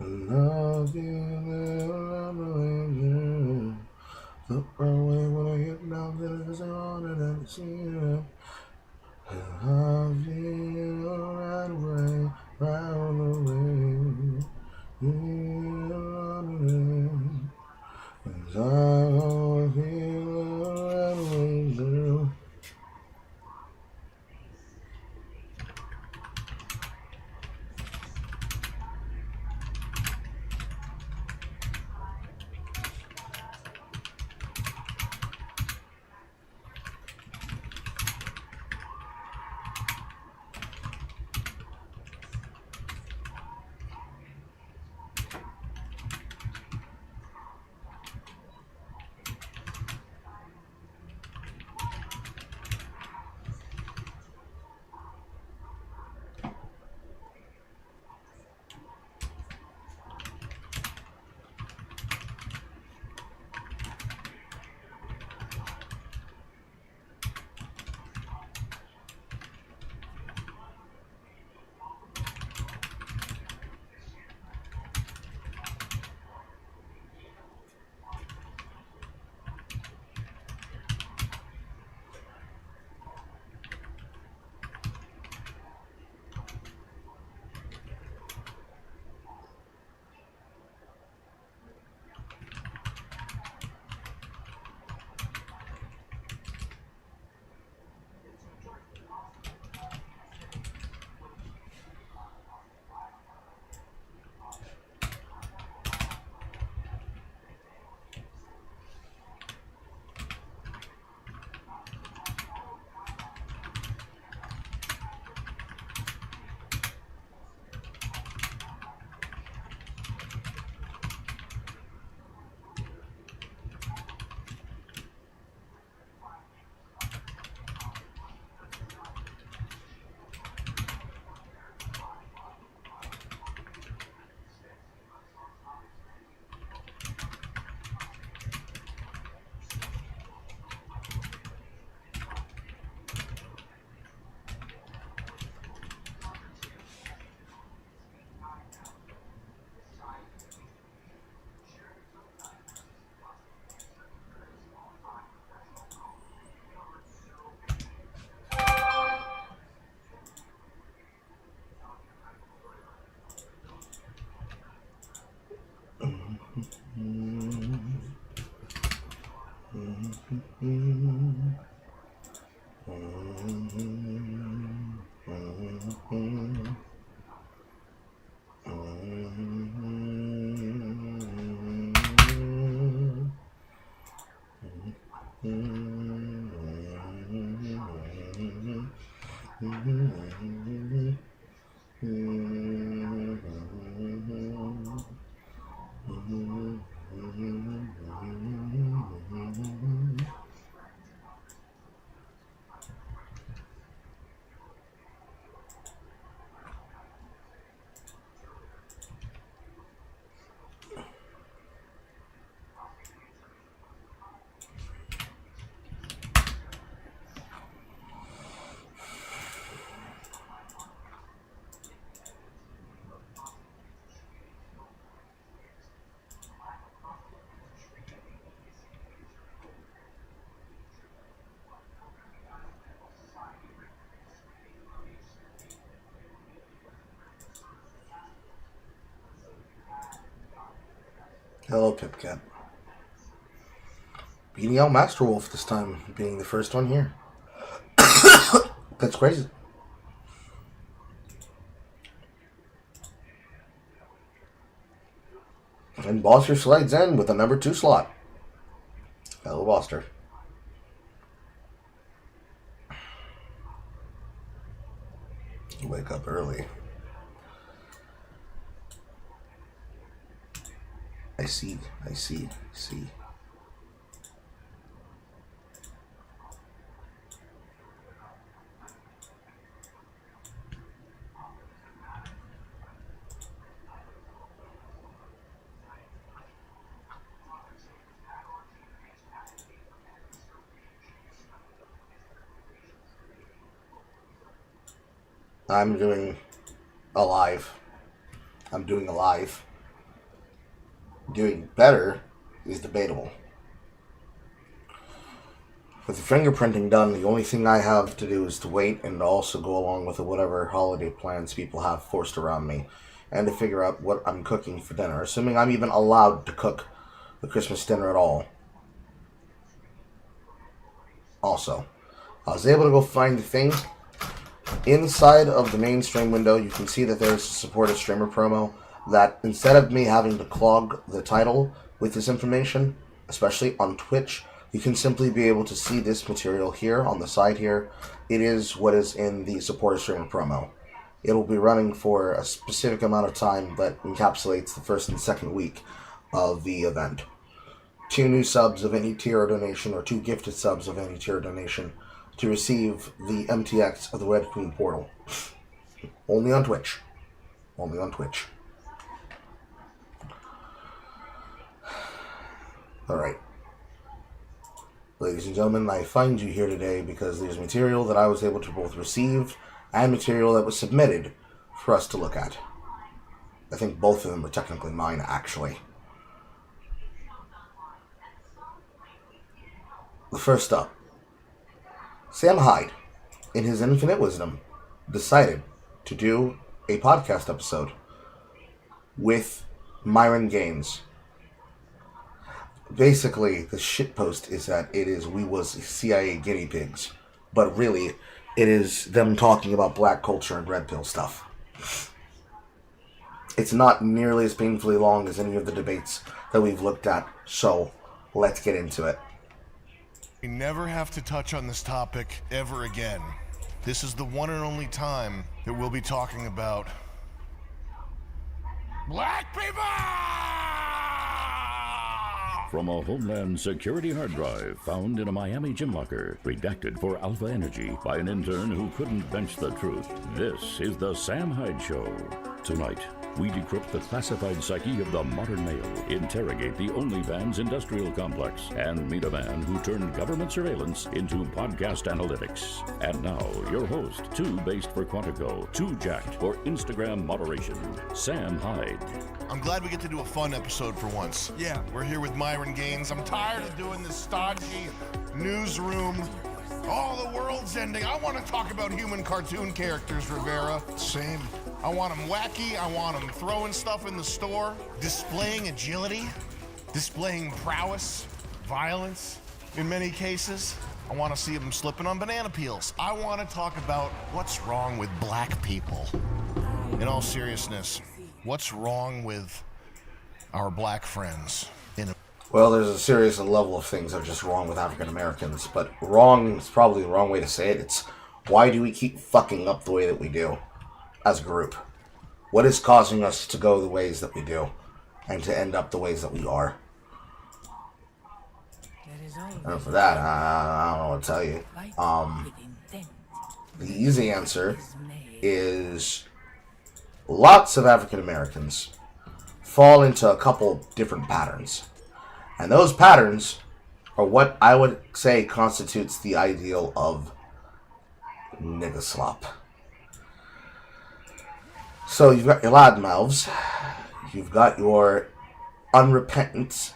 Love you, look away when I get down to the ground and see you. Love you right away, right away. Cause I feel right away, girl. Hello, Pipcat. Beating out Master Wolf this time, being the first one here. That's crazy. And Boster slides in with a number 2 slot. Hello, Boster. You wake up early. I see. I'm doing a live. doing better is debatable. With the fingerprinting done, the only thing I have to do is to wait and also go along with whatever holiday plans people have forced around me, and to figure out what I'm cooking for dinner, assuming I'm even allowed to cook the Christmas dinner at all. Also, I was able to go find the thing. Inside of the mainstream window, you can see that there's a supported streamer promo that instead of me having to clog the title with this information, especially on Twitch, you can simply be able to see this material here on the side here. It is what is in the supported streamer promo. It will be running for a specific amount of time that encapsulates the first and second week of the event. 2 new subs of any tier or donation, or 2 gifted subs of any tier or donation, to receive the MTX of the Red Queen portal. Only on Twitch. Only on Twitch. Alright. Ladies and gentlemen, I find you here today because there's material that I was able to both receive and material that was submitted for us to look at. I think both of them are technically mine, actually. The first up. Sam Hyde, in his infinite wisdom, decided to do a podcast episode with Myron Gaines. Basically, the shitpost is that we was CIA guinea pigs, but really, it is them talking about black culture and red pill stuff. It's not nearly as painfully long as any of the debates that we've looked at, so let's get into it. We never have to touch on this topic ever again. This is the one and only time that we'll be talking about black people! From a Homeland Security hard drive found in a Miami gym locker, redacted for Alpha Energy by an intern who couldn't bench the truth, this is the Sam Hyde Show. Tonight, we decrypt the classified psyche of the modern male, interrogate the OnlyFans industrial complex, and meet a man who turned government surveillance into podcast analytics. And now, your host, too based for Quantico, too jacked for Instagram moderation, Sam Hyde. I'm glad we get to do a fun episode for once. Yeah, we're here with Myron Gaines. I'm tired of doing this stodgy newsroom. Oh, the world's ending. I want to talk about human cartoon characters, Rivera. Same. I want them wacky. I want them throwing stuff in the store, displaying agility, displaying prowess, violence in many cases. I want to see them slipping on banana peels. I want to talk about what's wrong with black people. In all seriousness, what's wrong with our black friends? Well, there's a serious level of things that are just wrong with African Americans, but wrong is probably the wrong way to say it. It's why do we keep fucking up the way that we do as a group? What is causing us to go the ways that we do and to end up the ways that we are? And for that, I don't know what to tell you. The easy answer is lots of African Americans fall into a couple different patterns. And those patterns are what I would say constitutes the ideal of nigga slop. So you've got your loudmouths, you've got your unrepentant,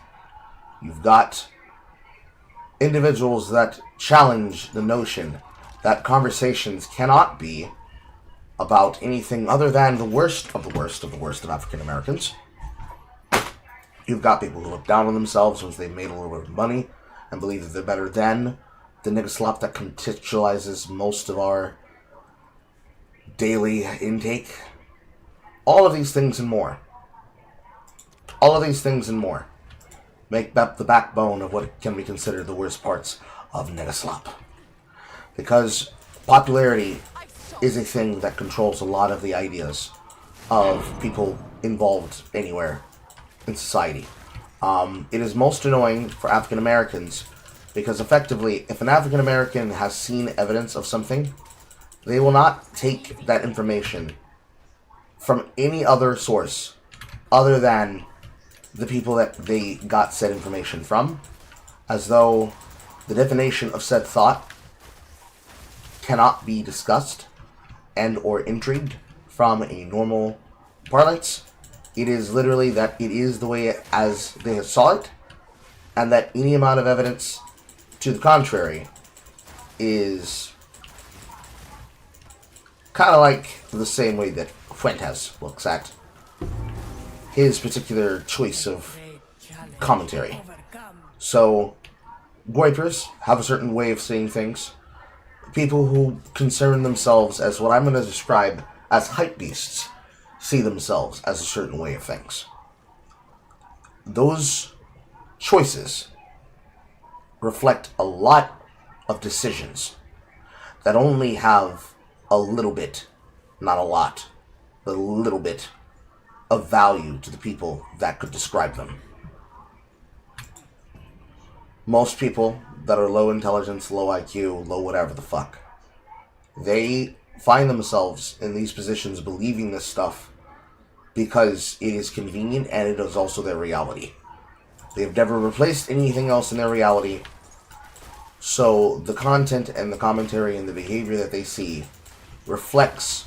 you've got individuals that challenge the notion that conversations cannot be about anything other than the worst of the worst of the worst of African Americans. You've got people who look down on themselves once they've made a little bit of money and believe that they're better than the nigga slop that contextualizes most of our daily intake. All of these things and more. All of these things and more make up the backbone of what can be considered the worst parts of nigga slop. Because popularity is a thing that controls a lot of the ideas of people involved anywhere in society. It is most annoying for African Americans because effectively, if an African American has seen evidence of something, they will not take that information from any other source other than the people that they got said information from, as though the definition of said thought cannot be discussed and or intrigued from a normal parlance It is literally that it is the way as they saw it, and that any amount of evidence to the contrary is kind of like the same way that Fuentes looks at his particular choice of commentary. So, Goipers have a certain way of seeing things. People who concern themselves as what I'm going to describe as hype beasts see themselves as a certain way of things. Those choices reflect a lot of decisions that only have a little bit, not a lot, but a little bit of value to the people that could describe them. Most people that are low intelligence, low IQ, low whatever the fuck, they find themselves in these positions believing this stuff because it is convenient and it is also their reality. They've never replaced anything else in their reality, so the content and the commentary and the behavior that they see reflects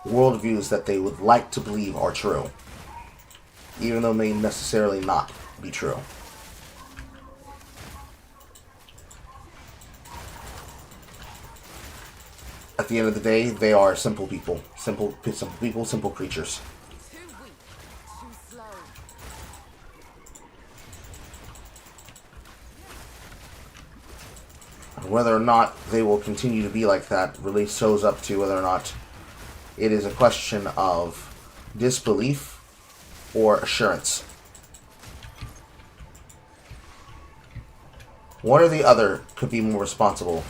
worldviews that they would like to believe are true, even though may necessarily not be true. At the end of the day, they are simple people. Simple people, simple creatures. Whether or not they will continue to be like that really shows up to whether or not it is a question of disbelief or assurance. One or the other could be more responsible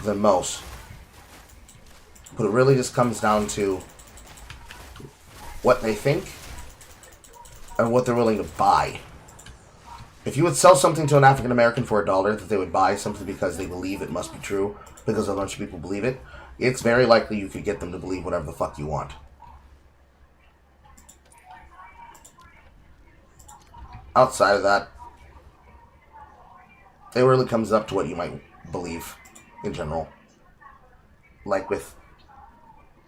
than most. But it really just comes down to what they think and what they're willing to buy. If you would sell something to an African American for $1 that they would buy simply because they believe it must be true, because a bunch of people believe it, it's very likely you could get them to believe whatever the fuck you want. Outside of that, it really comes up to what you might believe in general. Like with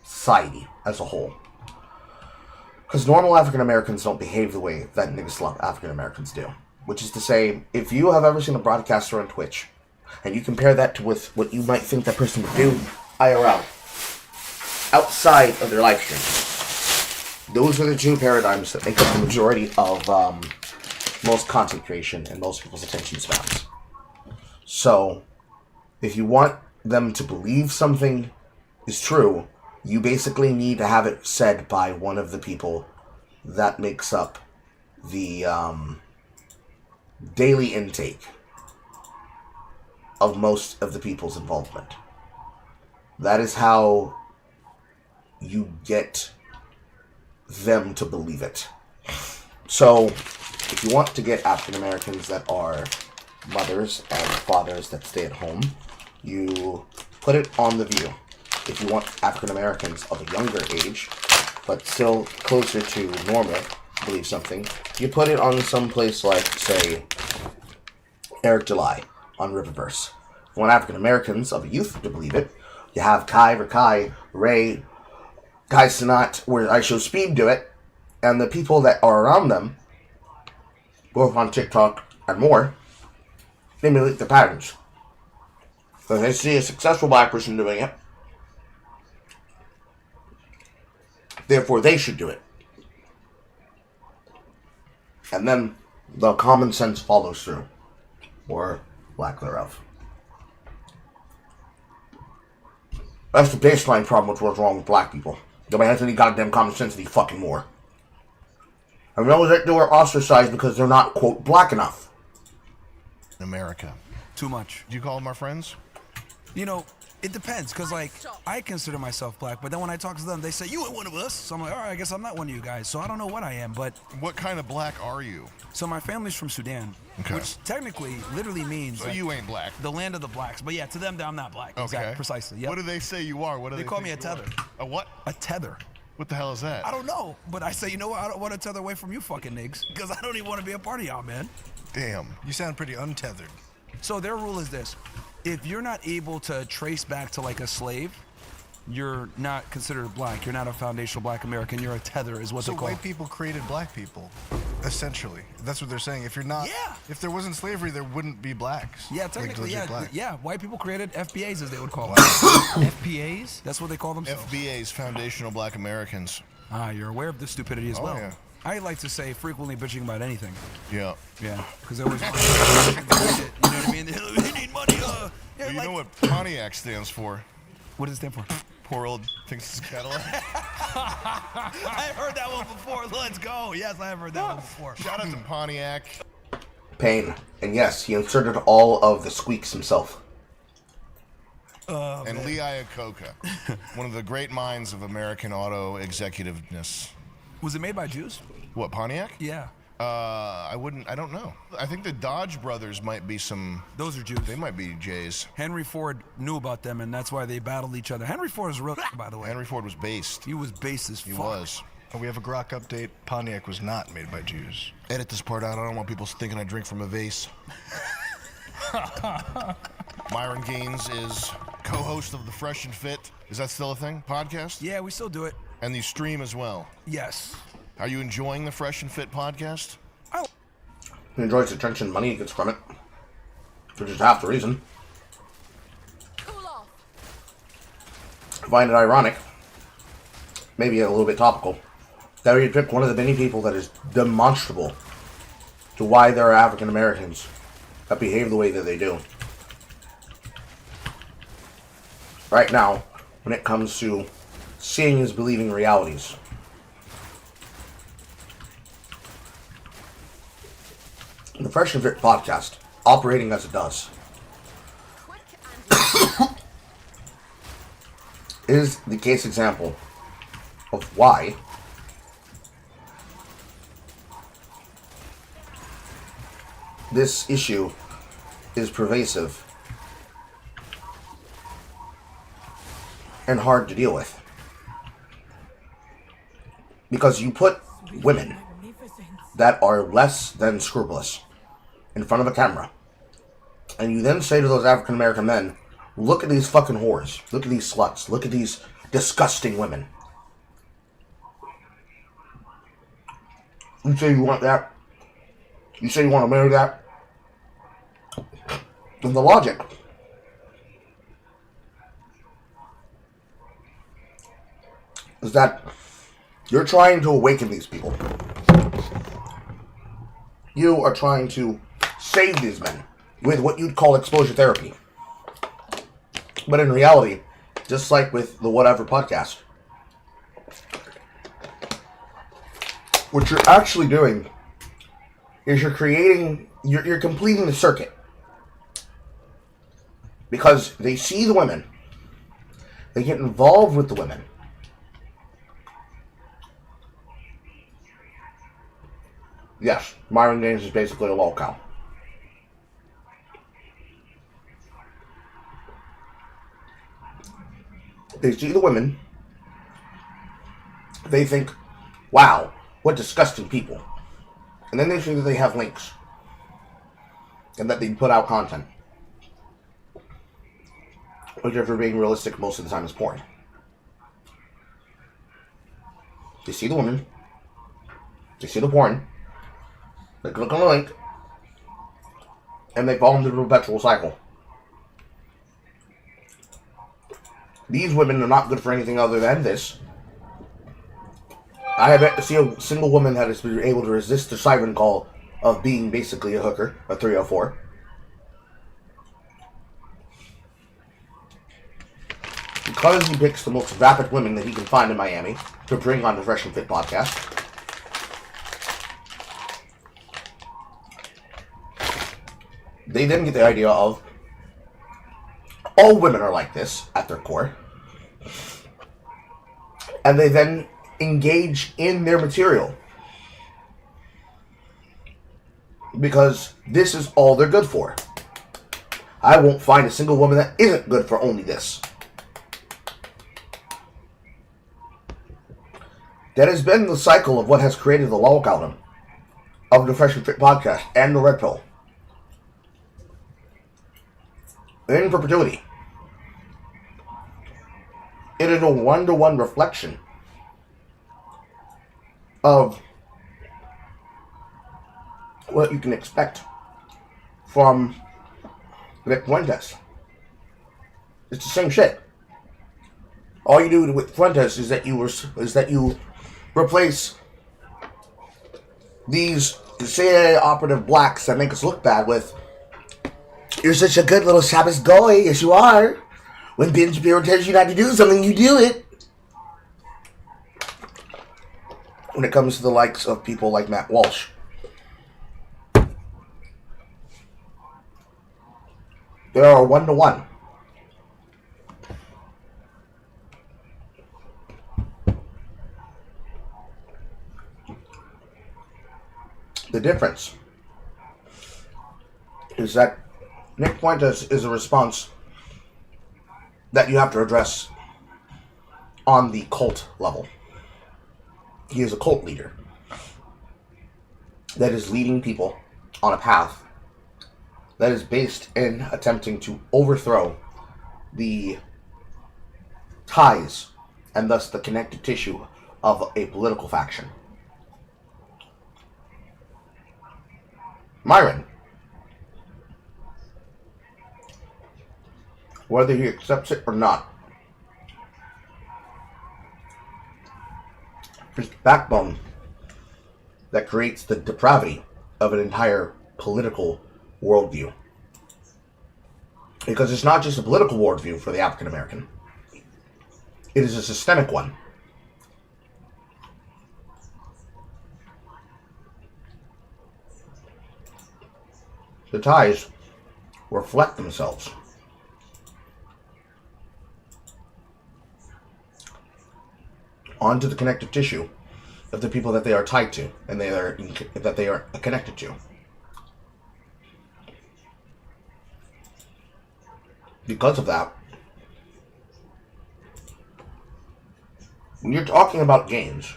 society as a whole. Because normal African Americans don't behave the way that nigga African Americans do. Which is to say, if you have ever seen a broadcaster on Twitch, and you compare that to with what you might think that person would do IRL, outside of their live stream, those are the two paradigms that make up the majority of most content creation and most people's attention spans. So, if you want them to believe something is true, you basically need to have it said by one of the people that makes up the daily intake of most of the people's involvement. That is how you get them to believe it. So, if you want to get African Americans that are mothers and fathers that stay at home, you put it on The View. If you want African Americans of a younger age, but still closer to normal, believe something, you put it on some place like, say, Eric July on Riververse. If you want African Americans of a youth to believe it, you have Kai, Ray, Kai Sinat, where I Show Speed do it, and the people that are around them, both on TikTok and more, they emulate the patterns. So they see a successful black person doing it, therefore they should do it. And then the common sense follows through, or lack thereof. That's the baseline problem with what's wrong with black people. Nobody has any goddamn common sense any fucking more. I know that they are ostracized because they're not, quote, black enough. America. Too much. Do you call them our friends? You know, it depends, because, like, I consider myself black, but then when I talk to them, they say, you ain't one of us. So I'm like, all right, I guess I'm not one of you guys. So I don't know what I am, but... What kind of black are you? So my family's from Sudan, which technically literally means... So you ain't black. The land of the blacks. But yeah, to them, I'm not black. Okay. Exactly, precisely. Yep. What do they say you are? What do They call me a think you tether. are? A what? A tether. What the hell is that? I don't know, but I say, you know what? I don't want to tether away from you fucking niggas, because I don't even want to be a part of y'all, man. Damn. You sound pretty untethered. So their rule is this. If you're not able to trace back to, like, a slave, you're not considered black. You're not a foundational black American. You're a tether, is what So they call white people created black people, essentially. That's what they're saying. If you're not, if there wasn't slavery, there wouldn't be blacks. Yeah, technically, legit blacks. yeah. White people created FBAs, as they would call them. FPAs? That's what they call themselves. FBA's Foundational Black Americans. You're aware of this stupidity as well. Yeah. I like to say frequently bitching about anything. Yeah. Yeah, because they always want to shit. You know what I mean? They need money. You know what Pontiac stands for? What does it stand for? Poor old thinks it's Cadillac. I've heard that one before. Let's go. Yes, I have heard that one before. Shout out to Pontiac. Pain. And yes, he inserted all of the squeaks himself. And Lee Iacocca, one of the great minds of American auto executiveness. Was it made by Jews? What, Pontiac? Yeah. I don't know. I think the Dodge brothers might be some. Those are Jews. They might be Jays. Henry Ford knew about them, and that's why they battled each other. Henry Ford is real, by the way. Henry Ford was based. He was based as fuck. He was. We have a Grok update. Pontiac was not made by Jews. Edit this part out. I don't want people thinking I drink from a vase. Myron Gaines is co-host of the Fresh and Fit. Is that still a thing? Podcast? Yeah, we still do it. And you stream as well. Yes. Are you enjoying the Fresh and Fit podcast? He enjoys the attention and money he gets from it, which is half the reason. Cool off. I find it ironic, maybe a little bit topical, that we pick one of the many people that is demonstrable to why there are African Americans that behave the way that they do. Right now, when it comes to seeing is believing realities. The Fresh and Fit podcast, operating as it does, Quick and is the case example of why this issue is pervasive and hard to deal with. Because you put women that are less than scrupulous in front of a camera, and you then say to those African American men, look at these fucking whores, look at these sluts, look at these disgusting women. You say you want that? You say you want to marry that? Then the logic is that you're trying to awaken these people. You are trying to save these men with what you'd call exposure therapy. But in reality, just like with the Whatever podcast, what you're actually doing is you're completing the circuit. Because they see the women, they get involved with the women, yes, Myron Gaines is basically a lolcow. They see the women, they think, wow, what disgusting people. And then they see that they have links, and that they put out content. Which, if we're being realistic, most of the time is porn. They see the woman, they see the porn, they click on the link, and they fall into the perpetual cycle. These women are not good for anything other than this. I have yet to see a single woman that has been able to resist the siren call of being basically a hooker, a 304. Because he picks the most vapid women that he can find in Miami to bring on the Fresh and Fit podcast, they then get the idea of all women are like this at their core, and they then engage in their material because this is all they're good for. I won't find a single woman that isn't good for only this. That has been the cycle of what has created the lol column of the Fresh and Fit podcast and the Red Pill. In perpetuity. It is a one-to-one reflection of what you can expect from Nick Fuentes. It's the same shit. All you do with Fuentes is that you replace these CIA operative blacks that make us look bad with, "You're such a good little Shabbos goy, yes you are. When Ben Shapiro tells you not to do something, you do it." When it comes to the likes of people like Matt Walsh, they are one-to-one. The difference is that Nick Fuentes is a response that you have to address on the cult level. He is a cult leader that is leading people on a path that is based in attempting to overthrow the ties and thus the connective tissue of a political faction. Myron, whether he accepts it or not, is the backbone that creates the depravity of an entire political worldview. Because it's not just a political worldview for the African American, it is a systemic one. The ties reflect themselves onto the connective tissue of the people that they are tied to and that they are connected to. Because of that, when you're talking about games,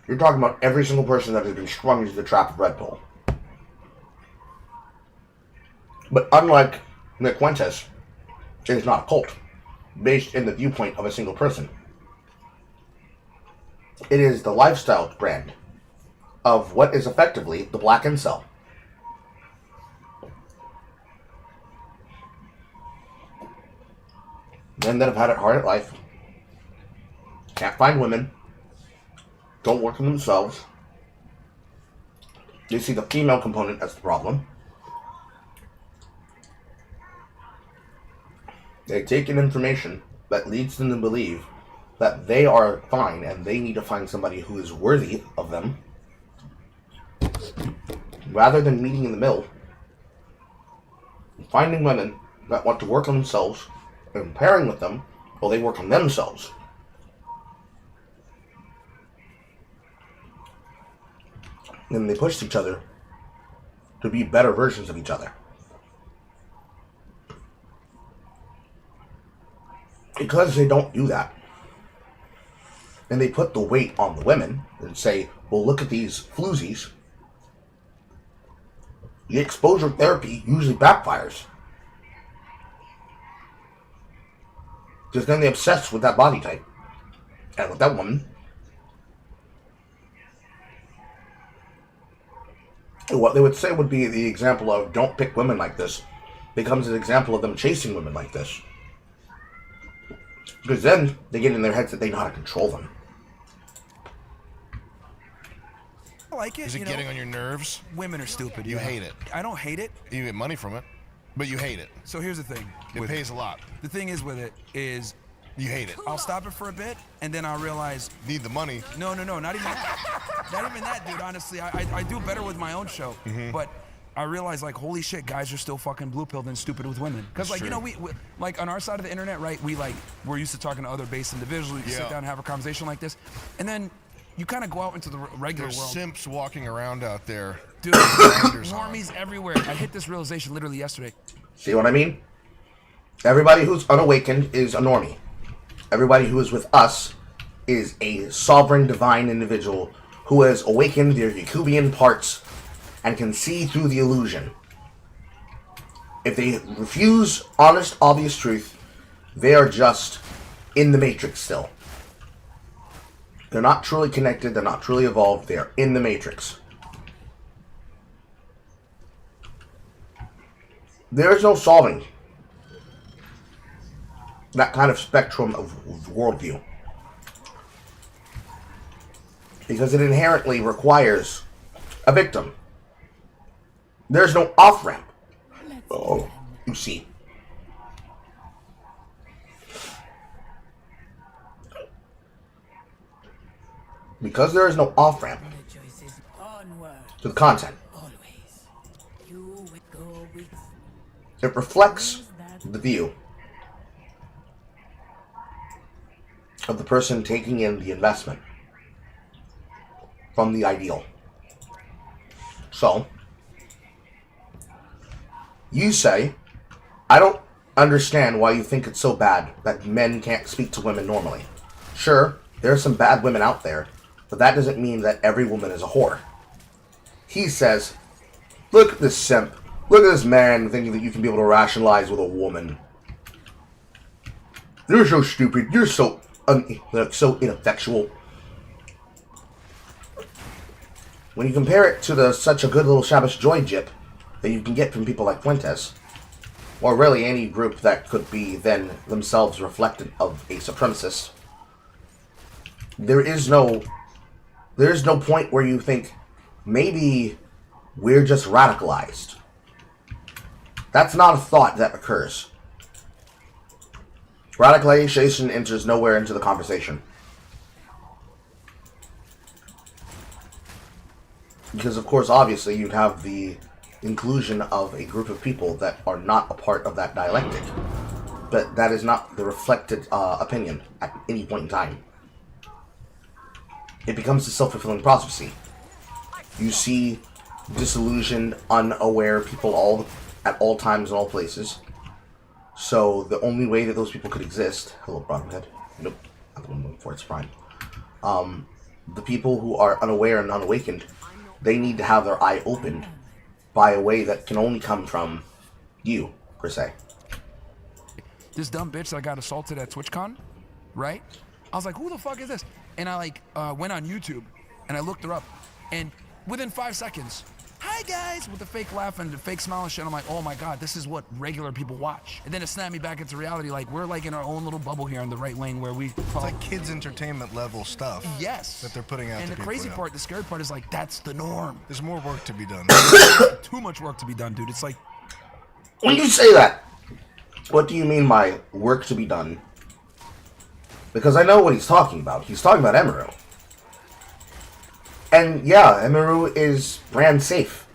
you're talking about every single person that has been strung into the trap of Red Bull. But unlike Nick Fuentes, it is not a cult based in the viewpoint of a single person. It is the lifestyle brand of what is effectively the black incel. Men that have had it hard at life, can't find women, don't work for themselves. They see the female component as the problem. They take in information that leads them to believe that they are fine and they need to find somebody who is worthy of them, rather than meeting in the middle, finding women that want to work on themselves and pairing with them while they work on themselves. And they push each other to be better versions of each other. Because they don't do that, and they put the weight on the women and say, well, look at these floozies, the exposure therapy usually backfires. Because then they obsess with that body type and with that woman. And what they would say would be the example of don't pick women like this becomes an example of them chasing women like this. Because then they get in their heads that they know how to control them. I like it. Is it getting on your nerves? Women are stupid. You hate it. I don't hate it. You get money from it, but you hate it. So here's the thing. It pays a lot. The thing is with it is You hate it. I'll stop it for a bit, and then I'll realize... Need the money. No, not even that. Not even that, dude, honestly. I do better with my own show. But I realize, like, holy shit, guys are still fucking blue-pilled and stupid with women. Because, like, you know, we, like, on our side of the internet, right, we're used to talking to other base individuals. We can sit down and have a conversation like this. And then you kind of go out into the regular There's world. simps walking around out there. Dude, normies everywhere. I hit this realization literally yesterday. See what I mean? Everybody who's unawakened is a normie. Everybody who is with us is a sovereign, divine individual who has awakened their Yakubian parts and can see through the illusion. If they refuse honest, obvious truth, They are just in the Matrix still. They're not truly connected. They're not truly evolved. They are in the Matrix. There is no solving that kind of spectrum of worldview, because it inherently requires a victim. There's no off-ramp. Oh, you see. Because there is no off-ramp to the content, it reflects the view of the person taking in the investment from the ideal. So, you say, I don't understand why you think it's so bad that men can't speak to women normally. Sure, there are some bad women out there, but that doesn't mean that every woman is a whore. He says, look at this simp. Look at this man thinking that you can be able to rationalize with a woman. You're so stupid. You're so ineffectual. When you compare it to such a good little Shabbos joy jip that you can get from people like Fuentes, or really any group that could be then themselves reflected of a supremacist, there is no point where you think maybe we're just radicalized. That's not a thought that occurs. Radicalization enters nowhere into the conversation. Because, of course, obviously, you'd have the inclusion of a group of people that are not a part of that dialectic. But that is not the reflected opinion at any point in time. It becomes a self-fulfilling prophecy. You see disillusioned, unaware people at all times and all places. So the only way that those people could exist... Hello, Broadhead. Nope. Not the one moving for its prime. The people who are unaware and unawakened, they need to have their eye opened by a way that can only come from you, per se. This dumb bitch that got assaulted at TwitchCon, right? I was like, who the fuck is this? And I went on YouTube and I looked her up, and within 5 seconds, hi guys, with the fake laugh and the fake smile and shit, I'm like, oh my god, this is what regular people watch. And then it snapped me back into reality, like we're like in our own little bubble here in the right lane where we It's like kids entertainment level stuff. Yes. That they're putting out. And the crazy part, the scary part is like that's the norm. There's more work to be done. Too much work to be done, dude. It's like, when you say that, what do you mean by work to be done? Because I know what he's talking about. He's talking about Emiru. And yeah, Emiru is brand safe.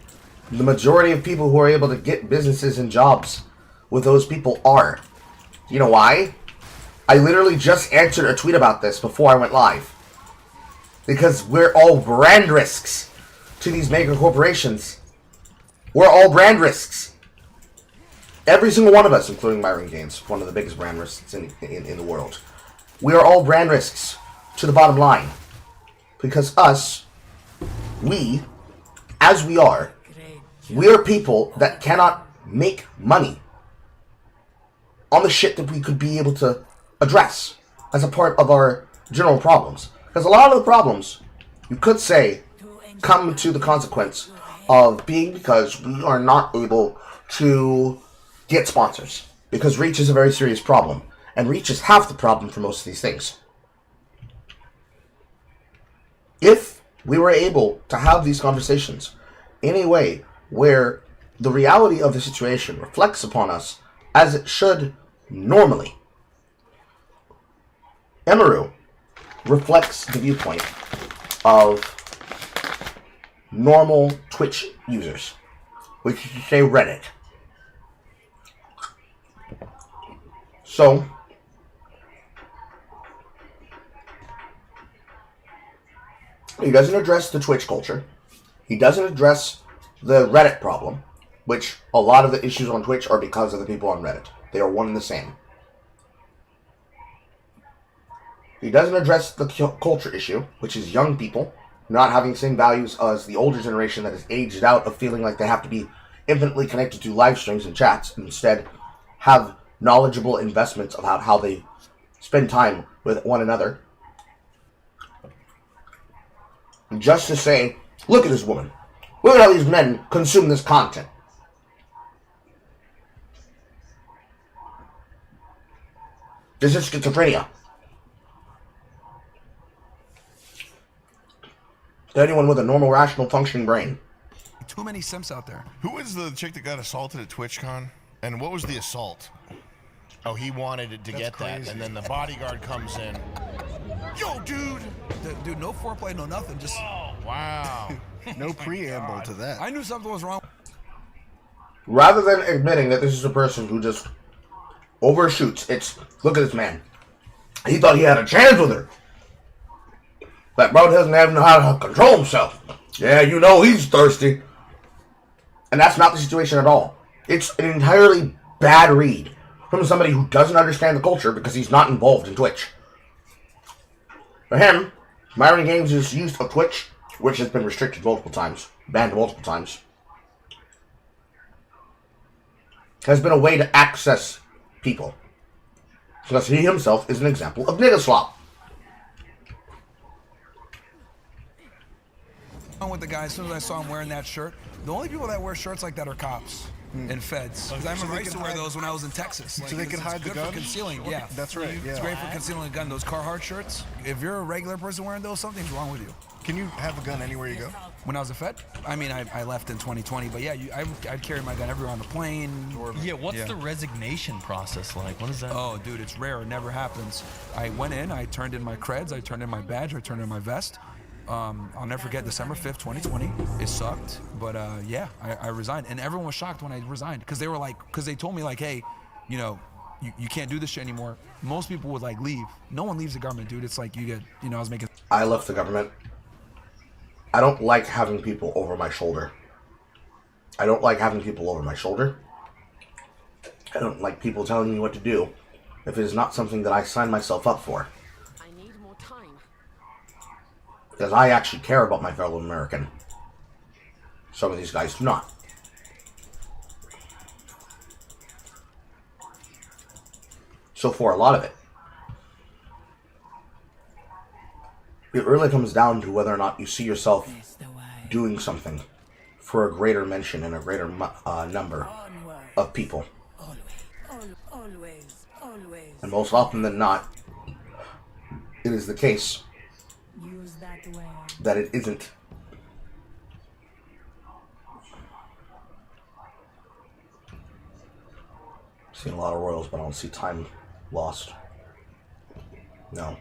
The majority of people who are able to get businesses and jobs with those people are. You know why? I literally just answered a tweet about this before I went live. Because we're all brand risks to these mega corporations. We're all brand risks. Every single one of us, including Myron Gaines, one of the biggest brand risks in the world. We are all brand risks to the bottom line. Because we, as we are people that cannot make money on the shit that we could be able to address as a part of our general problems. Because a lot of the problems, you could say, come to the consequence of being because we are not able to get sponsors. Because reach is a very serious problem. And reach is half the problem for most of these things. If we were able to have these conversations in a way where the reality of the situation reflects upon us as it should normally, Emiru reflects the viewpoint of normal Twitch users, which is to say Reddit. So, he doesn't address the Twitch culture. He doesn't address the Reddit problem, which a lot of the issues on Twitch are because of the people on Reddit. They are one and the same. He doesn't address the culture issue, which is young people not having the same values as the older generation that is aged out of feeling like they have to be infinitely connected to live streams and chats, and instead have knowledgeable investments about how they spend time with one another, just to say, look at this woman. Look at how these men consume this content. This is schizophrenia. To anyone with a normal, rational, functioning brain. Too many simps out there. Who was the chick that got assaulted at TwitchCon? And what was the assault? Oh, he wanted it to get crazy. that, and then the bodyguard comes in. Yo, dude! Dude, no foreplay, no nothing. Just. Oh, wow. No preamble to that. I knew something was wrong. Rather than admitting that this is a person who just overshoots, it's, look at this man. He thought he had a chance with her. That bro doesn't even know how to control himself. Yeah, you know he's thirsty. And that's not the situation at all. It's an entirely bad read from somebody who doesn't understand the culture because he's not involved in Twitch. For him, Myron Games' use of Twitch, which has been restricted multiple times, banned multiple times, has been a way to access people. Because he himself is an example of nigga slop. With the guy, as soon as I saw him wearing that shirt, the only people that wear shirts like that are cops and feds. Because I remember I used to wear those when I was in Texas. So they can hide the good gun? for concealing. Yeah, That's right, It's yeah. great for concealing a gun. Those Carhartt shirts. If you're a regular person wearing those, something's wrong with you. Can you have a gun anywhere you go? When I was a Fed, I mean, I left in 2020, but yeah, I'd carry my gun everywhere on the plane. Or, Yeah, what's the resignation process like? What is that? Oh, dude, it's rare. It never happens. I went in, I turned in my creds, I turned in my badge, I turned in my vest. I'll never forget December 5th, 2020. It sucked, but yeah, I resigned. And everyone was shocked when I resigned because they were like, because they told me like, hey, you know, you can't do this shit anymore. Most people would like leave. No one leaves the government, dude. It's like you get, you know, I was making. I left the government. I don't like having people over my shoulder. I don't like having people over my shoulder. I don't like people telling me what to do if it is not something that I signed myself up for. I need more time. Because I actually care about my fellow American. Some of these guys do not. So for a lot of it, it really comes down to whether or not you see yourself doing something for a greater mention and a greater number of people. And most often than not, it is the case that it isn't. Seen a lot of royals, but I don't see time lost. No.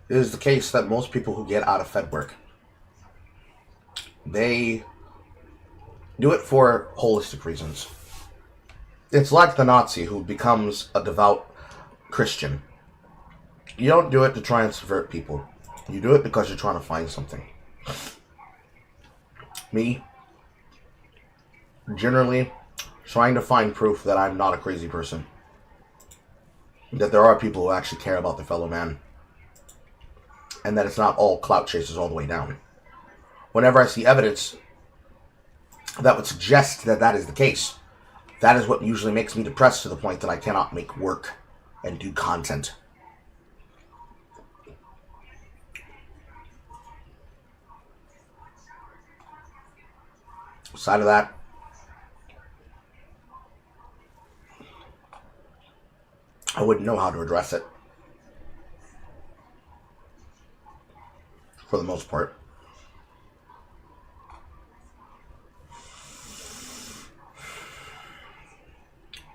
It is the case that most people who get out of Fed work, they do it for holistic reasons. It's like the Nazi who becomes a devout Christian. You don't do it to try and subvert people. You do it because you're trying to find something. Me, generally, trying to find proof that I'm not a crazy person. That there are people who actually care about their fellow man. And that it's not all clout chasers all the way down. Whenever I see evidence that would suggest that that is the case, that is what usually makes me depressed to the point that I cannot make work and do content. Aside of that, I wouldn't know how to address it. For the most part.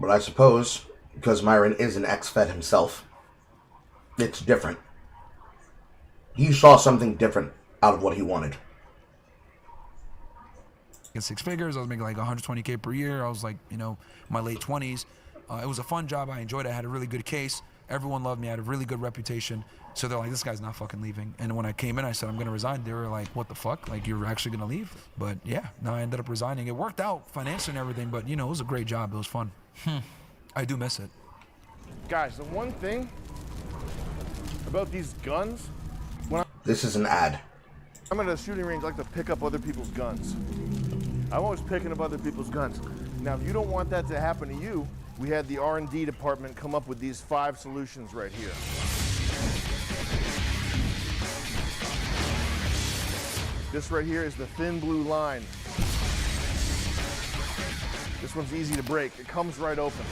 But I suppose, because Myron is an ex-Fed himself, it's different. He saw something different out of what he wanted. In six figures, I was making like 120K per year. I was like, you know, my late 20s. It was a fun job. I enjoyed it. I had a really good case. Everyone loved me. I had a really good reputation. So they're like, this guy's not fucking leaving. And when I came in, I said, I'm going to resign. They were like, what the fuck? Like, you're actually going to leave? But yeah, no, I ended up resigning. It worked out financially and everything, but you know, it was a great job. It was fun. I do miss it. Guys, the one thing about these guns, This is an ad. I'm at a shooting range, I like to pick up other people's guns. I'm always picking up other people's guns. Now, if you don't want that to happen to you, we had the R&D department come up with these 5 solutions right here. This right here is the thin blue line. This one's easy to break. It comes right open.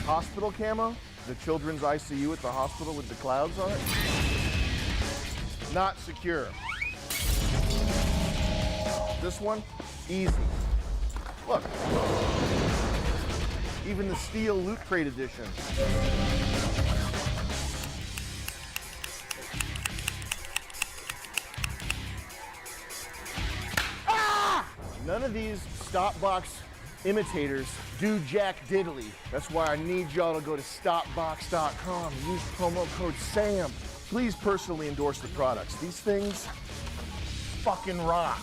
Hospital camo, the children's ICU at the hospital with the clouds on it. Not secure. This one, easy. Look. Even the steel Loot Crate edition. None of these stop box imitators do jack diddly. That's why I need y'all to go to stopbox.com and use promo code SAM. Please personally endorse the products. These things fucking rock.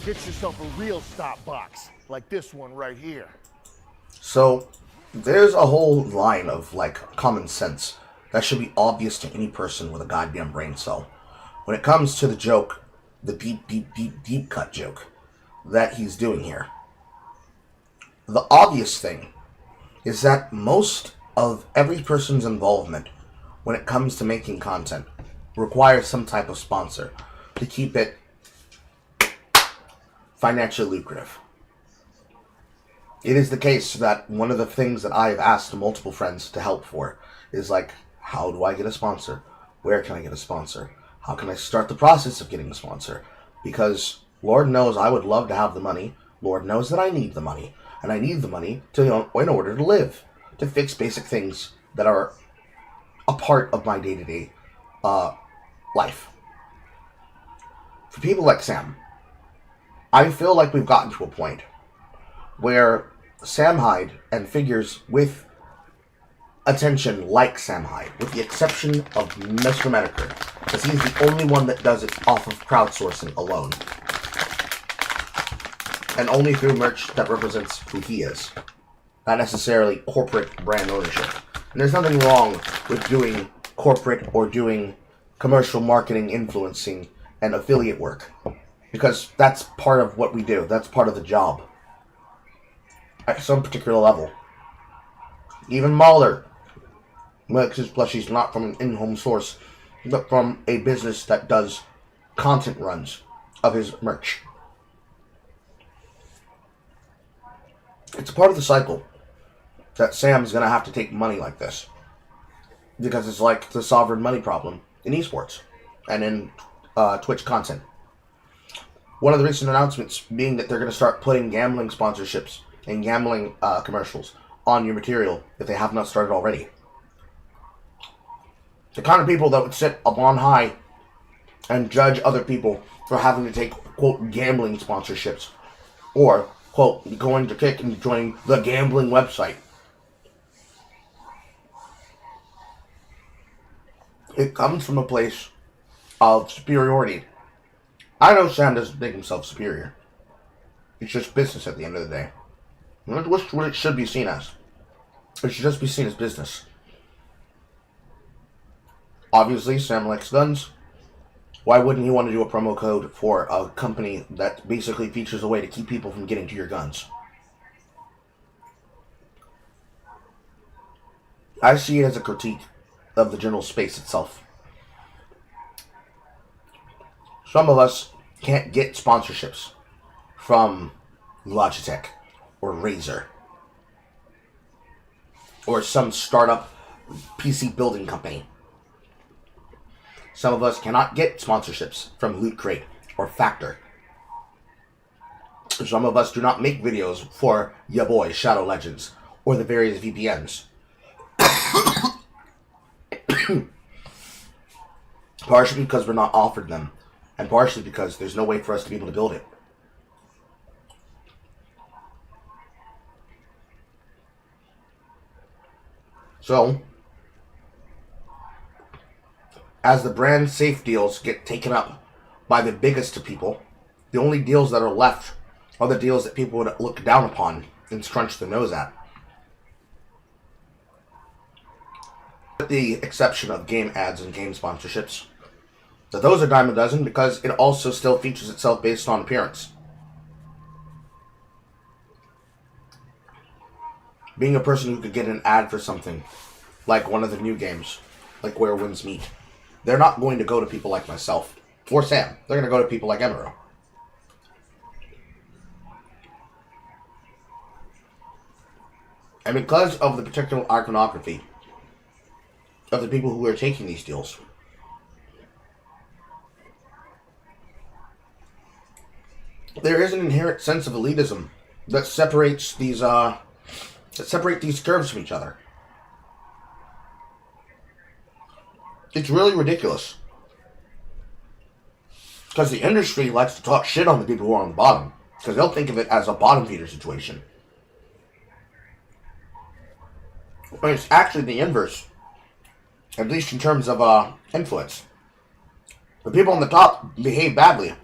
Get yourself a real stop box, like this one right here. So, there's a whole line of, like, common sense that should be obvious to any person with a goddamn brain cell. When it comes to the joke, the deep cut joke that he's doing here, the obvious thing is that most of every person's involvement when it comes to making content requires some type of sponsor to keep it financially lucrative. It is the case that one of the things that I've asked multiple friends to help for is like, how do I get a sponsor? Where can I get a sponsor? How can I start the process of getting a sponsor? Because Lord knows I would love to have the money. Lord knows that I need the money. And I need the money to, in order to live, to fix basic things that are a part of my day-to-day life. For people like Sam, I feel like we've gotten to a point where Sam Hyde and figures with attention like Sam Hyde, with the exception of Mr. Medicare, because he's the only one that does it off of crowdsourcing alone. And only through merch that represents who he is. Not necessarily corporate brand ownership. And there's nothing wrong with doing corporate or doing commercial marketing, influencing, and affiliate work. Because that's part of what we do. That's part of the job. At some particular level. Even Mahler, plus she's not from an in-home source, but from a business that does content runs of his merch. It's a part of the cycle that Sam's going to have to take money like this. Because it's like the sovereign money problem in esports and in Twitch content. One of the recent announcements being that they're going to start putting gambling sponsorships and gambling commercials on your material if they have not started already. The kind of people that would sit up on high and judge other people for having to take, quote, gambling sponsorships or, quote, going to Kick and joining the gambling website. It comes from a place of superiority. I know Sam doesn't think himself superior. It's just business at the end of the day. That's what it should be seen as. It should just be seen as business. Obviously, Sam likes guns. Why wouldn't he want to do a promo code for a company that basically features a way to keep people from getting to your guns? I see it as a critique of the general space itself. Some of us can't get sponsorships from Logitech or Razer or some startup PC building company. Some of us cannot get sponsorships from Loot Crate or Factor. Some of us do not make videos for ya boy Shadow Legends or the various VPNs. Partially because we're not offered them, and partially because there's no way for us to be able to build it. So, as the brand safe deals get taken up by the biggest of people, the only deals that are left are the deals that people would look down upon and scrunch their nose at. With the exception of game ads and game sponsorships, that those are dime a dozen because it also still features itself based on appearance. Being a person who could get an ad for something, like one of the new games, like Where Winds Meet, they're not going to go to people like myself or Sam. They're going to go to people like Emerald. And because of the particular iconography of the people who are taking these deals, there is an inherent sense of elitism that separates these curves from each other. It's really ridiculous. Because the industry likes to talk shit on the people who are on the bottom. Because they'll think of it as a bottom feeder situation. But it's actually the inverse. At least in terms of influence. The people on the top behave badly.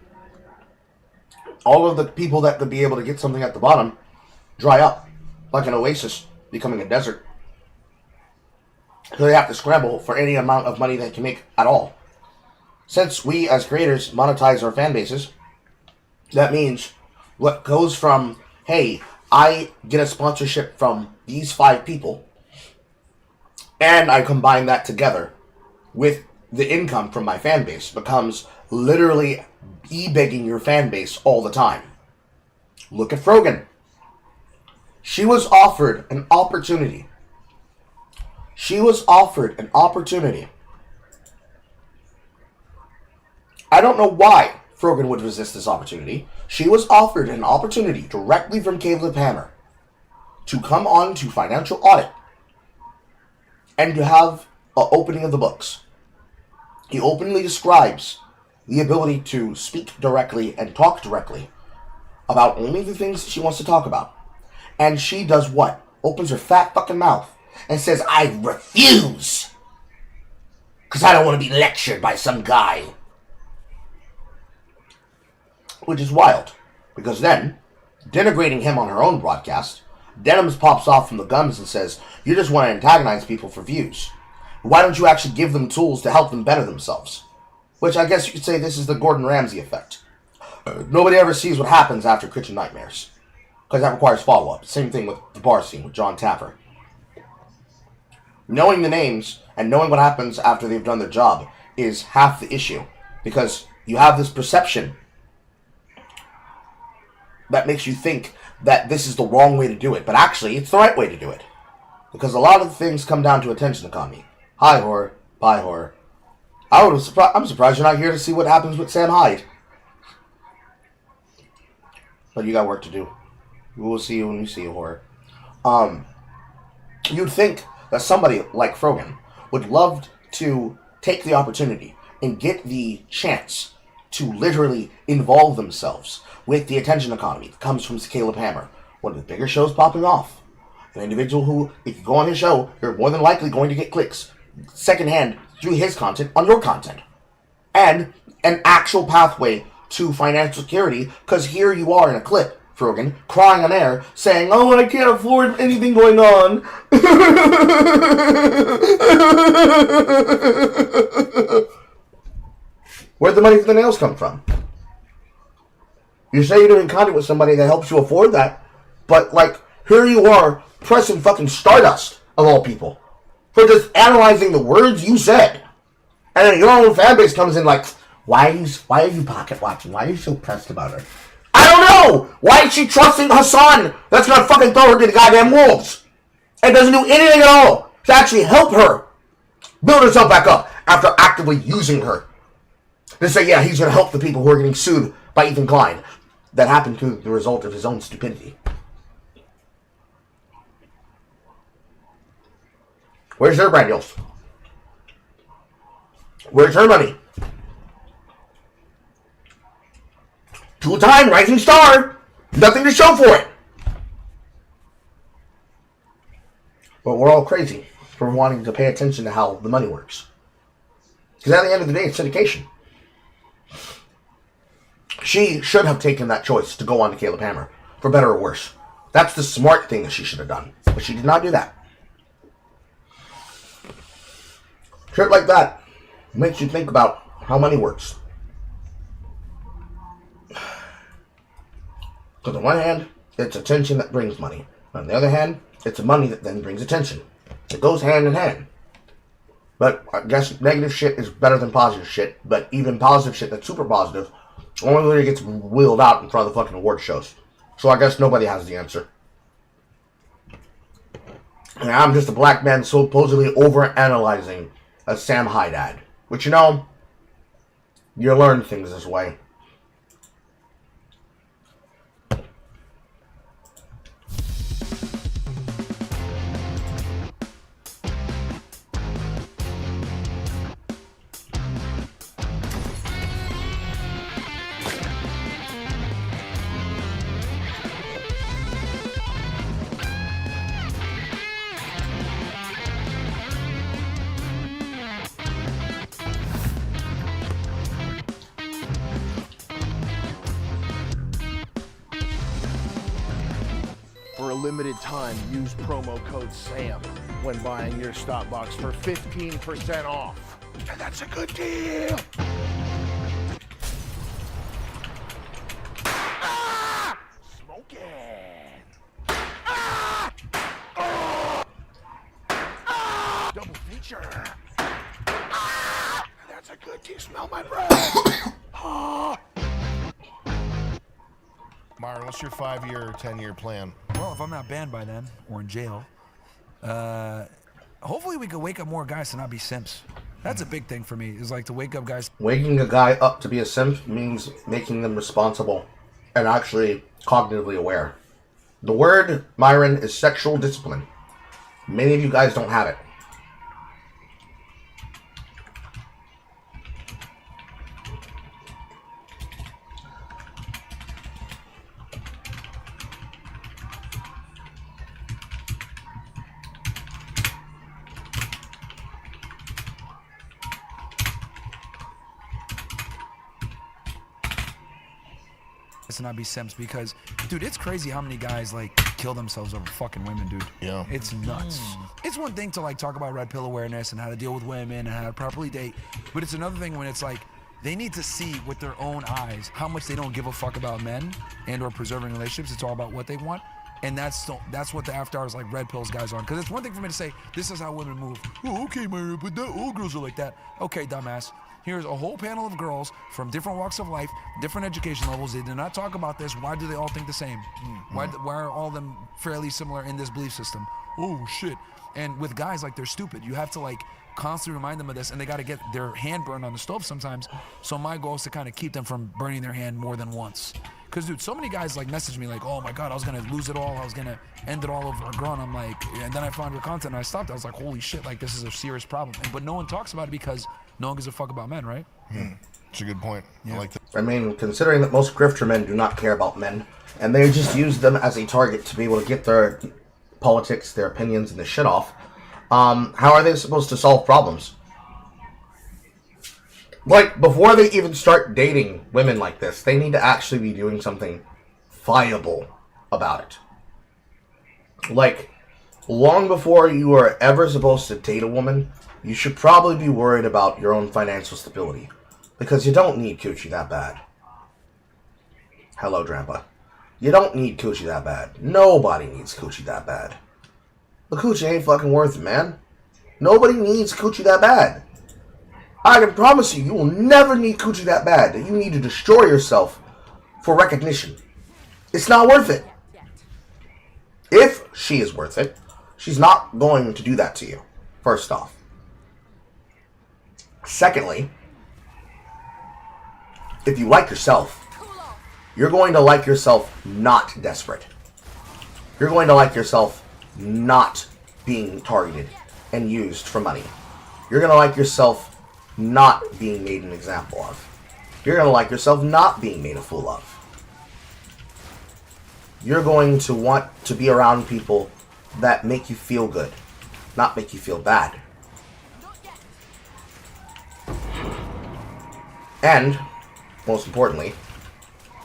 All of the people that could be able to get something at the bottom dry up. Like an oasis becoming a desert. So they have to scramble for any amount of money they can make at all. Since we as creators monetize our fan bases, that means what goes from, hey, I get a sponsorship from these 5 people, and I combine that together with the income from my fan base, becomes literally e-begging your fan base all the time. Look at Frogan. She was offered an opportunity. I don't know why Frogan would resist this opportunity. She was offered an opportunity directly from Caleb Hammer to come on to Financial Audit and to have an opening of the books. He openly describes the ability to speak directly and talk directly about only the things she wants to talk about. And she does what? Opens her fat fucking mouth and says, I refuse. Because I don't want to be lectured by some guy. Which is wild. Because then, denigrating him on her own broadcast, Denims pops off from the gums and says, you just want to antagonize people for views. Why don't you actually give them tools to help them better themselves? Which I guess you could say this is the Gordon Ramsay effect. Nobody ever sees what happens after Kitchen Nightmares. Because that requires follow-up. Same thing with the bar scene with John Tapper. Knowing the names and knowing what happens after they've done their job is half the issue. Because you have this perception that makes you think that this is the wrong way to do it. But actually, it's the right way to do it. Because a lot of things come down to attention economy. Hi, horror. Bye, horror. I'm surprised you're not here to see what happens with Sam Hyde. But you got work to do. We will see you when we see you, horror. You'd think that somebody like Frogan would love to take the opportunity and get the chance to literally involve themselves with the attention economy that comes from Caleb Hammer, one of the bigger shows popping off. An individual who, if you go on his show, you're more than likely going to get clicks secondhand through his content on your content. And an actual pathway to financial security, because here you are in a clip, Frogan, crying on air, saying, oh, I can't afford anything going on. Where'd the money for the nails come from? You say you're doing content with somebody that helps you afford that, but, like, here you are pressing fucking Stardust, of all people, for just analyzing the words you said. And then your own fan base comes in like, why are you pocket watching? Why are you so pressed about her? I don't know! Why is she trusting Hassan? That's gonna fucking throw her to the goddamn wolves. And doesn't do anything at all to actually help her build herself back up after actively using her. To say, yeah, he's gonna help the people who are getting sued by Ethan Klein. That happened to the result of his own stupidity. Where's her brand deals? Where's her money? Two-time rising star. Nothing to show for it. But we're all crazy for wanting to pay attention to how the money works. Because at the end of the day, it's syndication. She should have taken that choice to go on to Caleb Hammer, for better or worse. That's the smart thing that she should have done. But she did not do that. Shit like that makes you think about how money works. Because on one hand, it's attention that brings money. On the other hand, it's money that then brings attention. It goes hand in hand. But I guess negative shit is better than positive shit. But even positive shit that's super positive only really gets wheeled out in front of the fucking award shows. So I guess nobody has the answer. And I'm just a black man supposedly overanalyzing a Sam Hyde ad. Which, you know, you learn things this way. For a limited time, use promo code SAM when buying your stop box for 15% off. And that's a good deal. Ah! Smoking. Ah! Oh! Ah! Double feature. Ah! That's a good deal. Smell my breath. Ah! Myron, what's your 5-year or 10-year plan? Well, if I'm not banned by then or in jail, hopefully we can wake up more guys to not be simps. That's a big thing for me, is like to wake up guys. Waking a guy up to be a simp means making them responsible and actually cognitively aware. The word, Myron, is sexual discipline. Many of you guys don't have it. To not be simps, because dude, it's crazy how many guys like kill themselves over fucking women, dude. Yeah, it's nuts. It's one thing to like talk about red pill awareness and how to deal with women and how to properly date, but it's another thing when it's like they need to see with their own eyes how much they don't give a fuck about men and or preserving relationships. It's all about what they want, and that's what the after hours like red pills guys are on. Because it's one thing for me to say this is how women move. Oh, okay, Myra, but all girls are like that. Okay, dumbass. Here's a whole panel of girls from different walks of life, different education levels. They did not talk about this. Why do they all think the same? Why are all of them fairly similar in this belief system? Oh, shit. And with guys, like, they're stupid. You have to, like, constantly remind them of this, and they got to get their hand burned on the stove sometimes. So my goal is to kind of keep them from burning their hand more than once. Because, dude, so many guys, like, message me, like, oh, my God, I was going to lose it all. I was going to end it all over a girl. And I'm like, and then I found your content, and I stopped. I was like, holy shit, like, this is a serious problem. But no one talks about it because no one gives a fuck about men, right? It's a good point. Yeah. I like that. I mean, considering that most grifter men do not care about men, and they just use them as a target to be able to get their politics, their opinions, and their shit off, how are they supposed to solve problems? Like, before they even start dating women like this, they need to actually be doing something viable about it. Like, long before you are ever supposed to date a woman, you should probably be worried about your own financial stability. Because you don't need coochie that bad. Hello, Drampa. You don't need coochie that bad. Nobody needs coochie that bad. The coochie ain't fucking worth it, man. Nobody needs coochie that bad. I can promise you, you will never need coochie that bad that you need to destroy yourself for recognition. It's not worth it. If she is worth it, she's not going to do that to you, first off. Secondly, if you like yourself, you're going to like yourself not desperate. You're going to like yourself not being targeted and used for money. You're going to like yourself not being made an example of. You're going to like yourself not being made a fool of. You're going to want to be around people that make you feel good, not make you feel bad. And, most importantly,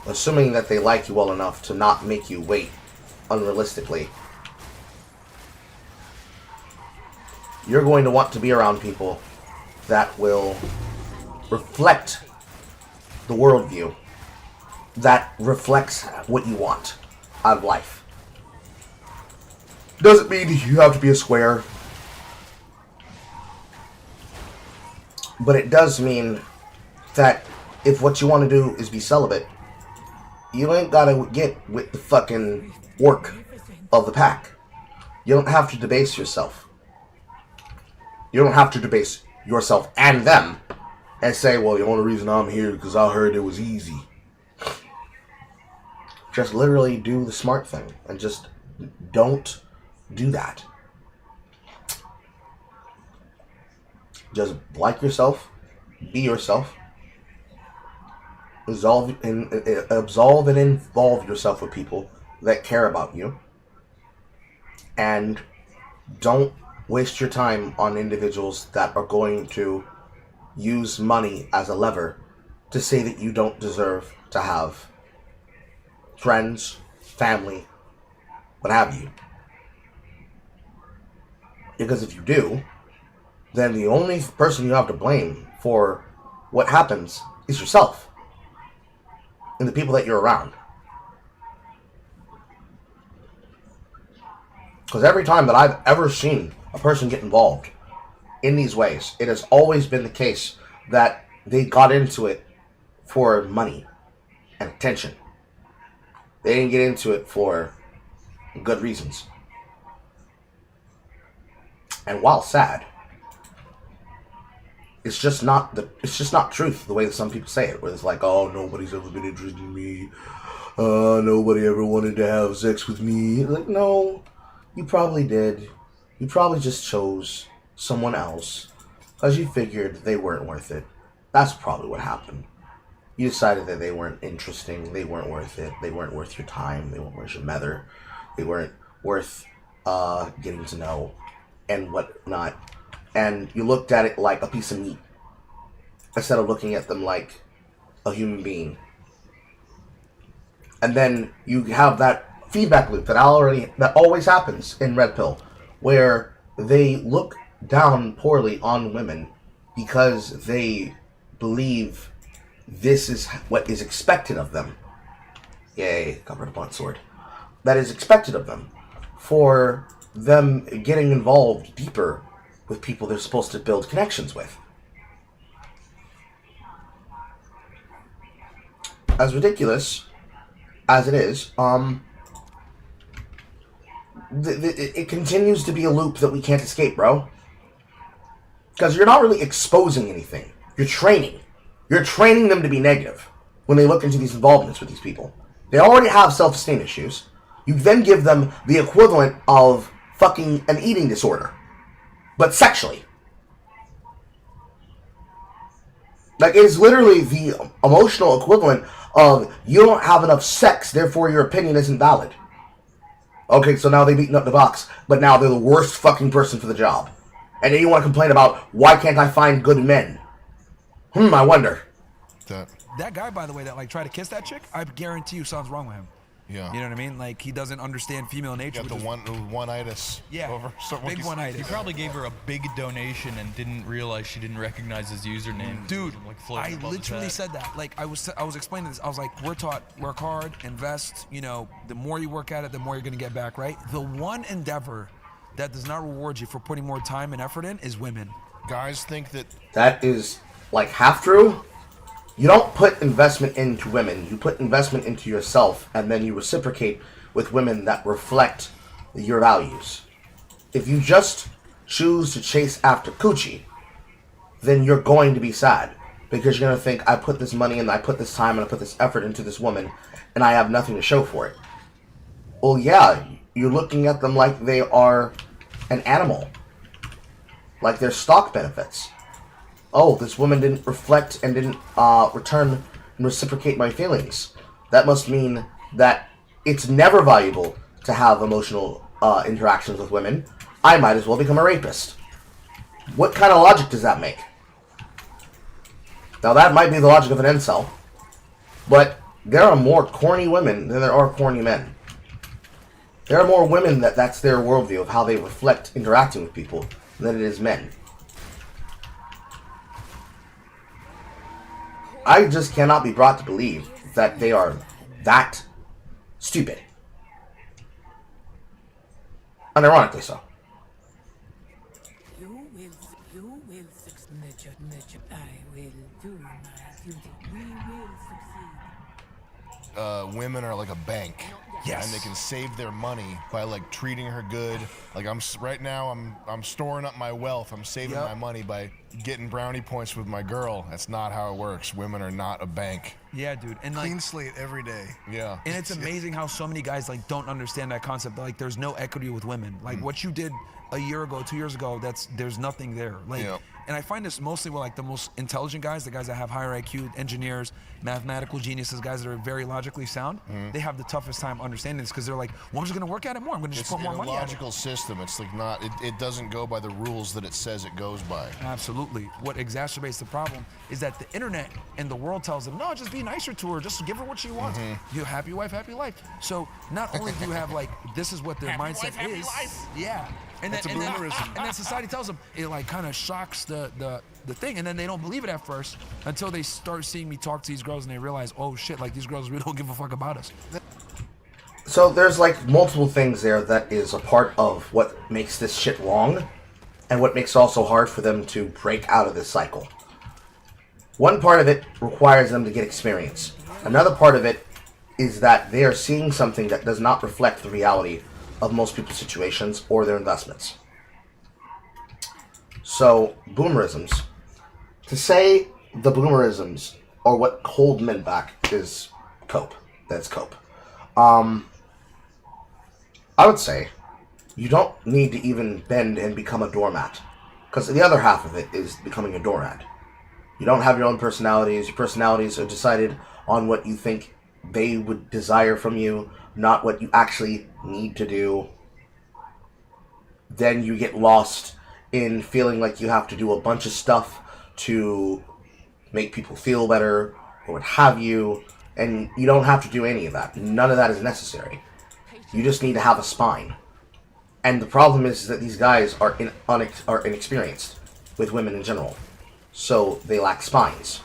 assuming that they like you well enough to not make you wait unrealistically, you're going to want to be around people that will reflect the worldview that reflects what you want out of life. Doesn't mean you have to be a square, but it does mean that if what you want to do is be celibate, you ain't gotta get with the fucking orc of the pack. You don't have to debase yourself. You don't have to debase yourself and them and say, well, the only reason I'm here is because I heard it was easy. Just literally do the smart thing and just don't do that. Just like yourself, be yourself, absolve and involve yourself with people that care about you, and don't waste your time on individuals that are going to use money as a lever to say that you don't deserve to have friends, family, what have you. Because if you do, then the only person you have to blame for what happens is yourself and the people that you're around. Because every time that I've ever seen a person get involved in these ways, it has always been the case that they got into it for money and attention. They didn't get into it for good reasons. And while sad, it's just not truth the way that some people say it, where it's like, oh, nobody's ever been interested in me. Nobody ever wanted to have sex with me. Like, no, you probably did. You probably just chose someone else because you figured they weren't worth it. That's probably what happened. You decided that they weren't interesting, they weren't worth it, they weren't worth your time, they weren't worth your mether, they weren't worth getting to know and whatnot. And you looked at it like a piece of meat instead of looking at them like a human being. And then you have that feedback loop that always happens in Red Pill, where they look down poorly on women because they believe this is what is expected of them. Yay, covered a blunt sword. That is expected of them for them getting involved deeper with people they're supposed to build connections with. As ridiculous as it is, it continues to be a loop that we can't escape, bro. Because you're not really exposing anything. You're training. You're training them to be negative when they look into these involvements with these people. They already have self-esteem issues. You then give them the equivalent of fucking an eating disorder, but sexually. Like, it is literally the emotional equivalent of you don't have enough sex, therefore your opinion isn't valid. Okay, so now they've eaten up the box, but now they're the worst fucking person for the job. And then you want to complain about, why can't I find good men? I wonder. That guy, by the way, that like tried to kiss that chick, I guarantee you something's wrong with him. Yeah. You know what I mean? Like, he doesn't understand female nature. Got the one-itis. Yeah, over big one-itis. He probably gave her a big donation and didn't realize she didn't recognize his username. Dude, Like I literally said that. Like, I was explaining this. I was like, we're taught, work hard, invest. You know, the more you work at it, the more you're going to get back, right? The one endeavor that does not reward you for putting more time and effort in is women. Guys think that... That is, like, half true. You don't put investment into women. You put investment into yourself, and then you reciprocate with women that reflect your values. If you just choose to chase after coochie, then you're going to be sad. Because you're going to think, I put this money and I put this time and I put this effort into this woman, and I have nothing to show for it. Well, yeah, you're looking at them like they are an animal. Like they're stock benefits. Oh, this woman didn't reflect and didn't return and reciprocate my feelings. That must mean that it's never valuable to have emotional interactions with women. I might as well become a rapist. What kind of logic does that make? Now that might be the logic of an incel, but there are more corny women than there are corny men. There are more women that's their worldview of how they reflect interacting with people than it is men. I just cannot be brought to believe that they are that stupid. Unironically so. You will succeed. I will do my duty. We will succeed. Women are like a bank. Yes. And they can save their money by like treating her good. Like right now I'm storing up my wealth. I'm saving my money by getting brownie points with my girl. That's not how it works. Women are not a bank. Yeah, dude. And like, Clean slate every day. Yeah. and it's amazing how so many guys like don't understand that concept. Like, there's no equity with women. Like what you did a year ago, 2 years ago, there's nothing there. Like, and I find this mostly with like the most intelligent guys, the guys that have higher IQ, engineers, mathematical geniuses, guys that are very logically sound. They have the toughest time understanding this because they're like, well, I'm just gonna work at it more. I'm gonna just It's put more in a money at it. logical system. It's like not. It doesn't go by the rules that it says it goes by. Absolutely. What exacerbates the problem is that the internet and the world tells them, no, just be nicer to her, just give her what she wants. You happy wife, happy life. So not only do you have like, this is what their mindset is. Yeah. And then, and then society tells them, it like kind of shocks the thing, and then they don't believe it at first until they start seeing me talk to these girls and they realize, oh shit, like these girls really don't give a fuck about us. So there's like multiple things there that is a part of what makes this shit wrong, and what makes it also hard for them to break out of this cycle. One part of it requires them to get experience. Another part of it is that they are seeing something that does not reflect the reality of most people's situations or their investments. So, boomerisms. To say the boomerisms are what hold men back is cope. That's cope. I would say you don't need to even bend and become a doormat, because the other half of it is becoming a doormat. You don't have your own personalities. Your personalities are decided on what you think they would desire from you, not what you actually need to do. Then you get lost in feeling like you have to do a bunch of stuff to make people feel better or what have you, and you don't have to do any of that. None of that is necessary. You just need to have a spine. And the problem is that these guys are inexperienced with women in general, so they lack spines.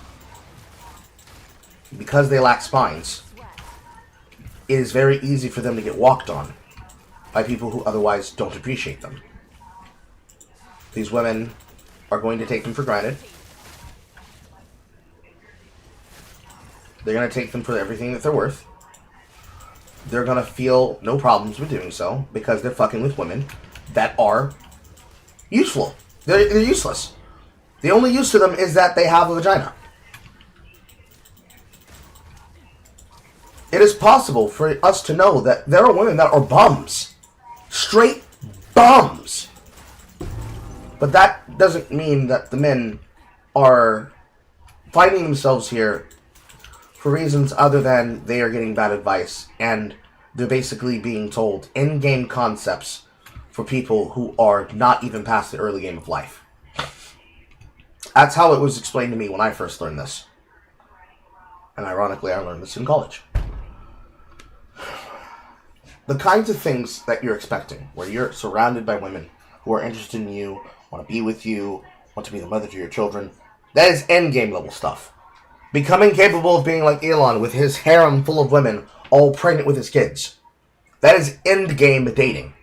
Because they lack spines, it is very easy for them to get walked on by people who otherwise don't appreciate them. These women are going to take them for granted. They're going to take them for everything that they're worth. They're going to feel no problems with doing so because they're fucking with women that are useful. They're useless. The only use to them is that they have a vagina. It is possible for us to know that there are women that are bums. Straight bums. But that doesn't mean that the men are finding themselves here for reasons other than they are getting bad advice, and they're basically being told in-game concepts for people who are not even past the early game of life. That's how it was explained to me when I first learned this. And ironically, I learned this in college. The kinds of things that you're expecting, where you're surrounded by women who are interested in you, want to be with you, want to be the mother to your children, that is endgame level stuff. Becoming capable of being like Elon with his harem full of women, all pregnant with his kids. That is endgame dating.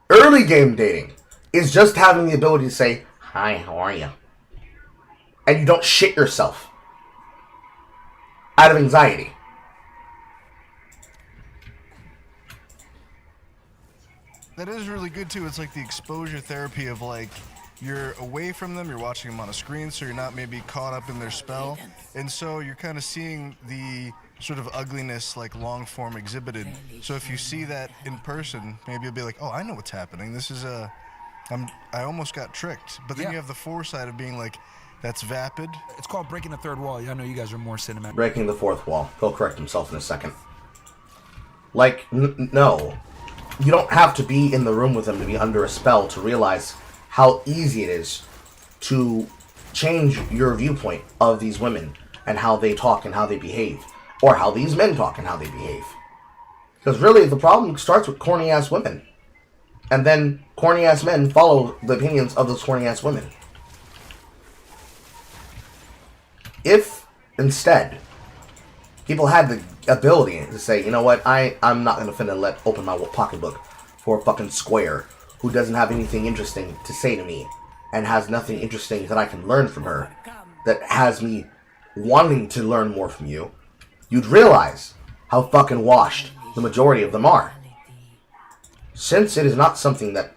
Early game dating is just having the ability to say, "Hi, how are you?" And you don't shit yourself out of anxiety. That is really good too. It's like the exposure therapy of like, you're away from them, you're watching them on a screen, so you're not maybe caught up in their spell. And so you're kind of seeing the sort of ugliness like long form exhibited. So if you see that in person, maybe you'll be like, oh, I know what's happening. This is I almost got tricked. But then you have the foresight of being like, that's vapid. It's called breaking the third wall. I know you guys are more cinematic. Breaking the fourth wall. He'll correct himself in a second. Like, no. You don't have to be in the room with them to be under a spell to realize how easy it is to change your viewpoint of these women and how they talk and how they behave. Or how these men talk and how they behave. Because really, the problem starts with corny-ass women. And then corny-ass men follow the opinions of those corny-ass women. If Instead, people had the ability to say, you know what, I'm not going to finna open my pocketbook for a fucking square who doesn't have anything interesting to say to me and has nothing interesting that I can learn from her, that has me wanting to learn more from you. You'd realize how fucking washed the majority of them are. Since it is not something that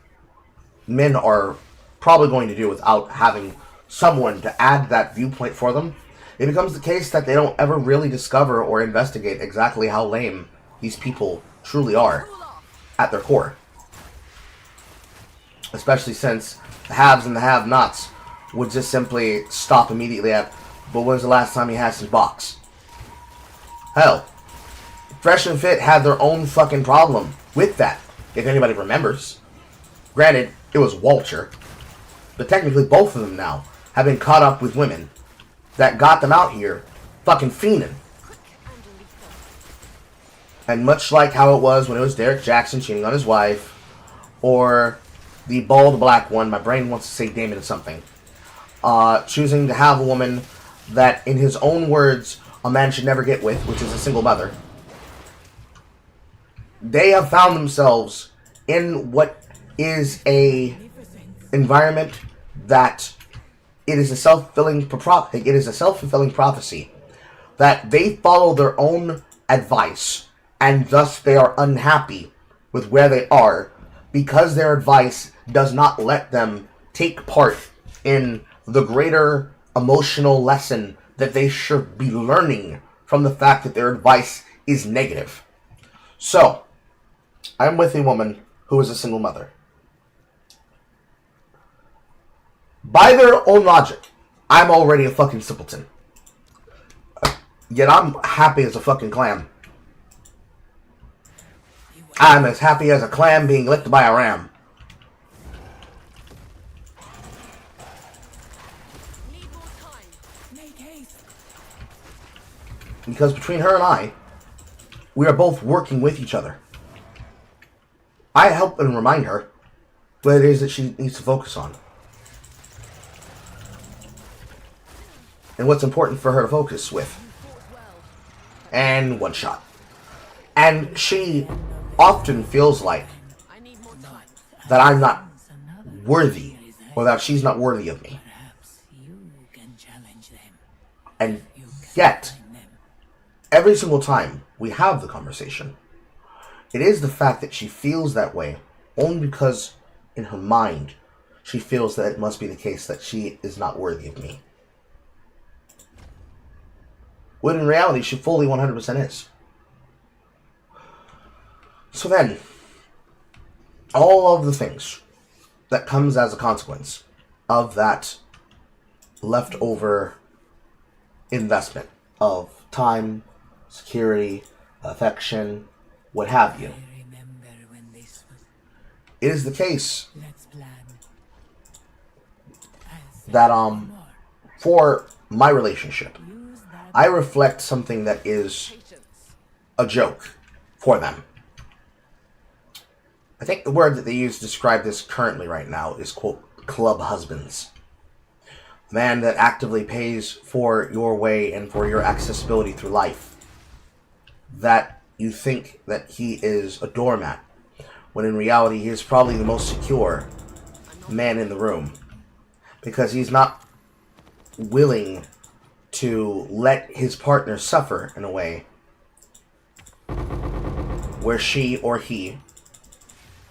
men are probably going to do without having someone to add that viewpoint for them, it becomes the case that they don't ever really discover or investigate exactly how lame these people truly are at their core. Especially since the haves and the have-nots would just simply stop immediately at, but when's the last time you had some box? Hell, Fresh and Fit had their own fucking problem with that, if anybody remembers. Granted, it was Walter, but technically both of them now have been caught up with women that got them out here fucking fiending. And much like how it was when it was Derek Jackson cheating on his wife, or the bald black one, my brain wants to say Damon something, choosing to have a woman that, in his own words, a man should never get with, which is a single mother. They have found themselves in what is a environment that it is a self-fulfilling prophecy, that they follow their own advice, and thus they are unhappy with where they are because their advice does not let them take part in the greater emotional lesson that they should be learning from the fact that their advice is negative. So, I'm with a woman who is a single mother. By their own logic, I'm already a fucking simpleton. Yet I'm happy as a fucking clam. I'm as happy as a clam being licked by a ram. Because between her and I, we are both working with each other. I help and remind her what it is that she needs to focus on. And what's important for her to focus with. And one shot. And she often feels like that I'm not worthy, or that she's not worthy of me. And yet, every single time we have the conversation, it is the fact that she feels that way only because in her mind she feels that it must be the case that she is not worthy of me. When in reality she fully 100% is. So then, all of the things that comes as a consequence of that leftover investment of time, security, affection, what have you. It is the case that for my relationship, I reflect something that is a joke for them. I think the word that they use to describe this currently right now is, quote, club husbands. A man that actively pays for your way and for your accessibility through life. That you think that he is a doormat, when in reality he is probably the most secure man in the room. Because he's not willing to let his partner suffer in a way where she or he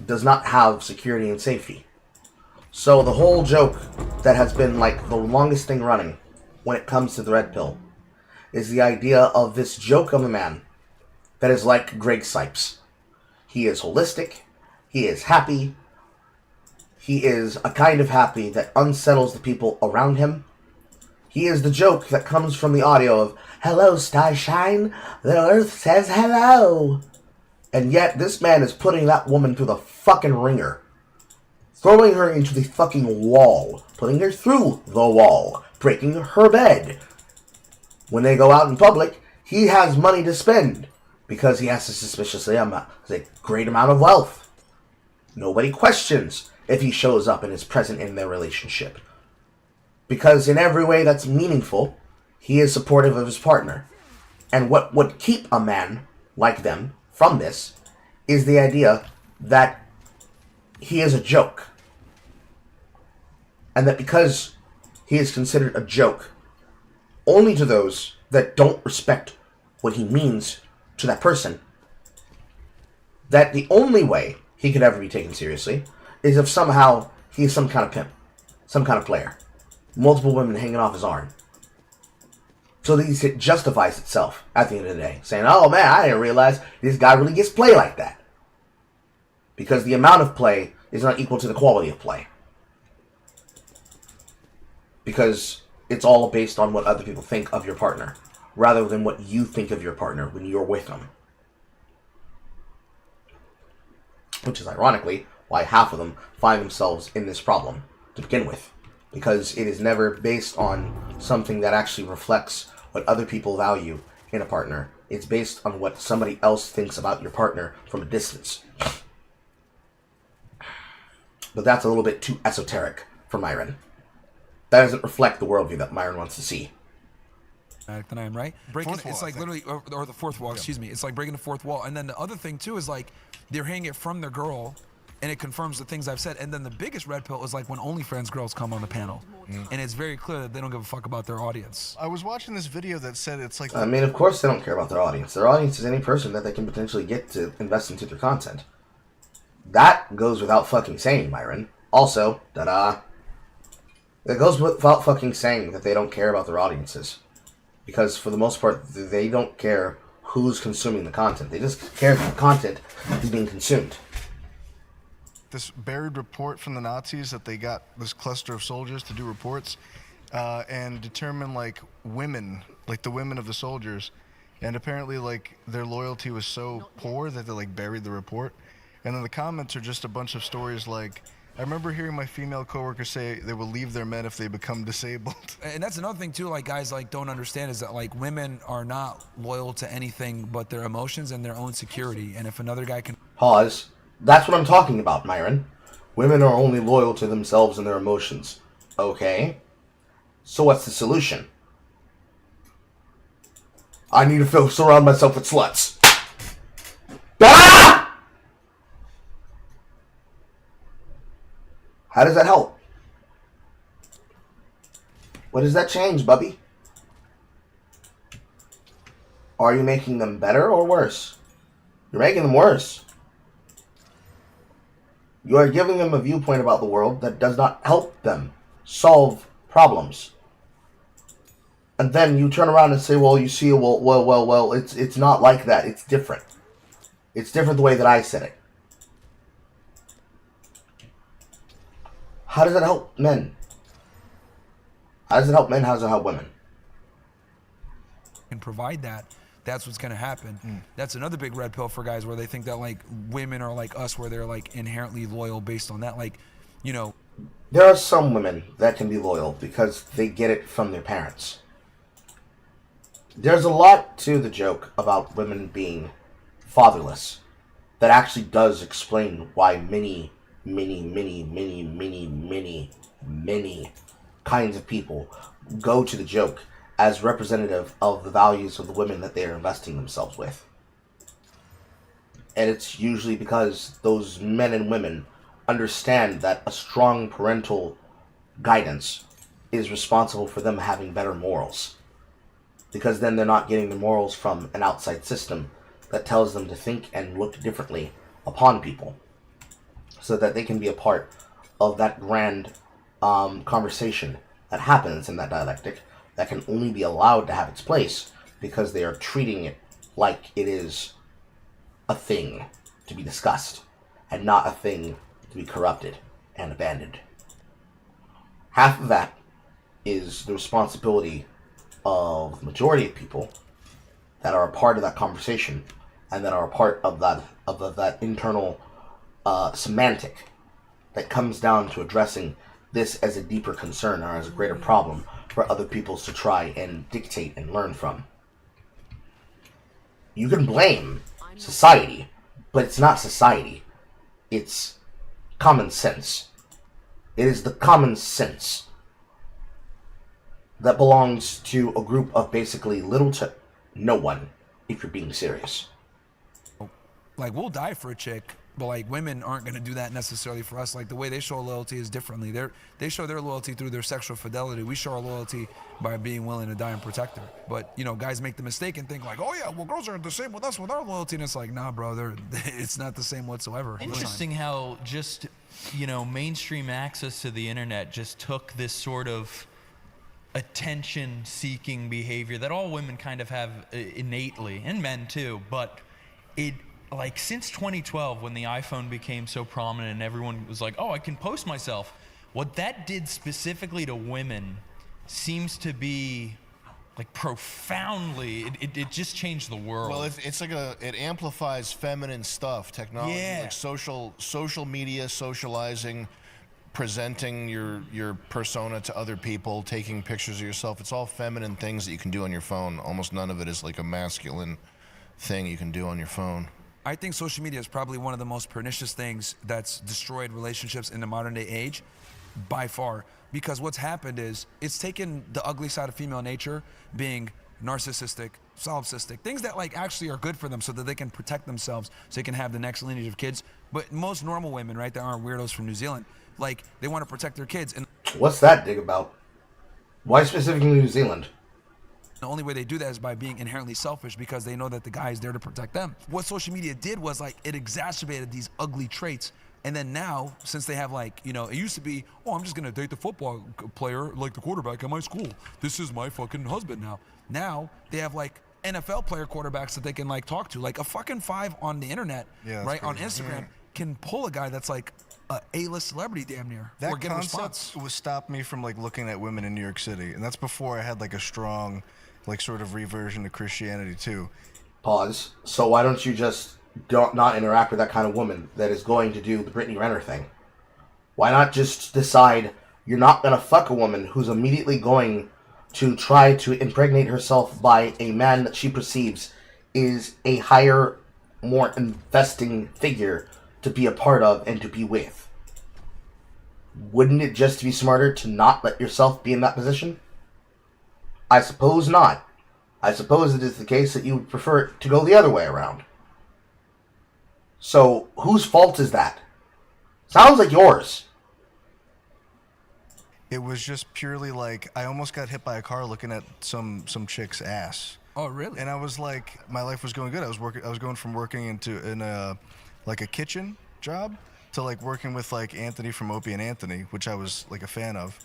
does not have security and safety. So the whole joke that has been like the longest thing running when it comes to the red pill is the idea of this joke of a man that is like Greg Sipes. He is holistic, he is happy, he is a kind of happy that unsettles the people around him. He is the joke that comes from the audio of, "Hello, Starshine, the Earth says hello." And yet, this man is putting that woman through the fucking ringer. Throwing her into the fucking wall. Putting her through the wall. Breaking her bed. When they go out in public, he has money to spend. Because he has a suspiciously a great amount of wealth. Nobody questions if he shows up and is present in their relationship. Because in every way that's meaningful, he is supportive of his partner. And what would keep a man like them from this is the idea that he is a joke. And that because he is considered a joke only to those that don't respect what he means to that person, that the only way he could ever be taken seriously is if somehow he is some kind of pimp, some kind of player, multiple women hanging off his arm. So that it justifies itself at the end of the day, saying, oh man, I didn't realize this guy really gets play like that. Because the amount of play is not equal to the quality of play. Because it's all based on what other people think of your partner, rather than what you think of your partner when you're with them. Which is ironically why half of them find themselves in this problem to begin with. Because it is never based on something that actually reflects what other people value in a partner. It's based on what somebody else thinks about your partner from a distance. But that's a little bit too esoteric for Myron. That doesn't reflect the worldview that Myron wants to see. Than I am, right? It's like literally, or the fourth wall, excuse me. It's like breaking the fourth wall. And then the other thing too is like, they're hearing it from their girl, and it confirms the things I've said. And then the biggest red pill is like when OnlyFans girls come on the panel. And it's very clear that they don't give a fuck about their audience. I was watching this video that said it's like... I mean, of course they don't care about their audience. Their audience is any person that they can potentially get to invest into their content. That goes without fucking saying, Myron. Also, it goes without fucking saying that they don't care about their audiences. Because for the most part, they don't care who's consuming the content. They just care that the content is being consumed. This buried report from the Nazis that they got this cluster of soldiers to do reports and determine like women, like the women of the soldiers, and apparently like their loyalty was so poor that they like buried the report. And then the comments are just a bunch of stories like, I remember hearing my female coworkers say they will leave their men if they become disabled. And that's another thing too, like guys like don't understand is that like women are not loyal to anything but their emotions and their own security. And if another guy can... Pause. That's what I'm talking about, Myron. Women are only loyal to themselves and their emotions. Okay. So what's the solution? I need to surround myself with sluts. Ah! How does that help? What does that change, Bubby? Are you making them better or worse? You're making them worse. You are giving them a viewpoint about the world that does not help them solve problems. And then you turn around and say, well, you see, well, it's not like that. It's different. It's different the way that I said it. How does it help men? How does it help men? How does it help women? And provide that, that's what's going to happen. That's another big red pill for guys where they think that like women are like us, where they're like inherently loyal based on that. Like, you know, there are some women that can be loyal because they get it from their parents. There's a lot to the joke about women being fatherless that actually does explain why many kinds of people go to the joke as representative of the values of the women that they are investing themselves with. And it's usually because those men and women understand that a strong parental guidance is responsible for them having better morals. Because then they're not getting the morals from an outside system that tells them to think and look differently upon people, so that they can be a part of that grand conversation that happens in that dialectic that can only be allowed to have its place because they are treating it like it is a thing to be discussed and not a thing to be corrupted and abandoned. Half of that is the responsibility of the majority of people that are a part of that conversation and that are a part of that internal semantic that comes down to addressing this as a deeper concern or as a greater problem for other peoples to try and dictate and learn from. You can blame society, but it's not society. It's common sense. It is the common sense that belongs to a group of basically little to no one, if you're being serious. Like, we'll die for a chick, but like women aren't going to do that necessarily for us. Like, the way they show loyalty is differently. They show their loyalty through their sexual fidelity. We show our loyalty by being willing to die and protect her. But, you know, guys make the mistake and think like, oh yeah, well, girls are the same with us with our loyalty. And it's like, nah, bro, it's not the same whatsoever. Interesting how just, you know, mainstream access to the internet just took this sort of attention-seeking behavior that all women kind of have innately, and men too, but it, like, since 2012, when the iPhone became so prominent and everyone was like, oh, I can post myself, what that did specifically to women seems to be like profoundly, it just changed the world. Well, it's like it amplifies feminine stuff, technology, Yeah. like social media, socializing, presenting your persona to other people, taking pictures of yourself. It's all feminine things that you can do on your phone. Almost none of it is like a masculine thing you can do on your phone. I think social media is probably one of the most pernicious things that's destroyed relationships in the modern day age, by far. Because what's happened is it's taken the ugly side of female nature, being narcissistic, solipsistic, things that like actually are good for them so that they can protect themselves, so they can have the next lineage of kids. But most normal women, right, that aren't weirdos from New Zealand, like, they want to protect their kids. And What's that dig about? Why specifically New Zealand? the only way they do that is by being inherently selfish, because they know that the guy is there to protect them. What social media did was, like, it exacerbated these ugly traits. And then now, since they have, like, you know, it used to be, oh, I'm just going to date the football player, like the quarterback at my school. This is my fucking husband now. Now they have, like, NFL player quarterbacks that they can, like, talk to. Like, a fucking 5 on the internet, right, on Instagram, can pull a guy that's, like, a A-list celebrity damn near, That or get a concept response. was stopped me from like looking at women in New York City, and that's before I had like a strong, like, sort of reversion to Christianity too. Pause. So why don't you just not interact with that kind of woman that is going to do the Brittany Renner thing? Why not just decide you're not going to fuck a woman who's immediately going to try to impregnate herself by a man that she perceives is a higher, more investing figure to be a part of and to be with? Wouldn't it just be smarter to not let yourself be in that position? I suppose not. I suppose it is the case that you would prefer it to go the other way around. So, whose fault is that? Sounds like yours. It was just purely like I almost got hit by a car looking at some chick's ass. Oh, really? And I was like, my life was going good. I was going from working in a kitchen job to like working with like Anthony from Opie and Anthony, which I was like a fan of.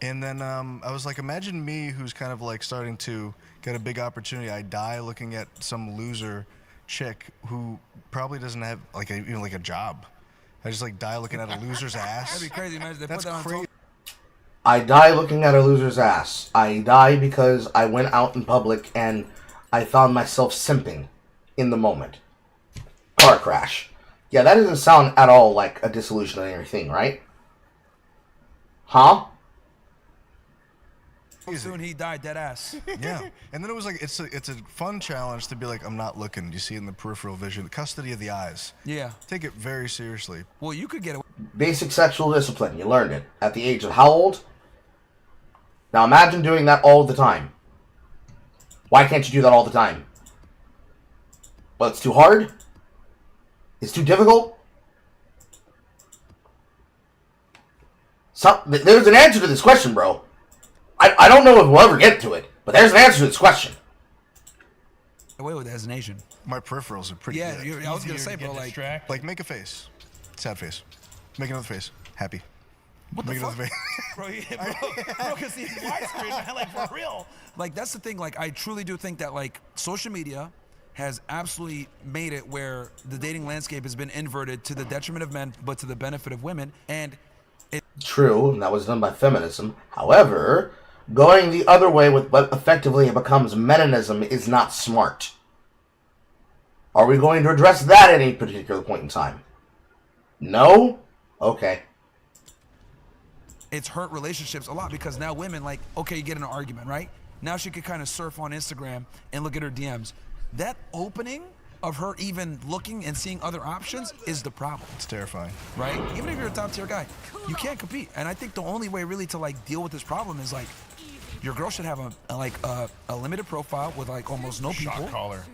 And then I was like, imagine me who's kind of like starting to get a big opportunity. I die looking at some loser chick who probably doesn't have like even like a job. I just like die looking at a loser's ass. That'd be crazy. Imagine they That's put that on crazy. I die looking at a loser's ass. I die because I went out in public and I found myself simping in the moment. Car crash. Yeah, that doesn't sound at all like a disillusionary thing, right? Huh? Soon he died, dead ass. Yeah, and then it was like it's a fun challenge to be like, I'm not looking. You see in the peripheral vision, the custody of the eyes. Yeah. Take it very seriously. Well, you could get away. Basic sexual discipline. You learned it at the age of how old? Now imagine doing that all the time. Why can't you do that all the time? Well, it's too hard? It's too difficult? There's an answer to this question, bro. I don't know if we'll ever get to it, but there's an answer to this question. Away with it as an Asian. My peripherals are pretty Yeah, good. I was gonna say, bro, like, Like, make a face. Sad face. Make another face. Happy. what the Make fuck? another face. bro, because he's widescreen, man, like, for real. Like, that's the thing. Like, I truly do think that, like, social media has absolutely made it where the dating landscape has been inverted to the detriment of men, but to the benefit of women. And True, and that was done by feminism. However, going the other way with what effectively becomes meninism is not smart. Are we going to address that at any particular point in time? No? Okay. it's hurt relationships a lot, because now women, like, okay, you get in an argument, right? Now she could kind of surf on Instagram and look at her DMs. That opening of her even looking and seeing other options is the problem. It's terrifying. Right? Even if you're a top tier guy, you can't compete. And I think the only way really to like deal with this problem is like, Your girl should have a limited profile with like almost no people. Shot caller.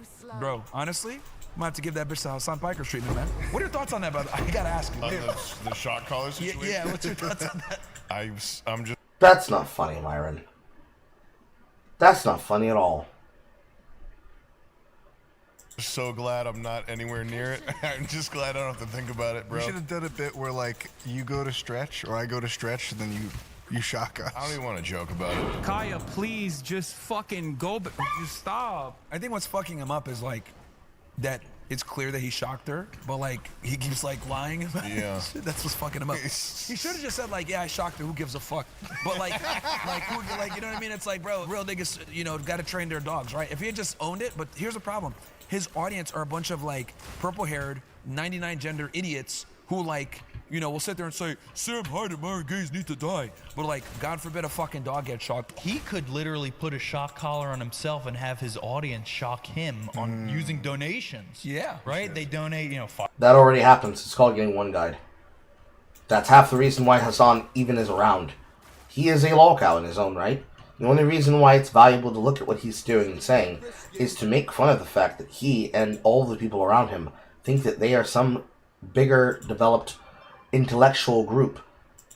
Bro, honestly, I'm gonna have to give that bitch the Hassan Piker's treatment, man. What are your thoughts on that, brother? I gotta ask you. The shot caller situation? Yeah, what's your thoughts on that? I'm just That's not funny, Myron. That's not funny at all. so glad I'm not anywhere near it. I'm just glad I don't have to think about it, bro. We should have done a bit where like you go to stretch or I go to stretch and then you shock us. I don't even want to joke about it. Kaya, please just fucking go. Just stop. I think what's fucking him up is like that it's clear that he shocked her, but like he keeps like lying about Yeah. it. That's what's fucking him up. He should have just said like, yeah, I shocked her. Who gives a fuck? But like, like you know what I mean? It's like, bro, real niggas, you know, got to train their dogs, right? If he had just owned it, but here's the problem: his audience are a bunch of like purple-haired, 99 gender idiots who like, you know, will sit there and say, Sam Hyde and Myron Gaines need to die. But like, God forbid a fucking dog gets shocked. He could literally put a shock collar on himself and have his audience shock him on using donations. Yeah. Right? They donate, you know, That already happens. It's called getting one guide. That's half the reason why Hassan even is around. He is a lolcow in his own right. The only reason why it's valuable to look at what he's doing and saying is to make fun of the fact that he and all the people around him think that they are some bigger, developed, intellectual group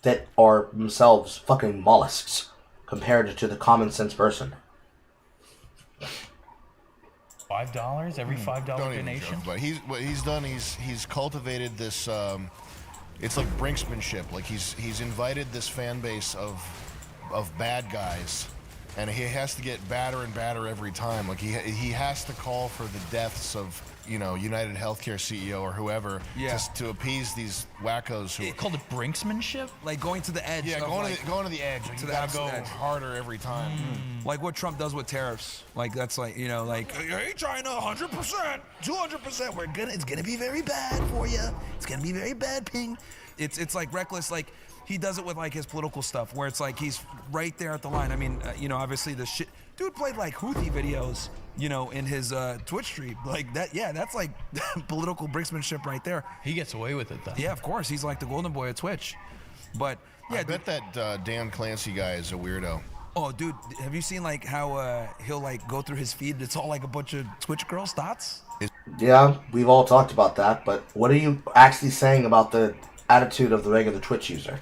that are themselves fucking mollusks compared to the common sense person. $5 every $5 Don't even donation. joke, but what he's done. He's cultivated this. It's like brinksmanship. Like he's invited this fan base of bad guys, and he has to get badder and badder every time. Like he has to call for the deaths of, you know, United Healthcare CEO or whoever, just to appease these wackos who They called it brinksmanship? Like going to the edge. yeah, of, going like, to the edge. Like, to you the gotta absolute go edge. harder every time. Like what Trump does with tariffs. Like that's like, you know, like, hey China, 100%, 200%. It's gonna be very bad for you. It's gonna be very bad, Ping. It's like reckless. Like he does it with like his political stuff, where it's like he's right there at the line. I mean, you know, obviously the shit. Dude played like Houthi videos, you know, in his Twitch stream. Like that, yeah, that's like political brinksmanship right there. He gets away with it, though. Yeah, of course, he's like the golden boy of Twitch. But yeah, I bet that Dan Clancy guy is a weirdo. oh, dude, have you seen like how he'll like go through his feed? It's all like a bunch of Twitch girls' thoughts. Yeah, we've all talked about that, but what are you actually saying about the attitude of the regular Twitch user?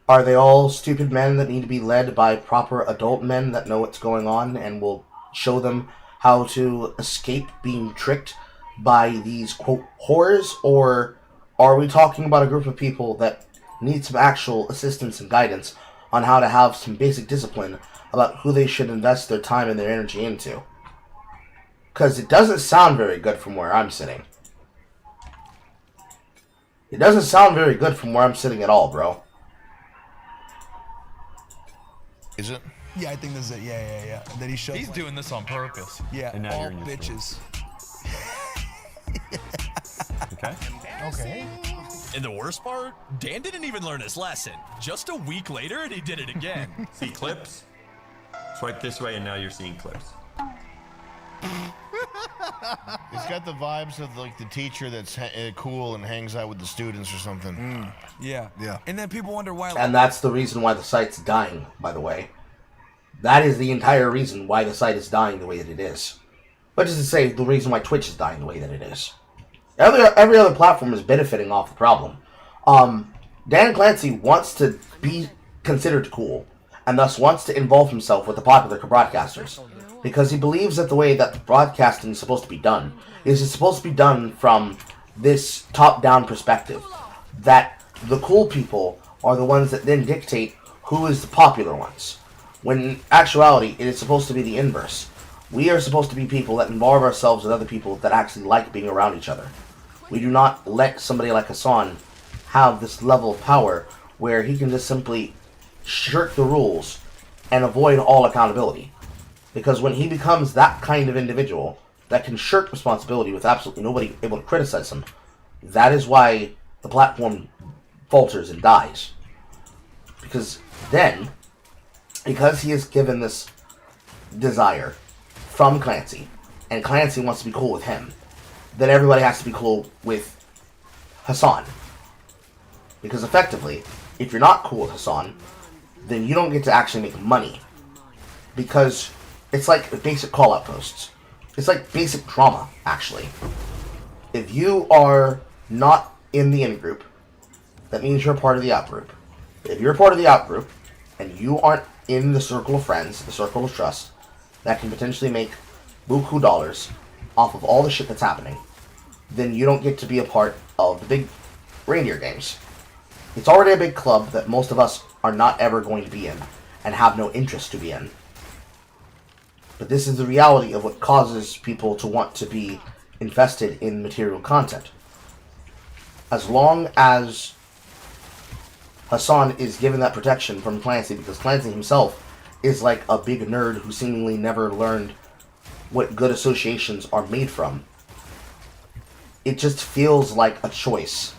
Are they all stupid men that need to be led by proper adult men that know what's going on and will show them how to escape being tricked by these, quote, whores? Or are we talking about a group of people that need some actual assistance and guidance on how to have some basic discipline about who they should invest their time and their energy into? Because it doesn't sound very good from where I'm sitting. It doesn't sound very good from where I'm sitting at all, bro. Is it? Yeah, I think this is it. Yeah. And then he shows. He's like, doing this on purpose. Yeah, And now all you're in your bitches. Okay. And the worst part, Dan didn't even learn his lesson. Just a week later, and he did it again. See clips? Swipe this way and now you're seeing clips. It's got the vibes of like the teacher that's cool and hangs out with the students or something. Yeah. Yeah. And then people wonder why. And that's the reason why the site's dying, by the way. That is the entire reason why the site is dying the way that it is. Which is to say, the reason why Twitch is dying the way that it is. Every other platform is benefiting off the problem. Dan Clancy wants to be considered cool, and thus wants to involve himself with the popular broadcasters. Because he believes that the way that broadcasting is supposed to be done is it's supposed to be done from this top-down perspective. That the cool people are the ones that then dictate who is the popular ones. When in actuality, it is supposed to be the inverse. We are supposed to be people that involve ourselves with other people that actually like being around each other. We do not let somebody like Hassan have this level of power where he can just simply shirk the rules and avoid all accountability. Because when he becomes that kind of individual that can shirk responsibility with absolutely nobody able to criticize him, that is why the platform falters and dies. Because then, because he is given this desire from Clancy, and Clancy wants to be cool with him, then everybody has to be cool with Hassan. Because effectively, if you're not cool with Hassan, then you don't get to actually make money because it's like basic call-out posts. It's like basic drama, actually. If you are not in the in-group, that means you're a part of the out-group. If you're a part of the out-group, and you aren't in the circle of friends, the circle of trust, that can potentially make buku dollars off of all the shit that's happening, then you don't get to be a part of the big reindeer games. It's already a big club that most of us are not ever going to be in, and have no interest to be in. But this is the reality of what causes people to want to be invested in material content. As long as Hassan is given that protection from Clancy, because Clancy himself is like a big nerd who seemingly never learned what good associations are made from, it just feels like a choice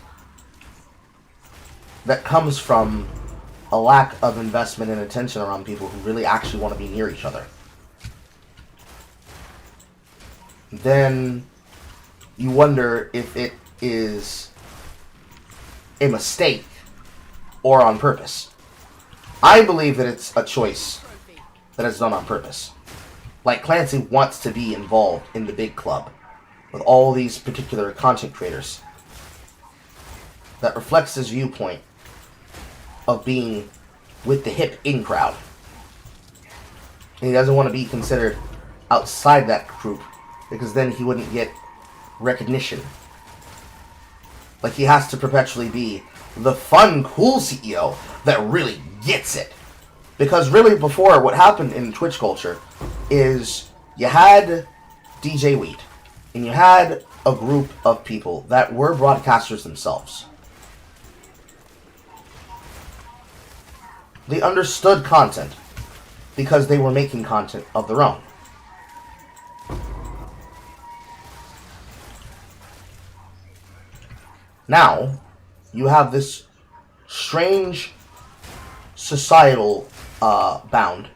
that comes from a lack of investment and attention around people who really actually want to be near each other. Then you wonder if it is a mistake or on purpose. I believe that it's a choice that is done on purpose. Like, Clancy wants to be involved in the big club with all these particular content creators. That reflects his viewpoint of being with the hip in crowd. And he doesn't want to be considered outside that group, because then he wouldn't get recognition. Like, he has to perpetually be the fun, cool CEO that really gets it. Because really, before, what happened in Twitch culture is you had DJ Wheat, and you had a group of people that were broadcasters themselves. They understood content because they were making content of their own. Now, you have this strange societal bound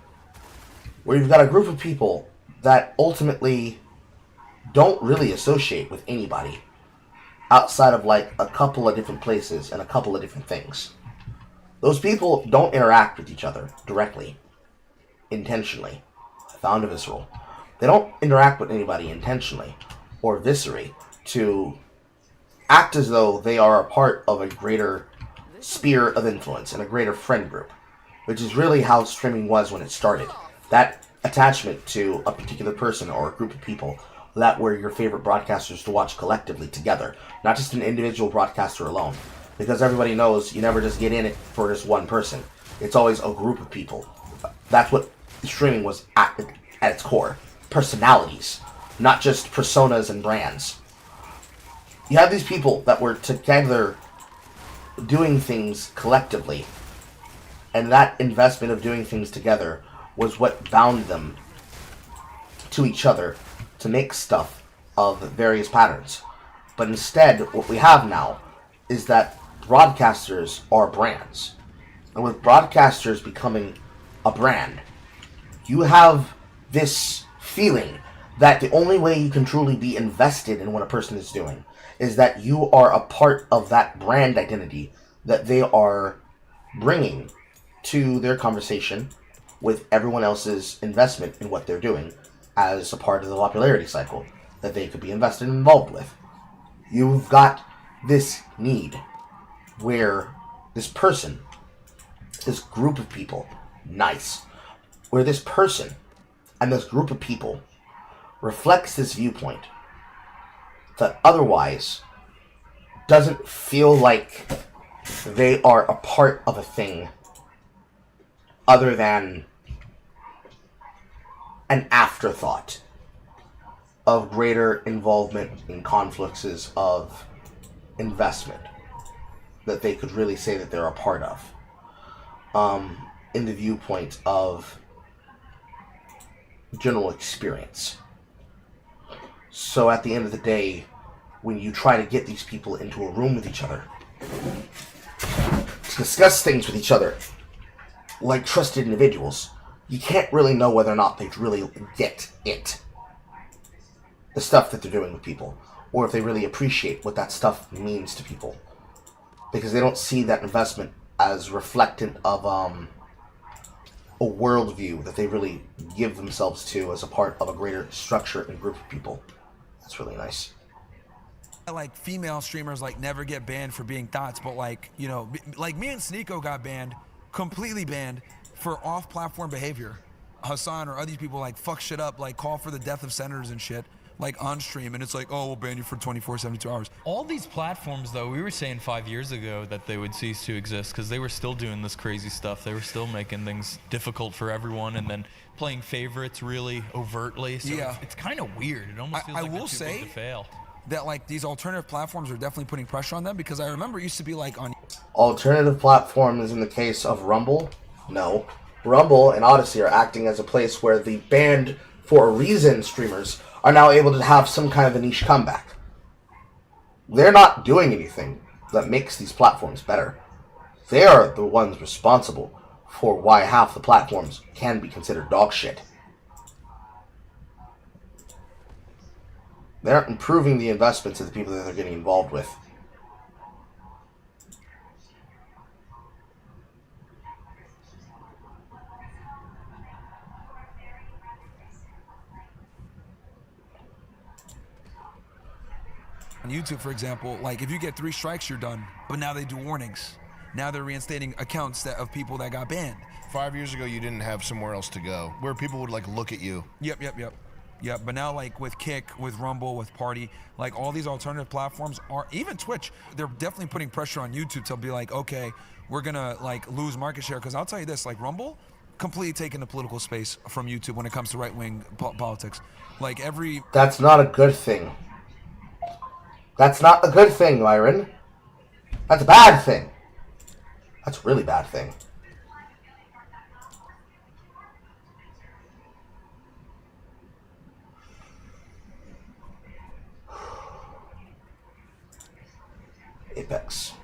where you've got a group of people that ultimately don't really associate with anybody outside of like a couple of different places and a couple of different things. Those people don't interact with each other directly, intentionally. I found a visceral. They don't interact with anybody intentionally or viscerally to act as though they are a part of a greater sphere of influence and a greater friend group, which is really how streaming was when it started. That attachment to a particular person or a group of people that were your favorite broadcasters to watch collectively together, not just an individual broadcaster alone. Because everybody knows you never just get in it for just one person. It's always a group of people. That's what streaming was at its core. Personalities, not just personas and brands. You have these people that were together doing things collectively, and that investment of doing things together was what bound them to each other to make stuff of various patterns. But instead, what we have now is that broadcasters are brands. And with broadcasters becoming a brand, you have this feeling that the only way you can truly be invested in what a person is doing is that you are a part of that brand identity that they are bringing to their conversation with everyone else's investment in what they're doing as a part of the popularity cycle that they could be invested and involved with. You've got this need where this person, this group of people, where this person and this group of people reflects this viewpoint that otherwise doesn't feel like they are a part of a thing other than an afterthought of greater involvement in conflicts of investment that they could really say that they're a part of, in the viewpoint of general experience. So at the end of the day, when you try to get these people into a room with each other to discuss things with each other like trusted individuals, you can't really know whether or not they really get it, the stuff that they're doing with people, or if they really appreciate what that stuff means to people, because they don't see that investment as reflectant of a worldview that they really give themselves to as a part of a greater structure and group of people. That's really nice. Like female streamers like never get banned for being thoughts, but like, you know, like me and Sneeko got banned, completely banned for off-platform behavior. Hassan or other people like fuck shit up, like call for the death of senators and shit, like on stream, and it's like, oh, we'll ban you for 24, 72 hours. All these platforms, though, we were saying 5 years ago that they would cease to exist because they were still doing this crazy stuff. They were still making things difficult for everyone and then playing favorites really overtly. So Yeah. it's kind of weird. It almost feels like they're too big to fail. That like these alternative platforms are definitely putting pressure on them, because I remember it used to be like on Alternative platforms in the case of Rumble? No. Rumble and Odyssey are acting as a place where the banned for a reason streamers are now able to have some kind of a niche comeback. They're not doing anything that makes these platforms better. They are the ones responsible for why half the platforms can be considered dog shit. They aren't improving the investments of the people that they're getting involved with. on YouTube, for example, like if you get 3 strikes, you're done. But now they do warnings. Now they're reinstating accounts of people that got banned. 5 years ago, you didn't have somewhere else to go, where people would like look at you. Yep, but now like with Kick, with Rumble, with Party, like all these alternative platforms are, even Twitch, they're definitely putting pressure on YouTube to be like, okay, we're gonna like lose market share. Because I'll tell you this, like Rumble, completely taking the political space from YouTube when it comes to right-wing politics. Like every... That's not a good thing. That's not a good thing, Myron. That's a bad thing. That's a really bad thing. Apex.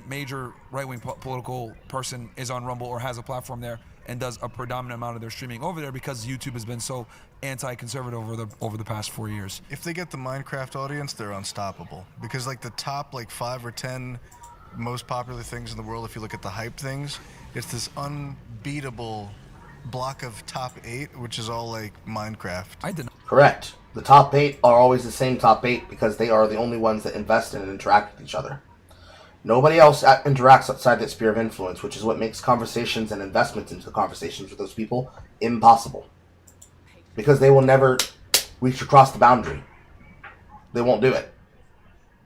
Major right-wing political person is on Rumble or has a platform there and does a predominant amount of their streaming over there because YouTube has been so anti-conservative over the past 4 years. If they get the Minecraft audience, they're unstoppable. Because like the top like 5 or 10 most popular things in the world, if you look at the hype things, it's this unbeatable block of top 8, which is all like Minecraft. I did not. Correct. The top 8 are always the same top 8 because they are the only ones that invest in and interact with each other. Nobody else interacts outside that sphere of influence, which is what makes conversations and investments into the conversations with those people impossible. Because they will never reach across the boundary. They won't do it.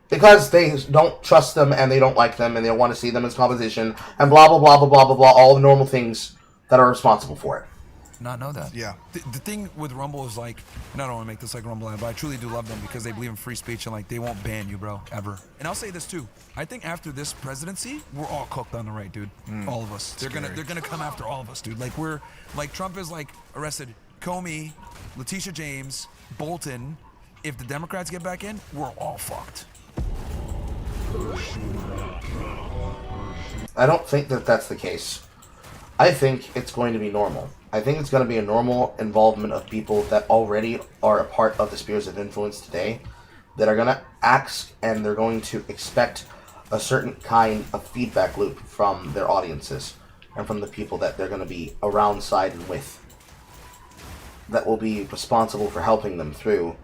Because they don't trust them and they don't like them and they don't want to see them as competition and blah, blah, blah, blah, blah, blah, blah, all the normal things that are responsible for it. Not know that. Yeah. The thing with Rumble is like, and I don't want to make this like Rumble, but I truly do love them because they believe in free speech and like they won't ban you, bro, ever. And I'll say this too. I think after this presidency, we're all cooked on the right, dude. All of us. They're gonna come after all of us, dude. Like we're like Trump is like arrested Comey, Letitia James, Bolton. If the Democrats get back in, we're all fucked. I don't think that that's the case. I think it's going to be normal. I think it's going to be a normal involvement of people that already are a part of the spheres of influence today that are going to ask and they're going to expect a certain kind of feedback loop from their audiences and from the people that they're going to be around, side, and with that will be responsible for helping them through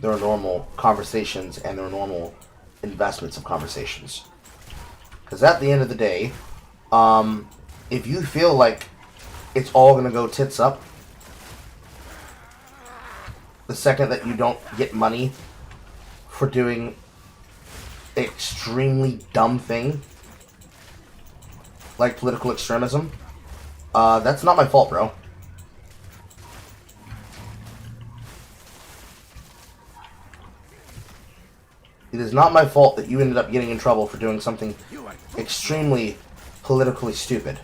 their normal conversations and their normal investments of conversations. Because at the end of the day, if you feel like it's all going to go tits up the second that you don't get money for doing an extremely dumb thing like political extremism, that's not my fault, bro. It is not my fault that you ended up getting in trouble for doing something extremely politically stupid.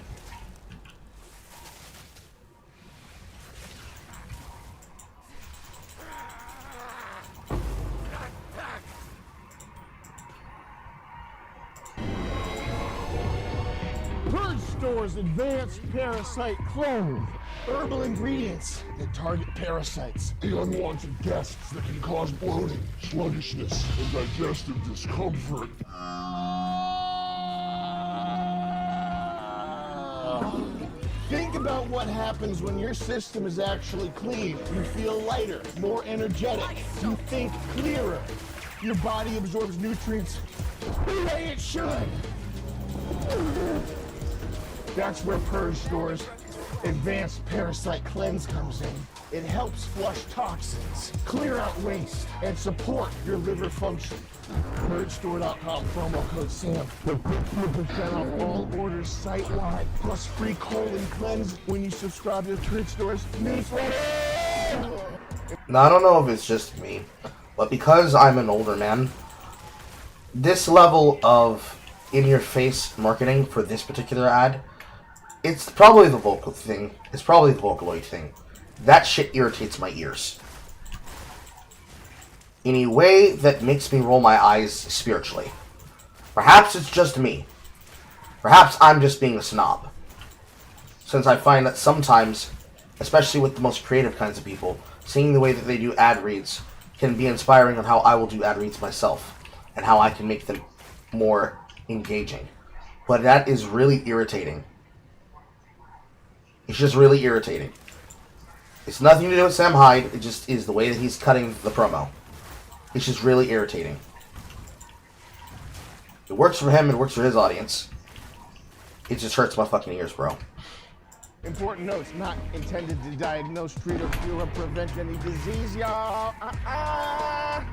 Purge Store's advanced parasite clone. Herbal ingredients that target parasites. The unwanted guests that can cause bloating, sluggishness, and digestive discomfort. about what happens when your system is actually clean. You feel lighter, more energetic. You think clearer. Your body absorbs nutrients the way it should. That's where Purge Store's Advanced Parasite Cleanse comes in. It helps flush toxins, clear out waste, and support your liver function. PurgeStore.com, promo code SAM for 15% off all orders site-wide, plus free colon cleanse when you subscribe to Purge Store's newsletter. Now, I don't know if it's just me, but because I'm an older man, this level of in-your-face marketing for this particular ad, it's probably the vocal thing. It's probably the Vocaloid thing. That shit irritates my ears in a way that makes me roll my eyes spiritually. Perhaps it's just me. Perhaps I'm just being a snob. Since I find that sometimes, especially with the most creative kinds of people, seeing the way that they do ad reads can be inspiring on how I will do ad reads myself and how I can make them more engaging. But that is really irritating. It's just really irritating. It's nothing to do with Sam Hyde, it just is the way that he's cutting the promo. It's just really irritating. It works for him, it works for his audience. It just hurts my fucking ears, bro. Important notes, not intended to diagnose, treat, or cure, or prevent any disease, y'all.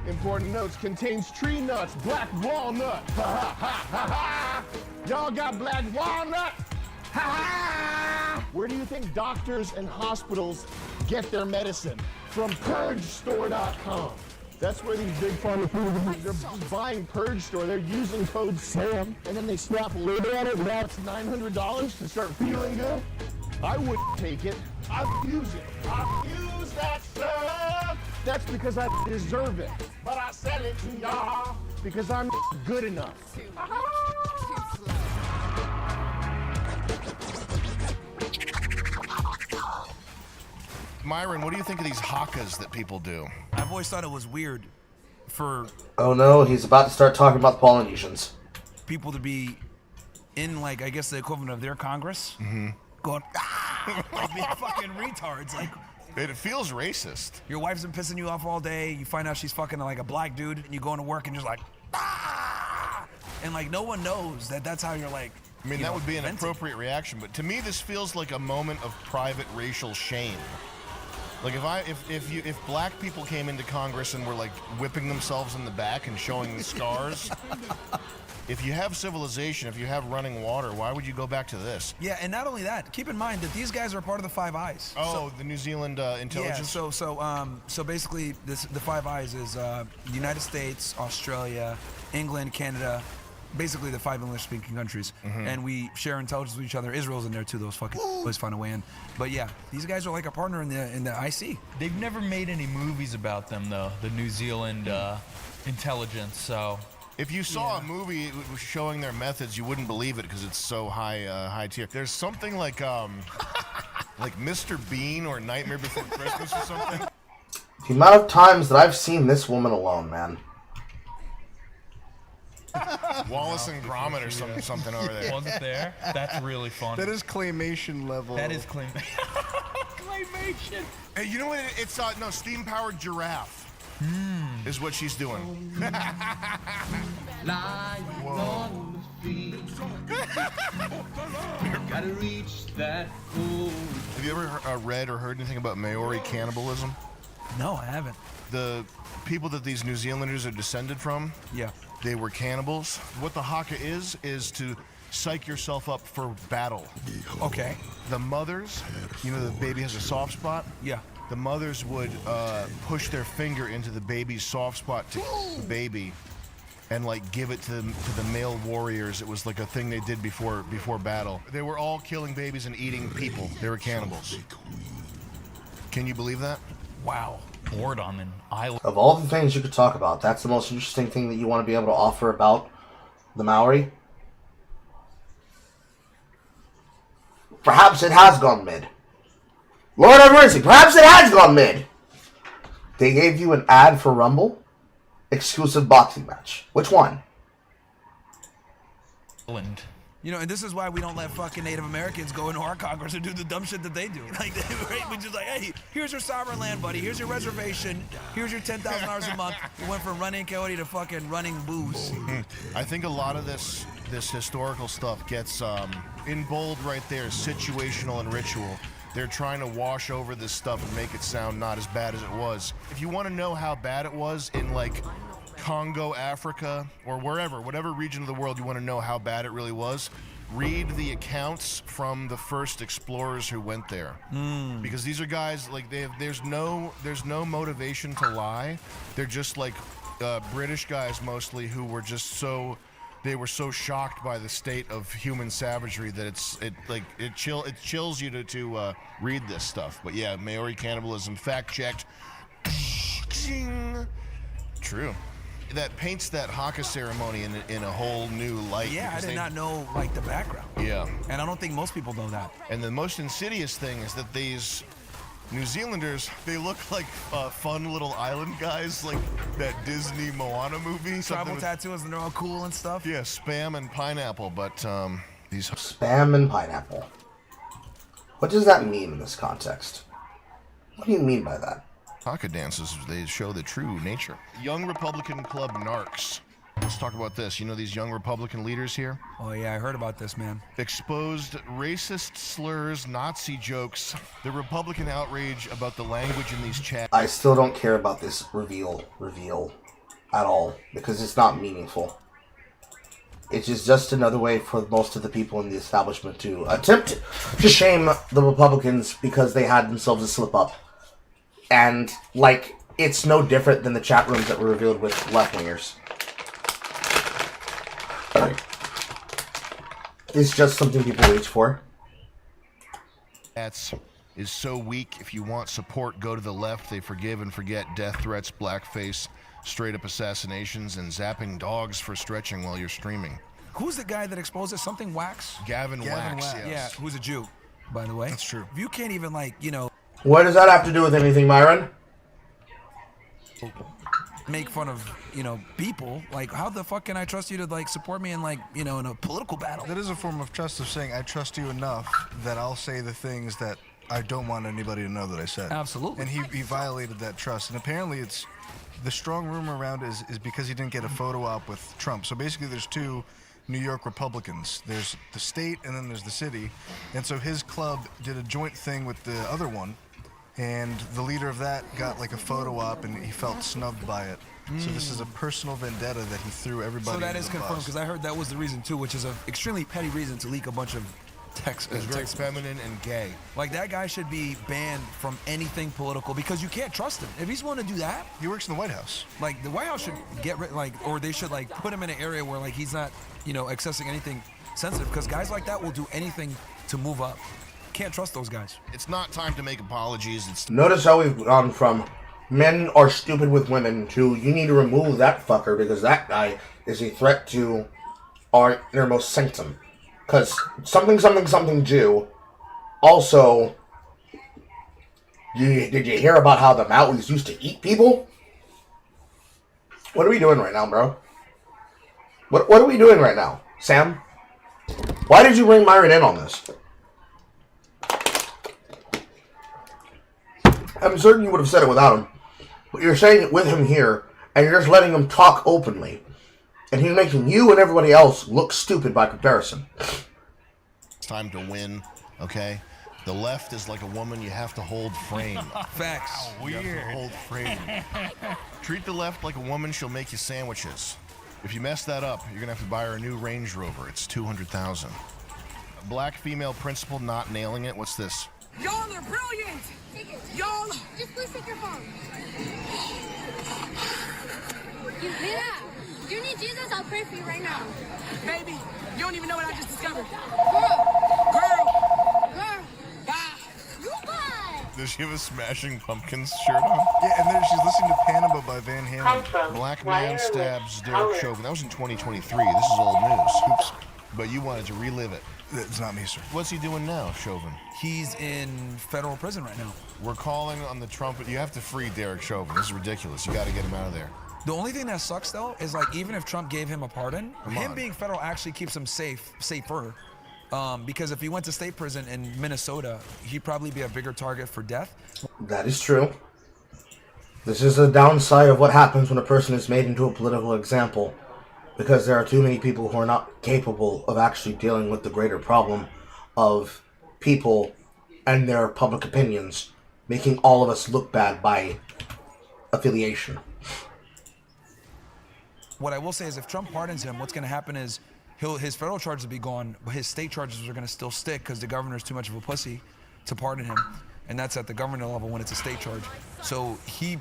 Important notes, contains tree nuts, black walnut. Y'all got black walnut? Where do you think doctors and hospitals get their medicine? From PurgeStore.com. That's where these big pharmaceuticals, they're buying Purge Store, they're using code SAM, and then they slap a label on it, now it's $900 to start feeling good. I wouldn't take it. I'd use it. I'd use that stuff. That's because I deserve it. But I sell it to y'all because I'm good enough. Myron, what do you think of these hakas that people do? I've always thought it was weird for Oh no, he's about to start talking about the Polynesians. people to be in, like, I guess the equivalent of their Congress, going, like being fucking retards. Like, It feels racist. your wife's been pissing you off all day, you find out she's fucking like a black dude, and you go into work and you're just like, and like no one knows that that's how you're like. I mean, that would be an venting. appropriate reaction, but to me, this feels like a moment of private racial shame. Like if black people came into Congress and were like whipping themselves in the back and showing the scars, if you have civilization, if you have running water, why would you go back to this? Yeah, and not only that, keep in mind that these guys are part of the Five Eyes. Oh, the New Zealand intelligence. Yeah, so basically, the Five Eyes is the United States, Australia, England, Canada, basically the 5 English-speaking countries, and we share intelligence with each other. Israel's in there too. Those fucking always find a way in. But yeah, these guys are like a partner in the IC. They've never made any movies about them though, the New Zealand intelligence. So if you saw a movie showing their methods, you wouldn't believe it because it's so high tier. There's something like Mr. Bean or Nightmare Before Christmas or something. The amount of times that I've seen this woman alone, man. Wallace and Gromit or something over there. was it there? That's really fun. That is claymation level. That is claymation. Hey, you know what? It's no steam-powered giraffe. Is what she's doing. Gotta reach that goal. Have you ever read or heard anything about Maori cannibalism? No, I haven't. The people that these New Zealanders are descended from, Yeah. they were cannibals. What the haka is to psych yourself up for battle. Okay. The mothers, you know, the baby has a soft spot. Yeah. The mothers would push their finger into the baby's soft spot to kill the baby, and like give it to the male warriors. It was like a thing they did before battle. They were all killing babies and eating people. They were cannibals. Can you believe that? Wow. Bored on an island. Of all the things you could talk about, that's the most interesting thing that you want to be able to offer about the Maori? Perhaps it has gone mid. Lord have mercy, perhaps it has gone mid. They gave you an ad for Rumble? Exclusive boxing match. Which one? You know, and this is why we don't let fucking Native Americans go into our Congress and do the dumb shit that they do. Like, right? We just like, hey, here's your sovereign land, buddy. Here's your reservation. Here's your $10,000 a month. We went from running coyote to fucking running booze. I think a lot of this historical stuff gets in bold right there, situational and ritual. They're trying to wash over this stuff and make it sound not as bad as it was. If you want to know how bad it was in like Congo, Africa, or wherever, whatever region of the world you want to know how bad it really was, read the accounts from the first explorers who went there. Because these are guys, like, there's no motivation to lie. They're just like British guys mostly who were just they were so shocked by the state of human savagery that it chills you to read this stuff. But yeah, Maori cannibalism, fact checked. True. That paints that haka ceremony in a whole new light. Yeah, I did not know, like, the background. Yeah. And I don't think most people know that. And the most insidious thing is that these New Zealanders, they look like fun little island guys, like that Disney Moana movie. Tribal tattoos, and they're all cool and stuff. Yeah, spam and pineapple, but these... Spam and pineapple. What does that mean in this context? What do you mean by that? Haka dances, they show the true nature. Young Republican Club narcs. Let's talk about this. You know these young Republican leaders here? Oh yeah, I heard about this, man. Exposed racist slurs, Nazi jokes, the Republican outrage about the language in these chats. I still don't care about this reveal at all, because it's not meaningful. It's just another way for most of the people in the establishment to attempt to shame the Republicans because they had themselves a slip up. And, like, it's no different than the chat rooms that were revealed with left-wingers. It's just something people reach for. That's is so weak. If you want support, go to the left. They forgive and forget death threats, blackface, straight-up assassinations, and zapping dogs for stretching while you're streaming. Who's the guy that exposed it? Something Wax? Gavin Wax, yes. Yeah, who's a Jew, by the way. That's true. If you can't even, like, you know... What does that have to do with anything, Myron? Make fun of, you know, people. Like, how the fuck can I trust you to, like, support me in, like, you know, in a political battle? That is a form of trust, of saying I trust you enough that I'll say the things that I don't want anybody to know that I said. Absolutely. And he violated that trust. And apparently it's, the strong rumor around is because he didn't get a photo op with Trump. So basically there's two New York Republicans. There's the state and then there's the city. And so his club did a joint thing with the other one. And the leader of that got like a photo op and he felt snubbed by it. So this is a personal vendetta that he threw everybody So that under is the confirmed, bus. because I heard that was the reason too, which is an extremely petty reason to leak a bunch of text. It's very feminine and gay. Like, that guy should be banned from anything political because you can't trust him. If he's willing to do that, he works in the White House. Like, the White House should get rid, like, or they should, like, put him in an area where, like, he's not, you know, accessing anything sensitive, because guys like that will do anything to move up. Can't trust those guys. It's not time to make apologies. Notice how we've gone from men are stupid with women to you need to remove that fucker because that guy is a threat to our innermost sanctum. Because something Jew. Also, did you hear about how the Maoris used to eat people? What are we doing right now, bro? What are we doing right now, Sam? Why did you bring Myron in on this? I'm certain you would have said it without him. But you're saying it with him here, and you're just letting him talk openly. And he's making you and everybody else look stupid by comparison. It's time to win, okay? The left is like a woman you have to hold frame. Facts. You have to hold frame. Treat the left like a woman, she'll make you sandwiches. If you mess that up, you're gonna have to buy her a new Range Rover. It's $200,000. Black female principal not nailing it. What's this? Y'all are brilliant! Y'all... Just please take your phone. You hear that? You need Jesus, I'll pray for you right now. Baby, you don't even know what I just discovered. Girl. Does she have a Smashing Pumpkins shirt on? Yeah, and then she's listening to Panama by Van Halen. Black man stabs Derek Chauvin. That was in 2023. This is old news. Oops. But you wanted to relive it. It's not me, sir. What's he doing now, Chauvin? He's in federal prison right now. We're calling on the Trump. You have to free Derek Chauvin. This is ridiculous. You got to get him out of there. The only thing that sucks though is like even if Trump gave him a pardon, him being federal actually keeps him safer. Because if he went to state prison in Minnesota, he'd probably be a bigger target for death. That is true. This is a downside of what happens when a person is made into a political example, because there are too many people who are not capable of actually dealing with the greater problem of people and their public opinions making all of us look bad by affiliation. What I will say is if Trump pardons him, what's going to happen is his federal charges will be gone, but his state charges are going to still stick because the governor's too much of a pussy to pardon him. And that's at the governor level when it's a state charge. So he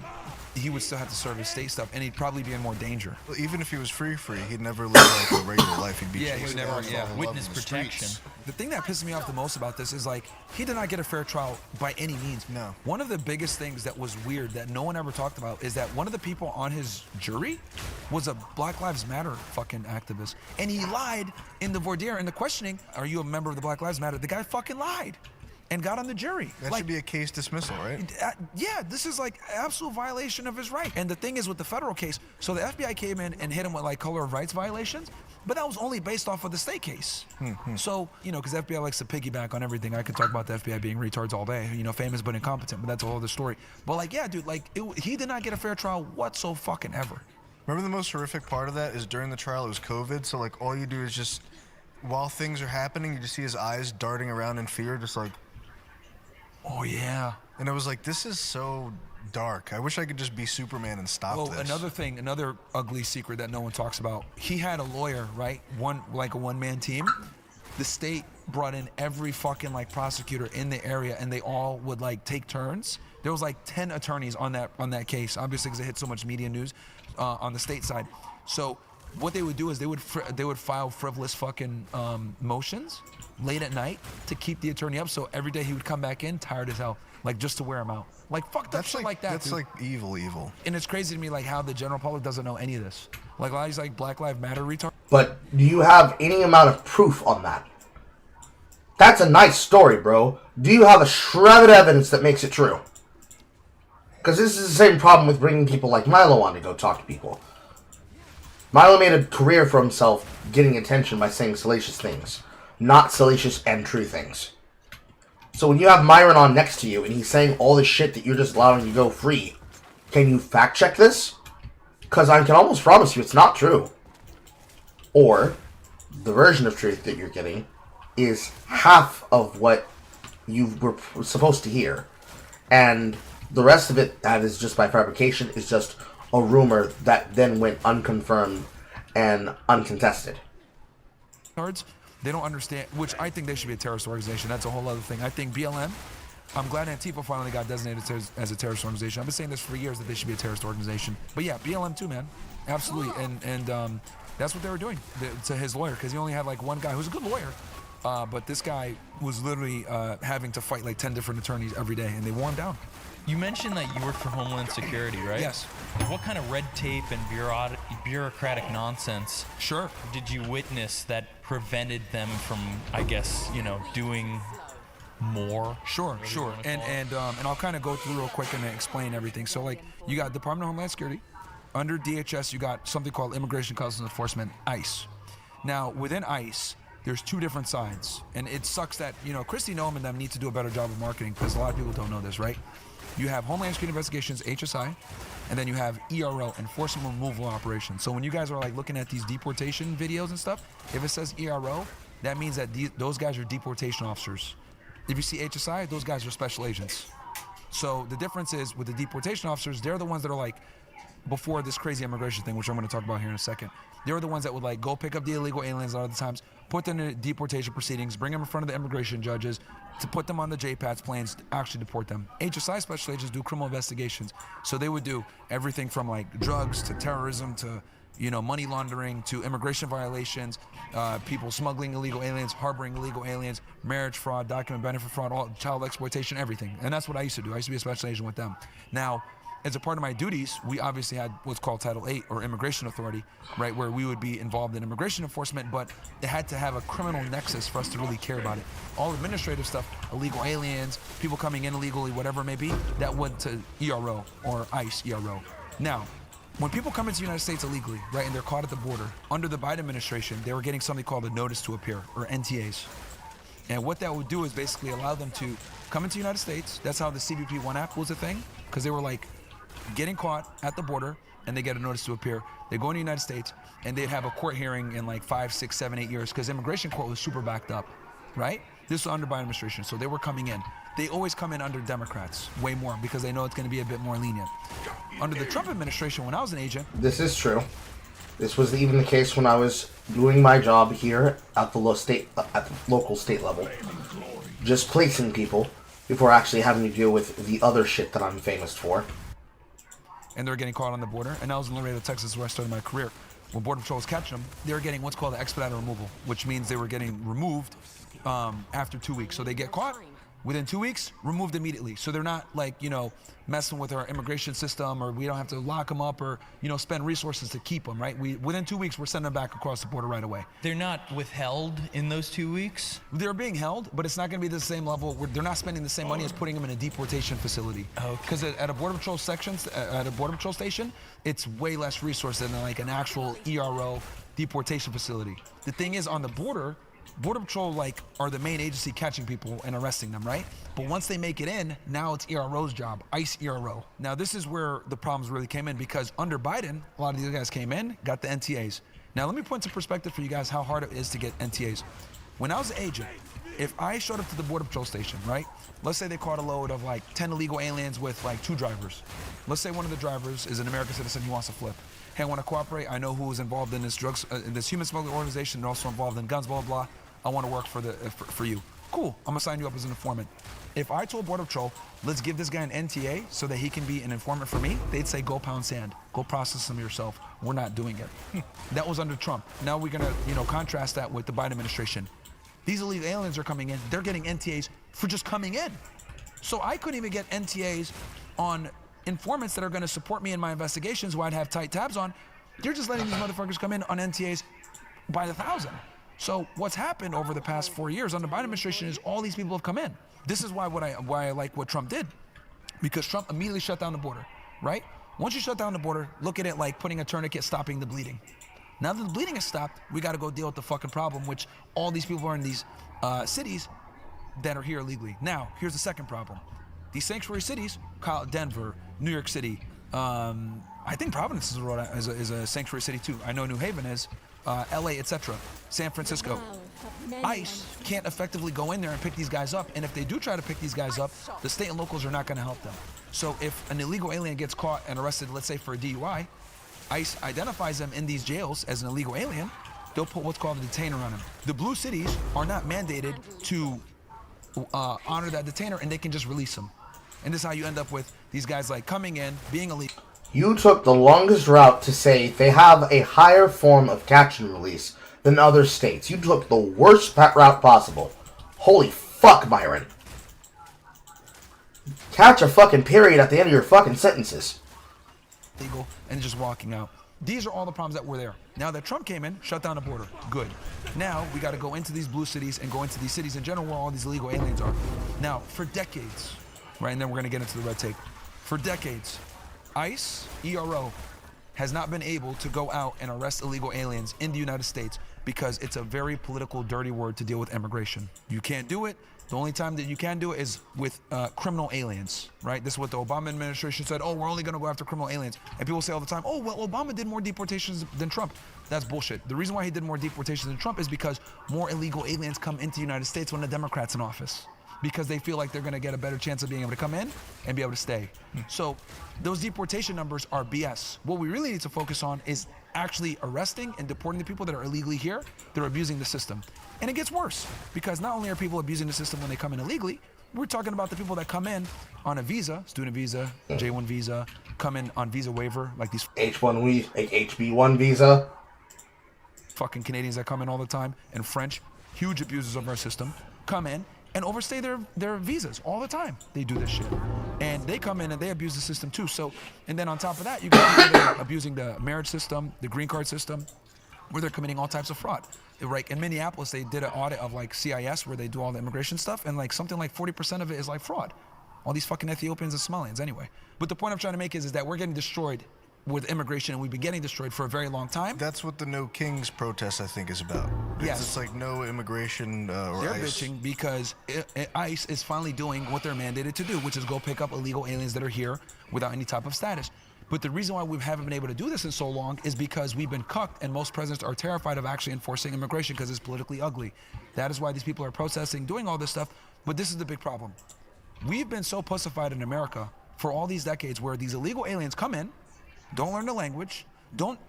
would still have to serve his state stuff, and he'd probably be in more danger. Well, even if he was free, he'd never live like a regular life. He'd be he would never. Witness protection. The thing that pisses me off the most about this is like he did not get a fair trial by any means. No. One of the biggest things that was weird that no one ever talked about is that one of the people on his jury was a Black Lives Matter fucking activist, and he lied in the voir dire in the questioning. Are you a member of the Black Lives Matter? The guy fucking lied. And got on the jury. That should be a case dismissal, right? Yeah, this is like absolute violation of his right. And the thing is with the federal case, so the FBI came in and hit him with like color of rights violations, but that was only based off of the state case. So, you know, because FBI likes to piggyback on everything. I could talk about the FBI being retards all day, you know, famous but incompetent, but that's a whole other story. But like, yeah, dude, like he did not get a fair trial whatsoever. Remember the most horrific part of that is during the trial it was COVID, so like all you do is just, while things are happening, you just see his eyes darting around in fear, just like, oh yeah. And I was like, this is so dark. I wish I could just be Superman and stop this. Another ugly secret that no one talks about. He had a lawyer, right? A one-man team. The state brought in every fucking like prosecutor in the area, and they all would like take turns. There was like 10 attorneys on that case, obviously because it hit so much media news on the state side. So what they would do is they would file frivolous fucking motions late at night to keep the attorney up, so every day he would come back in tired as hell, like just to wear him out. Like fucked up shit like that. That's dude. like evil. And it's crazy to me like how the general public doesn't know any of this. Like a lot of these like Black Lives Matter retards. But do you have any amount of proof on that? That's a nice story, bro. Do you have a shred of evidence that makes it true? Because this is the same problem with bringing people like Milo on to go talk to people. Milo made a career for himself getting attention by saying salacious things. Not salacious and true things. So when you have Myron on next to you and he's saying all this shit that you're just allowing to go free, can you fact check this? Because I can almost promise you it's not true. Or the version of truth that you're getting is half of what you were supposed to hear. And the rest of it that is just by fabrication is just a rumor that then went unconfirmed and uncontested. They don't understand, which I think they should be a terrorist organization. That's a whole other thing. I think BLM, I'm glad Antifa finally got designated as a terrorist organization. I've been saying this for years that they should be a terrorist organization. But yeah, BLM too, man. Absolutely. And that's what they were doing to his lawyer, because he only had like one guy who's a good lawyer. But this guy was literally having to fight like 10 different attorneys every day, and they wore him down. You mentioned that you work for Homeland Security, right? Yes. What kind of red tape and bureaucratic nonsense did you witness that prevented them from, I guess, you know, doing more? Sure. And I'll kind of go through real quick and explain everything. So like you got Department of Homeland Security. Under DHS, you got something called Immigration Customs Enforcement, ICE. Now, within ICE, there's two different sides. And it sucks that, you know, Christy Noem and them need to do a better job of marketing because a lot of people don't know this, right? You have Homeland Security Investigations, HSI, and then you have ERO, Enforcement Removal Operations. So when you guys are like looking at these deportation videos and stuff, if it says ERO, that means that those guys are deportation officers. If you see HSI, those guys are special agents. So the difference is with the deportation officers, they're the ones that are like, before this crazy immigration thing, which I'm going to talk about here in a second, they were the ones that would like go pick up the illegal aliens a lot of the times, put them in deportation proceedings, bring them in front of the immigration judges to put them on the JPATS planes to actually deport them. HSI special agents do criminal investigations, so they would do everything from like drugs to terrorism to, you know, money laundering to immigration violations, people smuggling illegal aliens, harboring illegal aliens, marriage fraud, document benefit fraud, all child exploitation, everything. And that's what I used to do. I used to be a special agent with them. Now, as a part of my duties, we obviously had what's called Title 8 or Immigration Authority, right, where we would be involved in immigration enforcement, but it had to have a criminal nexus for us to really care about it. All administrative stuff, illegal aliens, people coming in illegally, whatever it may be, that went to ERO or ICE ERO. Now, When people come into the United States illegally, right, and they're caught at the border, under the Biden administration, they were getting something called a notice to appear, or NTAs. And what that would do is basically allow them to come into the United States. That's how the CBP One app was a thing, because they were like getting caught at the border, and they get a notice to appear. They go in the United States, and they'd have a court hearing in like 5, 6, 7, 8 years, because immigration court was super backed up, right? This was under Biden administration, so they were coming in. They always come in under Democrats, way more, because they know it's going to be a bit more lenient. Under the Trump administration, when I was an agent... This is true. This was even the case when I was doing my job here at the local state level. Just placing people before actually having to deal with the other shit that I'm famous for. And they're getting caught on the border. And I was in Laredo, Texas, where I started my career. When Border Patrol was catching them, they were getting what's called an expedited removal, which means they were getting removed after 2 weeks. So they get caught. Within 2 weeks, removed immediately. So they're not like, you know, messing with our immigration system, or we don't have to lock them up or, you know, spend resources to keep them, right? Within 2 weeks, we're sending them back across the border right away. They're not withheld in those 2 weeks? They're being held, but it's not going to be the same level. They're not spending the same money as putting them in a deportation facility. Because at a Border Patrol at a Border Patrol station, it's way less resources than like an actual ERO deportation facility. The thing is, on the border, Border Patrol are the main agency catching people and arresting them, right? But once they make it in, now it's ERO's job, ICE ERO. Now this is where the problems really came in, because under Biden, a lot of these guys came in, got the NTAs. Now let me put into perspective for you guys how hard it is to get NTAs. When I was an agent, if I showed up to the Border Patrol station, right? Let's say they caught a load of like 10 illegal aliens with like 2 drivers. Let's say one of the drivers is an American citizen who wants to flip. Hey, I want to cooperate. I know who is involved in this in this human smuggling organization, and also involved in guns, blah, blah, blah. I want to work for you. Cool, I'm gonna sign you up as an informant. If I told Border Patrol, let's give this guy an NTA so that he can be an informant for me, they'd say, go pound sand, go process them yourself. We're not doing it. That was under Trump. Now we're gonna, you know, contrast that with the Biden administration. These illegal aliens are coming in, they're getting NTAs for just coming in. So I couldn't even get NTAs on informants that are gonna support me in my investigations, who I'd have tight tabs on. You're just letting these motherfuckers come in on NTAs by the thousand. So what's happened over the past 4 years under the Biden administration is all these people have come in. This is why I like what Trump did, because Trump immediately shut down the border, right? Once you shut down the border, look at it like putting a tourniquet, stopping the bleeding. Now that the bleeding has stopped, we got to go deal with the fucking problem, which all these people are in these cities that are here illegally. Now, here's the second problem. These sanctuary cities, Denver, New York City, I think Providence is a sanctuary city too. I know New Haven is. LA, etc., San Francisco. ICE can't effectively go in there and pick these guys up, and if they do try to pick these guys up, the state and locals are not going to help them. So if an illegal alien gets caught and arrested, let's say for a DUI, ICE identifies them in these jails as an illegal alien, they'll put what's called a detainer on them. The blue cities are not mandated to honor that detainer, and they can just release them. And this is how you end up with these guys like coming in, being illegal. You took the longest route to say they have a higher form of catch and release than other states. You took the worst route possible. Holy fuck, Myron. Catch a fucking period at the end of your fucking sentences. Legal and just walking out. These are all the problems that were there. Now that Trump came in, shut down the border. Good. Now we got to go into these blue cities and go into these cities in general where all these illegal aliens are. Now, for decades, right, and then we're going to get into the red tape. For decades, ICE, ERO, has not been able to go out and arrest illegal aliens in the United States because it's a very political, dirty word to deal with immigration. You can't do it. The only time that you can do it is with criminal aliens, right? This is what the Obama administration said. Oh, we're only going to go after criminal aliens. And people say all the time, oh, well, Obama did more deportations than Trump. That's bullshit. The reason why he did more deportations than Trump is because more illegal aliens come into the United States when the Democrat's in office, because they feel like they're going to get a better chance of being able to come in and be able to stay. So those deportation numbers are BS. What we really need to focus on is actually arresting and deporting the people that are illegally here, that are abusing the system. And it gets worse, because not only are people abusing the system when they come in illegally, we're talking about the people that come in on a visa, student visa, J1 visa, come in on visa waiver, like these HB1 visa. Fucking Canadians that come in all the time, and French, huge abusers of our system, come in and overstay their visas all the time. They do this shit. And they come in and they abuse the system too. So, and then on top of that, you got people that are abusing the marriage system, the green card system, where they're committing all types of fraud. Like in Minneapolis, they did an audit of like CIS where they do all the immigration stuff, and like something like 40% of it is like fraud. All these fucking Ethiopians and Somalians anyway. But the point I'm trying to make is that we're getting destroyed with immigration, and we've been getting destroyed for a very long time. That's what the No Kings protest, I think, is about. Yes. It's like no immigration or They're ICE. bitching because ICE is finally doing what they're mandated to do, which is go pick up illegal aliens that are here without any type of status. But the reason why we haven't been able to do this in so long is because we've been cucked, and most presidents are terrified of actually enforcing immigration because it's politically ugly. That is why these people are protesting, doing all this stuff. But this is the big problem. We've been so pussified in America for all these decades where these illegal aliens come in, don't learn the language, don't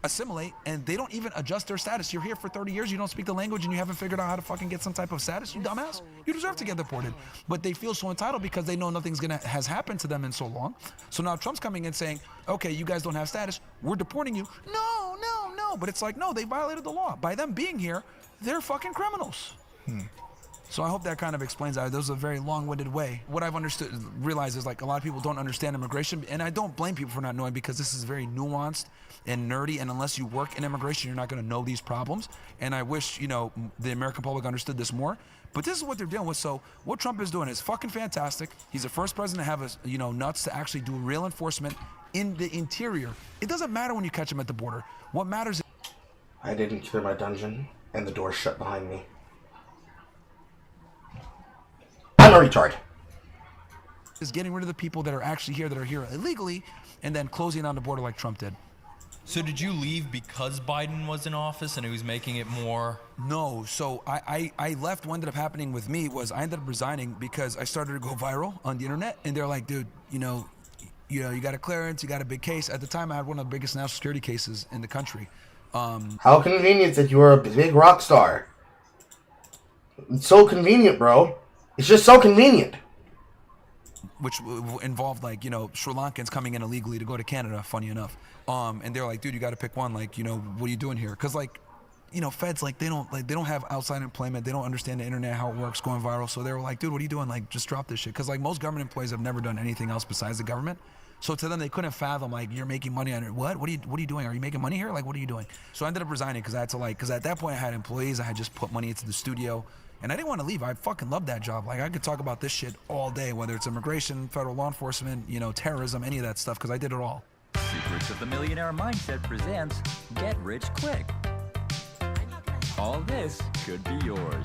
assimilate, and they don't even adjust their status. You're here for 30 years, you don't speak the language, and you haven't figured out how to fucking get some type of status, you dumbass. You deserve to get deported. But they feel so entitled because they know nothing's has happened to them in so long. So now Trump's coming in saying, okay, you guys don't have status, we're deporting you. No, no, no. But it's like, no, they violated the law. By them being here, they're fucking criminals. So I hope that kind of explains that. That was a very long-winded way. What I've realized is like a lot of people don't understand immigration, and I don't blame people for not knowing because this is very nuanced and nerdy, and unless you work in immigration, you're not going to know these problems. And I wish, you know, the American public understood this more. But this is what they're dealing with. So what Trump is doing is fucking fantastic. He's the first president to have nuts to actually do real enforcement in the interior. It doesn't matter when you catch him at the border. What matters is I didn't clear my dungeon, and the door shut behind me. I'm a retard. is getting rid of the people that are actually here, that are here illegally, and then closing down the border like Trump did. So did you leave because Biden was in office and he was making it more? No, so I left. What ended up happening with me was I ended up resigning because I started to go viral on the internet, and they're like, dude, you got a clearance, you got a big case. At the time, I had one of the biggest national security cases in the country. How convenient that you are a big rock star. It's so convenient, bro. It's just so convenient. Which involved, like, Sri Lankans coming in illegally to go to Canada, funny enough. And they're like, dude, you got to pick one. Like, what are you doing here? Because, feds, they don't have outside employment. They don't understand the internet, how it works, going viral. So they were like, dude, what are you doing? Like, just drop this shit. Because, most government employees have never done anything else besides the government. So to them, they couldn't fathom, you're making money on it. What are you doing? Are you making money here? Like, what are you doing? So I ended up resigning because I had to, because at that point I had employees. I had just put money into the studio. And I didn't want to leave. I fucking loved that job. I could talk about this shit all day, whether it's immigration, federal law enforcement, terrorism, any of that stuff, because I did it all. Secrets of the Millionaire Mindset presents Get Rich Quick. All this could be yours.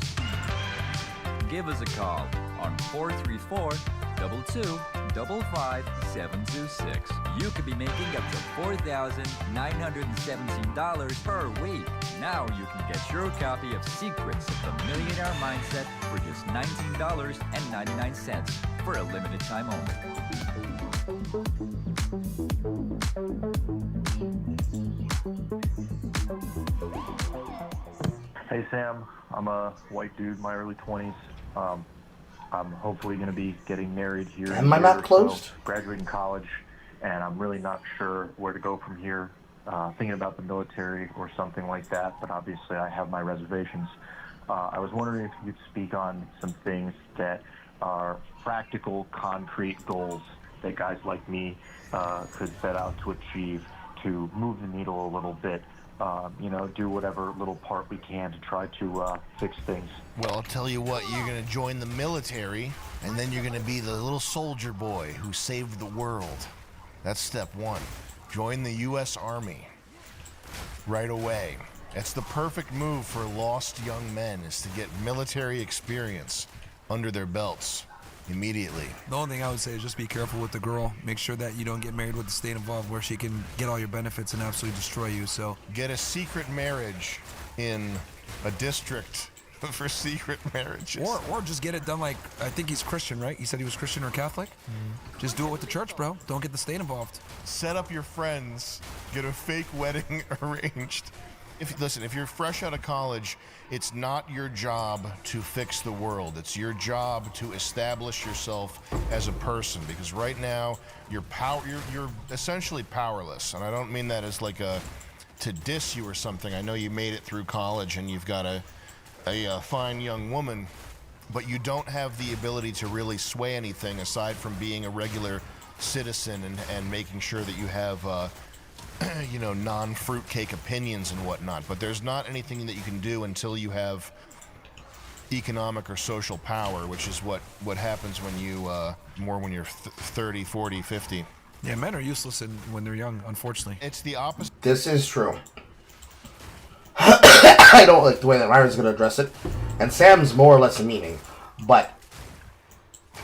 Give us a call on 434-2255-726. You could be making up to $4,917 per week. Now you can get your copy of Secrets of the Millionaire Mindset for just $19.99 for a limited time only. Hey Sam, I'm a white dude, my early 20s. I'm hopefully going to be getting married here. And my map closed? So, graduating college, and I'm really not sure where to go from here. Thinking about the military or something like that, but obviously I have my reservations. I was wondering if you could speak on some things that are practical, concrete goals that guys like me could set out to achieve to move the needle a little bit. Do whatever little part we can to try to fix things. Well, I'll tell you what, you're going to join the military, and then you're going to be the little soldier boy who saved the world. That's step one. Join the U.S. Army right away. It's the perfect move for lost young men, is to get military experience under their belts immediately. The only thing I would say is just be careful with the girl. Make sure that you don't get married with the state involved where she can get all your benefits and absolutely destroy you. So get a secret marriage in a district for secret marriages. Or just get it done I think he's Christian, right? He said he was Christian or Catholic. Just do it with the church, bro. Don't get the state involved. Set up your friends. Get a fake wedding arranged. If you're fresh out of college, it's not your job to fix the world. It's your job to establish yourself as a person, because right now you're essentially powerless. And I don't mean that as to diss you or something. I know you made it through college and you've got a fine young woman, but you don't have the ability to really sway anything aside from being a regular citizen and making sure that you have non-fruitcake opinions and whatnot. But there's not anything that you can do until you have economic or social power, which is what happens when you when you're 30, 40, 50. Yeah, men are useless when they're young, unfortunately. It's the opposite. This is true. I don't like the way that Myron's going to address it, and Sam's more or less a meaning, but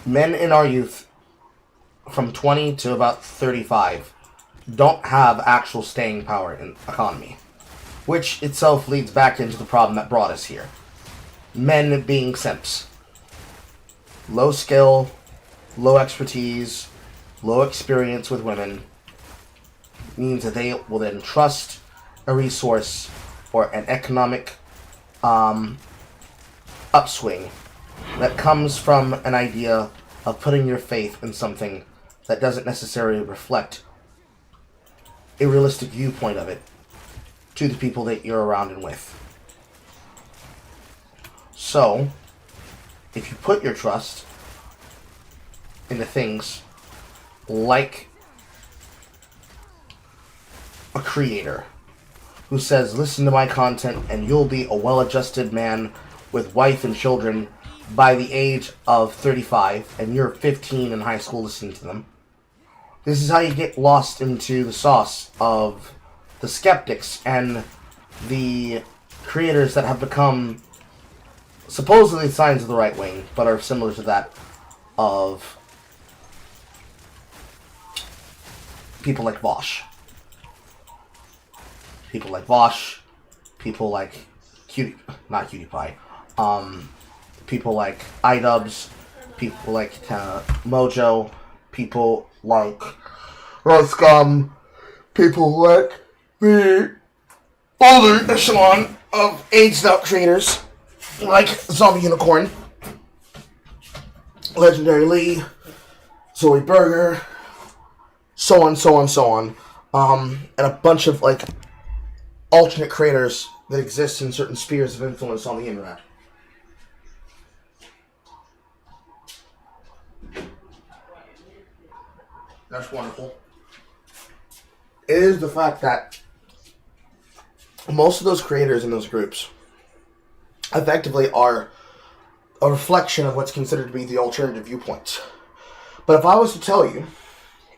men in our youth, from 20 to about 35, don't have actual staying power in economy, which itself leads back into the problem that brought us here. Men being simps. Low skill, low expertise, low experience with women means that they will then trust a resource or an economic upswing that comes from an idea of putting your faith in something that doesn't necessarily reflect a realistic viewpoint of it to the people that you're around and with. So, if you put your trust into things like a creator who says, listen to my content and you'll be a well-adjusted man with wife and children by the age of 35, and you're 15 in high school listening to them, this is how you get lost into the sauce of the skeptics and the creators that have become supposedly signs of the right wing, but are similar to that of people like Vosh. People like Vosh, people like Cutie Pie, people like iDubbbz, people like Mojo, people like Ruscum, people like the older echelon of aged out creators like Zombie Unicorn, Legendary Lee, Zoe Burger, so on, and a bunch of like alternate creators that exist in certain spheres of influence on the internet. That's wonderful. It is the fact that most of those creators in those groups effectively are a reflection of what's considered to be the alternative viewpoints. But if I was to tell you,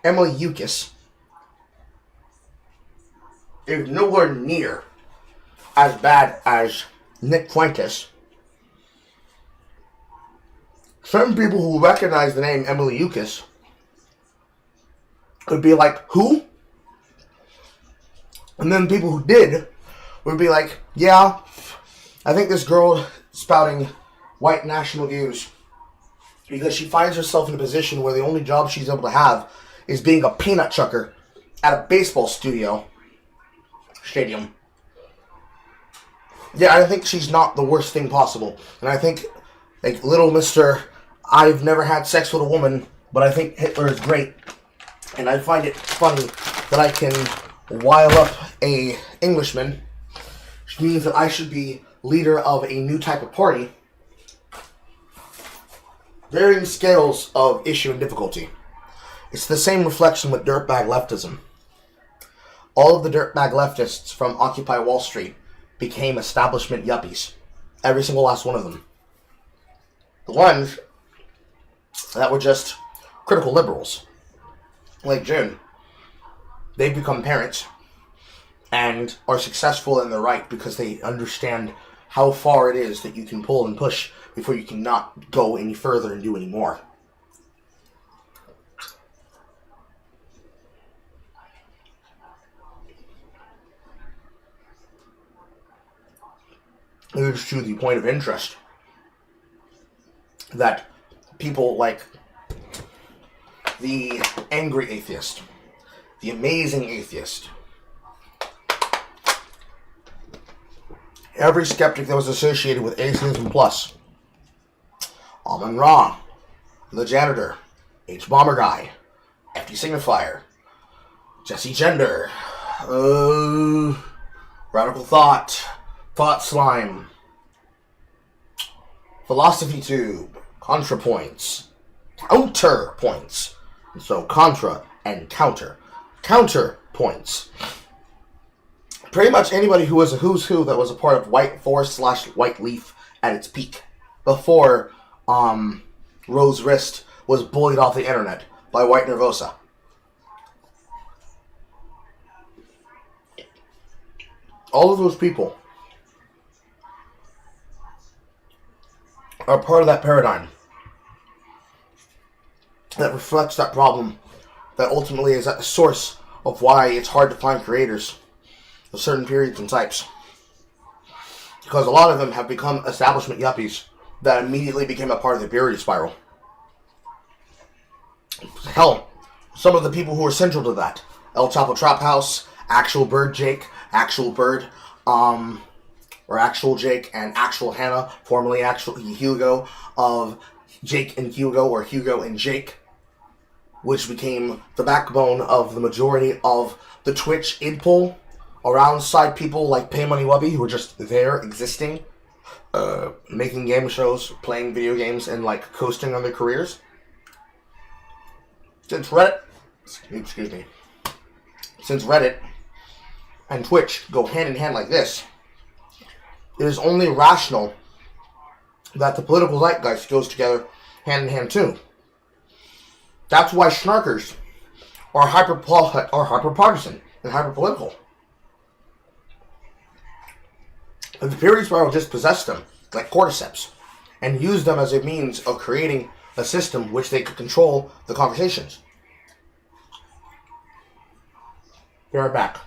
Emily Yukis is nowhere near as bad as Nick Fuentes, certain people who recognize the name Emily Yukis would be like, who? And then people who did would be like, yeah, I think this girl spouting white national views because she finds herself in a position where the only job she's able to have is being a peanut chucker at a baseball stadium. Yeah, I think she's not the worst thing possible. And I think, like, little Mr. I've never had sex with a woman, but I think Hitler is great. And I find it funny that I can rile up a Englishman, which means that I should be leader of a new type of party. Varying scales of issue and difficulty. It's the same reflection with dirtbag leftism. All of the dirtbag leftists from Occupy Wall Street became establishment yuppies. Every single last one of them. The ones that were just critical liberals, like June, they've become parents and are successful in their right because they understand how far it is that you can pull and push before you cannot go any further and do any more. It is to the point of interest that people like the angry atheist, the amazing atheist, every skeptic that was associated with atheism plus, Amun Ra, the janitor, H Bomber Guy, FD Signifier, Jesse Gender, Radical Thought, Thought Slime, Philosophy Tube, ContraPoints, Counterpoints. So contra and counter. Counterpoints. Pretty much anybody who was a who's who that was a part of White Force / White Leaf at its peak. Before Rose Wrist was bullied off the internet by White Nervosa. All of those people are part of that paradigm that reflects that problem that ultimately is at the source of why it's hard to find creators of certain periods and types. Because a lot of them have become establishment yuppies that immediately became a part of the purity spiral. Hell, some of the people who are central to that, El Chapo Trap House, Actual Bird Jake, Actual Bird, or Actual Jake and Actual Hannah, formerly Actual Hugo, of Jake and Hugo, or Hugo and Jake, which became the backbone of the majority of the Twitch id pool around side people like Pay Money Wubby, who are just there existing, making game shows, playing video games, and like coasting on their careers. Since Reddit and Twitch go hand in hand like this, it is only rational that the political zeitgeist goes together hand in hand too. That's why snarkers are hyper-partisan and hyper-political. The purity spiral just possessed them like cordyceps and used them as a means of creating a system which they could control the conversations. Be right back.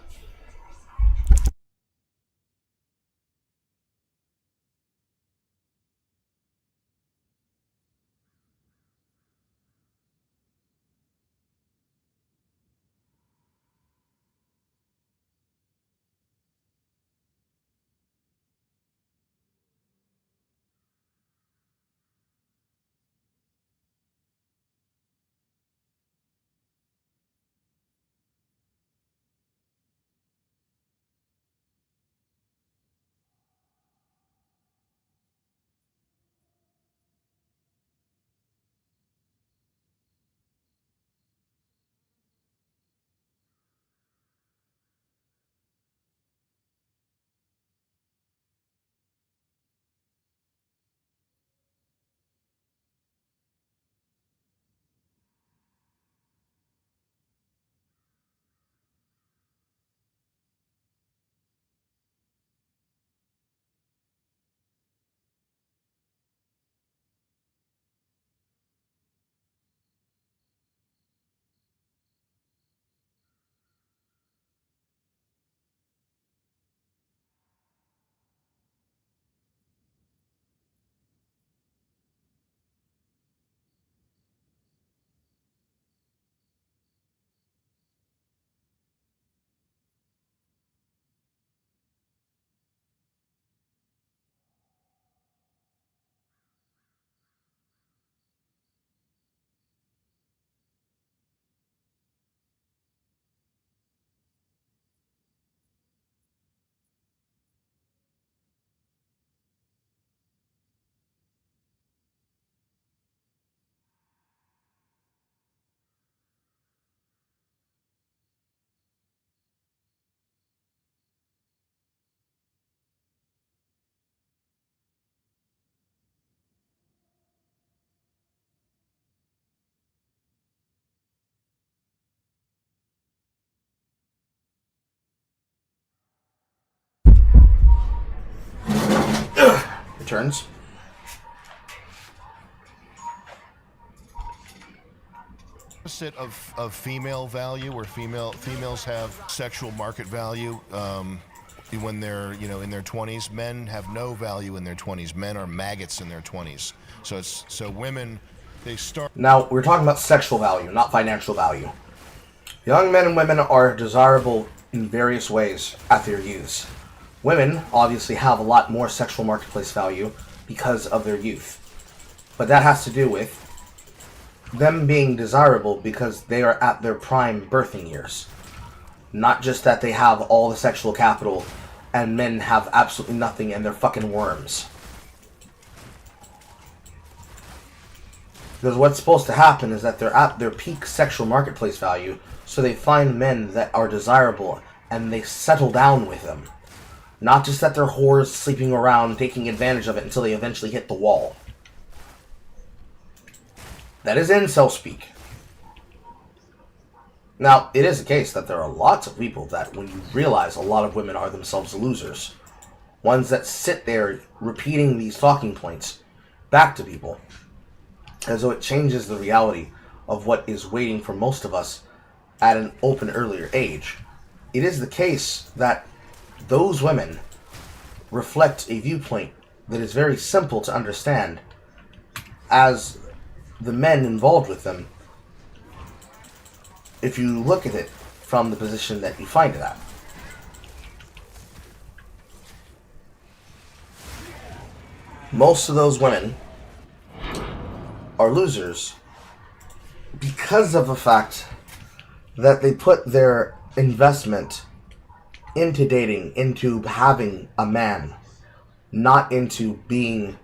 Returns. Opposite of female value, where females have sexual market value when they're in their 20s. Men have no value in their 20s. Men are maggots in their 20s. So women, they start. Now we're talking about sexual value, not financial value. Young men and women are desirable in various ways at their youths. Women obviously have a lot more sexual marketplace value because of their youth, but that has to do with them being desirable because they are at their prime birthing years. Not just that they have all the sexual capital and men have absolutely nothing and they're fucking worms. Because what's supposed to happen is that they're at their peak sexual marketplace value, so they find men that are desirable and they settle down with them. Not just that they're whores sleeping around taking advantage of it until they eventually hit the wall. That is incel speak. Now, it is the case that there are lots of people that, when you realize a lot of women are themselves losers, ones that sit there repeating these talking points back to people, as though it changes the reality of what is waiting for most of us at an open earlier age. It is the case that those women reflect a viewpoint that is very simple to understand, as the men involved with them, if you look at it from the position that you find it at. Most of those women are losers because of the fact that they put their investment into dating, into having a man, not into being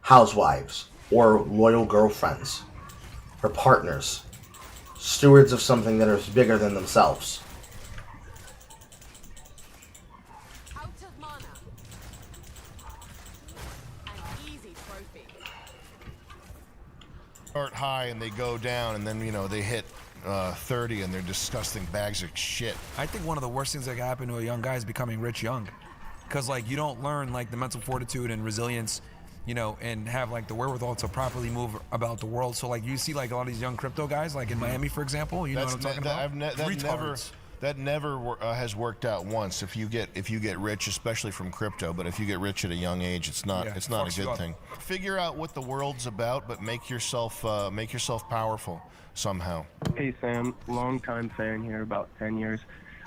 housewives or loyal girlfriends or partners, stewards of something that is bigger than themselves. Start high and they go down, and then they hit 30 and they're disgusting bags of shit. I think one of the worst things that can happen to a young guy is becoming rich young, because you don't learn the mental fortitude and resilience, and have the wherewithal to properly move about the world. So you see a lot of these young crypto guys, in Miami, for example. You know what I'm talking about? That never has worked out once. If you get rich, especially from crypto, but if you get rich at a young age, it's not a good thing. Figure out what the world's about, but make yourself powerful somehow. Hey Sam, long-time fan here, about 10 years.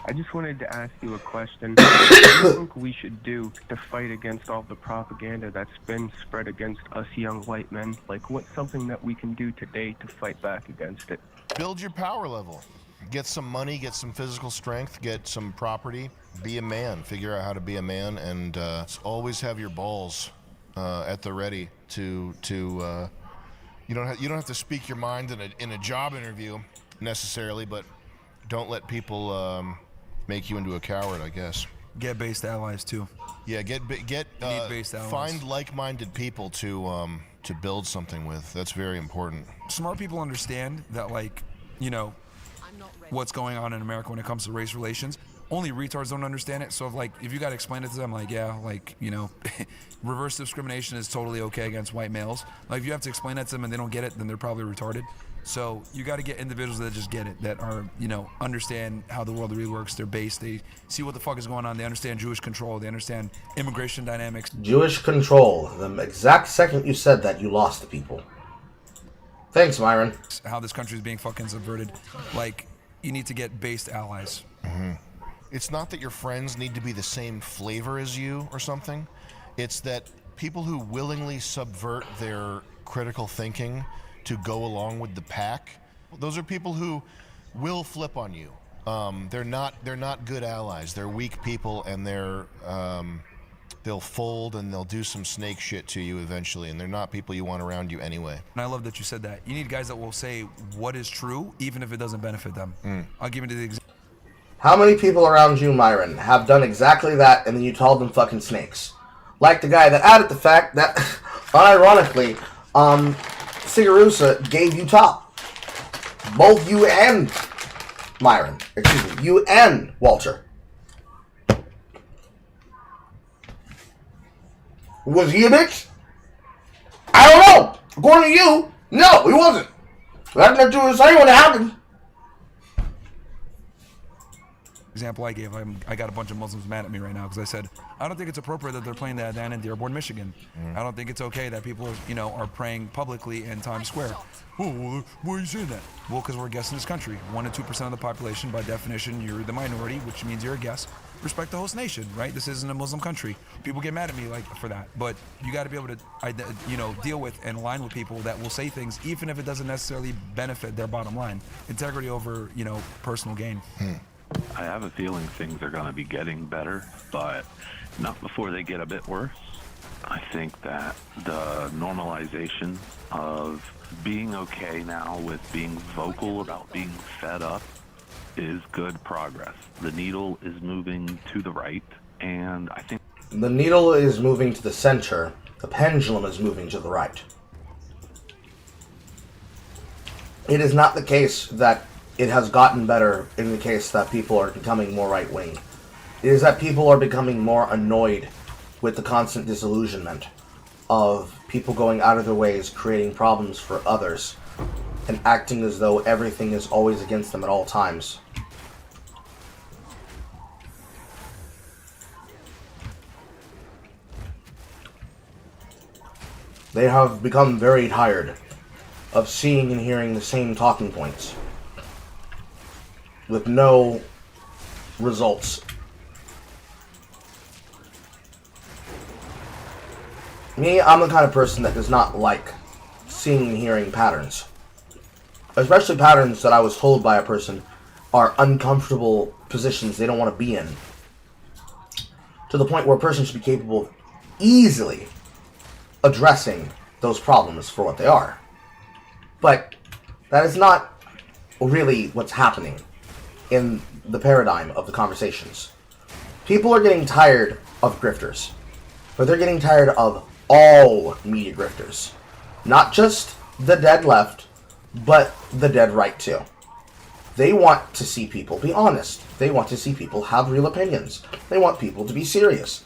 I just wanted to ask you a question. What do you think we should do to fight against all the propaganda that's been spread against us young white men? What's something that we can do today to fight back against it? Build your power level. Get some money, get some physical strength, get some property. Be a man. Figure out how to be a man, and always have your balls at the ready to you don't have to speak your mind in a job interview necessarily, but don't let people make you into a coward, I guess. Get based allies too. Yeah, get based allies. Find like-minded people to build something with. That's very important. Smart people understand that what's going on in America when it comes to race relations. Only retards don't understand it. So if you got to explain it to them, reverse discrimination is totally okay against white males. If you have to explain that to them and they don't get it, then they're probably retarded. So you got to get individuals that just get it, that are, understand how the world really works. They're based. They see what the fuck is going on. They understand Jewish control. They understand immigration dynamics. Jewish control. The exact second you said that, you lost the people. Thanks, Myron. How this country is being fucking subverted. You need to get based allies. Mm-hmm. It's not that your friends need to be the same flavor as you or something. It's that people who willingly subvert their critical thinking to go along with the pack, those are people who will flip on you. They're not good allies. They're weak people, and they'll fold and they'll do some snake shit to you eventually, and they're not people you want around you anyway. And I love that you said that. You need guys that will say what is true, even if it doesn't benefit them. I'll give you the example. How many people around you, Myron, have done exactly that, and then you called them fucking snakes? Like the guy that added the fact that, unironically, Sigarusa gave you top. Both you and Myron. Excuse me, you and Walter. Was he a bitch? I don't know. According to you, no, he wasn't. That's not true to say when it happened. Example I gave, I got a bunch of Muslims mad at me right now because I said, I don't think it's appropriate that they're playing that down in Dearborn, Michigan. I don't think it's okay that people are praying publicly in Times Square. Oh, why are you saying that? Well, because we're a guest in this country. 1 to 2% of the population, by definition, you're the minority, which means you're a guest. Respect the host nation, right? This isn't a Muslim country. People get mad at me for that, but you got to be able to, deal with and align with people that will say things, even if it doesn't necessarily benefit their bottom line. Integrity over, personal gain. I have a feeling things are going to be getting better, but not before they get a bit worse. I think that the normalization of being okay now with being vocal about being fed up is good progress. The needle is moving to the right, and I think the needle is moving to the center. The pendulum is moving to the right. It is not the case that it has gotten better in the case that people are becoming more right-wing. It is that people are becoming more annoyed with the constant disillusionment of people going out of their ways, creating problems for others, and acting as though everything is always against them at all times. They have become very tired of seeing and hearing the same talking points with no results. Me, I'm the kind of person that does not like seeing and hearing patterns. Especially patterns that I was told by a person are uncomfortable positions they don't want to be in. To the point where a person should be capable of easily addressing those problems for what they are. But that is not really what's happening in the paradigm of the conversations. People are getting tired of grifters, but they're getting tired of all media grifters. Not just the dead left, but the dead right too. They want to see people be honest. They want to see people have real opinions. They want people to be serious.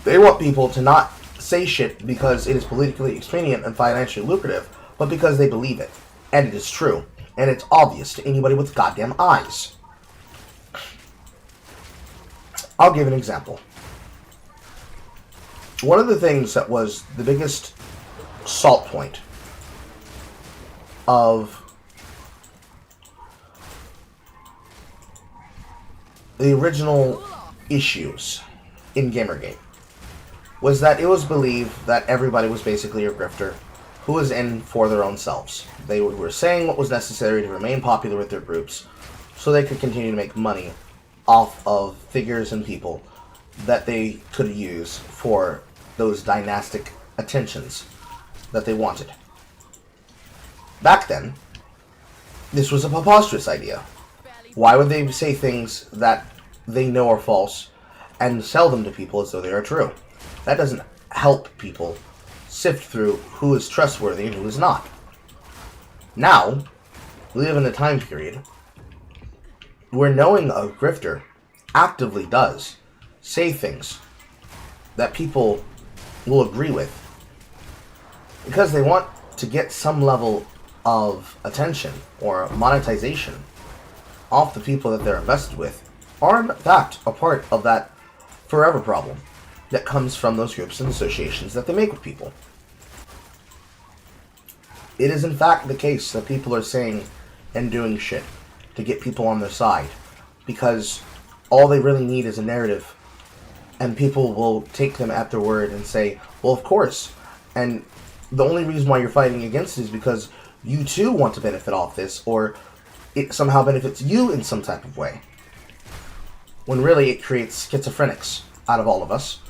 They want people to not say shit because it is politically expedient and financially lucrative, but because they believe it. And it is true. And it's obvious to anybody with goddamn eyes. I'll give an example. One of the things that was the biggest salt point of the original issues in Gamergate was that it was believed that everybody was basically a grifter who was in for their own selves. They were saying what was necessary to remain popular with their groups so they could continue to make money off of figures and people that they could use for those dynastic attentions that they wanted. Back then, this was a preposterous idea. Why would they say things that they know are false and sell them to people as though they are true? That doesn't help people sift through who is trustworthy and who is not. Now, we live in a time period where knowing a grifter actively does say things that people will agree with because they want to get some level of attention or monetization off the people that they're invested with, are in fact a part of that forever problem that comes from those groups and associations that they make with people. It is in fact the case that people are saying and doing shit to get people on their side because all they really need is a narrative, and people will take them at their word and say, well, of course, and the only reason why you're fighting against it is because you too want to benefit off this, or it somehow benefits you in some type of way. When really it creates schizophrenics out of all of us,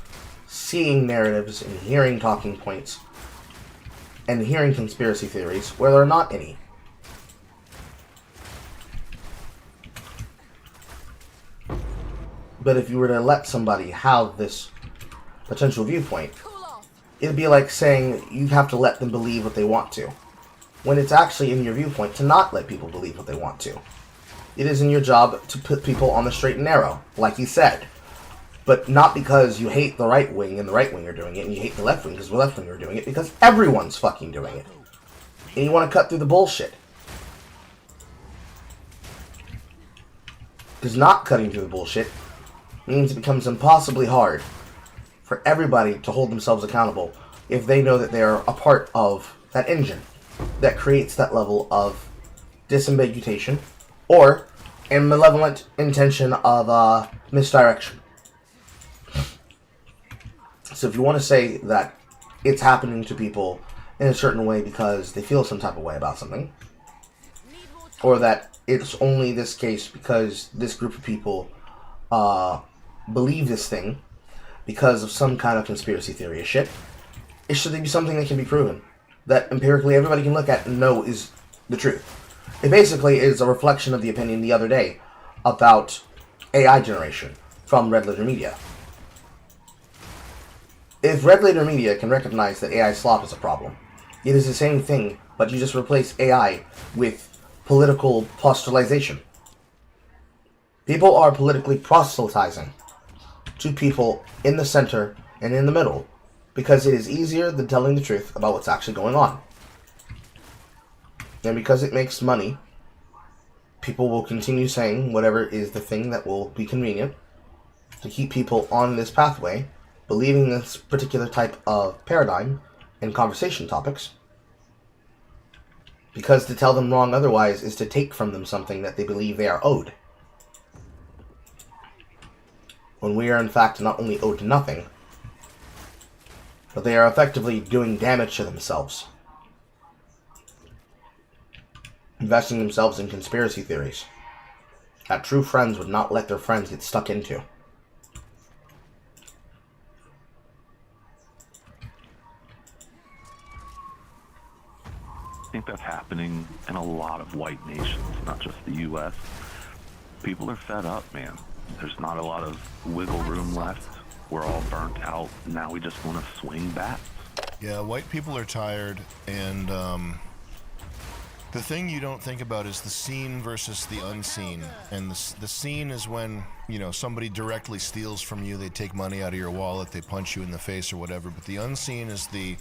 seeing narratives and hearing talking points and hearing conspiracy theories where there are not any. But if you were to let somebody have this potential viewpoint, it'd be like saying you have to let them believe what they want to, when it's actually in your viewpoint to not let people believe what they want to. It is in your job to put people on the straight and narrow, like you said. But not because you hate the right wing and the right wing are doing it, and you hate the left wing because the left wing are doing it, because everyone's fucking doing it. And you want to cut through the bullshit. Because not cutting through the bullshit means it becomes impossibly hard for everybody to hold themselves accountable if they know that they are a part of that engine that creates that level of disambiguation or a malevolent intention of misdirection. So if you want to say that it's happening to people in a certain way because they feel some type of way about something, or that it's only this case because this group of people believe this thing because of some kind of conspiracy theory or shit, it should be something that can be proven, that empirically everybody can look at and know is the truth. It basically is a reflection of the opinion the other day about AI generation from Red Letter Media. If Red Letter Media can recognize that AI slop is a problem, it is the same thing, but you just replace AI with political proselytization. People are politically proselytizing to people in the center and in the middle because it is easier than telling the truth about what's actually going on. And because it makes money, people will continue saying whatever is the thing that will be convenient to keep people on this pathway, believing this particular type of paradigm and conversation topics, because to tell them wrong otherwise is to take from them something that they believe they are owed. When we are in fact not only owed nothing, but they are effectively doing damage to themselves, investing themselves in conspiracy theories that true friends would not let their friends get stuck into. I think that's happening in a lot of white nations, not just the U.S. People are fed up, man. There's not a lot of wiggle room left. We're all burnt out. Now we just want to swing back. Yeah, white people are tired, and the thing you don't think about is the seen versus the unseen. And the seen is when, you know, somebody directly steals from you, they take money out of your wallet, they punch you in the face or whatever. But the unseen is the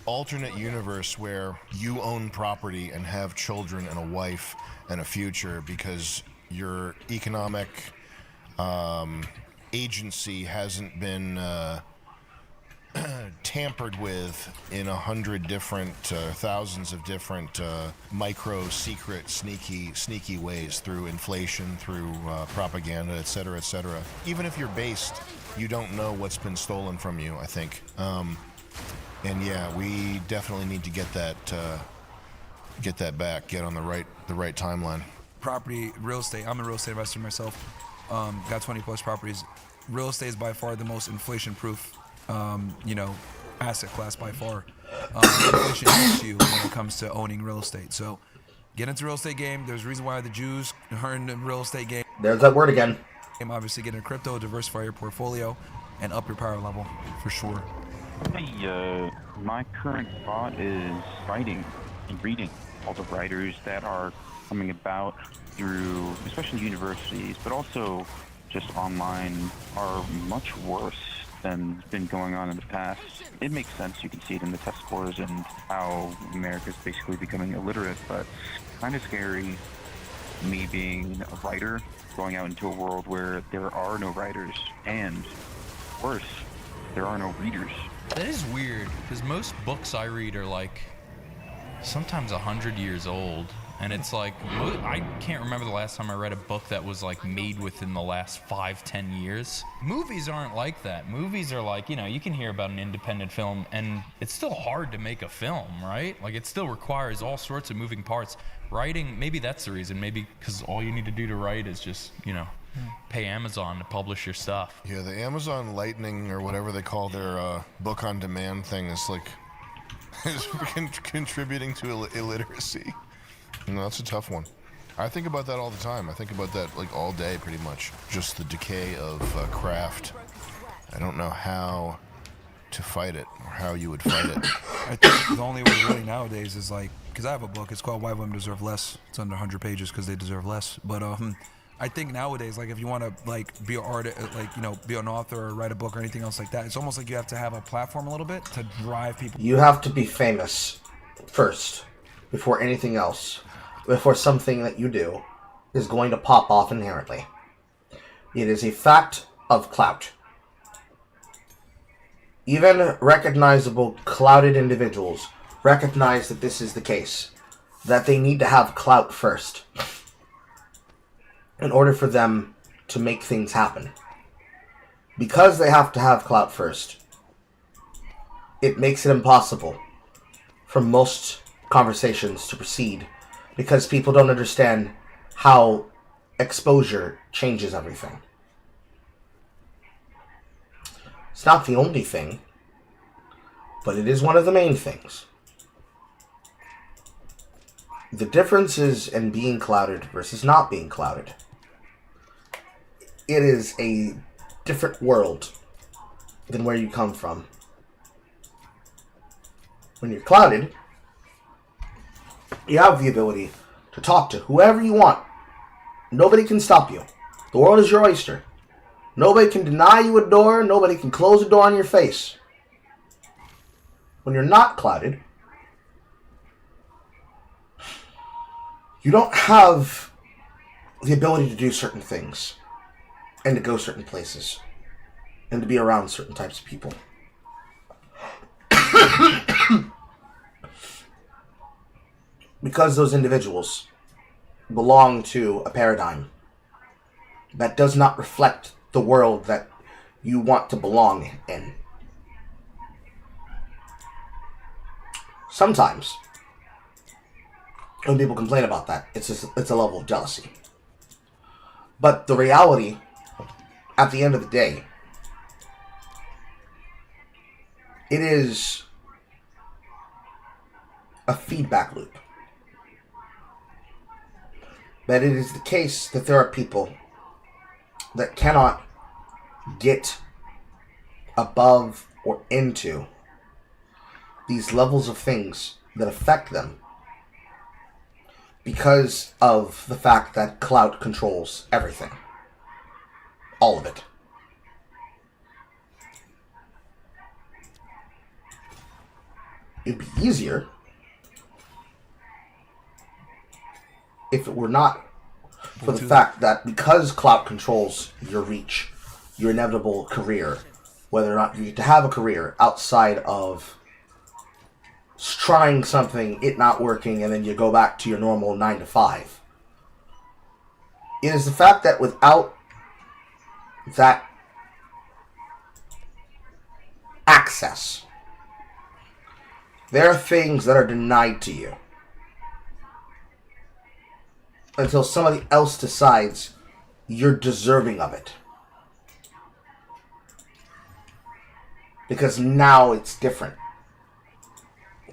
alternate universe where you own property and have children and a wife and a future because your economic agency hasn't been tampered with in 100 different, thousands of different micro, secret, sneaky ways through inflation, through propaganda, etc., etc. Even if you're based, you don't know what's been stolen from you, I think. And yeah, we definitely need to get that back, get on the right timeline. Property, real estate. I'm a real estate investor myself. Got 20 plus properties. Real estate is by far the most inflation-proof, asset class by far. Inflation hits you when it comes to owning real estate. So get into the real estate game. There's a reason why the Jews are in the real estate game. There's that word again. Obviously, get into crypto, diversify your portfolio, and up your power level for sure. Hey, my current thought is writing and reading. All the writers that are coming about through, especially universities, but also just online, are much worse than been going on in the past. It makes sense. You can see it in the test scores and how America's basically becoming illiterate, but kind of scary, me being a writer, going out into a world where there are no writers, and worse, there are no readers. That is weird, because most books I read are like sometimes 100 years old, and it's like, I can't remember the last time I read a book that was like made within the last 5-10 years. Movies aren't like that. Movies are like, you can hear about an independent film, and it's still hard to make a film, right? Like, it still requires all sorts of moving parts. Writing, maybe that's the reason, maybe because all you need to do to write is just, pay Amazon to publish your stuff. Yeah, the Amazon Lightning, or whatever they call their book on demand thing, is like is contributing to illiteracy. That's a tough one. I think about that all the time. I think about that like all day, pretty much. Just the decay of craft. I don't know how to fight it, or how you would fight it. I think the only way really nowadays is like, because I have a book, it's called Why Women Deserve Less. It's under 100 pages because they deserve less. But I think nowadays, like, if you want to like be an artist, be an author or write a book or anything else like that, it's almost like you have to have a platform a little bit to drive people. You have to be famous first before anything else, before something that you do is going to pop off inherently. It is a fact of clout. Even recognizable clouded individuals recognize that this is the case, that they need to have clout first in order for them to make things happen. Because they have to have clout first, it makes it impossible for most conversations to proceed, because people don't understand how exposure changes everything. It's not the only thing, but it is one of the main things. The difference is in being clouded versus not being clouded. It is a different world than where you come from. When you're clouded, you have the ability to talk to whoever you want. Nobody can stop you. The world is your oyster. Nobody can deny you a door. Nobody can close a door on your face. When you're not clouded, you don't have the ability to do certain things and to go certain places and to be around certain types of people. Because those individuals belong to a paradigm that does not reflect the world that you want to belong in. Sometimes, when people complain about that, it's a level of jealousy. But the reality, at the end of the day, it is a feedback loop. That it is the case that there are people that cannot get above or into these levels of things that affect them because of the fact that clout controls everything. All of it. It'd be easier if it were not for the fact that because clout controls your reach, your inevitable career, whether or not you get to have a career outside of trying something, it not working, and then you go back to your normal 9 to 5. It is the fact that without that access, there are things that are denied to you until somebody else decides you're deserving of it. Because now it's different.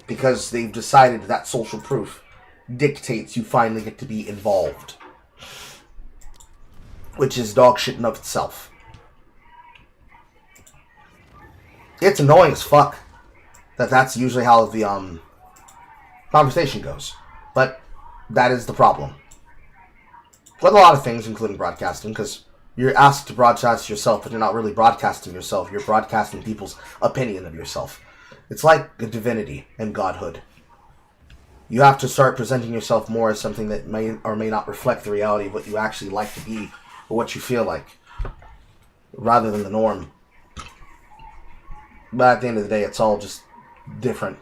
Because they've decided that social proof dictates you finally get to be involved. Which is dog shit in of itself. It's annoying as fuck that that's usually how the conversation goes. But that is the problem. With a lot of things, including broadcasting, because you're asked to broadcast yourself, but you're not really broadcasting yourself. You're broadcasting people's opinion of yourself. It's like a divinity and godhood. You have to start presenting yourself more as something that may or may not reflect the reality of what you actually like to be or what you feel like, rather than the norm. But at the end of the day, it's all just different,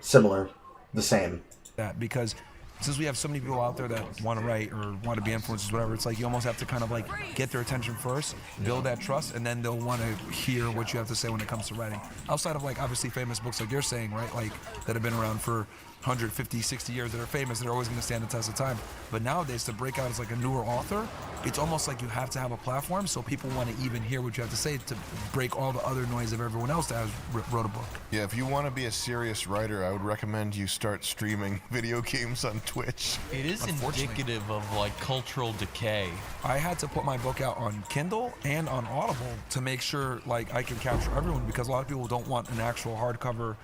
similar, the same. That because since we have so many people out there that want to write or want to be influencers, whatever, it's like you almost have to kind of like get their attention first, build that trust, and then they'll want to hear what you have to say when it comes to writing. Outside of like obviously famous books like you're saying, right, like that have been around for 150, 60 years, that are famous, that are always going to stand the test of time. But nowadays, to break out as like a newer author, it's almost like you have to have a platform so people want to even hear what you have to say to break all the other noise of everyone else that has wrote a book. Yeah, if you want to be a serious writer, I would recommend you start streaming video games on Twitch. It is indicative of like cultural decay. I had to put my book out on Kindle and on Audible to make sure like I can capture everyone, because a lot of people don't want an actual hardcover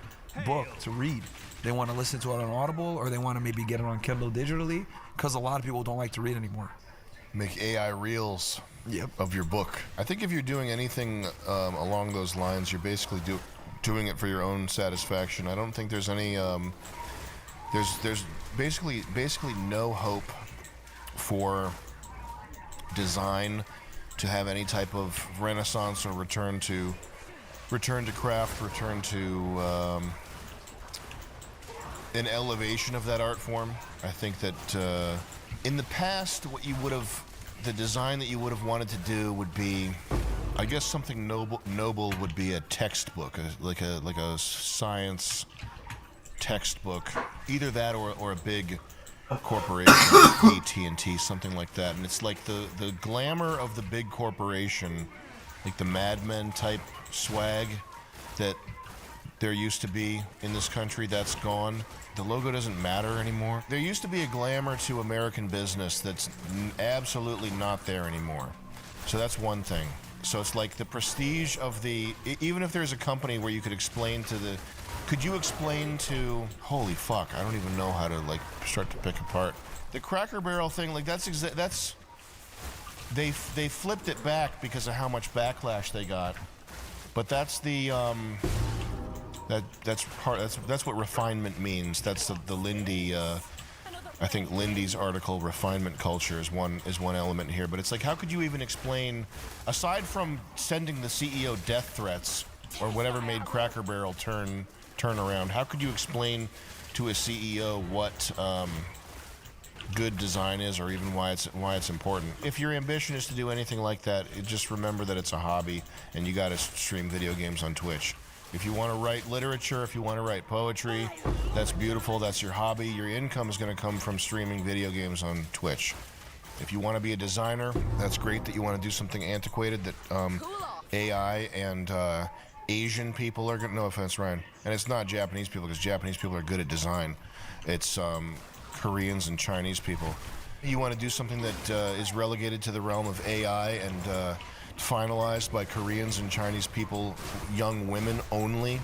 book to read. They want to listen to it on Audible, or they want to maybe get it on Kindle digitally, because a lot of people don't like to read anymore. Make AI reels of your book. I think if you're doing anything along those lines, you're basically doing it for your own satisfaction. I don't think there's any there's basically no hope for design to have any type of renaissance or return to craft, return to an elevation of that art form. I think that in the past, the design that you would have wanted to do would be, I guess something noble would be a textbook, like a science textbook, either that or a big corporation, AT&T, something like that. And it's like the glamour of the big corporation, like the Mad Men type swag that there used to be in this country, that's gone. The logo doesn't matter anymore. There used to be a glamour to American business that's absolutely not there anymore. So that's one thing. So it's like the prestige of even if there's a company where you could explain to the Could you explain to... Holy fuck, I don't even know how to, like, start to pick apart. The Cracker Barrel thing, like, that's... They flipped it back because of how much backlash they got. But that's the, that's what refinement means. That's the Lindy, I think Lindy's article, refinement culture, is one element here. But it's like, how could you even explain, aside from sending the CEO death threats, or whatever made Cracker Barrel turn around, how could you explain to a CEO what good design is, or even why it's important? If your ambition is to do anything like that, just remember that it's a hobby, and you got to stream video games on Twitch. If you want to write literature, if you want to write poetry, that's beautiful. That's your hobby. Your income is going to come from streaming video games on Twitch. If you want to be a designer, that's great that you want to do something antiquated that AI and Asian people are going to... No offense, Ryan. And it's not Japanese people, because Japanese people are good at design. It's Koreans and Chinese people. You want to do something that is relegated to the realm of AI and finalized by Koreans and Chinese people, young women only.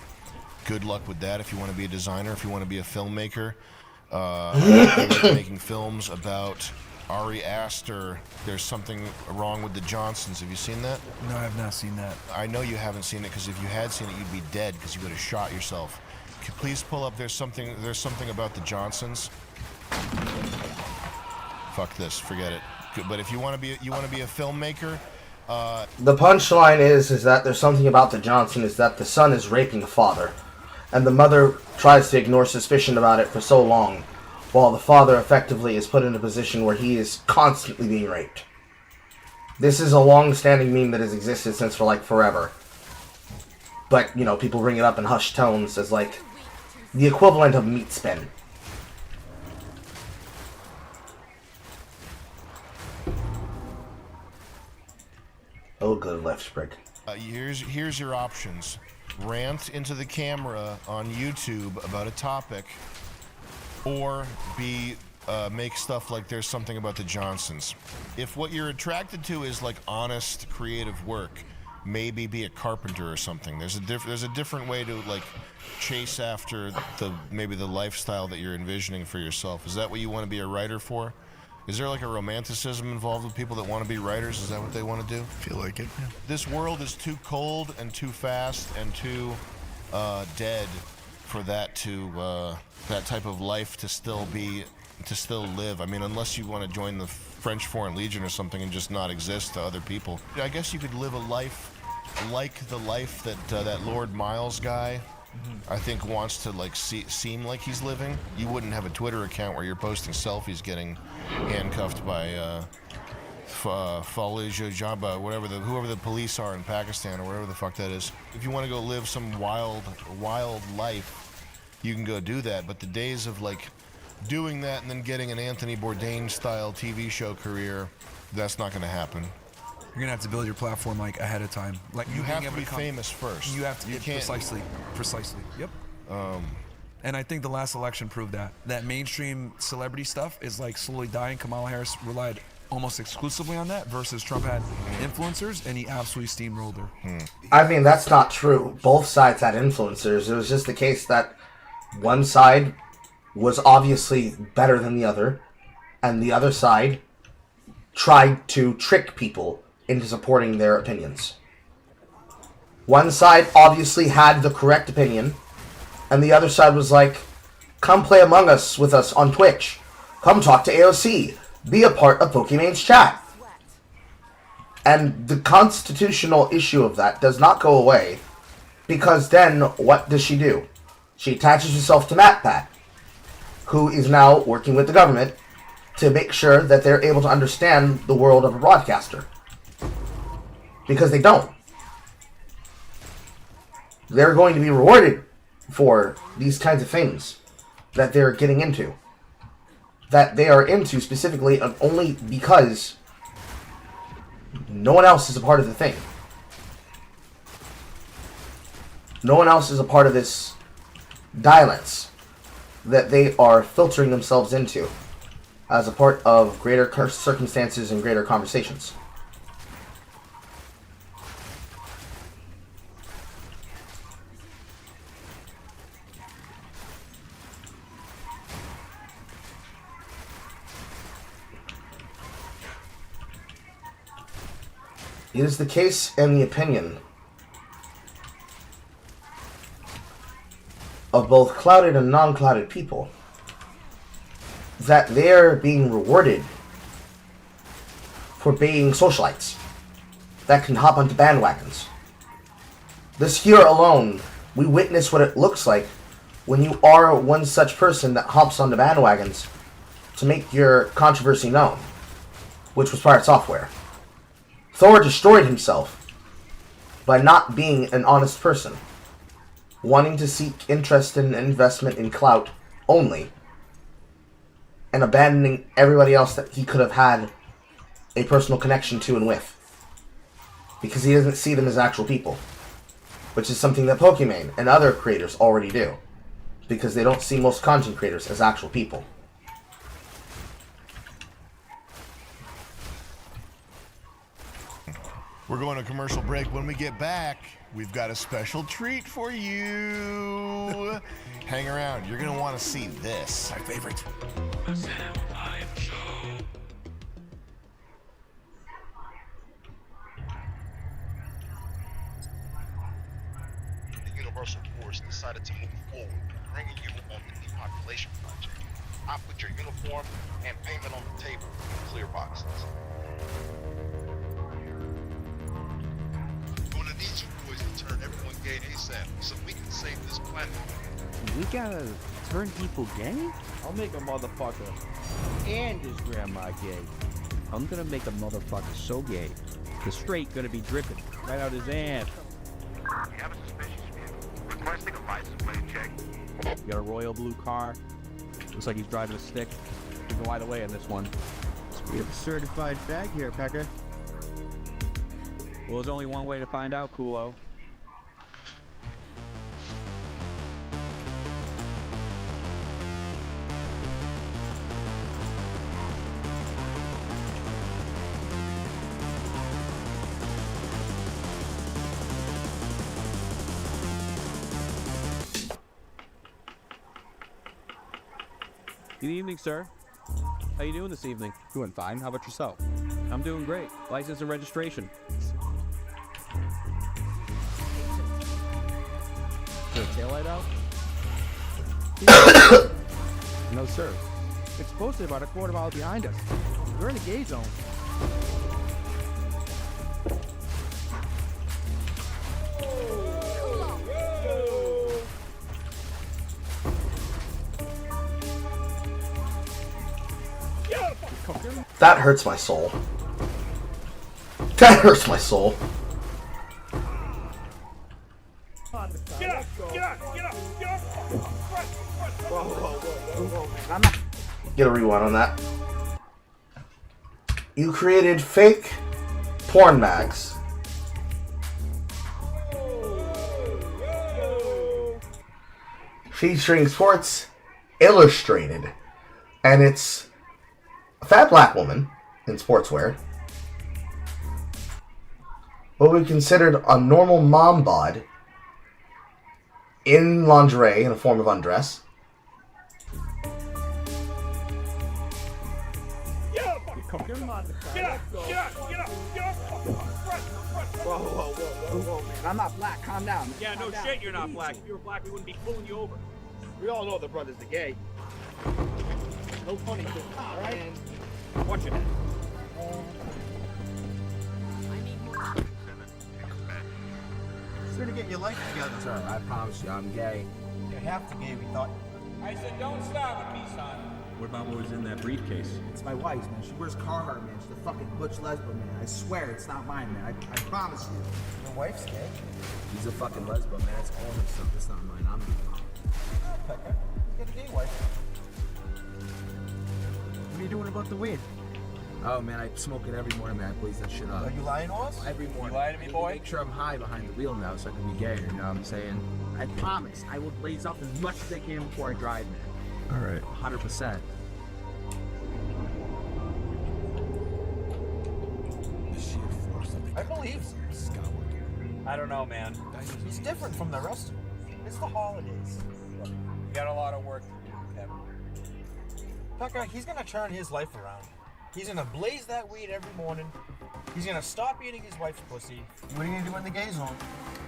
Good luck with that if you want to be a designer, if you want to be a filmmaker. Making films about Ari Aster. There's something wrong with the Johnsons. Have you seen that? No, I have not seen that. I know you haven't seen it, because if you had seen it, you'd be dead, because you would have shot yourself. Could you please pull up, there's something about the Johnsons. Fuck this, forget it. But if you want to be a filmmaker, the punchline is that there's something about the Johnson, is that the son is raping the father, and the mother tries to ignore suspicion about it for so long, while the father effectively is put in a position where he is constantly being raped. This is a long-standing meme that has existed since for like forever. But, you know, people bring it up in hushed tones as like the equivalent of meat spin. Oh, good left break. Here's your options. Rant into the camera on YouTube about a topic, or make stuff like there's something about the Johnsons. If what you're attracted to is like honest, creative work, maybe be a carpenter or something. There's a different way to like chase after maybe the lifestyle that you're envisioning for yourself. Is that what you want to be a writer for? Is there like a romanticism involved with people that want to be writers? Is that what they want to do? Feel like it, yeah. This world is too cold and too fast and too dead for that type of life to still live. I mean, unless you want to join the French Foreign Legion or something and just not exist to other people. I guess you could live a life like the life that Lord Miles guy, I think, wants to like seem like he's living. You wouldn't have a Twitter account where you're posting selfies getting handcuffed by Leeja, whoever the police are in Pakistan, or whatever the fuck that is. If you want to go live some wild life, you can go do that. But the days of like doing that and then getting an Anthony Bourdain style TV show career, that's not going to happen. You're gonna have to build your platform like ahead of time. Like you have to be famous first. You have to. You can't. Precisely. Yep. And I think the last election proved that mainstream celebrity stuff is like slowly dying. Kamala Harris relied almost exclusively on that, versus Trump had influencers and he absolutely steamrolled her. I mean, that's not true. Both sides had influencers. It was just the case that one side was obviously better than the other, and the other side tried to trick people into supporting their opinions. One side obviously had the correct opinion, and the other side was like, come play Among Us with us on Twitch. Come talk to AOC. Be a part of Pokemon's chat. And the constitutional issue of that does not go away, because then what does she do? She attaches herself to MatPat, who is now working with the government to make sure that they're able to understand the world of a broadcaster. Because they don't. They're going to be rewarded for these kinds of things that they're getting into. That they are into specifically only because no one else is a part of the thing. No one else is a part of this dialence that they are filtering themselves into as a part of greater circumstances and greater conversations. It is the case and the opinion of both clouded and non-clouded people that they're being rewarded for being socialites that can hop onto bandwagons. This year alone, we witness what it looks like when you are one such person that hops onto bandwagons to make your controversy known, which was Pirate Software. Thor destroyed himself by not being an honest person, wanting to seek interest and investment in clout only, and abandoning everybody else that he could have had a personal connection to and with, because he doesn't see them as actual people, which is something that Pokimane and other creators already do, because they don't see most content creators as actual people. We're going to commercial break. When we get back, we've got a special treat for you. Hang around. You're going to want to see this. My favorite. The Universal Force decided to move forward, bringing you on the depopulation project. I put your uniform and payment on the table in clear boxes. Gonna need you boys to turn everyone gay ASAP so we can save this planet. We gotta turn people gay? I'll make a motherfucker and his grandma gay. I'm gonna make a motherfucker so gay, the straight gonna be dripping right out his ass. You have a suspicious vehicle. Requesting a license plate check. You got a royal blue car. Looks like he's driving a stick. We can go either way on this one. We have a certified bag here, Pecker. Well, there's only one way to find out, Kulo. Good evening, sir. How you doing this evening? Doing fine. How about yourself? I'm doing great. License and registration. Is there a taillight out? No, sir. It's posted about a quarter mile behind us. We're in a gay zone. That hurts my soul. That hurts my soul. Get up! Get up! Get up! Get up! Whoa. Get a rewind on that. You created fake porn mags. Featuring Sports Illustrated. And it's a fat black woman in sportswear. What we considered a normal mom bod in lingerie in a form of undress. Get up! Get up! Get up! Get up! Whoa, man. I'm not black. Calm down. Yeah, no Calm shit, down. you're not Easy. black. If you were black, we wouldn't be pulling you over. We all know the brothers are gay. No funny shit. All right. Watch your head. Sure to get your life together. Sir, I promise you, I'm gay. You're half the gay we thought. I said, don't start with me, son. What about what was in that briefcase? It's my wife's, man. She wears Carhartt, man. She's a fucking butch lesbian, man. I swear, it's not mine, man. I promise you. Your wife's gay? She's a fucking lesbian, man. It's all her stuff. It's not mine. I'm Pecker, you got a gay wife. What are you doing about the weed? Oh, man, I smoke it every morning, man. I blaze that shit up. Are you lying to us? Every morning. You lying to me, boy? Make sure I'm high behind the wheel now so I can be gay, you know what I'm saying? I promise. I will blaze up as much as I can before I drive, man. All right. 100%. I believe so. I don't know, man. He's different from the rest of them. It's the holidays. You got a lot of work to do, Kevin. Pecker, he's gonna turn his life around. He's gonna blaze that weed every morning. He's gonna stop eating his wife's pussy. What are you gonna do in the gay zone?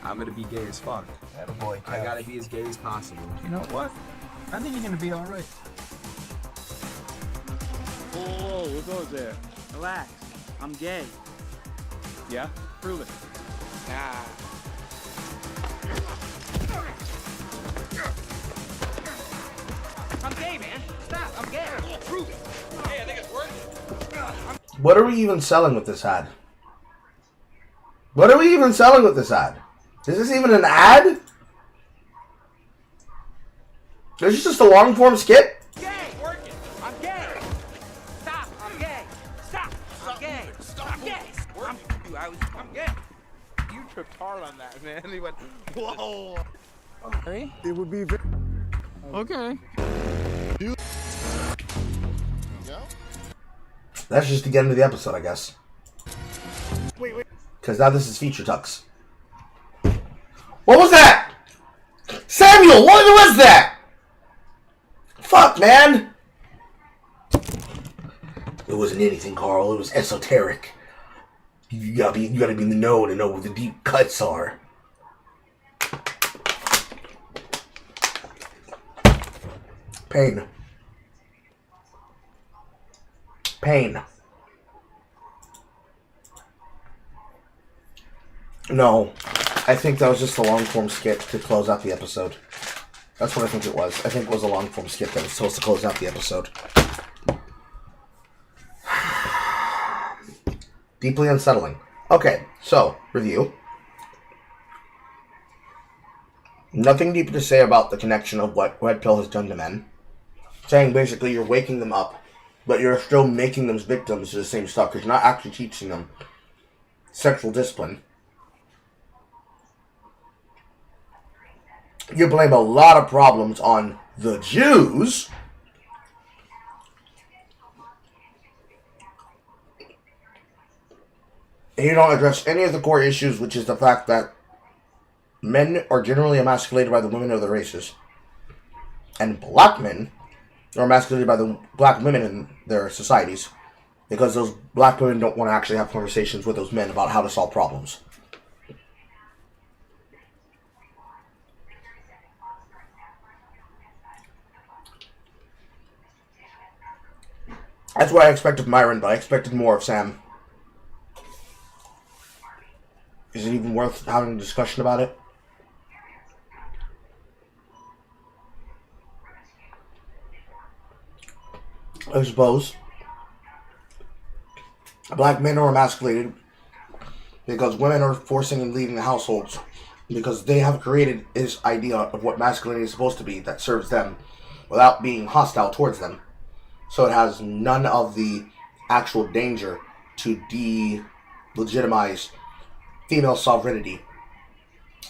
I'm gonna be gay as fuck. Attaboy, I gotta be as gay as possible. You know what? I think you're gonna be alright. Whoa, what goes there? Relax. I'm gay. Yeah? Prove it. Nah. I'm gay, man. Stop. I'm gay. Prove it. Hey, I think it's working. What are we even selling with this ad? What are we even selling with this ad? Is this even an ad? This is just a long form skit? Gay. Working. I'm gay. Stop. I'm gay. Stop. I'm gay. I'm gay. I'm gay. You tripped hard on that, man. He went, whoa. Okay. It would be very... Okay. That's just to get into the episode, I guess. Wait. Because now this is Feature Tux. What was that? Samuel, what was that? Fuck, man. It wasn't anything, Carl. It was esoteric. You gotta be in the know to know where the deep cuts are. Pain. No, I think that was just a long form skit to close out the episode. That's what I think it was. I think it was a long form skit that was supposed to close out the episode. Deeply unsettling. Okay, so, review. Nothing deep to say about the connection of what Red Pill has done to men. Saying basically you're waking them up, but you're still making them victims to the same stuff because you're not actually teaching them sexual discipline. You blame a lot of problems on the Jews. And you don't address any of the core issues, which is the fact that men are generally emasculated by the women of their races. And black men are emasculated by the black women in their societies. Because those black women don't want to actually have conversations with those men about how to solve problems. That's what I expected of Myron, but I expected more of Sam. Is it even worth having a discussion about it? I suppose. Black men are emasculated because women are forcing and leading the households because they have created this idea of what masculinity is supposed to be that serves them without being hostile towards them. So it has none of the actual danger to delegitimize female sovereignty.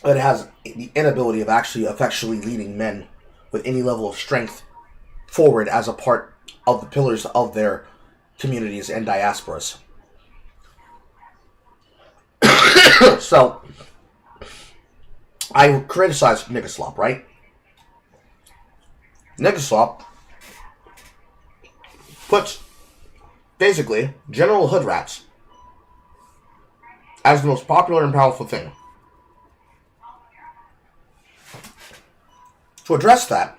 But it has the inability of actually effectually leading men with any level of strength forward as a part of the pillars of their communities and diasporas. So, I criticize Niggaslop, right? Niggaslop puts, basically, general hood rats as the most popular and powerful thing. To address that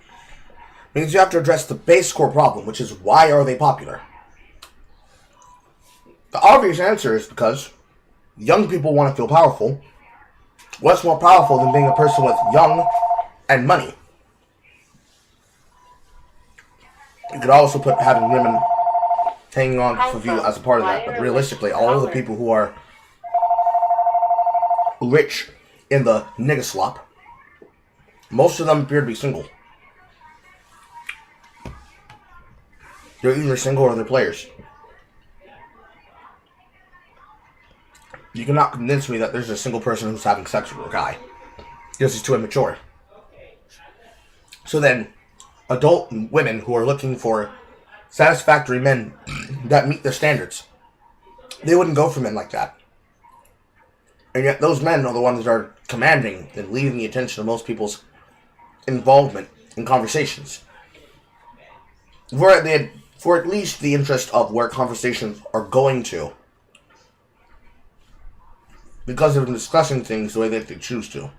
means you have to address the base core problem, which is why are they popular? The obvious answer is because young people want to feel powerful. What's more powerful than being a person with young and money? You could also put having women hanging on for view as a part of that, but realistically, all of the people who are rich in the nigga slop, most of them appear to be single. They're either single or they're players. You cannot convince me that there's a single person who's having sex with a guy. Because he's too immature. So then, adult women who are looking for satisfactory men that meet their standards, they wouldn't go for men like that. And yet those men are the ones that are commanding and leading the attention of most people's involvement in conversations. For at least the interest of where conversations are going to. because they're discussing things the way that they choose to.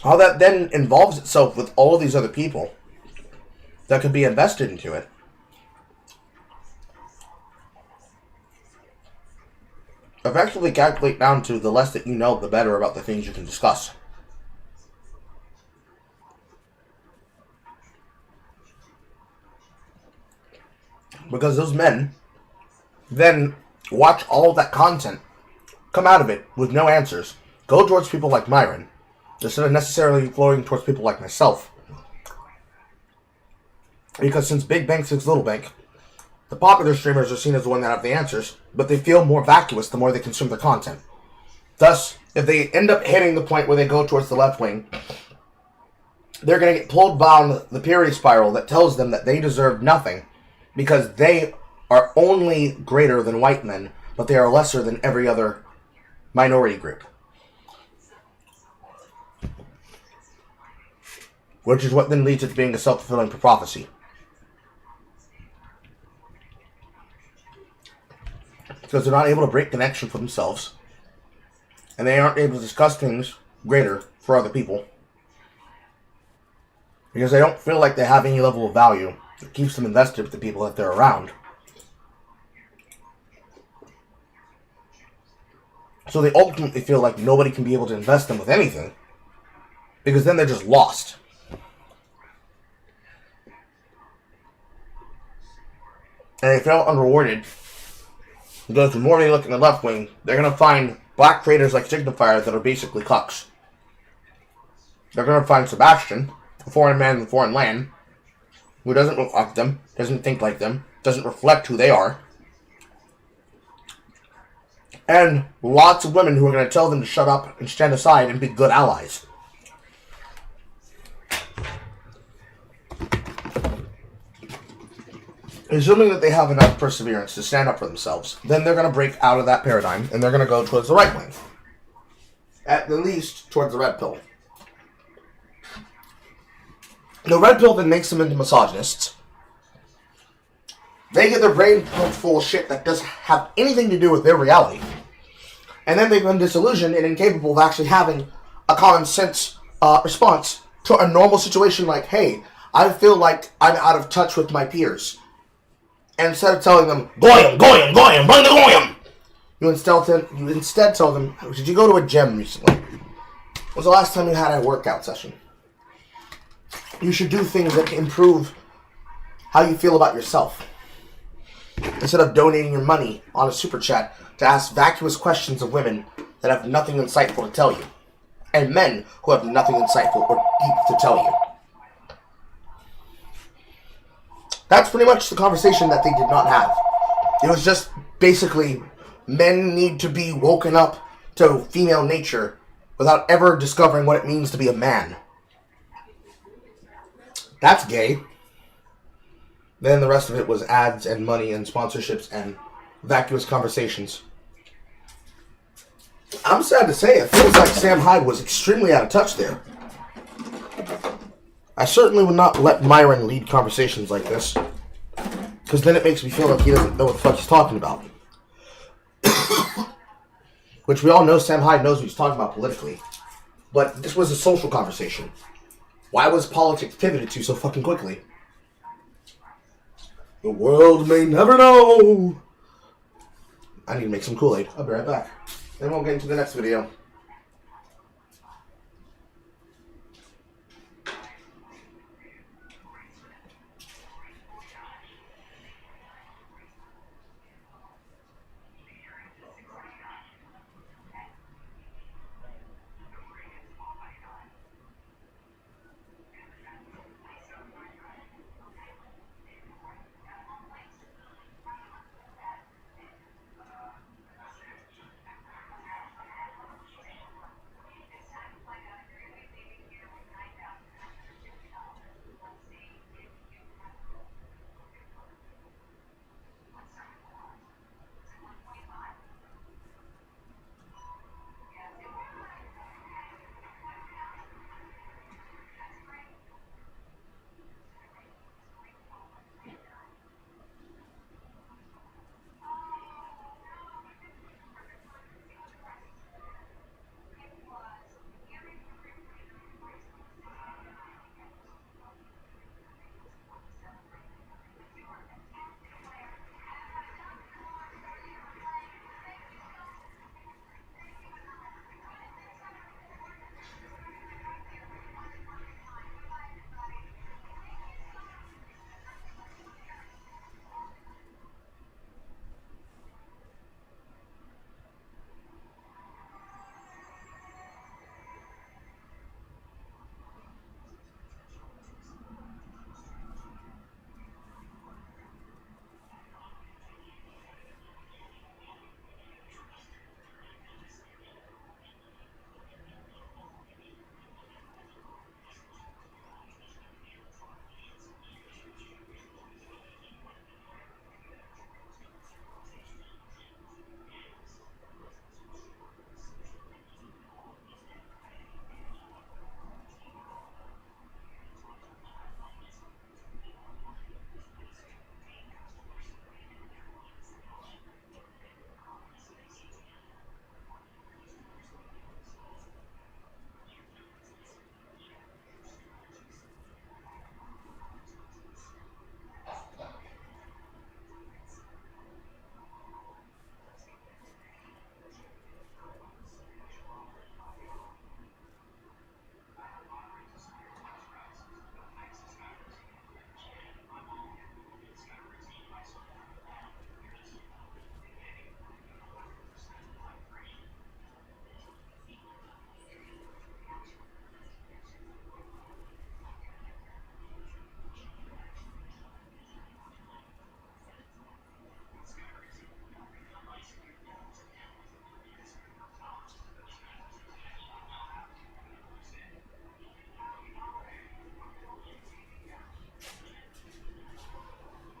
How that then involves itself with all these other people that could be invested into it. Effectively calculate down to the less that you know, the better about the things you can discuss. Because those men then watch all of that content, come out of it with no answers, go towards people like Myron, instead of necessarily flowing towards people like myself. Because since Big Bank is Little Bank, the popular streamers are seen as the one that have the answers, but they feel more vacuous the more they consume their content. Thus, if they end up hitting the point where they go towards the left wing, they're going to get pulled down the purity spiral that tells them that they deserve nothing because they are only greater than white men, but they are lesser than every other minority group. Which is what then leads it to being a self-fulfilling prophecy. Because they're not able to break connection for themselves. And they aren't able to discuss things greater for other people. Because they don't feel like they have any level of value that keeps them invested with the people that they're around. So they ultimately feel like nobody can be able to invest them with anything. Because then they're just lost. And they feel unrewarded. Because the more they look in the left wing, they're going to find black creators like Signifier that are basically cucks. They're going to find Sebastian, a foreign man in a foreign land, who doesn't look like them, doesn't think like them, doesn't reflect who they are. And lots of women who are going to tell them to shut up and stand aside and be good allies. Assuming that they have enough perseverance to stand up for themselves, then they're going to break out of that paradigm and they're going to go towards the right wing. At the least, towards the red pill. The red pill then makes them into misogynists. They get their brain pumped full of shit that doesn't have anything to do with their reality. And then they become disillusioned and incapable of actually having a common sense response to a normal situation like, hey, I feel like I'm out of touch with my peers. And instead of telling them, Goyim, Goyim, Goyim, bring the Goyim! You instead tell them, did you go to a gym recently? When was the last time you had a workout session? You should do things that improve how you feel about yourself. Instead of donating your money on a super chat to ask vacuous questions of women that have nothing insightful to tell you. And men who have nothing insightful or deep to tell you. That's pretty much the conversation that they did not have. It was just basically men need to be woken up to female nature without ever discovering what it means to be a man. That's gay. Then the rest of it was ads and money and sponsorships and vacuous conversations. I'm sad to say, it feels like Sam Hyde was extremely out of touch there. I certainly would not let Myron lead conversations like this. Because then it makes me feel like he doesn't know what the fuck he's talking about. Which we all know Sam Hyde knows what he's talking about politically. But this was a social conversation. Why was politics pivoted to so fucking quickly? The world may never know. I need to make some Kool-Aid. I'll be right back. Then we'll get into the next video.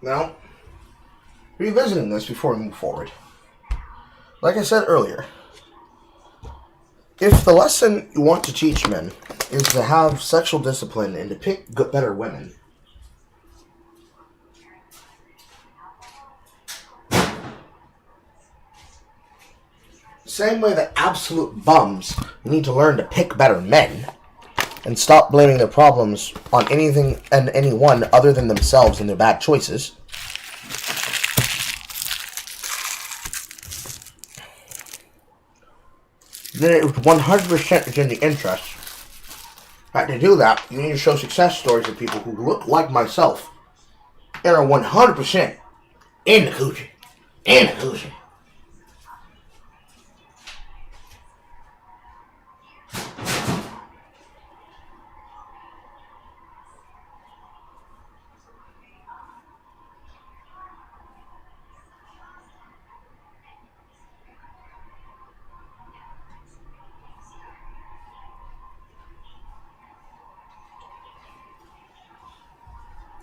Now, revisiting this before we move forward. Like I said earlier, if the lesson you want to teach men is to have sexual discipline and to pick better women, same way that absolute bums need to learn to pick better men and stop blaming their problems on anything and anyone other than themselves and their bad choices, then it 100% is in the interest. But to do that, you need to show success stories of people who look like myself and are 100% in the coochie. In the coochie.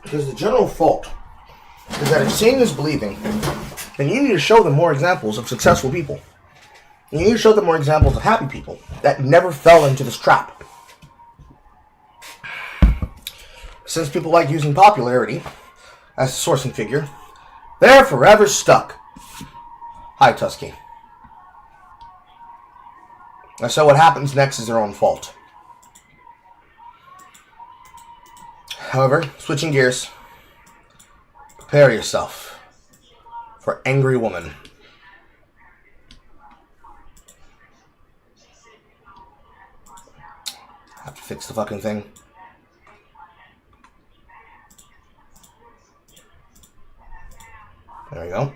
Because the general fault is that if seeing is believing, then you need to show them more examples of successful people. You need to show them more examples of happy people that never fell into this trap. Since people like using popularity as a sourcing figure, they're forever stuck. Hi, Tusky. And so what happens next is their own fault. However, switching gears, prepare yourself for Angry Woman. Have to fix the fucking thing. There we go.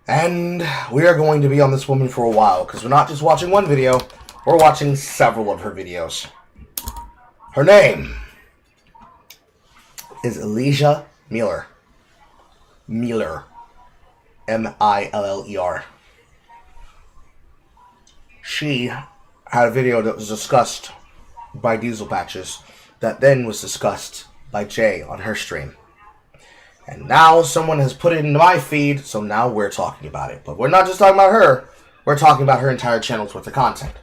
And we are going to be on this woman for a while, because we're not just watching one video, we're watching several of her videos. Her name is Leeja Miller. Miller. M-I-L-L-E-R. She had a video that was discussed by Diesel Patches that then was discussed by Jay on her stream. And now someone has put it into my feed, so now we're talking about it. But we're not just talking about her, we're talking about her entire channel's worth of content.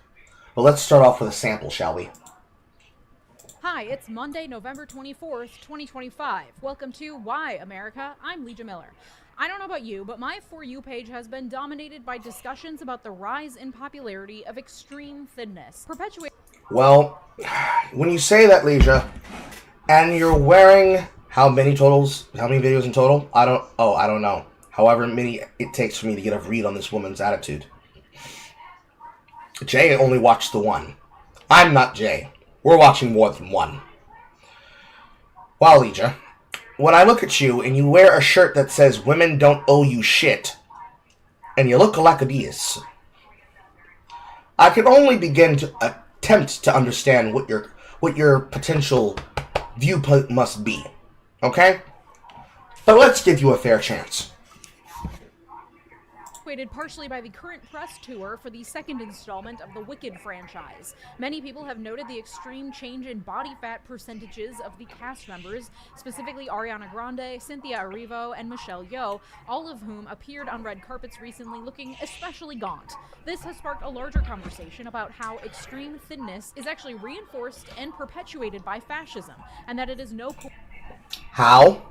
But let's start off with a sample, shall we? Hi, it's Monday, November 24th, 2025. Welcome to Why America? I'm Leeja Miller. I don't know about you, but my For You page has been dominated by discussions about the rise in popularity of extreme thinness. Well, when you say that, Leeja, and you're wearing how many videos in total? I don't know. However many it takes for me to get a read on this woman's attitude. Jay only watched the one. I'm not Jay. We're watching more than one. Wow, Leeja, when I look at you and you wear a shirt that says women don't owe you shit, and you look like a Diaz, I can only begin to attempt to understand what your potential viewpoint must be. Okay? But let's give you a fair chance. Partially by the current press tour for the second installment of the Wicked franchise. Many people have noted the extreme change in body fat percentages of the cast members, specifically Ariana Grande, Cynthia Erivo, and Michelle Yeoh, all of whom appeared on red carpets recently looking especially gaunt. This has sparked a larger conversation about how extreme thinness is actually reinforced and perpetuated by fascism, and that it is no... How?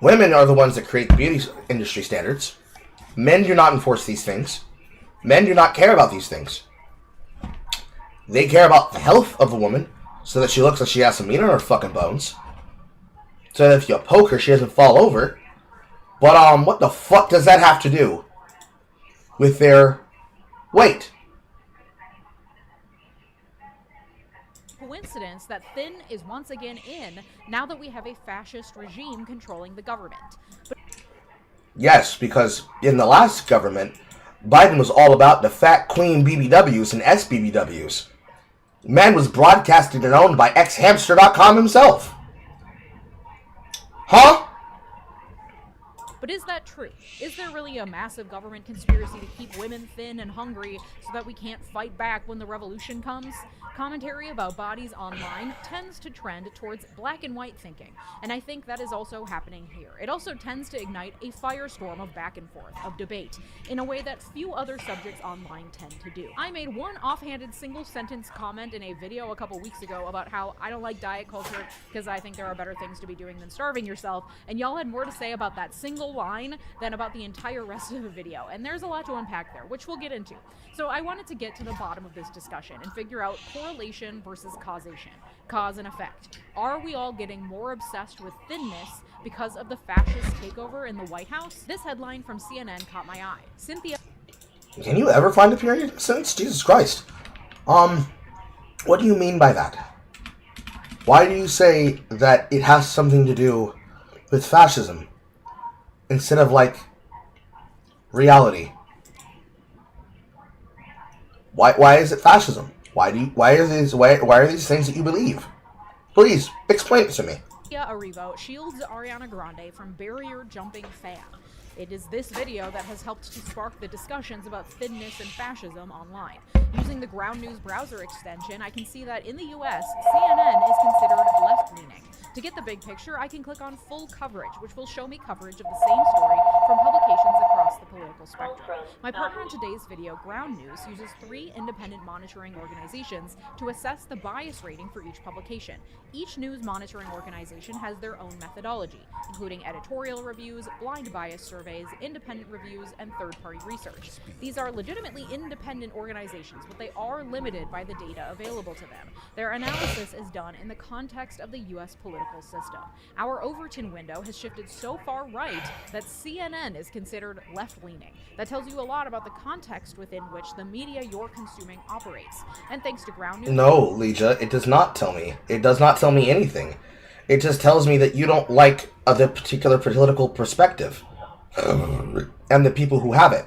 Women are the ones that create the beauty industry standards. Men do not enforce these things. Men do not care about these things. They care about the health of the woman, so that she looks like she has some meat on her fucking bones. So that if you poke her, she doesn't fall over. But, what the fuck does that have to do with their weight? Coincidence that thin is once again in now that we have a fascist regime controlling the government. Yes, because in the last government, Biden was all about the fat queen BBWs and SBBWs. Man was broadcasted and owned by xhamster.com himself. Huh? But is that true? Is there really a massive government conspiracy to keep women thin and hungry so that we can't fight back when the revolution comes? Commentary about bodies online tends to trend towards black and white thinking, and I think that is also happening here. It also tends to ignite a firestorm of back and forth, of debate, in a way that few other subjects online tend to do. I made one offhanded single-sentence comment in a video a couple weeks ago about how I don't like diet culture because I think there are better things to be doing than starving yourself, and y'all had more to say about that single line than about the entire rest of the video, and there's a lot to unpack there, which we'll get into. So I wanted to get to the bottom of this discussion and figure out correlation versus causation, cause and effect. Are we all getting more obsessed with thinness because of the fascist takeover in the White House? This headline from CNN caught my eye. Cynthia... Can you ever find a period since? Jesus Christ. What do you mean by that? Why do you say that it has something to do with fascism instead of, like, reality? Why is it fascism? Why are these things that you believe? Please explain it to me. Arrivo shields Ariana Grande from barrier jumping fan. It is this video that has helped to spark the discussions about thinness and fascism online. Using the Ground News browser extension, I can see that in the US, CNN is considered left-leaning. To get the big picture, I can click on full coverage, which will show me coverage of the same story from publications across the political spectrum. My partner in today's video, Ground News, uses 3 independent monitoring organizations to assess the bias rating for each publication. Each news monitoring organization has their own methodology, including editorial reviews, blind bias surveys, independent reviews, and third-party research. These are legitimately independent organizations, but they are limited by the data available to them. Their analysis is done in the context of the U.S. political system. Our Overton window has shifted so far right that CNN is considered left-leaning. That tells you a lot about the context within which the media you're consuming operates. And thanks to Ground News... No, Leeja, it does not tell me. It does not tell me anything. It just tells me that you don't like the particular political perspective and the people who have it.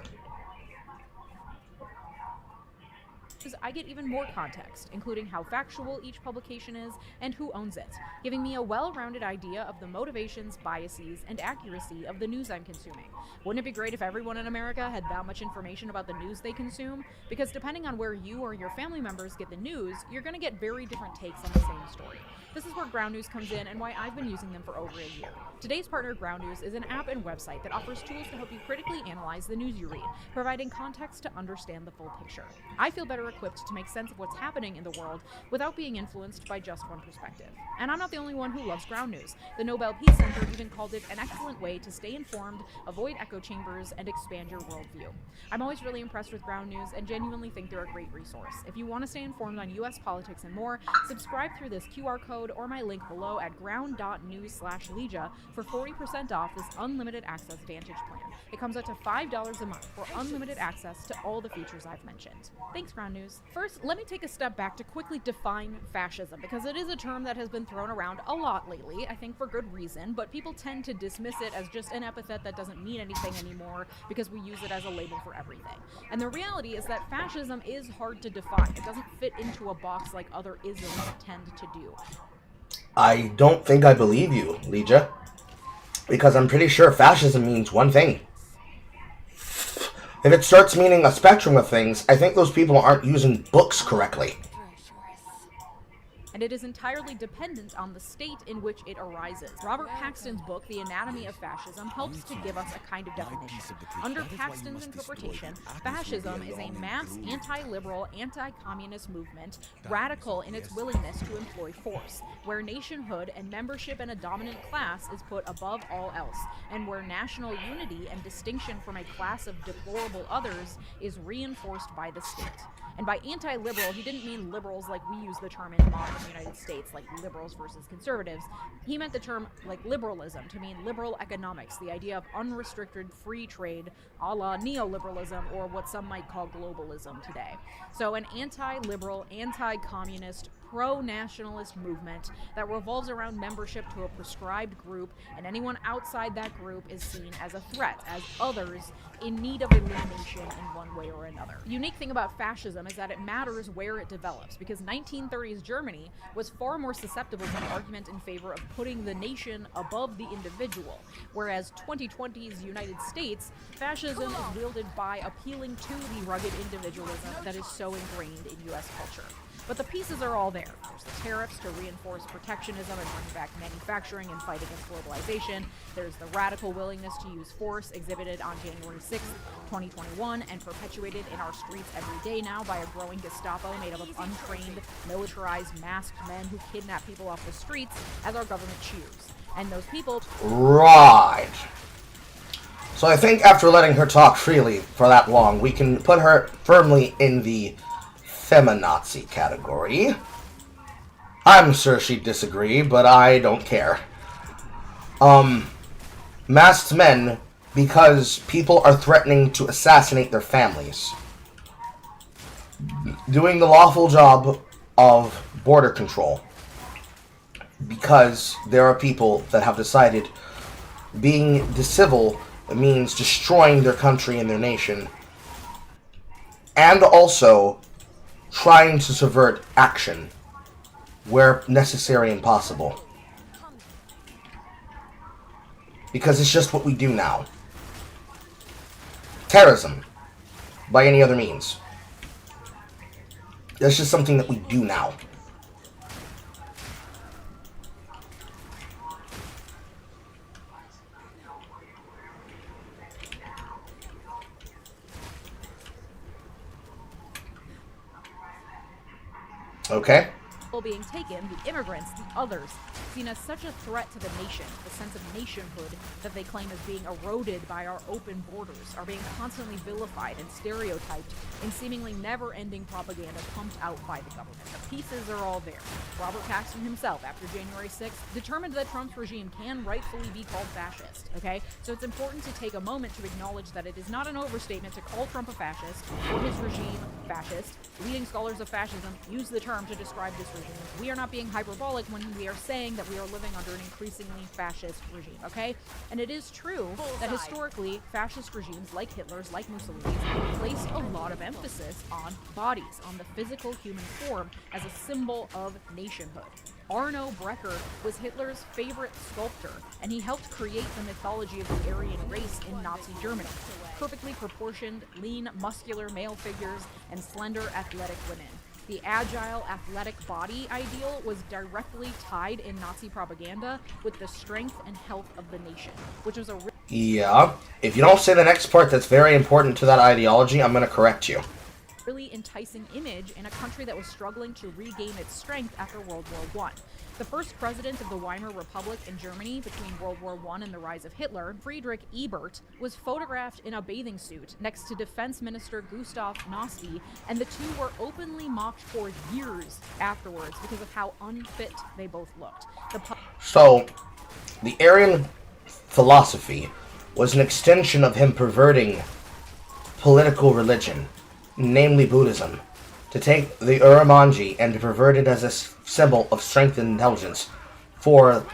I get even more context, including how factual each publication is and who owns it, giving me a well-rounded idea of the motivations, biases, and accuracy of the news I'm consuming. Wouldn't it be great if everyone in America had that much information about the news they consume? Because depending on where you or your family members get the news, you're going to get very different takes on the same story. This is where Ground News comes in and why I've been using them for over a year. Today's partner, Ground News, is an app and website that offers tools to help you critically analyze the news you read, providing context to understand the full picture. I feel better equipped to make sense of what's happening in the world without being influenced by just one perspective. And I'm not the only one who loves Ground News. The Nobel Peace Center even called it an excellent way to stay informed, avoid echo chambers, and expand your worldview. I'm always really impressed with Ground News and genuinely think they're a great resource. If you want to stay informed on US politics and more, subscribe through this QR code or my link below at ground.news/Leeja for 40% off this unlimited access Vantage plan. It comes out to $5 a month for unlimited access to all the features I've mentioned. Thanks, Ground News. First, let me take a step back to quickly define fascism, because it is a term that has been thrown around a lot lately, I think for good reason, but people tend to dismiss it as just an epithet that doesn't mean anything anymore because we use it as a label for everything. And the reality is that fascism is hard to define. It doesn't fit into a box like other isms tend to do. I don't think I believe you, Leeja, because I'm pretty sure fascism means one thing. If it starts meaning a spectrum of things, I think those people aren't using books correctly. And it is entirely dependent on the state in which it arises. Robert Paxton's book, The Anatomy of Fascism, helps to give us a kind of definition. Under Paxton's interpretation, fascism is a mass anti-liberal, anti-communist movement, radical in its willingness to employ force, where nationhood and membership in a dominant class is put above all else, and where national unity and distinction from a class of deplorable others is reinforced by the state. And by anti-liberal, he didn't mean liberals like we use the term in modern United States, like liberals versus conservatives. He meant the term like liberalism to mean liberal economics, the idea of unrestricted free trade, a la neoliberalism, or what some might call globalism today. So an anti-liberal, anti-communist, pro-nationalist movement that revolves around membership to a prescribed group, and anyone outside that group is seen as a threat, as others in need of elimination in one way or another. The unique thing about fascism is that it matters where it develops, because 1930s Germany was far more susceptible to the argument in favor of putting the nation above the individual, whereas 2020's United States, fascism is wielded by appealing to the rugged individualism that is so ingrained in US culture. But the pieces are all there. There's the tariffs to reinforce protectionism and bring back manufacturing and fight against globalization. There's the radical willingness to use force exhibited on January 6th, 2021, and perpetuated in our streets every day now by a growing Gestapo made up of untrained, militarized, masked men who kidnap people off the streets as our government cheers. And those people... Right. So I think after letting her talk freely for that long, we can put her firmly in the feminazi category. I'm sure she'd disagree, but I don't care. Masked men, because people are threatening to assassinate their families. Doing the lawful job of border control, because there are people that have decided being civil means destroying their country and their nation, and also trying to subvert action where necessary and possible. Because it's just what we do now. Terrorism, by any other means. That's just something that we do now. Okay. People being taken, the immigrants, the others, seen as such a threat to the nation, the sense of nationhood that they claim is being eroded by our open borders, are being constantly vilified and stereotyped in seemingly never-ending propaganda pumped out by the government. The pieces are all there. Robert Paxton himself, after January 6th, determined that Trump's regime can rightfully be called fascist, okay? So it's important to take a moment to acknowledge that it is not an overstatement to call Trump a fascist, or his regime fascist. Leading scholars of fascism use the term to describe this regime. We are not being hyperbolic when we are saying that we are living under an increasingly fascist regime, okay? And it is true that historically, fascist regimes like Hitler's, like Mussolini's, placed a lot of emphasis on bodies, on the physical human form as a symbol of nationhood. Arno Breker was Hitler's favorite sculptor, and he helped create the mythology of the Aryan race in Nazi Germany. Perfectly proportioned, lean, muscular male figures and slender, athletic women. The agile, athletic body ideal was directly tied in Nazi propaganda with the strength and health of the nation, which was a Yeah. If you don't say the next part that's very important to that ideology, I'm going to correct you. really enticing image in a country that was struggling to regain its strength after World War I. The first president of the Weimar Republic in Germany between World War I and the rise of Hitler, Friedrich Ebert, was photographed in a bathing suit next to Defense Minister Gustav Noske, and the two were openly mocked for years afterwards because of how unfit they both looked. So, the Aryan philosophy was an extension of him perverting political religion, namely Buddhism, to take the Uramanji and to pervert it as a symbol of strength and intelligence for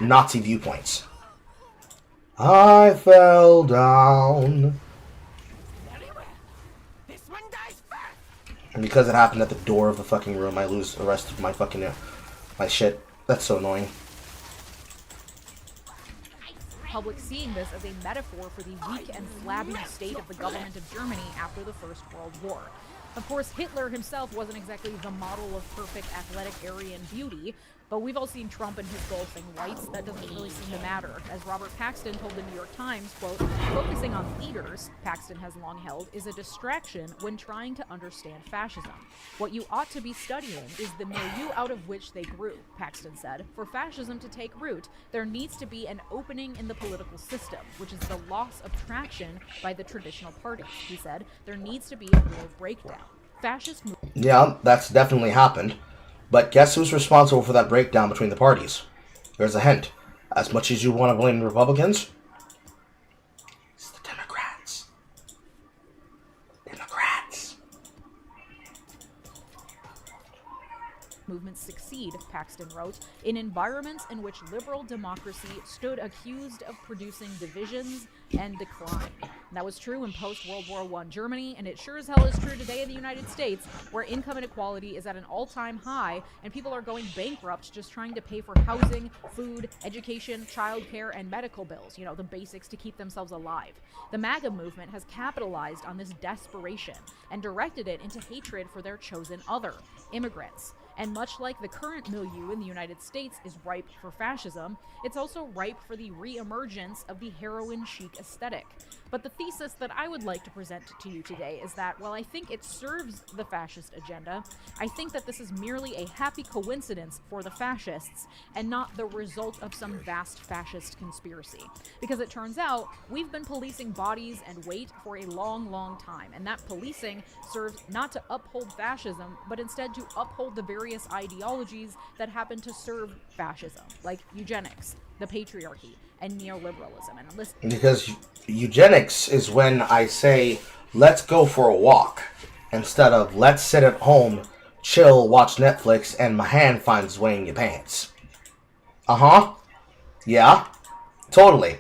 Nazi viewpoints. I fell down. And because it happened at the door of the fucking room, I lose the rest of my fucking my shit. That's so annoying. Public seeing this as a metaphor for the weak and flabby state of the government of Germany after the First World War. Of course, Hitler himself wasn't exactly the model of perfect athletic Aryan beauty, but we've all seen Trump in his golfing whites. That doesn't really seem to matter. As Robert Paxton told the New York Times, quote, focusing on theaters, Paxton has long held, is a distraction when trying to understand fascism. What you ought to be studying is the milieu out of which they grew, Paxton said. For fascism to take root, there needs to be an opening in the political system, which is the loss of traction by the traditional parties, he said. There needs to be a real breakdown. Fascist movement. Yeah, that's definitely happened. But guess who's responsible for that breakdown between the parties? There's a hint. As much as you want to blame the Republicans, it's the Democrats. Democrats. Movements Paxton wrote, in environments in which liberal democracy stood accused of producing divisions and decline. And that was true in post-World War I Germany, and it sure as hell is true today in the United States, where income inequality is at an all-time high, and people are going bankrupt just trying to pay for housing, food, education, childcare, and medical bills, you know, the basics to keep themselves alive. The MAGA movement has capitalized on this desperation and directed it into hatred for their chosen other, immigrants. And much like the current milieu in the United States is ripe for fascism, it's also ripe for the re-emergence of the heroin chic aesthetic. But the thesis that I would like to present to you today is that, while I think it serves the fascist agenda, I think that this is merely a happy coincidence for the fascists and not the result of some vast fascist conspiracy. Because it turns out, we've been policing bodies and weight for a long, long time, and that policing serves not to uphold fascism, but instead to uphold the various ideologies that happen to serve fascism, like eugenics, the patriarchy, and neoliberalism. And listen, Because eugenics is when I say, let's go for a walk, instead of let's sit at home, chill, watch Netflix, and my hand finds its way in your pants. Uh-huh. Yeah. Totally.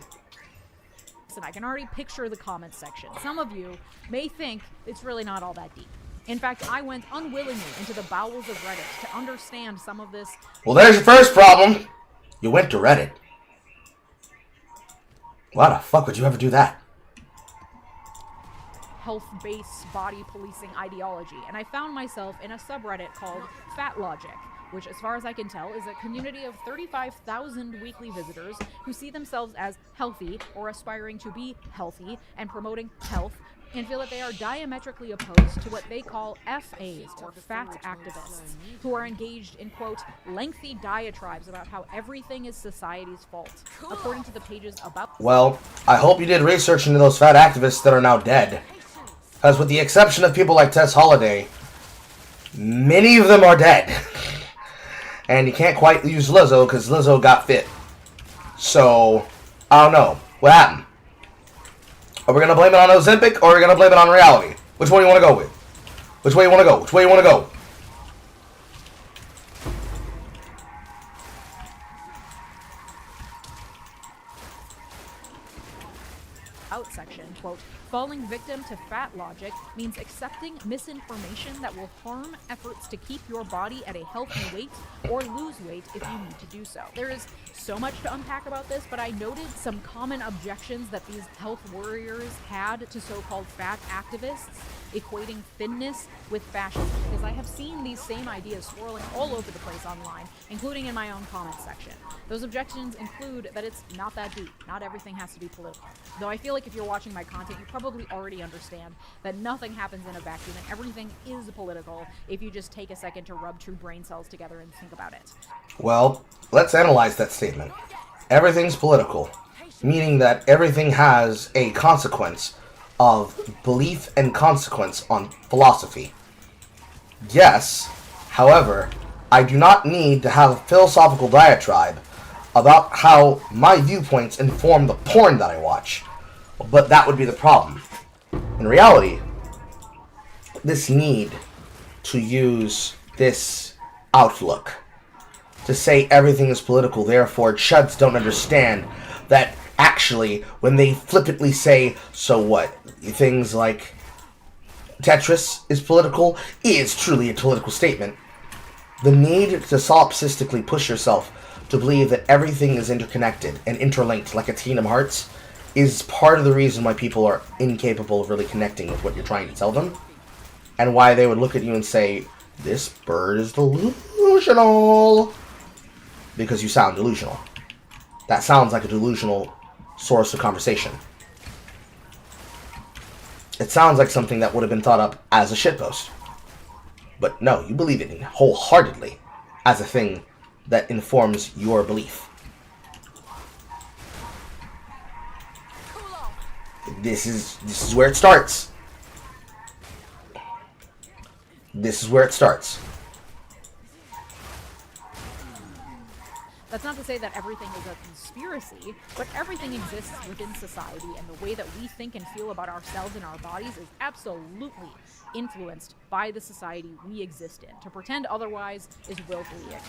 I can already picture the comments section. Some of you may think it's really not all that deep. In fact, I went unwillingly into the bowels of Reddit to understand some of this. Well, there's your first problem. You went to Reddit. Why the fuck would you ever do that? Health-based body policing ideology, and I found myself in a subreddit called Fat Logic, which, as far as I can tell, is a community of 35,000 weekly visitors who see themselves as healthy or aspiring to be healthy and promoting health, and feel that they are diametrically opposed to what they call FAs, or fat activists, who are engaged in, quote, lengthy diatribes about how everything is society's fault. According to the pages about... Well, I hope you did research into those fat activists that are now dead. Because with the exception of people like Tess Holliday, many of them are dead. And you can't quite use Lizzo because Lizzo got fit. So, I don't know. What happened? Are we going to blame it on Ozempic or are we going to blame it on reality? Which one do you want to go with? Which way you want to go? Which way you want to go? Out section, quote, falling victim to fat logic means accepting misinformation that will harm efforts to keep your body at a healthy weight or lose weight if you need to do so. There is so much to unpack about this, but I noted some common objections that these health warriors had to so-called fat activists, equating thinness with fascism, because I have seen these same ideas swirling all over the place online, including in my own comments section. Those objections include that it's not that deep. Not everything has to be political. Though I feel like if you're watching my content, you probably already understand that nothing happens in a vacuum and everything is political if you just take a second to rub two brain cells together and think about it. Well, let's analyze that statement. Everything's political, meaning that everything has a consequence of belief and consequence on philosophy. Yes, however, I do not need to have a philosophical diatribe about how my viewpoints inform the porn that I watch. But that would be the problem. In reality, this need to use this outlook to say everything is political, therefore chuds don't understand that actually when they flippantly say, so what, things like Tetris is political is truly a political statement. The need to solipsistically push yourself to believe that everything is interconnected and interlinked like a Kingdom Hearts is part of the reason why people are incapable of really connecting with what you're trying to tell them, and why they would look at you and say, this bird is delusional, because you sound delusional. That sounds like a delusional source of conversation. It sounds like something that would have been thought up as a shitpost. But no, you believe it wholeheartedly as a thing that informs your belief. This is where it starts. This is where it starts. That's not to say that everything is a conspiracy, but everything exists within society, and the way that we think and feel about ourselves and our bodies is absolutely influenced by the society we exist in. To pretend otherwise is willfully ignorant.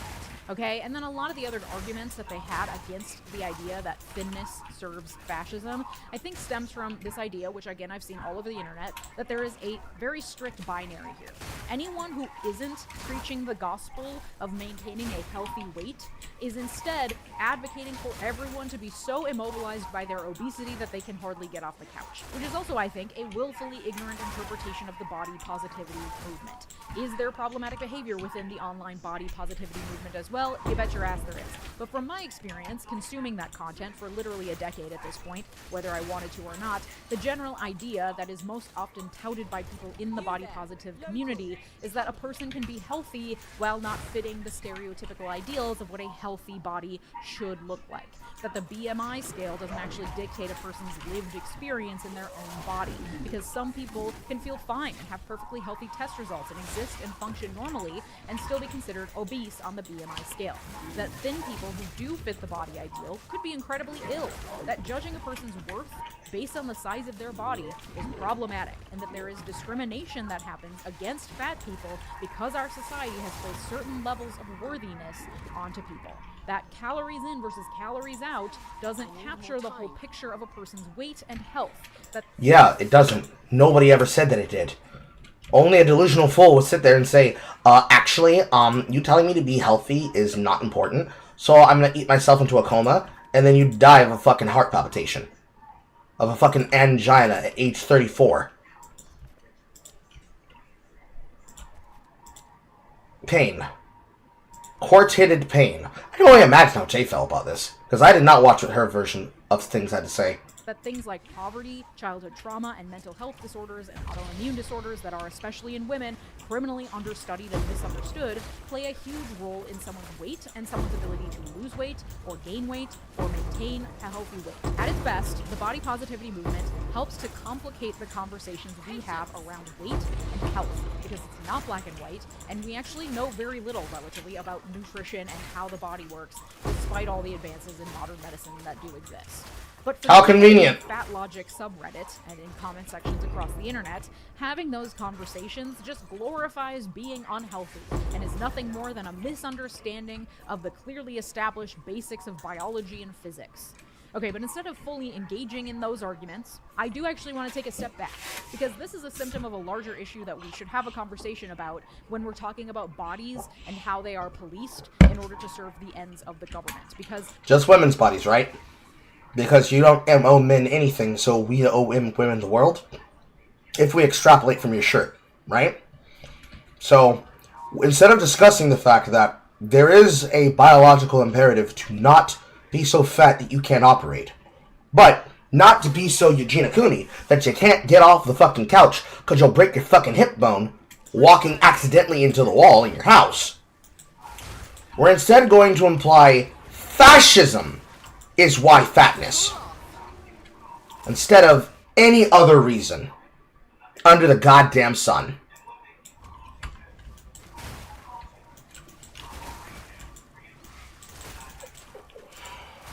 Okay? And then a lot of the other arguments that they had against the idea that thinness serves fascism, I think stems from this idea, which again I've seen all over the internet, that there is a very strict binary here. Anyone who isn't preaching the gospel of maintaining a healthy weight is instead advocating for everyone to be so immobilized by their obesity that they can hardly get off the couch. Which is also, I think, a willfully ignorant interpretation of the body positivity movement. Is there problematic behavior within the online body positivity movement as well? You bet your ass there is. But from my experience, consuming that content for literally a decade at this point, whether I wanted to or not, the general idea that is most often touted by people in the body positive community is that a person can be healthy while not fitting the stereotypical ideals of what a healthy body should look like. That the BMI scale doesn't actually dictate a person's lived experience in their own body, because some people can feel fine and have perfectly healthy test results and exist and function normally and still be considered obese on the BMI scale. That thin people who do fit the body ideal could be incredibly ill. That judging a person's worth based on the size of their body is problematic, and that there is discrimination that happens against fat people because our society has placed certain levels of worthiness onto people. That calories in versus calories out doesn't capture the whole picture of a person's weight and health. Yeah, it doesn't. Nobody ever said that it did. Only a delusional fool would sit there and say, actually, you telling me to be healthy is not important, so I'm gonna eat myself into a coma, and then you die of a fucking heart palpitation. Of a fucking angina at age 34. Pain. Court-hitted pain. I can only imagine how Jay felt about this, because I did not watch what her version of things had to say. That things like poverty, childhood trauma, and mental health disorders and autoimmune disorders that are, especially in women, criminally understudied and misunderstood, play a huge role in someone's weight and someone's ability to lose weight or gain weight or maintain a healthy weight. At its best, the body positivity movement helps to complicate the conversations we have around weight and health, because it's not black and white, and we actually know very little relatively about nutrition and how the body works, despite all the advances in modern medicine that do exist. But for how convenient. Fat Logic subreddit and in comment sections across the internet, having those conversations just glorifies being unhealthy and is nothing more than a misunderstanding of the clearly established basics of biology and physics. Okay, but instead of fully engaging in those arguments, I do actually want to take a step back, because this is a symptom of a larger issue that we should have a conversation about when we're talking about bodies and how they are policed in order to serve the ends of the government. Because just women's bodies, right? Because you don't owe men anything, so we owe women the world. If we extrapolate from your shirt, right? So, instead of discussing the fact that there is a biological imperative to not be so fat that you can't operate, but not to be so Eugenia Cooney that you can't get off the fucking couch because you'll break your fucking hip bone walking accidentally into the wall in your house, we're instead going to imply fascism is why fatness, instead of any other reason under the goddamn sun.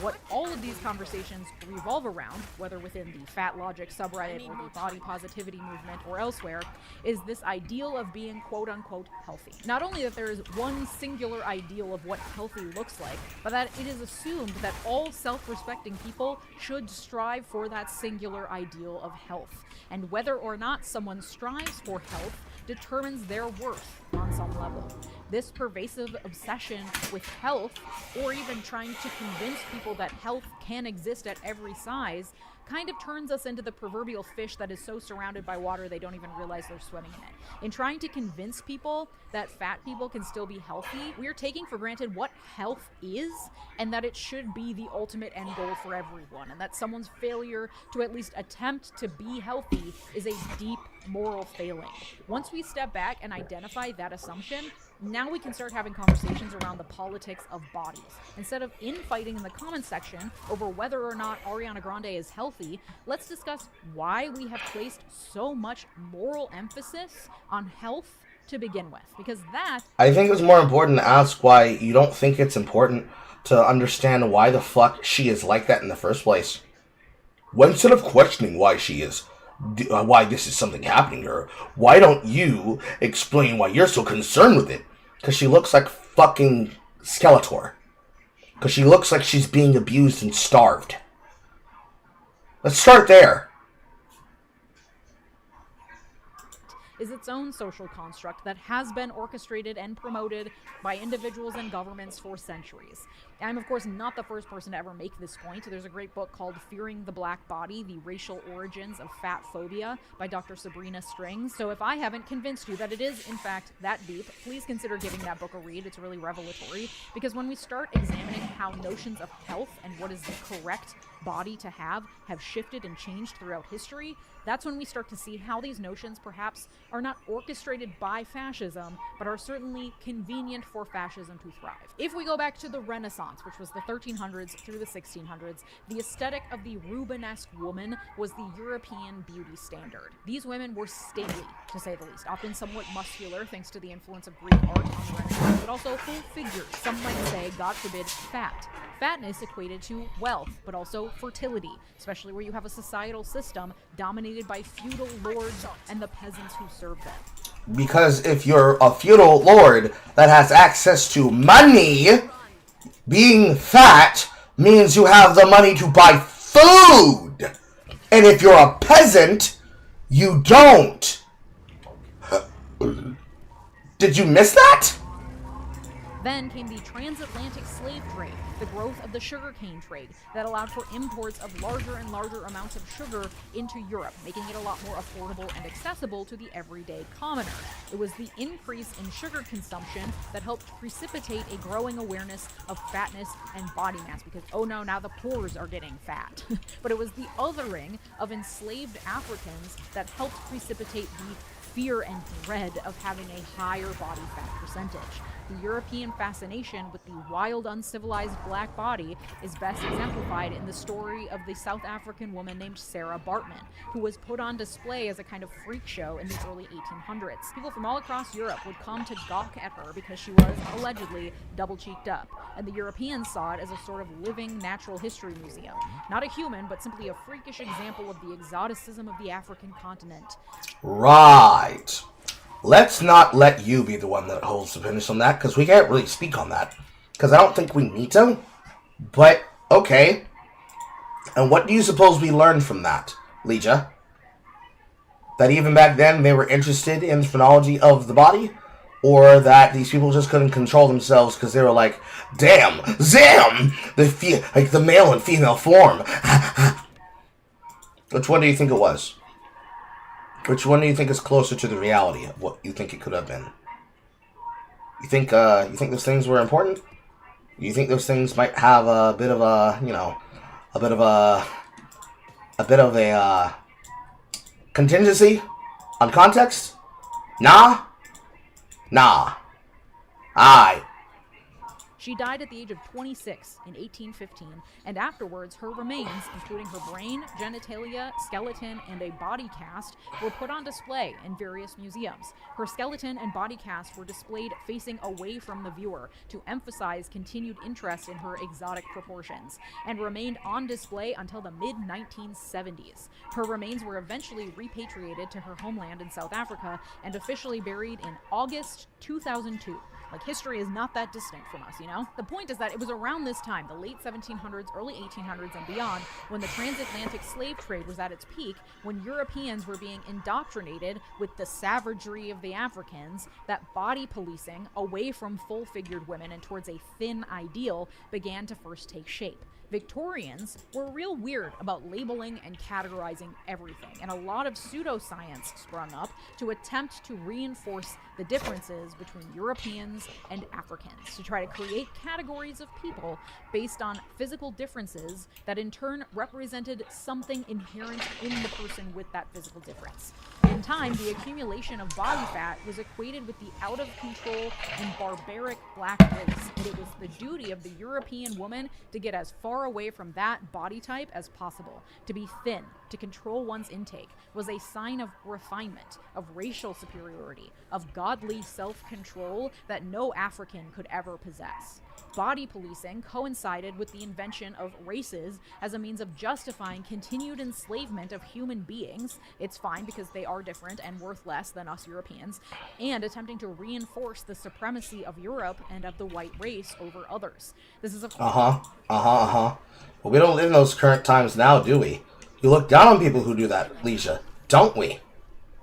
What all of these conversations revolve around, whether within the Fat Logic subreddit or the body positivity movement or elsewhere, is this ideal of being quote-unquote healthy. Not only that there is one singular ideal of what healthy looks like, but that it is assumed that all self-respecting people should strive for that singular ideal of health. And whether or not someone strives for health determines their worth on some level. This pervasive obsession with health, or even trying to convince people that health can exist at every size, kind of turns us into the proverbial fish that is so surrounded by water they don't even realize they're swimming in it. In trying to convince people that fat people can still be healthy, we're taking for granted what health is, and that it should be the ultimate end goal for everyone, and that someone's failure to at least attempt to be healthy is a deep moral failing. Once we step back and identify that assumption, now we can start having conversations around the politics of bodies. Instead of infighting in the comment section over whether or not Ariana Grande is healthy, let's discuss why we have placed so much moral emphasis on health to begin with, because that... I think it's more important to ask why you don't think it's important to understand why the fuck she is like that in the first place. Well, instead of questioning why she is, why this is something happening to her, why don't you explain why you're so concerned with it? Because she looks like fucking Skeletor. Because she looks like she's being abused and starved. Let's start there. Is its own social construct that has been orchestrated and promoted by individuals and governments for centuries. I'm, of course, not the first person to ever make this point. There's a great book called Fearing the Black Body, The Racial Origins of Fat Phobia by Dr. Sabrina Strings. So if I haven't convinced you that it is, in fact, that deep, please consider giving that book a read. It's really revelatory, because when we start examining how notions of health and what is the correct body to have shifted and changed throughout history, that's when we start to see how these notions perhaps are not orchestrated by fascism, but are certainly convenient for fascism to thrive. If we go back to the Renaissance, which was the 1300s through the 1600s, the aesthetic of the Rubenesque woman was the European beauty standard. These women were stately, to say the least, often somewhat muscular thanks to the influence of Greek art on the Renaissance, but also full figures, some might say, God forbid, fat. Fatness equated to wealth, but also fertility, especially where you have a societal system dominated by feudal lords and the peasants who serve them. Because if you're a feudal lord that has access to money, being fat means you have the money to buy food. And if you're a peasant, you don't. Did you miss that? Then came the transatlantic slave trade, the growth of the sugarcane trade that allowed for imports of larger and larger amounts of sugar into Europe, making it a lot more affordable and accessible to the everyday commoner. It was the increase in sugar consumption that helped precipitate a growing awareness of fatness and body mass, because, oh no, now the poors are getting fat. But it was the othering of enslaved Africans that helped precipitate the fear and dread of having a higher body fat percentage. The European fascination with the wild, uncivilized black body is best exemplified in the story of the South African woman named Sarah Baartman, who was put on display as a kind of freak show in the early 1800s. People from all across Europe would come to gawk at her because she was, allegedly, double-cheeked up, and the Europeans saw it as a sort of living natural history museum. Not a human, but simply a freakish example of the exoticism of the African continent. Right. Let's not let you be the one that holds the finish on that, because we can't really speak on that. Because I don't think we need to. But, okay. And what do you suppose we learned from that, Leeja? That even back then they were interested in the phrenology of the body? Or that these people just couldn't control themselves because they were like, damn, zam! Like the male and female form. Which one do you think it was? Which one do you think is closer to the reality of what you think it could have been? You think those things were important? You think those things might have a bit of a, a bit of a contingency on context? Nah? Nah. Aye. She died at the age of 26 in 1815, and afterwards her remains, including her brain, genitalia, skeleton, and a body cast, were put on display in various museums. Her skeleton and body cast were displayed facing away from the viewer to emphasize continued interest in her exotic proportions, and remained on display until the mid-1970s. Her remains were eventually repatriated to her homeland in South Africa and officially buried in August 2002. Like, history is not that distant from us, you know? The point is that it was around this time, the late 1700s, early 1800s, and beyond, when the transatlantic slave trade was at its peak, when Europeans were being indoctrinated with the savagery of the Africans, that body policing away from full-figured women and towards a thin ideal began to first take shape. Victorians were real weird about labeling and categorizing everything, and a lot of pseudoscience sprung up to attempt to reinforce the differences between Europeans and Africans, to try to create categories of people based on physical differences that in turn represented something inherent in the person with that physical difference. In time, the accumulation of body fat was equated with the out-of-control and barbaric black race, and it was the duty of the European woman to get as far away from that body type as possible. To be thin, to control one's intake, was a sign of refinement, of racial superiority, of godly self-control that no African could ever possess. Body policing coincided with the invention of races as a means of justifying continued enslavement of human beings. It's fine because they are different and worth less than us Europeans, and attempting to reinforce the supremacy of Europe and of the white race over others. This is Well, we don't live in those current times now, do we? You look down on people who do that, Leeja, don't we?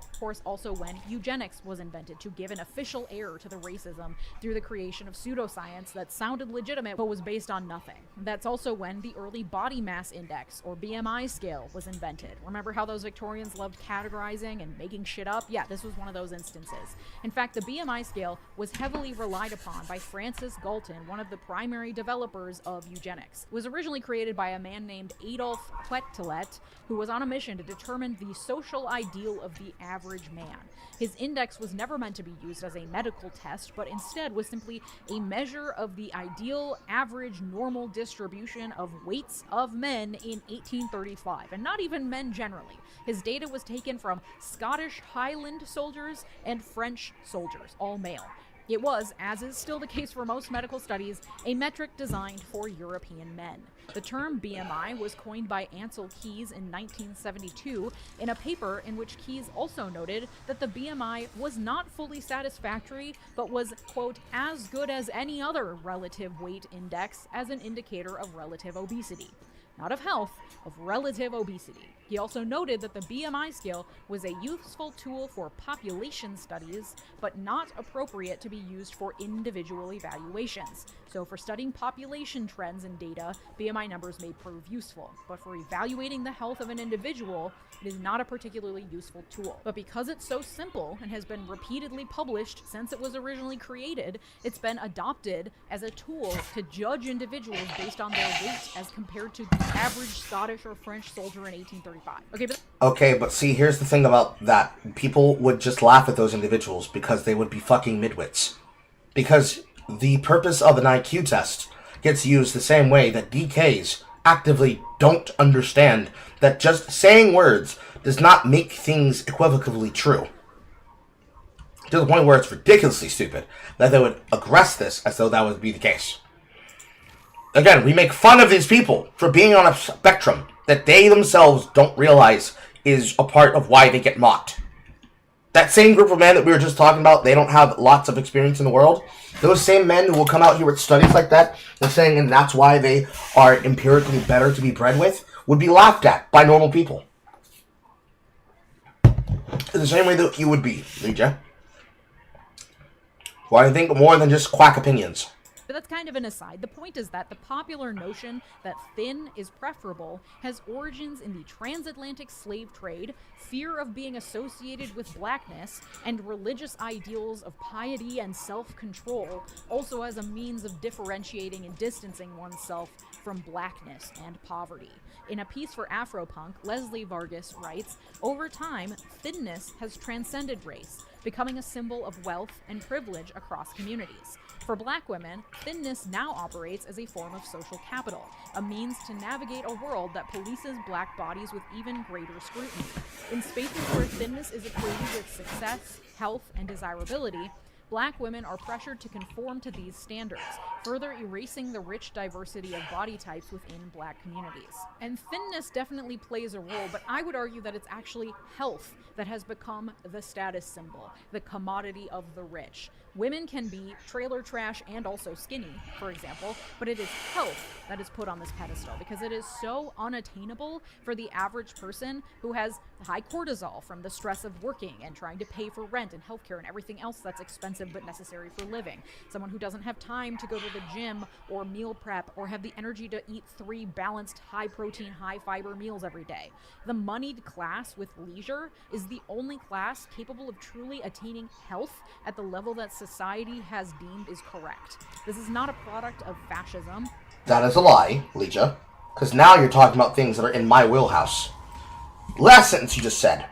Of course, also when eugenics was invented to give an official air to the racism through the creation of pseudoscience that sounded legitimate but was based on nothing. That's also when the early body mass index, or BMI scale, was invented. Remember how those Victorians loved categorizing and making shit up? Yeah, this was one of those instances. In fact, the BMI scale was heavily relied upon by Francis Galton, one of the primary developers of eugenics. It was originally created by a man named Adolf Quetelet, who was on a mission to determine the social ideal of the average man. His index was never meant to be used as a medical test, but instead was simply a measure of the ideal average normal distribution of weights of men in 1835, and not even men generally. His data was taken from Scottish Highland soldiers and French soldiers, all male. It was, as is still the case for most medical studies, a metric designed for European men. The term BMI was coined by Ansel Keys in 1972 in a paper in which Keys also noted that the BMI was not fully satisfactory, but was, quote, as good as any other relative weight index as an indicator of relative obesity. Not of health, of relative obesity. He also noted that the BMI scale was a useful tool for population studies, but not appropriate to be used for individual evaluations. So for studying population trends and data, BMI numbers may prove useful, but for evaluating the health of an individual, it is not a particularly useful tool. But because it's so simple and has been repeatedly published since it was originally created, it's been adopted as a tool to judge individuals based on their weight as compared to the average Scottish or French soldier in 1835. Okay, but see, here's the thing about that. People would just laugh at those individuals because they would be fucking midwits. Because the purpose of an IQ test gets used the same way that DKs actively don't understand that just saying words does not make things equivocally true. To the point where it's ridiculously stupid that they would aggress this as though that would be the case. Again, we make fun of these people for being on a spectrum that they themselves don't realize is a part of why they get mocked. That same group of men that we were just talking about, they don't have lots of experience in the world. Those same men who will come out here with studies like that and saying, and that's why they are empirically better to be bred with, would be laughed at by normal people. In the same way that you would be, Leeja. Why I think more than just quack opinions. But that's kind of an aside. The point is that the popular notion that thin is preferable has origins in the transatlantic slave trade, fear of being associated with blackness, and religious ideals of piety and self-control, also as a means of differentiating and distancing oneself from blackness and poverty. In a piece for Afropunk, Leslie Vargas writes, over time, thinness has transcended race, becoming a symbol of wealth and privilege across communities. For black women, thinness now operates as a form of social capital, a means to navigate a world that polices black bodies with even greater scrutiny. In spaces where thinness is equated with success, health, and desirability, black women are pressured to conform to these standards, further erasing the rich diversity of body types within black communities. And thinness definitely plays a role, but I would argue that it's actually health that has become the status symbol, the commodity of the rich. Women can be trailer trash and also skinny, for example, but it is health that is put on this pedestal because it is so unattainable for the average person who has high cortisol from the stress of working and trying to pay for rent and healthcare and everything else that's expensive but necessary for living. Someone who doesn't have time to go to the gym or meal prep or have the energy to eat 3 balanced, high-protein, high-fiber meals every day. The moneyed class with leisure is the only class capable of truly attaining health at the level that society has deemed is correct. This is not a product of fascism. That is a lie, Leeja. Because now you're talking about things that are in my wheelhouse. Last sentence you just said.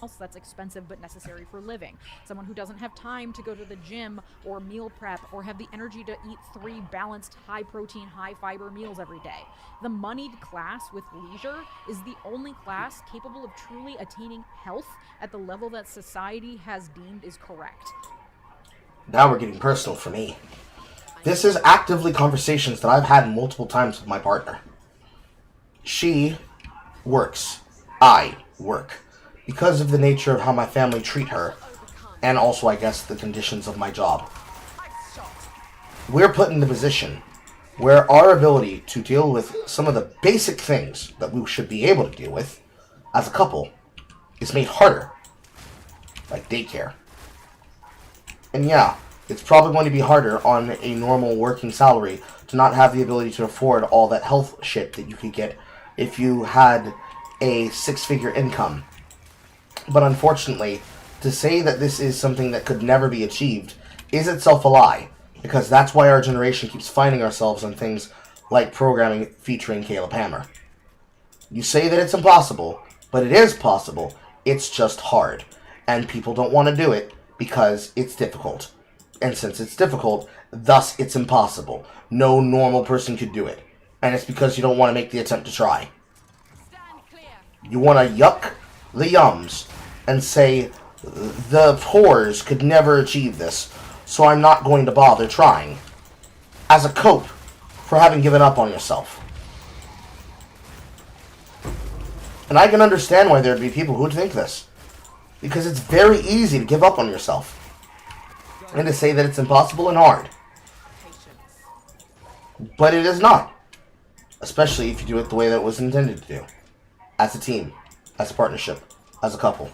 else that's expensive but necessary for living. Someone who doesn't have time to go to the gym or meal prep or have the energy to eat 3 balanced, high-protein, high-fiber meals every day. The moneyed class with leisure is the only class capable of truly attaining health at the level that society has deemed is correct. Now we're getting personal for me. This is actively conversations that I've had multiple times with my partner. She works. I work. Because of the nature of how my family treat her, and also, I guess, the conditions of my job. We're put in the position where our ability to deal with some of the basic things that we should be able to deal with as a couple is made harder. Like daycare. And yeah, it's probably going to be harder on a normal working salary to not have the ability to afford all that health shit that you could get if you had a 6-figure income. But unfortunately, to say that this is something that could never be achieved is itself a lie, because that's why our generation keeps finding ourselves on things like programming featuring Caleb Hammer. You say that it's impossible, but it is possible. It's just hard, and people don't want to do it because it's difficult. And since it's difficult, thus it's impossible. No normal person could do it. And it's because you don't want to make the attempt to try. You want to yuck the yums and say, the whores could never achieve this, so I'm not going to bother trying. As a cope for having given up on yourself. And I can understand why there'd be people who would think this. Because it's very easy to give up on yourself. And to say that it's impossible and hard. But it is not. Especially if you do it the way that it was intended to do. As a team. As a partnership. As a couple.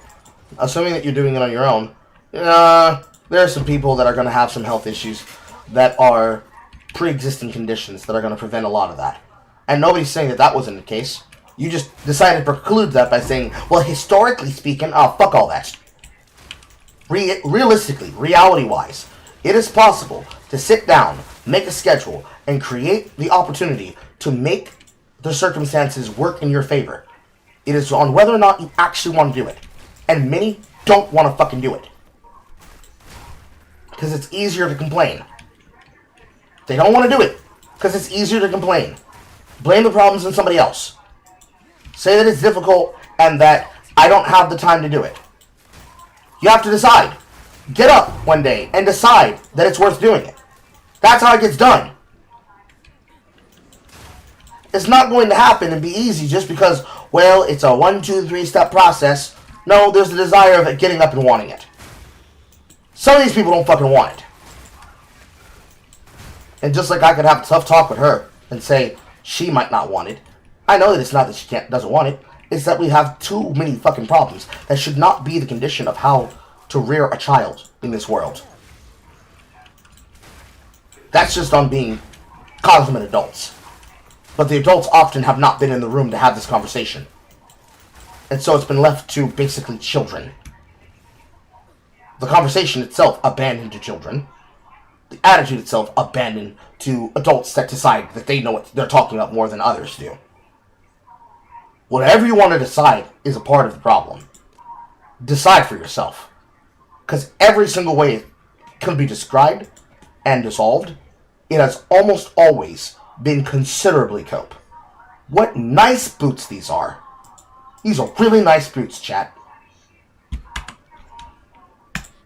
Assuming that you're doing it on your own. There are some people that are going to have some health issues that are pre-existing conditions that are going to prevent a lot of that. And nobody's saying that that wasn't the case. You just decided to preclude that by saying, well, historically speaking, fuck all that. Realistically, reality-wise, it is possible to sit down, make a schedule, and create the opportunity to make the circumstances work in your favor. It is on whether or not you actually want to do it. And many don't want to fucking do it. Because it's easier to complain. They don't want to do it because it's easier to complain. Blame the problems on somebody else. Say that it's difficult and that I don't have the time to do it. You have to decide. Get up one day and decide that it's worth doing it. That's how it gets done. It's not going to happen and be easy just because, well, it's a 1, 2, 3 step process. No, there's the desire of it getting up and wanting it. Some of these people don't fucking want it. And just like I could have a tough talk with her and say she might not want it, I know that it's not that she doesn't want it. It's that we have too many fucking problems that should not be the condition of how to rear a child in this world. That's just on being cognizant adults. But the adults often have not been in the room to have this conversation. And so it's been left to basically children. The conversation itself abandoned to children. The attitude itself abandoned to adults that decide that they know what they're talking about more than others do. Whatever you want to decide is a part of the problem. Decide for yourself. Because every single way it can be described and dissolved, it has almost always been considerably cope. What nice boots these are. These are really nice boots, chat.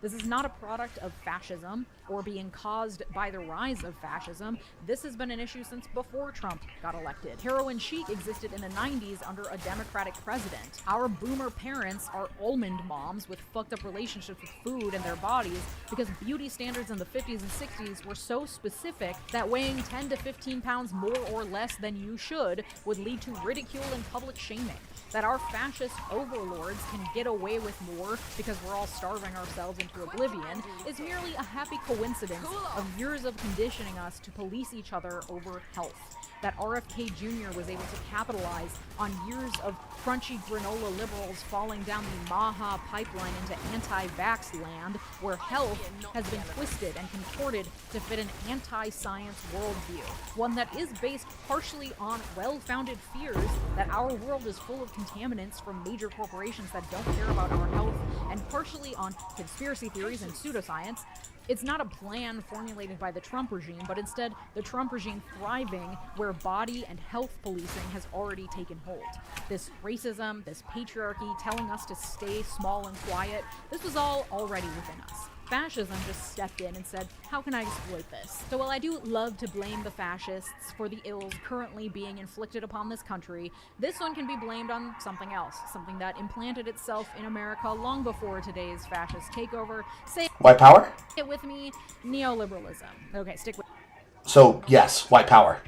This is not a product of fascism or being caused by the rise of fascism. This has been an issue since before Trump got elected. Heroin chic existed in the 90s under a Democratic president. Our boomer parents are almond moms with fucked up relationships with food and their bodies because beauty standards in the 50s and 60s were so specific that weighing 10 to 15 pounds more or less than you should would lead to ridicule and public shaming. That our fascist overlords can get away with more because we're all starving ourselves into oblivion is merely a happy coincidence of years of conditioning us to police each other over health. that RFK Jr. was able to capitalize on years of crunchy granola liberals falling down the Maha pipeline into anti-vax land, where health has been twisted and contorted to fit an anti-science worldview, one that is based partially on well-founded fears that our world is full of contaminants from major corporations that don't care about our health, and partially on conspiracy theories and pseudoscience. It's not a plan formulated by the Trump regime, but instead the Trump regime thriving where body and health policing has already taken hold. This racism, this patriarchy telling us to stay small and quiet, this was all already within us. Fascism just stepped in and said, how can I exploit this? So while I do love to blame the fascists for the ills currently being inflicted upon this country, this one can be blamed on something else, something that implanted itself in America long before today's fascist takeover. Say White power? it with me, neoliberalism. Okay, stick with So, yes, white power.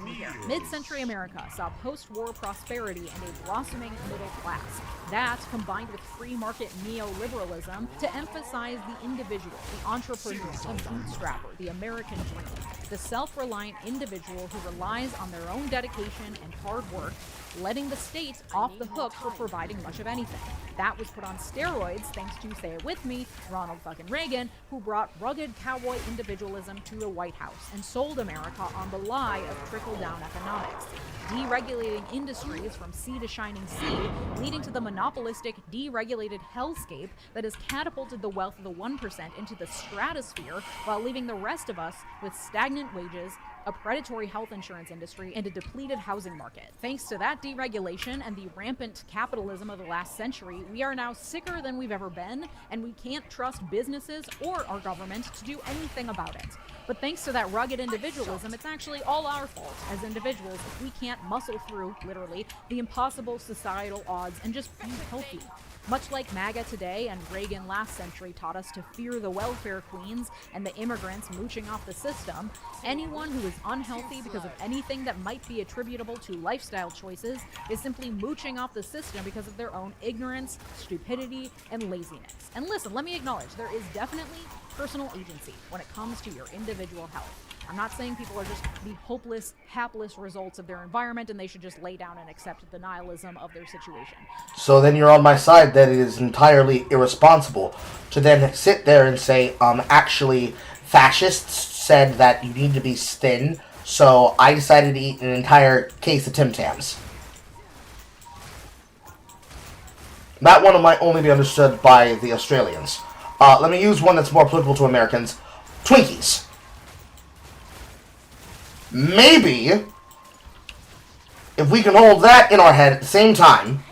me here. Mid-century America saw post-war prosperity and a blossoming middle class. That, combined with free market neoliberalism, to emphasize the individual, the entrepreneur, the bootstrapper, the American dream, the self-reliant individual who relies on their own dedication and hard work, letting the state off the hook for providing much of anything. That was put on steroids thanks to, say it with me, Ronald fucking Reagan, who brought rugged cowboy individualism to the White House and sold America on the lie of trickle-down economics, deregulating industries from sea to shining sea, leading to the monopolistic, deregulated hellscape that has catapulted the wealth of the 1% into the stratosphere while leaving the rest of us with stagnant wages, a predatory health insurance industry, and a depleted housing market. Thanks to that deregulation and the rampant capitalism of the last century, we are now sicker than we've ever been, and we can't trust businesses or our government to do anything about it. But thanks to that rugged individualism, it's actually all our fault as individuals if we can't muscle through, literally, the impossible societal odds and just be healthy. Much like MAGA today and Reagan last century taught us to fear the welfare queens and the immigrants mooching off the system, anyone who is unhealthy because of anything that might be attributable to lifestyle choices is simply mooching off the system because of their own ignorance, stupidity, and laziness. And listen, let me acknowledge, there is definitely personal agency when it comes to your individual health. I'm not saying people are just the hopeless, hapless results of their environment and they should just lay down and accept the nihilism of their situation. So then you're on my side that it is entirely irresponsible to then sit there and say, actually, fascists said that you need to be thin, so I decided to eat an entire case of Tim Tams. That one might only be understood by the Australians. Let me use one that's more applicable to Americans. Twinkies. Maybe, if we can hold that in our head at the same time,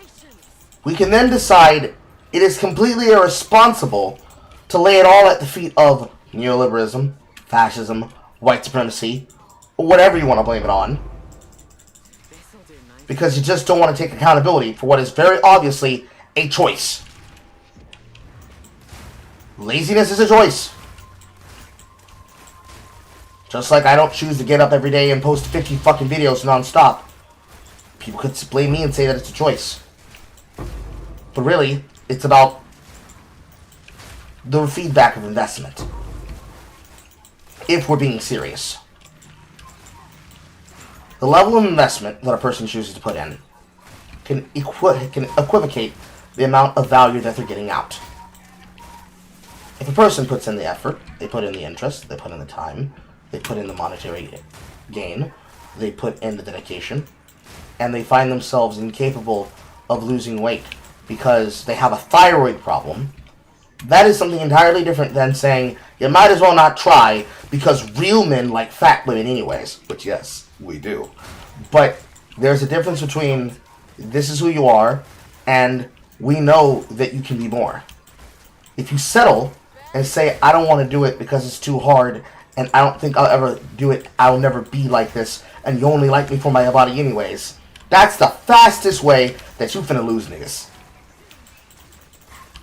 we can then decide it is completely irresponsible to lay it all at the feet of neoliberalism, fascism, white supremacy, or whatever you want to blame it on. Because you just don't want to take accountability for what is very obviously a choice. Laziness is a choice. Just like I don't choose to get up every day and post 50 fucking videos nonstop. People could blame me and say that it's a choice. But really, it's about the feedback of investment. If we're being serious. The level of investment that a person chooses to put in can equivocate the amount of value that they're getting out. If a person puts in the effort, they put in the interest, they put in the time, they put in the monetary gain, they put in the dedication, and they find themselves incapable of losing weight because they have a thyroid problem, that is something entirely different than saying, you might as well not try because real men like fat women anyways. Which, yes, we do. But there's a difference between this is who you are and we know that you can be more. If you settle and say, I don't want to do it because it's too hard and I don't think I'll ever do it, I'll never be like this, and you only like me for my body anyways, that's the fastest way that you finna lose niggas.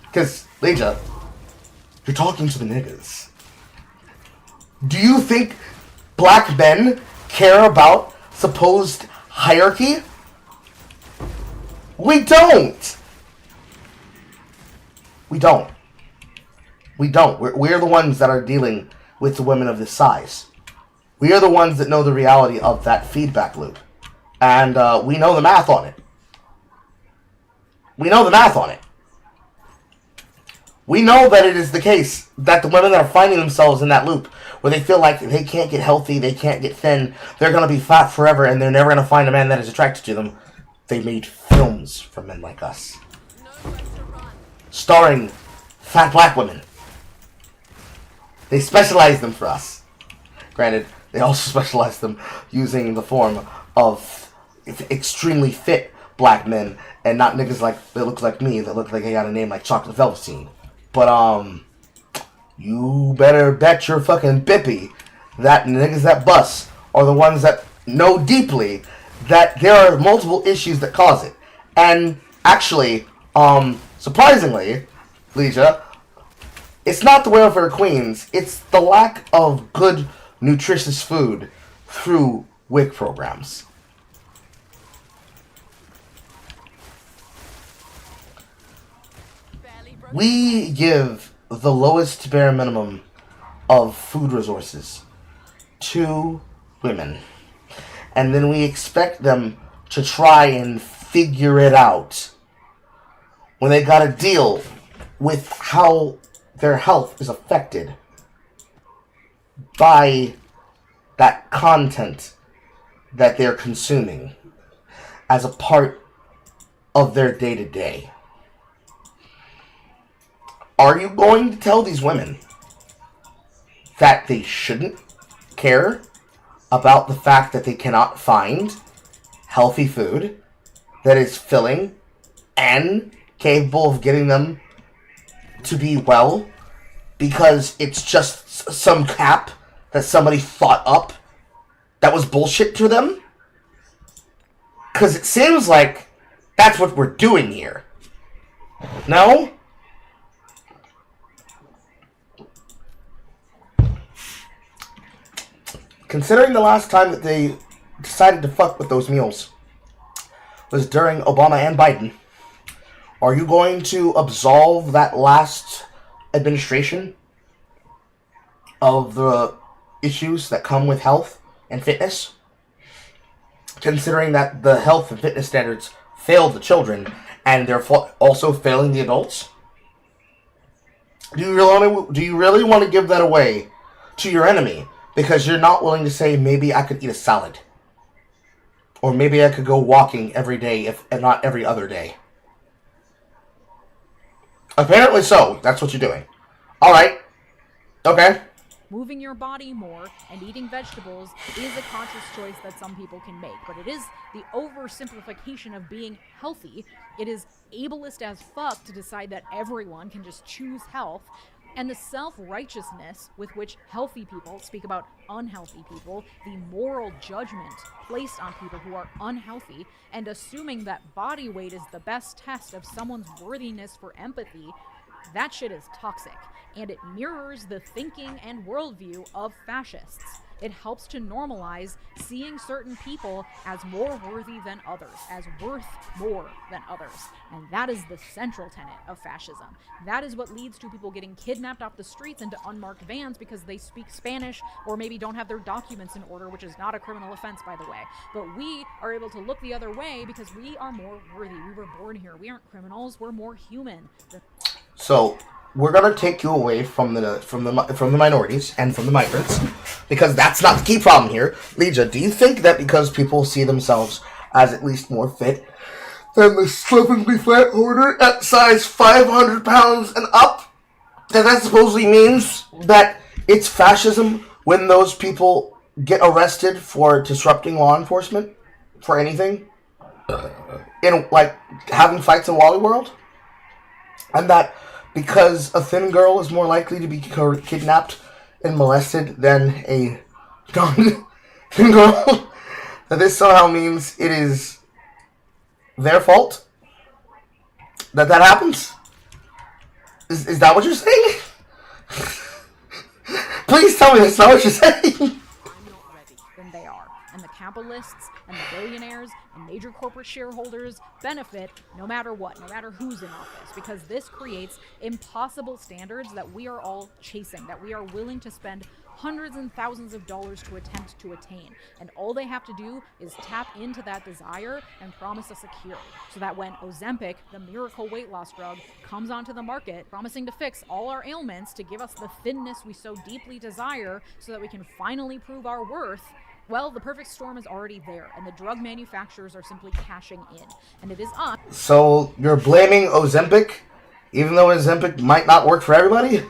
Because, Leeja, you're talking to the niggas. Do you think black men care about supposed hierarchy? We don't. We don't. We don't. We're the ones that are dealing with the women of this size. We are the ones that know the reality of that feedback loop. And we know the math on it. We know the math on it. We know that it is the case that the women that are finding themselves in that loop, where they feel like they can't get healthy, they can't get thin, they're going to be fat forever, and they're never going to find a man that is attracted to them. They made films for men like us. Starring fat black women. They specialized them for us. Granted, they also specialized them using the form of extremely fit black men and not niggas like that look like me, that look like they got a name like Chocolate Velveteen. But you better bet your fucking bippy that niggas that bust are the ones that know deeply that there are multiple issues that cause it. And actually, surprisingly, Leeja, it's not the welfare queens, it's the lack of good, nutritious food through WIC programs. We give the lowest bare minimum of food resources to women, and then we expect them to try and figure it out when they gotta deal with how their health is affected by that content that they're consuming as a part of their day-to-day. Are you going to tell these women that they shouldn't care about the fact that they cannot find healthy food that is filling and capable of getting them to be well because it's just some cap that somebody thought up that was bullshit to them? Because it seems like that's what we're doing here. No? Considering the last time that they decided to fuck with those meals was during Obama and Biden, are you going to absolve that last administration of the issues that come with health and fitness? Considering that the health and fitness standards failed the children and they're also failing the adults? Do you really want to give that away to your enemy because you're not willing to say, maybe I could eat a salad? Or maybe I could go walking every day, and not every other day? Apparently so. That's what you're doing. Alright. Okay. Moving your body more and eating vegetables is a conscious choice that some people can make, but it is the oversimplification of being healthy. It is ableist as fuck to decide that everyone can just choose health, and the self-righteousness with which healthy people speak about unhealthy people, the moral judgment placed on people who are unhealthy, and assuming that body weight is the best test of someone's worthiness for empathy, that shit is toxic, and it mirrors the thinking and worldview of fascists. It helps to normalize seeing certain people as more worthy than others, as worth more than others. And that is the central tenet of fascism. That is what leads to people getting kidnapped off the streets into unmarked vans because they speak Spanish or maybe don't have their documents in order, which is not a criminal offense, by the way. But we are able to look the other way because we are more worthy. We were born here. We aren't criminals. We're more human. So we're gonna take you away from the minorities and from the migrants, because that's not the key problem here. Leeja, do you think that because people see themselves as at least more fit than the slippingly fat order at size 500 pounds and up, that supposedly means that it's fascism when those people get arrested for disrupting law enforcement for anything, in like having fights in Wally World, and that because a thin girl is more likely to be kidnapped and molested than a thin girl, that this somehow means it is their fault that happens? Is that what you're saying? Please tell me that's not what you're saying. Than they are. And the capitalists and the billionaires and major corporate shareholders benefit no matter what, no matter who's in office, because this creates impossible standards that we are all chasing, that we are willing to spend hundreds and thousands of dollars to attempt to attain. And all they have to do is tap into that desire and promise us a cure. So that when Ozempic, the miracle weight loss drug, comes onto the market, promising to fix all our ailments, to give us the thinness we so deeply desire so that we can finally prove our worth, well, the perfect storm is already there, and the drug manufacturers are simply cashing in. And it is us. So you're blaming Ozempic, even though Ozempic might not work for everybody?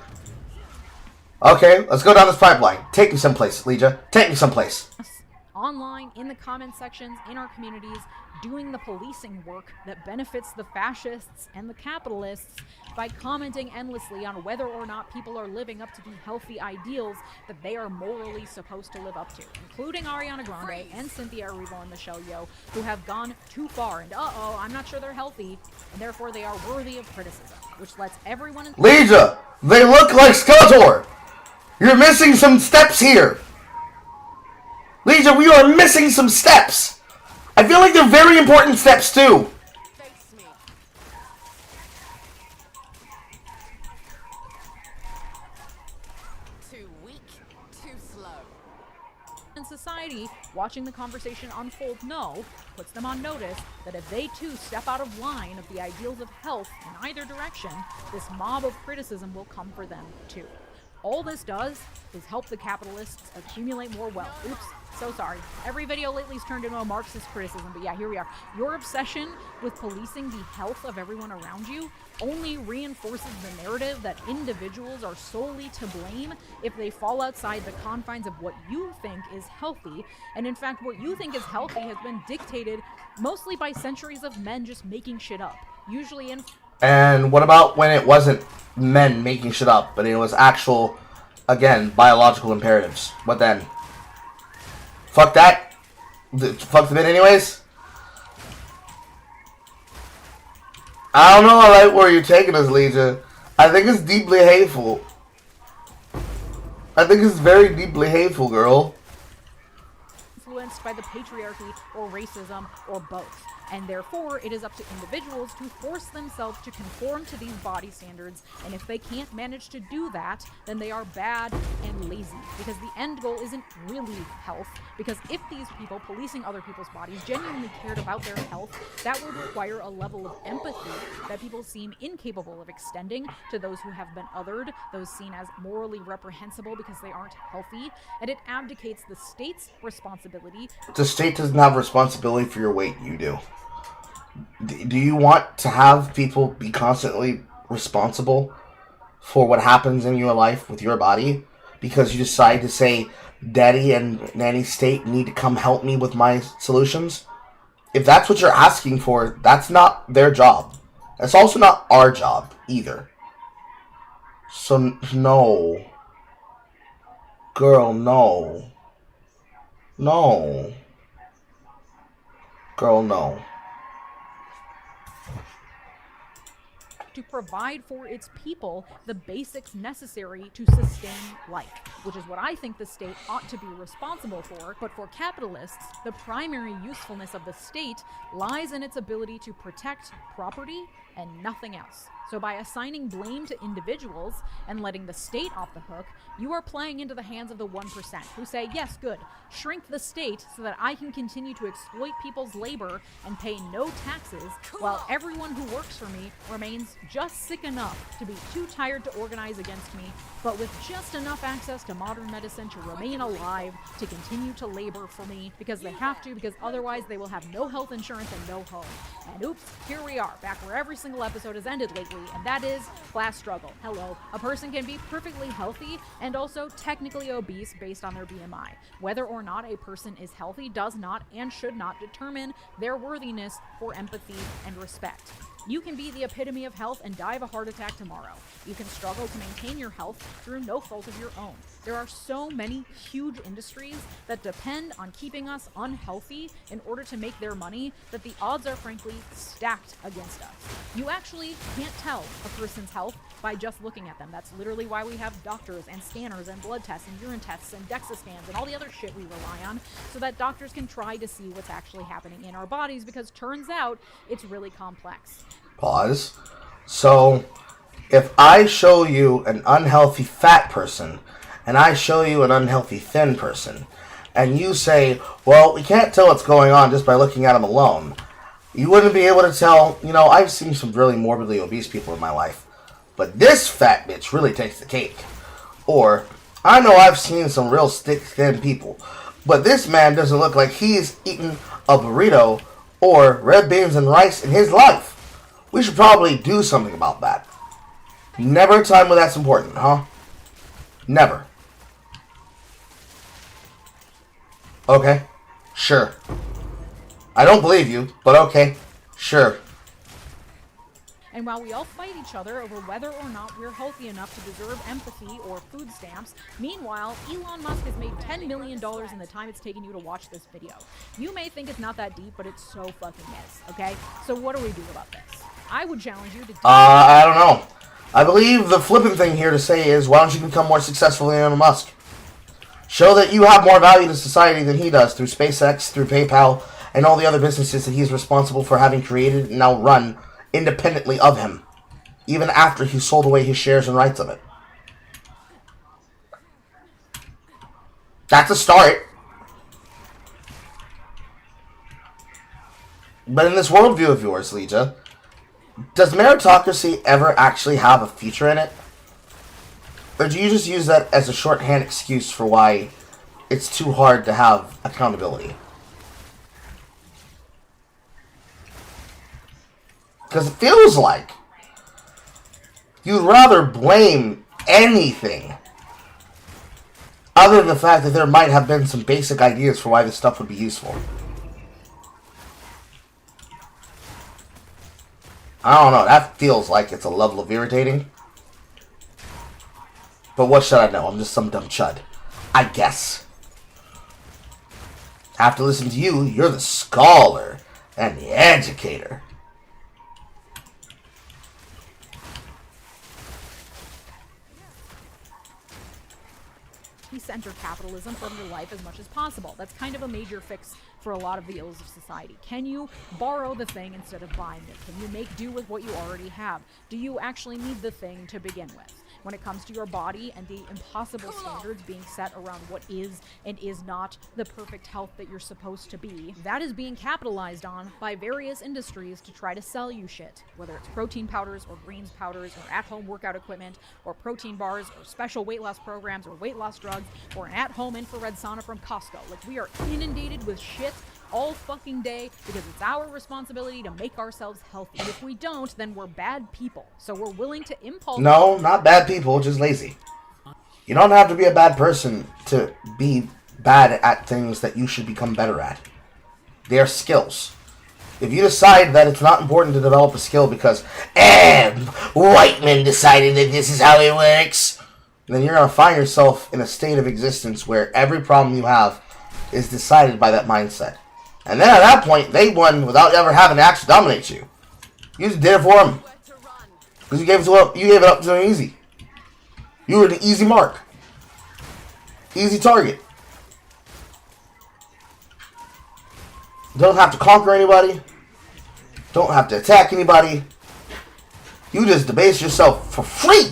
Okay, let's go down this pipeline. Take me someplace, Leeja. Take me someplace. Online, in the comment sections, in our communities, doing the policing work that benefits the fascists and the capitalists by commenting endlessly on whether or not people are living up to the healthy ideals that they are morally supposed to live up to, including Ariana Grande and Cynthia Erivo and Michelle Yeoh, who have gone too far, and I'm not sure they're healthy, and therefore they are worthy of criticism, which lets everyone... Leeja, they look like Skeletor! You're missing some steps here! Leeja, we are missing some steps! I feel like they're very important steps, too! Too weak, too slow. In society, watching the conversation unfold puts them on notice that if they too step out of line of the ideals of health in either direction, this mob of criticism will come for them too. All this does is help the capitalists accumulate more wealth. Oops, so sorry. Every video lately has turned into a Marxist criticism, but yeah, here we are. Your obsession with policing the health of everyone around you only reinforces the narrative that individuals are solely to blame if they fall outside the confines of what you think is healthy. And in fact, what you think is healthy has been dictated mostly by centuries of men just making shit up. Usually in... And what about when it wasn't men making shit up, but it was actual, again, biological imperatives? What then? Fuck that? Fuck the men anyways? I don't know I like where you're taking us, Leeja. I think it's deeply hateful. I think it's very deeply hateful, girl. Influenced by the patriarchy or racism or both. And therefore, it is up to individuals to force themselves to conform to these body standards, and if they can't manage to do that, then they are bad and lazy, because the end goal isn't really health, because if these people policing other people's bodies genuinely cared about their health, that would require a level of empathy that people seem incapable of extending to those who have been othered, those seen as morally reprehensible because they aren't healthy, and it abdicates the state's responsibility. The state doesn't have responsibility for your weight, you do. Do you want to have people be constantly responsible for what happens in your life with your body because you decide to say, Daddy and Nanny State need to come help me with my solutions? If that's what you're asking for, that's not their job. It's also not our job either. So, no. Girl, no. No. Girl, no. To provide for its people the basics necessary to sustain life, which is what I think the state ought to be responsible for. But for capitalists, the primary usefulness of the state lies in its ability to protect property and nothing else. So by assigning blame to individuals and letting the state off the hook, you are playing into the hands of the 1% who say, yes, good, shrink the state so that I can continue to exploit people's labor and pay no taxes, while everyone who works for me remains just sick enough to be too tired to organize against me, but with just enough access to modern medicine to remain alive, to continue to labor for me, because they have to, because otherwise they will have no health insurance and no home. And oops, here we are, back where every single episode has ended lately, and that is class struggle. Hello. A person can be perfectly healthy and also technically obese based on their BMI. Whether or not a person is healthy does not and should not determine their worthiness for empathy and respect. You can be the epitome of health and die of a heart attack tomorrow. You can struggle to maintain your health through no fault of your own. There are so many huge industries that depend on keeping us unhealthy in order to make their money that the odds are frankly stacked against us. You actually can't tell a person's health by just looking at them. That's literally why we have doctors and scanners and blood tests and urine tests and DEXA scans and all the other shit we rely on, so that doctors can try to see what's actually happening in our bodies, because turns out it's really complex. Pause. So, if I show you an unhealthy fat person, and I show you an unhealthy thin person, and you say, well, we can't tell what's going on just by looking at them alone, you wouldn't be able to tell. You know, I've seen some really morbidly obese people in my life, but this fat bitch really takes the cake. Or, I know I've seen some real stick-thin people, but this man doesn't look like he's eaten a burrito or red beans and rice in his life. We should probably do something about that. Never a time when that's important, huh? Never. Okay, sure. I don't believe you, but okay, sure. And while we all fight each other over whether or not we're healthy enough to deserve empathy or food stamps, meanwhile, Elon Musk has made $10 million in the time it's taken you to watch this video. You may think it's not that deep, but it so fucking is, okay? So what do we do about this? I would challenge you to I don't know. I believe the flippant thing here to say is, why don't you become more successful than Elon Musk? Show that you have more value to society than he does through SpaceX, through PayPal, and all the other businesses that he's responsible for having created and now run independently of him, even after he sold away his shares and rights of it. That's a start. But in this worldview of yours, Leeja, does meritocracy ever actually have a future in it? Or do you just use that as a shorthand excuse for why it's too hard to have accountability? Because it feels like you'd rather blame anything other than the fact that there might have been some basic ideas for why this stuff would be useful. I don't know, that feels like it's a level of irritating. But what should I know? I'm just some dumb chud. I guess. After listening to you, you're the scholar and the educator. Center capitalism from your life as much as possible. That's kind of a major fix for a lot of the ills of society. Can you borrow the thing instead of buying it? Can you make do with what you already have? Do you actually need the thing to begin with? When it comes to your body and the impossible standards being set around what is and is not the perfect health that you're supposed to be, that is being capitalized on by various industries to try to sell you shit. Whether it's protein powders or greens powders or at-home workout equipment or protein bars or special weight loss programs or weight loss drugs or an at-home infrared sauna from Costco. Like, we are inundated with shit all fucking day because it's our responsibility to make ourselves healthy. And if we don't, then we're bad people. So we're willing to impulse... No, not bad people, just lazy. You don't have to be a bad person to be bad at things that you should become better at. They are skills. If you decide that it's not important to develop a skill because white men decided that this is how it works, then you're going to find yourself in a state of existence where every problem you have is decided by that mindset. And then at that point, they won without ever having to actually dominate you. You just did it for them. Because you gave it up to them easy. You were the easy mark. Easy target. Don't have to conquer anybody. Don't have to attack anybody. You just debase yourself for free.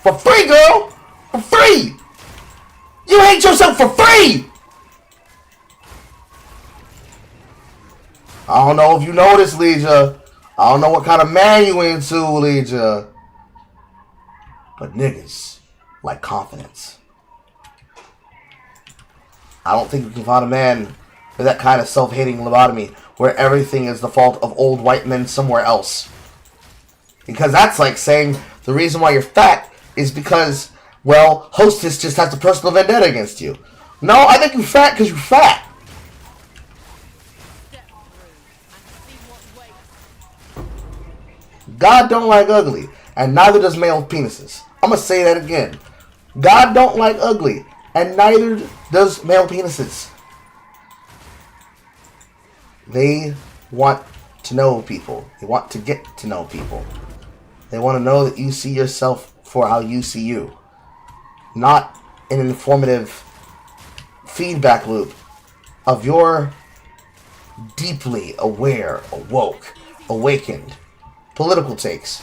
For free, girl! For free! You hate yourself for free! I don't know if you know this, Leeja. I don't know what kind of man you into, Leeja. But niggas like confidence. I don't think you can find a man with that kind of self-hating lobotomy where everything is the fault of old white men somewhere else. Because that's like saying the reason why you're fat is because, well, Hostess just has a personal vendetta against you. No, I think you're fat because you're fat. God don't like ugly, and neither does male penises. I'm gonna say that again. God don't like ugly, and neither does male penises. They want to know people. They want to get to know people. They want to know that you see yourself for how you see you. Not an informative feedback loop of your deeply aware, awoke, awakened political takes.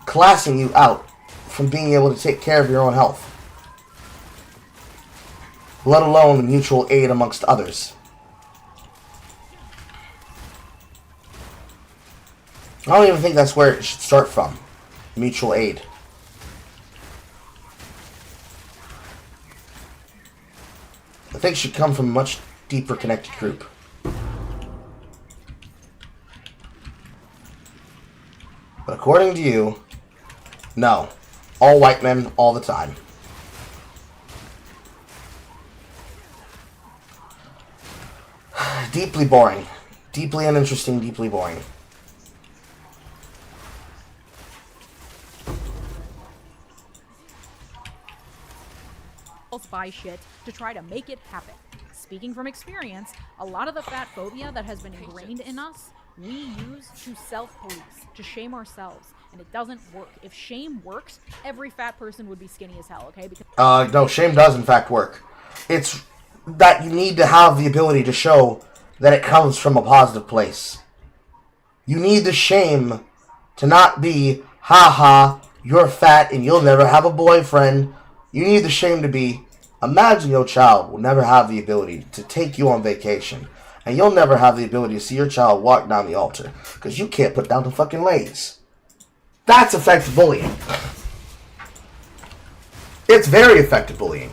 Classing you out from being able to take care of your own health. Let alone the mutual aid amongst others. I don't even think that's where it should start from. Mutual aid. I think it should come from a much deeper connected group. But according to you, no. All white men all the time. Deeply boring. Deeply uninteresting, deeply boring. Buy shit to try to make it happen. Speaking from experience, a lot of the fat phobia that has been ingrained in us, we use to self-police, to shame ourselves, and it doesn't work. If shame works, every fat person would be skinny as hell, okay? Because No, shame does in fact work. It's that you need to have the ability to show that it comes from a positive place. You need the shame to not be, haha, you're fat and you'll never have a boyfriend. You need the shame to be, imagine your child will never have the ability to take you on vacation. And you'll never have the ability to see your child walk down the altar. Because you can't put down the fucking lays. That's effective bullying. It's very effective bullying.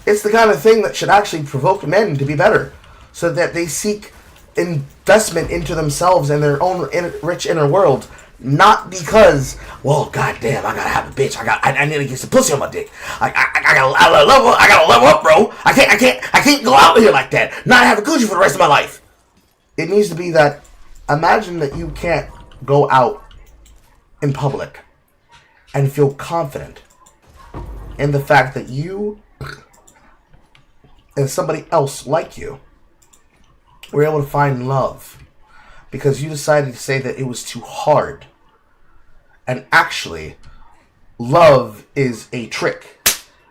It's the kind of thing that should actually provoke men to be better. So that they seek investment into themselves and their own rich inner world. Not because, well, goddamn, I gotta have a bitch. I need to get some pussy on my dick. I gotta level up, bro. I can't go out here like that. Not have a coochie for the rest of my life. It needs to be that. Imagine that you can't go out in public and feel confident in the fact that you and somebody else like you were able to find love because you decided to say that it was too hard. And actually, love is a trick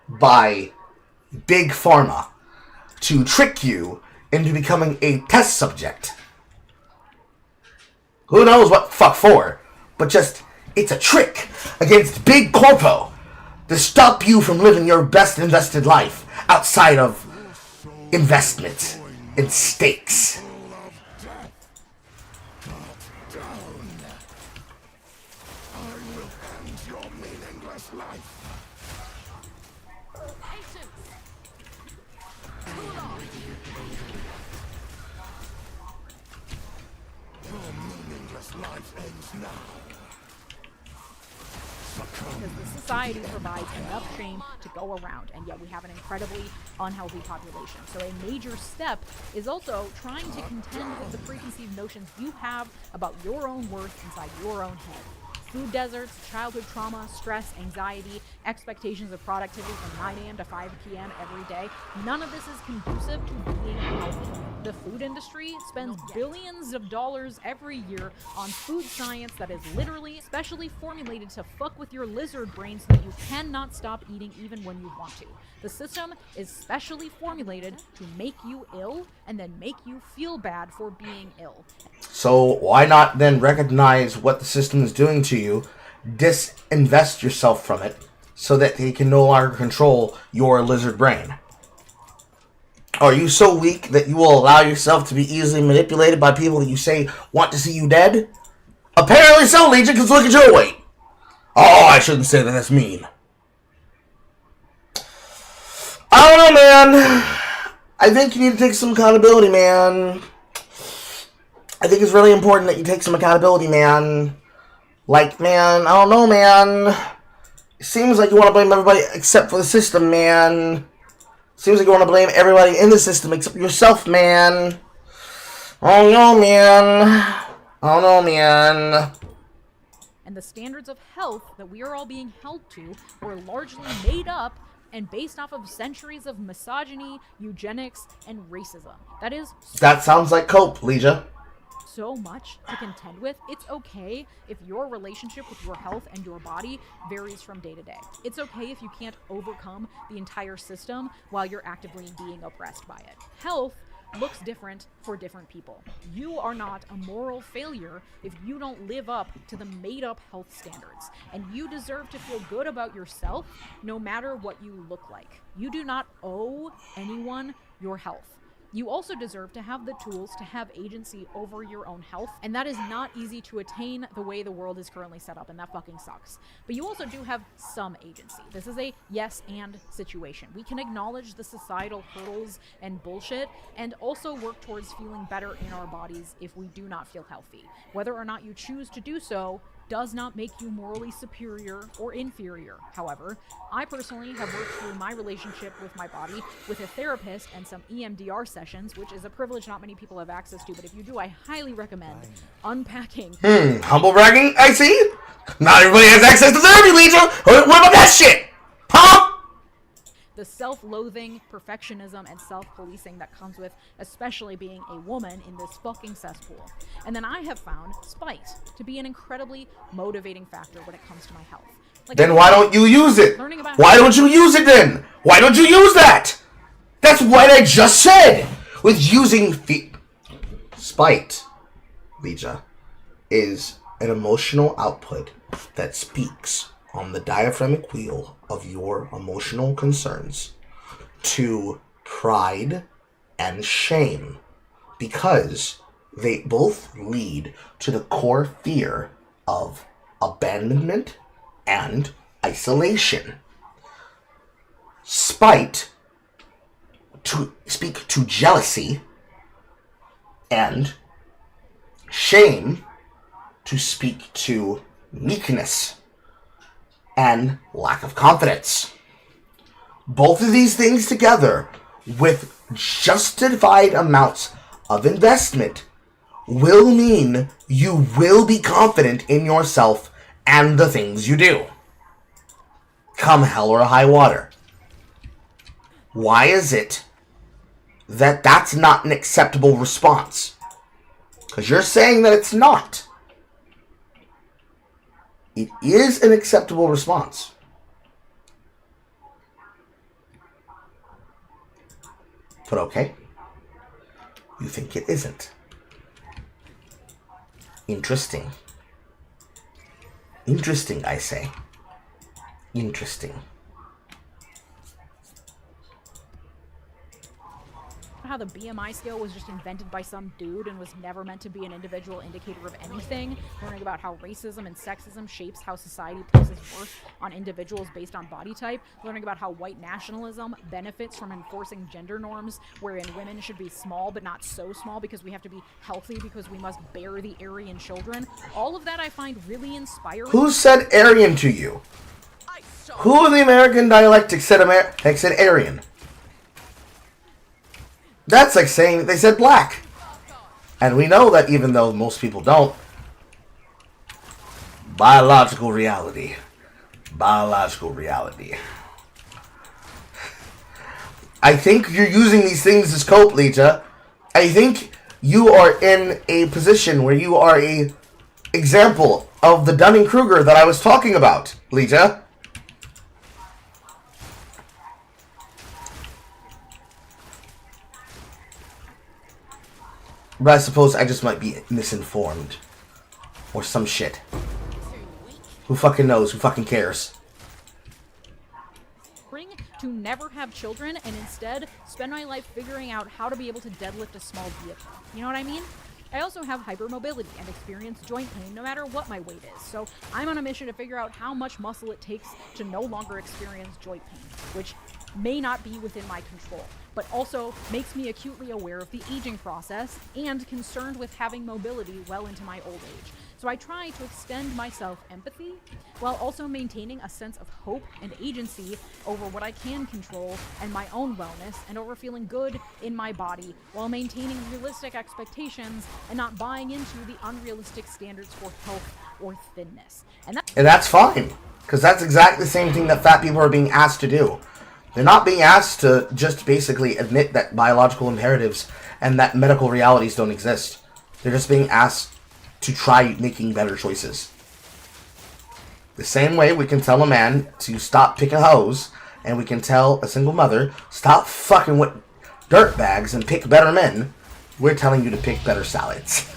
by Big Pharma to trick you into becoming a test subject. Who knows what fuck for, but just, it's a trick against Big Corpo to stop you from living your best invested life outside of investments and stakes. Because the society provides enough shame to go around, and yet we have an incredibly unhealthy population. So a major step is also trying to contend with the preconceived notions you have about your own worth inside your own head. Food deserts, childhood trauma, stress, anxiety, expectations of productivity from 9 a.m. to 5 p.m. every day. None of this is conducive to being healthy. The food industry spends billions of dollars every year on food science that is literally specially formulated to fuck with your lizard brain so that you cannot stop eating even when you want to. The system is specially formulated to make you ill and then make you feel bad for being ill. So why not then recognize what the system is doing to you, disinvest yourself from it, so that they can no longer control your lizard brain? Are you so weak that you will allow yourself to be easily manipulated by people that you say want to see you dead? Apparently so, Leeja, because look at your weight. Oh, I shouldn't say that, that's mean. I don't know, man. I think you need to take some accountability, man. I think it's really important that you take some accountability, man. Like, man, I don't know, man. It seems like you want to blame everybody except for the system, man. Seems like you want to blame everybody in the system except yourself, man. I don't know, man. Oh no, man. And the standards of health that we are all being held to were largely made up and based off of centuries of misogyny, eugenics, and racism. That sounds like cope, Leeja. So much to contend with. It's okay if your relationship with your health and your body varies from day to day. It's okay if you can't overcome the entire system while you're actively being oppressed by it. Health looks different for different people. You are not a moral failure if you don't live up to the made-up health standards, and you deserve to feel good about yourself no matter what you look like. You do not owe anyone your health. You also deserve to have the tools to have agency over your own health, and that is not easy to attain the way the world is currently set up, and that fucking sucks. But you also do have some agency. This is a yes and situation. We can acknowledge the societal hurdles and bullshit, and also work towards feeling better in our bodies if we do not feel healthy. Whether or not you choose to do so does not make you morally superior or inferior. However, I personally have worked through my relationship with my body with a therapist and some EMDR sessions, which is a privilege not many people have access to, but if you do, I highly recommend unpacking. Humble bragging, I see. Not everybody has access to therapy, Leeja. What about that shit? Huh? The self-loathing, perfectionism, and self-policing that comes with especially being a woman in this fucking cesspool. And then I have found spite to be an incredibly motivating factor when it comes to my health. Then why don't you use it? Why don't you use it then? Why don't you use that? That's what I just said. With using spite, Leeja, is an emotional output that speaks on the diaphragmatic wheel of your emotional concerns to pride and shame, because they both lead to the core fear of abandonment and isolation. Spite to speak to jealousy, and shame to speak to weakness and lack of confidence. Both of these things together, with justified amounts of investment, will mean you will be confident in yourself and the things you do, come hell or high water. Why is it that that's not an acceptable response? Because you're saying that it's not. It is an acceptable response. But okay. You think it isn't. Interesting. Interesting, I say. Interesting. How the BMI scale was just invented by some dude and was never meant to be an individual indicator of anything. Learning about how racism and sexism shapes how society places worth on individuals based on body type. Learning about how white nationalism benefits from enforcing gender norms wherein women should be small but not so small because we have to be healthy because we must bear the Aryan children. All of that I find really inspiring. Who said Aryan to you? Who in the American dialectic said Aryan? That's like saying they said black. And we know that even though most people don't, biological reality. Biological reality. I think you're using these things as cope, Leeja. I think you are in a position where you are a example of the Dunning-Kruger that I was talking about, Leeja. But I suppose I just might be misinformed. Or some shit. Who fucking knows? Who fucking cares? To never have children and instead spend my life figuring out how to be able to deadlift a small vehicle. You know what I mean? I also have hypermobility and experience joint pain no matter what my weight is, so I'm on a mission to figure out how much muscle it takes to no longer experience joint pain, which may not be within my control, but also makes me acutely aware of the aging process and concerned with having mobility well into my old age. So I try to extend myself empathy while also maintaining a sense of hope and agency over what I can control and my own wellness, and over feeling good in my body while maintaining realistic expectations and not buying into the unrealistic standards for health or thinness. And that's fine, because that's exactly the same thing that fat people are being asked to do. They're not being asked to just basically admit that biological imperatives and that medical realities don't exist. They're just being asked to try making better choices. The same way we can tell a man to stop picking hoes, and we can tell a single mother, stop fucking with dirtbags and pick better men, we're telling you to pick better salads.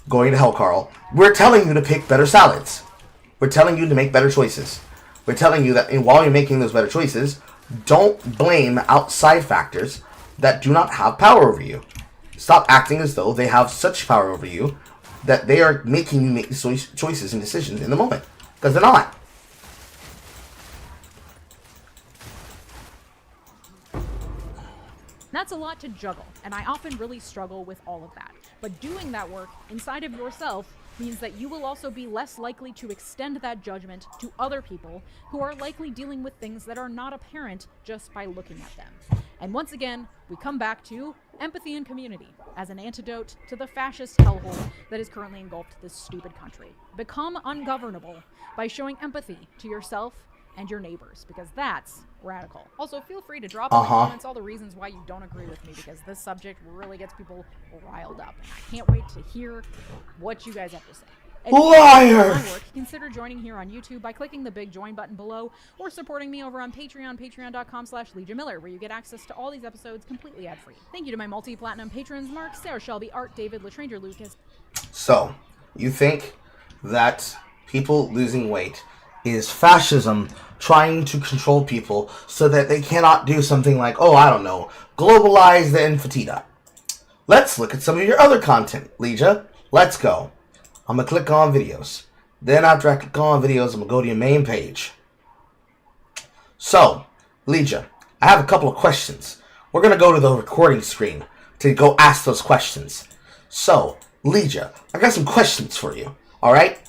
Going to hell, Carl. We're telling you to pick better salads. We're telling you to make better choices. We're telling you that while you're making those better choices, don't blame outside factors that do not have power over you. Stop acting as though they have such power over you that they are making you make choices and decisions in the moment. Because they're not. That's a lot to juggle, and I often really struggle with all of that. But doing that work inside of yourself means that you will also be less likely to extend that judgment to other people who are likely dealing with things that are not apparent just by looking at them. And once again, we come back to empathy and community as an antidote to the fascist hellhole that is currently engulfed this stupid country. Become ungovernable by showing empathy to yourself and your neighbors, because that's radical. Also, feel free to drop in the comments all the reasons why you don't agree with me, because this subject really gets people riled up, and I can't wait to hear what you guys have to say. And Liar! my work, consider joining here on YouTube by clicking the big join button below, or supporting me over on Patreon, patreon.com/Leeja Miller, where you get access to all these episodes completely ad-free. Thank you to my multi-platinum patrons, Mark, Sarah Shelby, Art, David, Latranger, Lucas. So, you think that people losing weight is fascism trying to control people so that they cannot do something like, oh, I don't know, globalize the infatida. Let's look at some of your other content, Leeja. Let's go. I'm going to click on videos. Then after I click on videos, I'm going to go to your main page. So, Leeja, I have a couple of questions. We're going to go to the recording screen to go ask those questions. So, Leeja, I got some questions for you. Alright?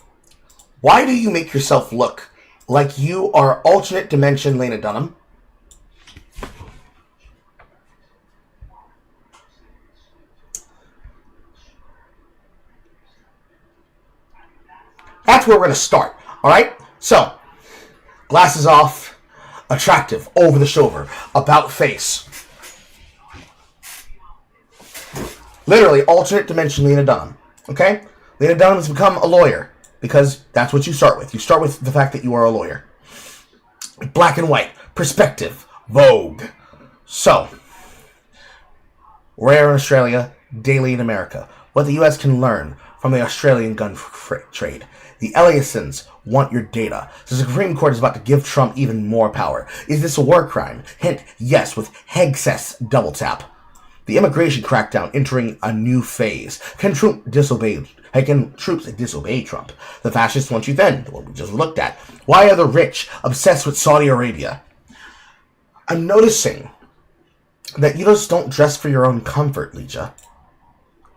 Why do you make yourself look like you are alternate dimension Lena Dunham? That's where we're going to start. Alright? So, glasses off, attractive, over the shoulder, about face. Literally, alternate dimension Lena Dunham. Okay? Lena Dunham has become a lawyer. Because that's what you start with. You start with the fact that you are a lawyer. Black and white. Perspective. Vogue. So, rare in Australia, daily in America. What the U.S. can learn from the Australian gun trade. The Eliassons want your data. The Supreme Court is about to give Trump even more power. Is this a war crime? Hint, yes, with Hegsess double tap. The immigration crackdown entering a new phase. Can troops disobey Trump? The fascists want you then, what we just looked at. Why are the rich obsessed with Saudi Arabia? I'm noticing that you just don't dress for your own comfort, Leeja.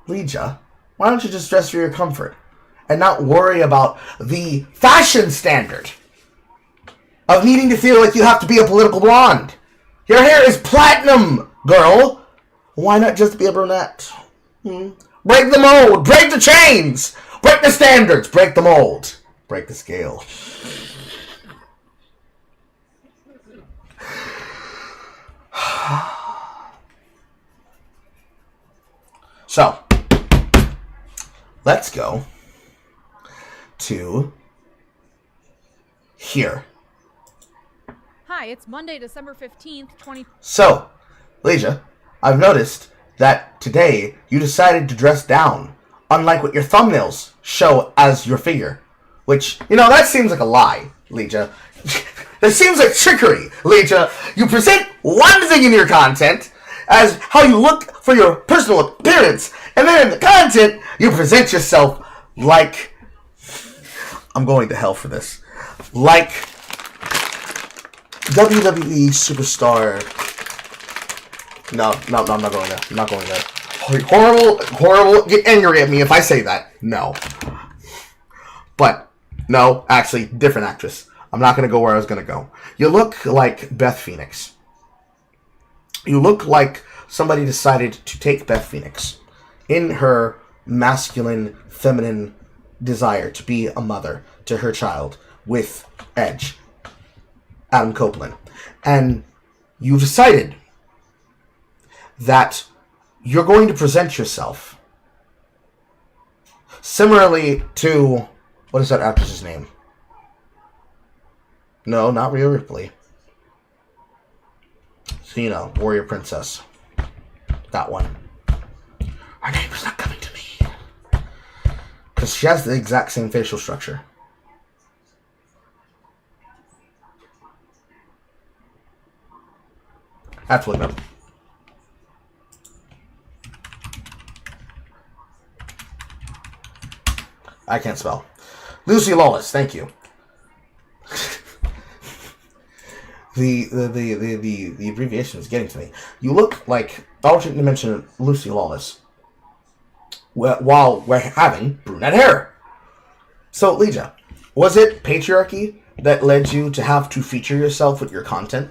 Leeja, why don't you just dress for your comfort and not worry about the fashion standard of needing to feel like you have to be a political blonde? Your hair is platinum, girl. Why not just be a brunette? Break the mold. Break the chains. Break the standards. Break the mold. Break the scale. So, let's go to here. Hi, it's Monday, December 15th, 20... So, Leeja, I've noticed that today you decided to dress down, unlike what your thumbnails show as your figure. Which, that seems like a lie, Leeja. That seems like trickery, Leeja. You present one thing in your content as how you look for your personal appearance, and then in the content, you present yourself like... I'm going to hell for this. Like WWE superstar... No, I'm not going there. I'm not going there. horrible, get angry at me if I say that. No. But, no, actually, different actress. I'm not going to go where I was going to go. You look like Beth Phoenix. You look like somebody decided to take Beth Phoenix in her masculine, feminine desire to be a mother to her child with Edge, Adam Copeland. And you've decided that you're going to present yourself similarly to, what is that actress's name? No, not Rhea Ripley. So, you know, Warrior Princess. That one. Her name is not coming to me. Because she has the exact same facial structure. I have to look it up. I can't spell. Lucy Lawless, thank you. The abbreviation is getting to me. You look like alternate dimension Lucy Lawless while we're having brunette hair. So, Leeja, was it patriarchy that led you to have to feature yourself with your content?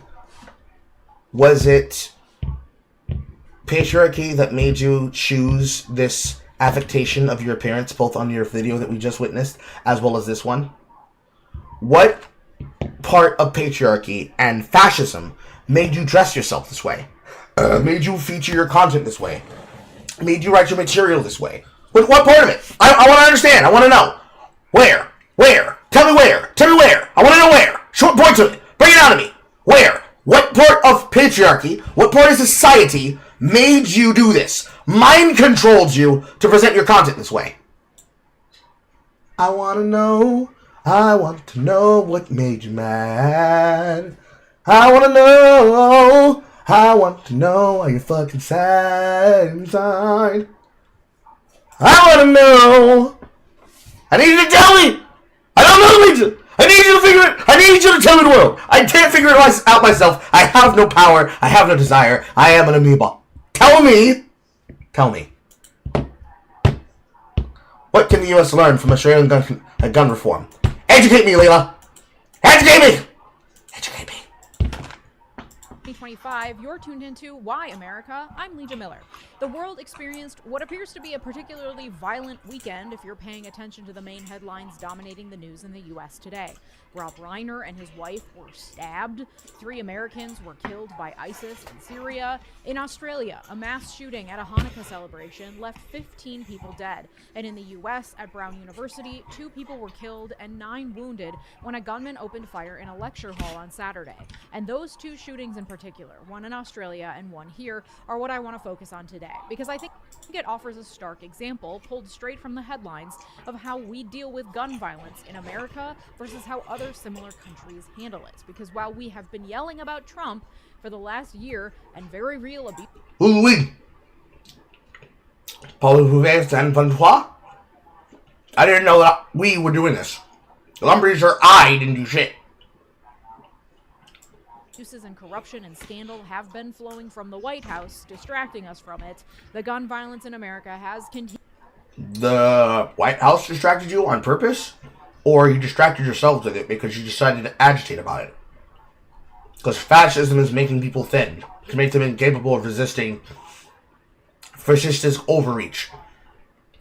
Was it patriarchy that made you choose this affectation of your appearance, both on your video that we just witnessed, as well as this one? What part of patriarchy and fascism made you dress yourself this way? Made you feature your content this way? Made you write your material this way? What part of it? I want to understand. I want to know. Where? Where? Tell me where. Tell me where. I want to know where. Point to it. Bring it out to me. Where? What part of patriarchy, what part of society made you do this? Mind controlled you to present your content this way? I want to know. I want to know what made you mad. I want to know. I want to know why you're fucking sad inside. I want to know. I need you to tell me. I don't know, Leeja. I need you to figure it. I need you to tell me the world. I can't figure it out myself. I have no power. I have no desire. I am an amoeba. Tell me. Tell me. What can the U.S. learn from Australian gun reform? Educate me, Leela. Educate me. Educate me. 2025, you're tuned into Why America? I'm Leeja Miller. The world experienced what appears to be a particularly violent weekend if you're paying attention to the main headlines dominating the news in the U.S. today. Rob Reiner and his wife were stabbed. 3 Americans were killed by ISIS in Syria. In Australia, a mass shooting at a Hanukkah celebration left 15 people dead. And in the U.S., at Brown University, 2 people were killed and 9 wounded when a gunman opened fire in a lecture hall on Saturday. And those 2 shootings in particular, one in Australia and one here, are what I want to focus on today, because I think it offers a stark example, pulled straight from the headlines, of how we deal with gun violence in America versus how other similar countries handle it. Because while we have been yelling about Trump for the last year and very real abuse... Oui. I didn't know that we were doing this. I'm pretty sure I didn't do shit. Abuses and corruption and scandal have been flowing from the White House, distracting us from it. The gun violence in America has continued. The White House distracted you on purpose? Or you distracted yourself with it because you decided to agitate about it? Because fascism is making people thin, to make them incapable of resisting fascist overreach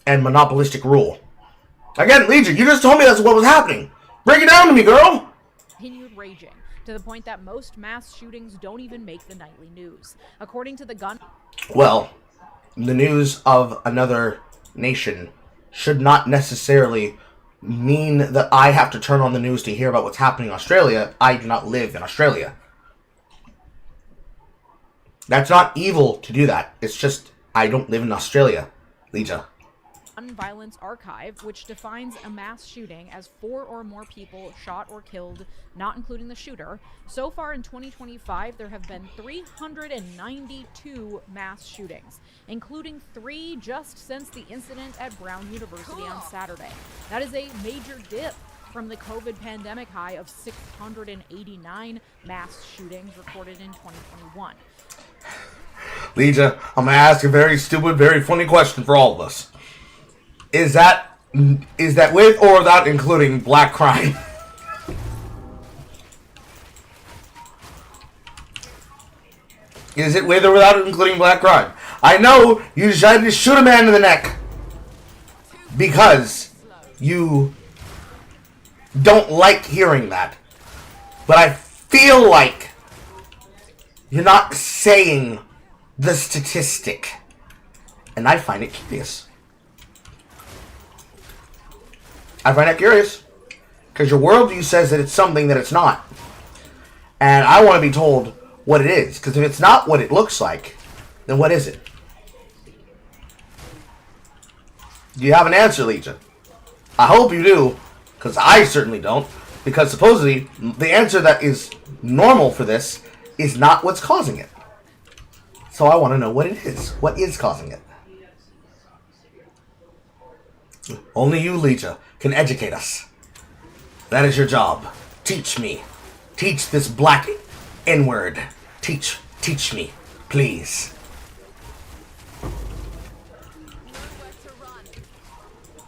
and monopolistic rule. Again, Leeja, you just told me that's what was happening. Break it down to me, girl! Continued raging, to the point that most mass shootings don't even make the nightly news. According to the gun... Well, the news of another nation should not necessarily mean that I have to turn on the news to hear about what's happening in Australia. I do not live in Australia. That's not evil to do that. It's just, I don't live in Australia, Leeja. Gun Violence Archive, which defines a mass shooting as 4 or more people shot or killed, not including the shooter. So far in 2025, there have been 392 mass shootings, including 3 just since the incident at Brown University on Saturday. That is a major dip from the COVID pandemic high of 689 mass shootings recorded in 2021. Leeja, I'm gonna ask a very stupid, very funny question for all of us. Is that with or without including black crime? Is it with or without including black crime? I know you decided to shoot a man in the neck because you don't like hearing that. But I feel like you're not saying the statistic. And I find it curious. I find it curious. Because your worldview says that it's something that it's not. And I want to be told what it is. Because if it's not what it looks like, then what is it? Do you have an answer, Leeja? I hope you do. Because I certainly don't. Because supposedly, the answer that is normal for this is not what's causing it. So I want to know what it is. What is causing it? Only you, Leeja, can educate us. That is your job. Teach me. Teach this black N-word. Teach me, please.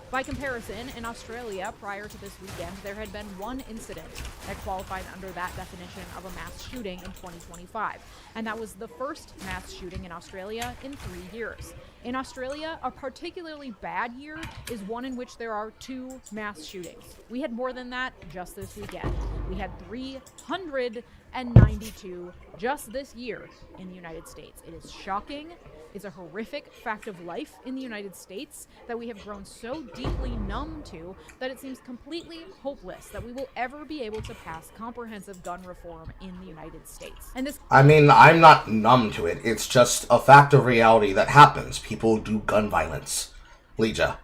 By comparison, in Australia, prior to this weekend, there had been one incident that qualified under that definition of a mass shooting in 2025. And that was the first mass shooting in Australia in 3 years. In Australia, a particularly bad year is one in which there are 2 mass shootings. We had more than that just this weekend. We had 392 just this year in the United States. It is shocking. It's a horrific fact of life in the United States that we have grown so deeply numb to that it seems completely hopeless that we will ever be able to pass comprehensive gun reform in the United States. And this I mean, I'm not numb to it. It's just a fact of reality that happens. People do gun violence. Leeja.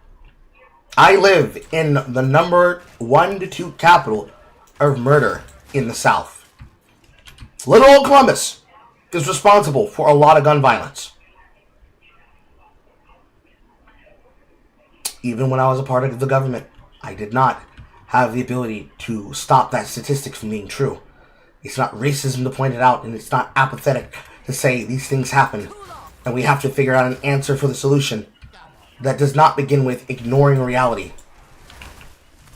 I live in the number 1 to 2 capital of murder in the South. Little old Columbus is responsible for a lot of gun violence. Even when I was a part of the government, I did not have the ability to stop that statistic from being true. It's not racism to point it out, and it's not apathetic to say these things happen, and we have to figure out an answer for the solution that does not begin with ignoring reality.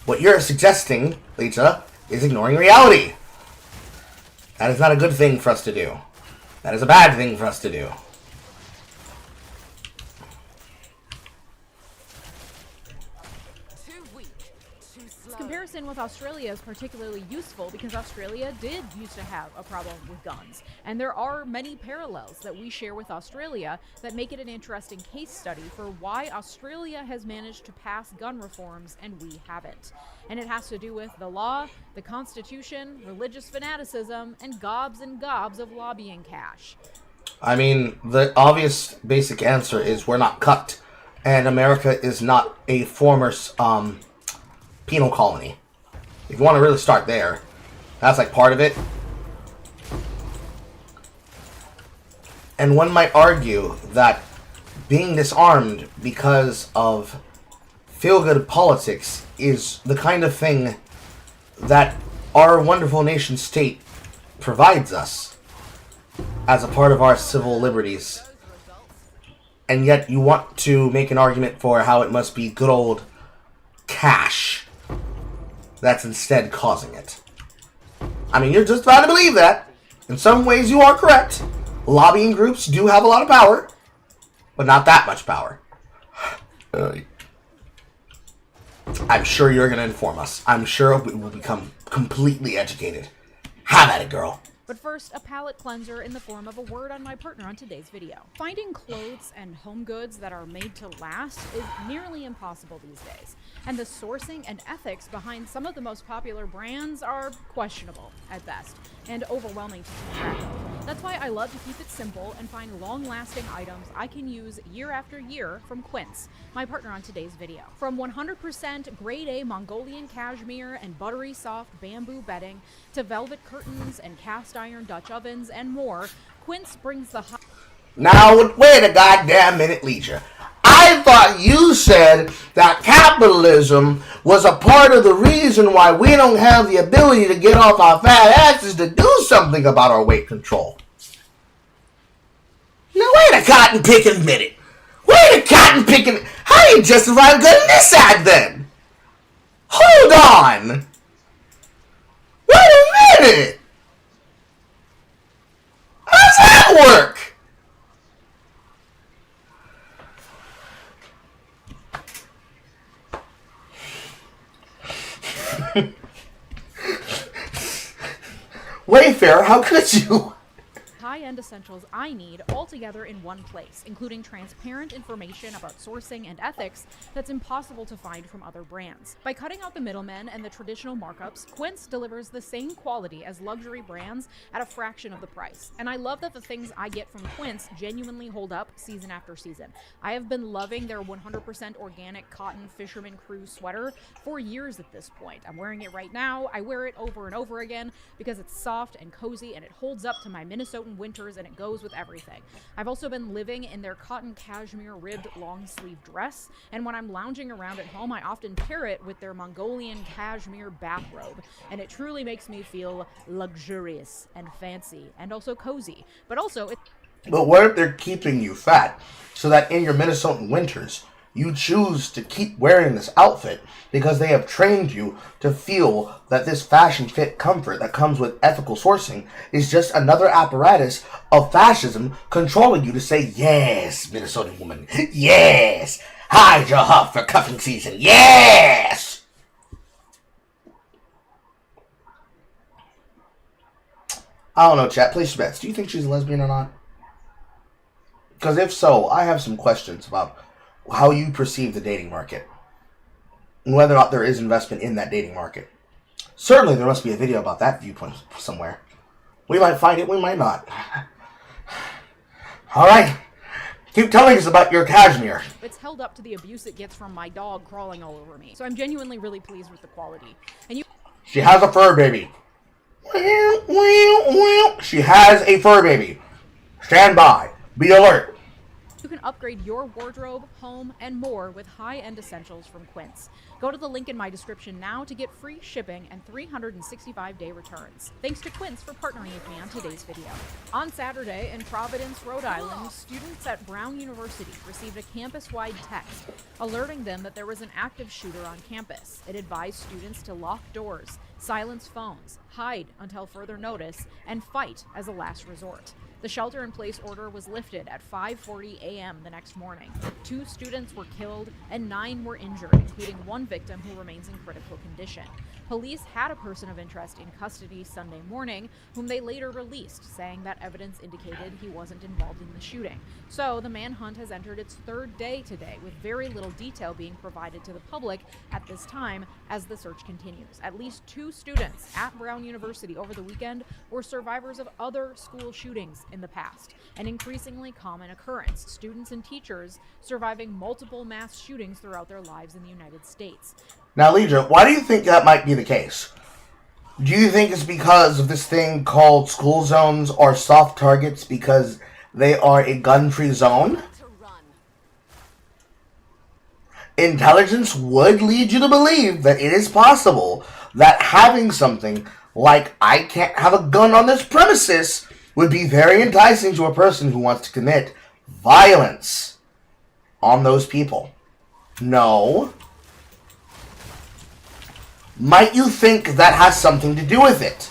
What you're suggesting, Leeja, is ignoring reality. That is not a good thing for us to do. That is a bad thing for us to do. This comparison with Australia is particularly useful because Australia did used to have a problem with guns. And there are many parallels that we share with Australia that make it an interesting case study for why Australia has managed to pass gun reforms and we haven't. And it has to do with the law, the Constitution, religious fanaticism, and gobs of lobbying cash. I mean, the obvious basic answer is we're not cut. And America is not a former penal colony. If you want to really start there, that's like part of it. And one might argue that being disarmed because of feel-good politics is the kind of thing that our wonderful nation state provides us as a part of our civil liberties. And yet you want to make an argument for how it must be good old cash that's instead causing it. I mean, you're just about to believe that. In some ways you are correct. Lobbying groups do have a lot of power, but not that much power. I'm sure you're going to inform us. I'm sure we will become completely educated. Have at it, girl. But first, a palate cleanser in the form of a word on my partner on today's video. Finding clothes and home goods that are made to last is nearly impossible these days. And the sourcing and ethics behind some of the most popular brands are questionable at best, and overwhelming to keep track of. That's why I love to keep it simple and find long-lasting items I can use year after year from Quince, my partner on today's video. From 100% grade A Mongolian cashmere and buttery soft bamboo bedding to velvet curtains and cast iron Dutch ovens and more, Quince brings the Now, wait a goddamn minute, Leeja. I thought you said that capitalism was a part of the reason why we don't have the ability to get off our fat asses to do something about our weight control. Now, wait a a cotton picking minute. Wait a cotton picking. How you justify getting this ad then? Hold on. Wait a minute. How does that work? Wayfair, how could you? High-end essentials I need all together in one place, including transparent information about sourcing and ethics that's impossible to find from other brands. By cutting out the middlemen and the traditional markups, Quince delivers the same quality as luxury brands at a fraction of the price. And I love that the things I get from Quince genuinely hold up season after season. I have been loving their 100% organic cotton Fisherman Crew sweater for years at this point. I'm wearing it right now. I wear it over and over again because it's soft and cozy and it holds up to my Minnesotan winters and it goes with everything. I've also been living in their cotton cashmere ribbed long sleeve dress, and when I'm lounging around at home I often pair it with their Mongolian cashmere bathrobe, and it truly makes me feel luxurious and fancy and also cozy. But what if they're keeping you fat so that in your Minnesotan winters you choose to keep wearing this outfit because they have trained you to feel that this fashion fit comfort that comes with ethical sourcing is just another apparatus of fascism controlling you to say, yes, Minnesotan woman, yes, hide your huff for cuffing season, yes! I don't know, chat, place your bets. Do you think she's a lesbian or not? Because if so, I have some questions about how you perceive the dating market and whether or not there is investment in that dating market. Certainly there must be a video about that viewpoint somewhere. We might find it, we might not. Alright, keep telling us about your cashmere. it's held up to the abuse it gets from my dog crawling all over me. So I'm genuinely really pleased with the quality. And She has a fur baby. She has a fur baby. Stand by. Be alert. you can upgrade your wardrobe, home, and more with high-end essentials from Quince. Go to the link in my description now to get free shipping and 365-day returns. Thanks to Quince for partnering with me on today's video. On Saturday in Providence, Rhode Island, students at Brown University received a campus-wide text alerting them that there was an active shooter on campus. It advised students to lock doors, silence phones, hide until further notice, and fight as a last resort. The shelter-in-place order was lifted at 5:40 a.m. the next morning. 2 students were killed and 9 were injured, including one victim who remains in critical condition. Police had a person of interest in custody Sunday morning, whom they later released, saying that evidence indicated he wasn't involved in the shooting. So the manhunt has entered its 3rd day today, with very little detail being provided to the public at this time as the search continues. At least 2 students at Brown University over the weekend were survivors of other school shootings in the past, an increasingly common occurrence. Students and teachers surviving multiple mass shootings throughout their lives in the United States. Now, Leeja, why do you think that might be the case? Do you think it's because of this thing called school zones or soft targets because they are a gun-free zone? Intelligence would lead you to believe that it is possible that having something like, I can't have a gun on this premises, would be very enticing to a person who wants to commit violence on those people. No. Might you think that has something to do with it?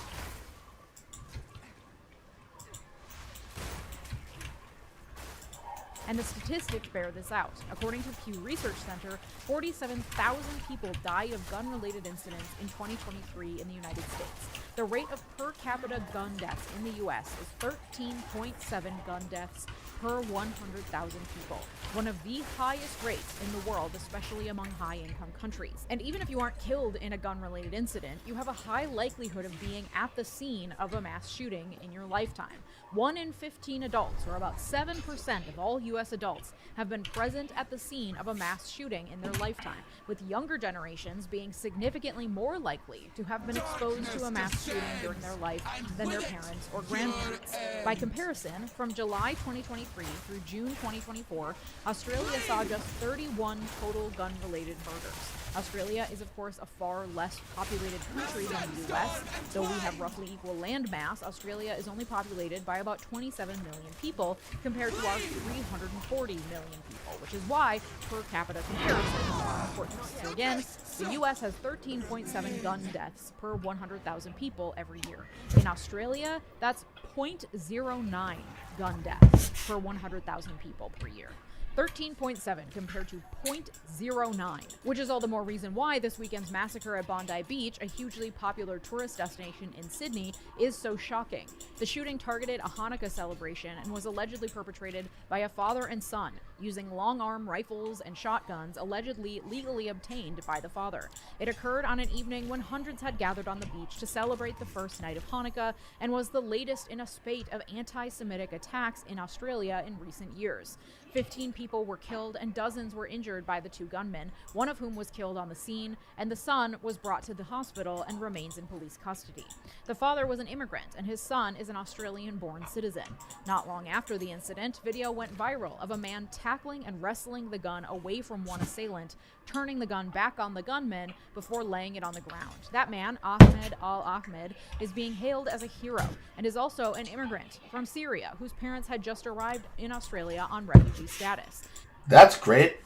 And the statistics bear this out. According to Pew Research Center, 47,000 people died of gun-related incidents in 2023 in the United States. The rate of per capita gun deaths in the U.S. is 13.7 gun deaths per 100,000 people, one of the highest rates in the world, especially among high-income countries. And even if you aren't killed in a gun-related incident, you have a high likelihood of being at the scene of a mass shooting in your lifetime. 1 in 15 adults, or about 7% of all U.S. adults, have been present at the scene of a mass shooting in their lifetime, with younger generations being significantly more likely to have been exposed to a mass shooting during their life than their parents or grandparents. By comparison, from July 2023 through June 2024, Australia saw just 31 total gun-related murders. Australia is, of course, a far less populated country than the US. Though we have roughly equal land mass, Australia is only populated by about 27 million people compared to our 340 million people, which is why per capita comparisons are important. So again, the US has 13.7 gun deaths per 100,000 people every year. In Australia, that's 0.09 gun deaths per 100,000 people per year. 13.7 compared to 0.09, which is all the more reason why this weekend's massacre at Bondi Beach, a hugely popular tourist destination in Sydney, is so shocking. The shooting targeted a Hanukkah celebration and was allegedly perpetrated by a father and son using long-arm rifles and shotguns allegedly legally obtained by the father. It occurred on an evening when hundreds had gathered on the beach to celebrate the first night of Hanukkah and was the latest in a spate of anti-Semitic attacks in Australia in recent years. 15 people were killed and dozens were injured by the two gunmen, one of whom was killed on the scene, and the son was brought to the hospital and remains in police custody. The father was an immigrant, and his son is an Australian-born citizen. Not long after the incident, video went viral of a man tackling and wrestling the gun away from one assailant, turning the gun back on the gunman before laying it on the ground. That man, Ahmed Al-Ahmed, is being hailed as a hero and is also an immigrant from Syria whose parents had just arrived in Australia on refugee status. That's great.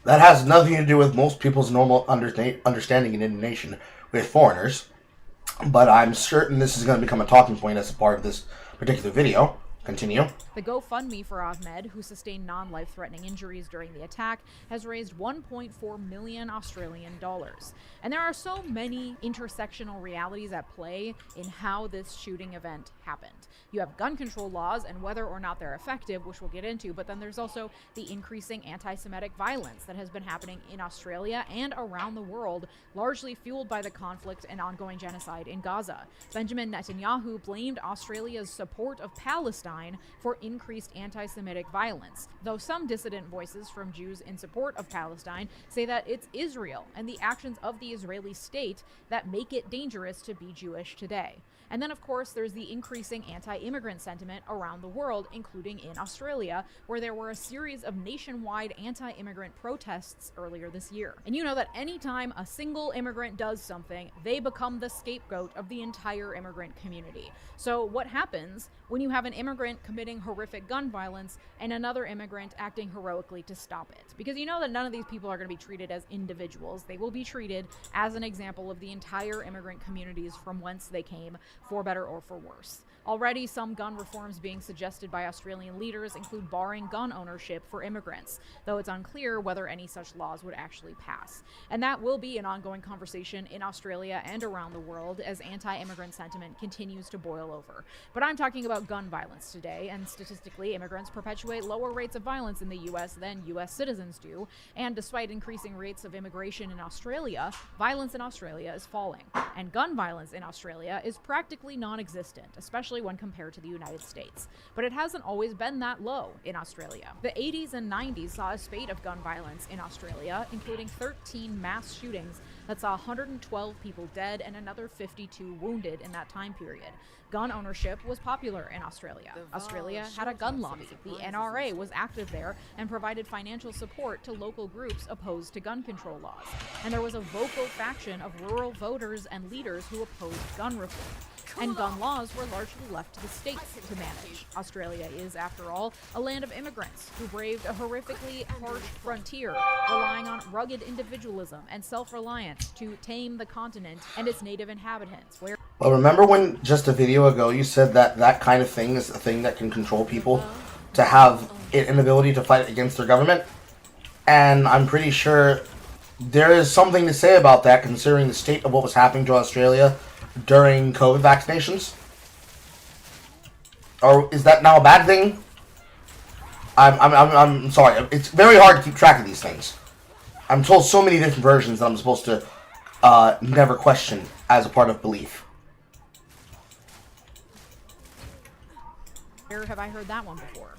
That has nothing to do with most people's normal understanding and indignation with foreigners, but I'm certain this is going to become a talking point as a part of this particular video. Continue. The GoFundMe for Ahmed, who sustained non-life-threatening injuries during the attack, has raised 1.4 million Australian dollars. And there are so many intersectional realities at play in how this shooting event happened. You have gun control laws and whether or not they're effective, which we'll get into, but then there's also the increasing anti-Semitic violence that has been happening in Australia and around the world, largely fueled by the conflict and ongoing genocide in Gaza. Benjamin Netanyahu blamed Australia's support of Palestine for increased anti-Semitic violence, though some dissident voices from Jews in support of Palestine say that it's Israel and the actions of the Israeli state that make it dangerous to be Jewish today. And then, of course, there's the increasing anti-immigrant sentiment around the world, including in Australia, where there were a series of nationwide anti-immigrant protests earlier this year. And you know that anytime a single immigrant does something, they become the scapegoat of the entire immigrant community. So what happens when you have an immigrant committing horrific gun violence and another immigrant acting heroically to stop it? Because you know that none of these people are going to be treated as individuals. They will be treated as an example of the entire immigrant communities from whence they came, for better or for worse. Already, some gun reforms being suggested by Australian leaders include barring gun ownership for immigrants, though it's unclear whether any such laws would actually pass. And that will be an ongoing conversation in Australia and around the world as anti-immigrant sentiment continues to boil over. But I'm talking about gun violence today, and statistically, immigrants perpetuate lower rates of violence in the US than US citizens do, and despite increasing rates of immigration in Australia, violence in Australia is falling. And gun violence in Australia is practically non-existent, especially when compared to the United States. But it hasn't always been that low in Australia. The 80s and 90s saw a spate of gun violence in Australia, including 13 mass shootings that saw 112 people dead and another 52 wounded in that time period. Gun ownership was popular in Australia. Australia had a gun lobby. The NRA was active there and provided financial support to local groups opposed to gun control laws. And there was a vocal faction of rural voters and leaders who opposed gun reform. And gun laws were largely left to the states to manage. Australia is, after all, a land of immigrants who braved a horrifically harsh frontier, relying on rugged individualism and self-reliance to tame the continent and its native inhabitants. Well, remember when just a video ago you said that that kind of thing is a thing that can control people to have an inability to fight against their government? And I'm pretty sure there is something to say about that, considering the state of what was happening to Australia during COVID vaccinations. Or is that now a bad thing? I'm sorry. It's very hard to keep track of these things. I'm told so many different versions that I'm supposed to never question as a part of belief. Where have I heard that one before?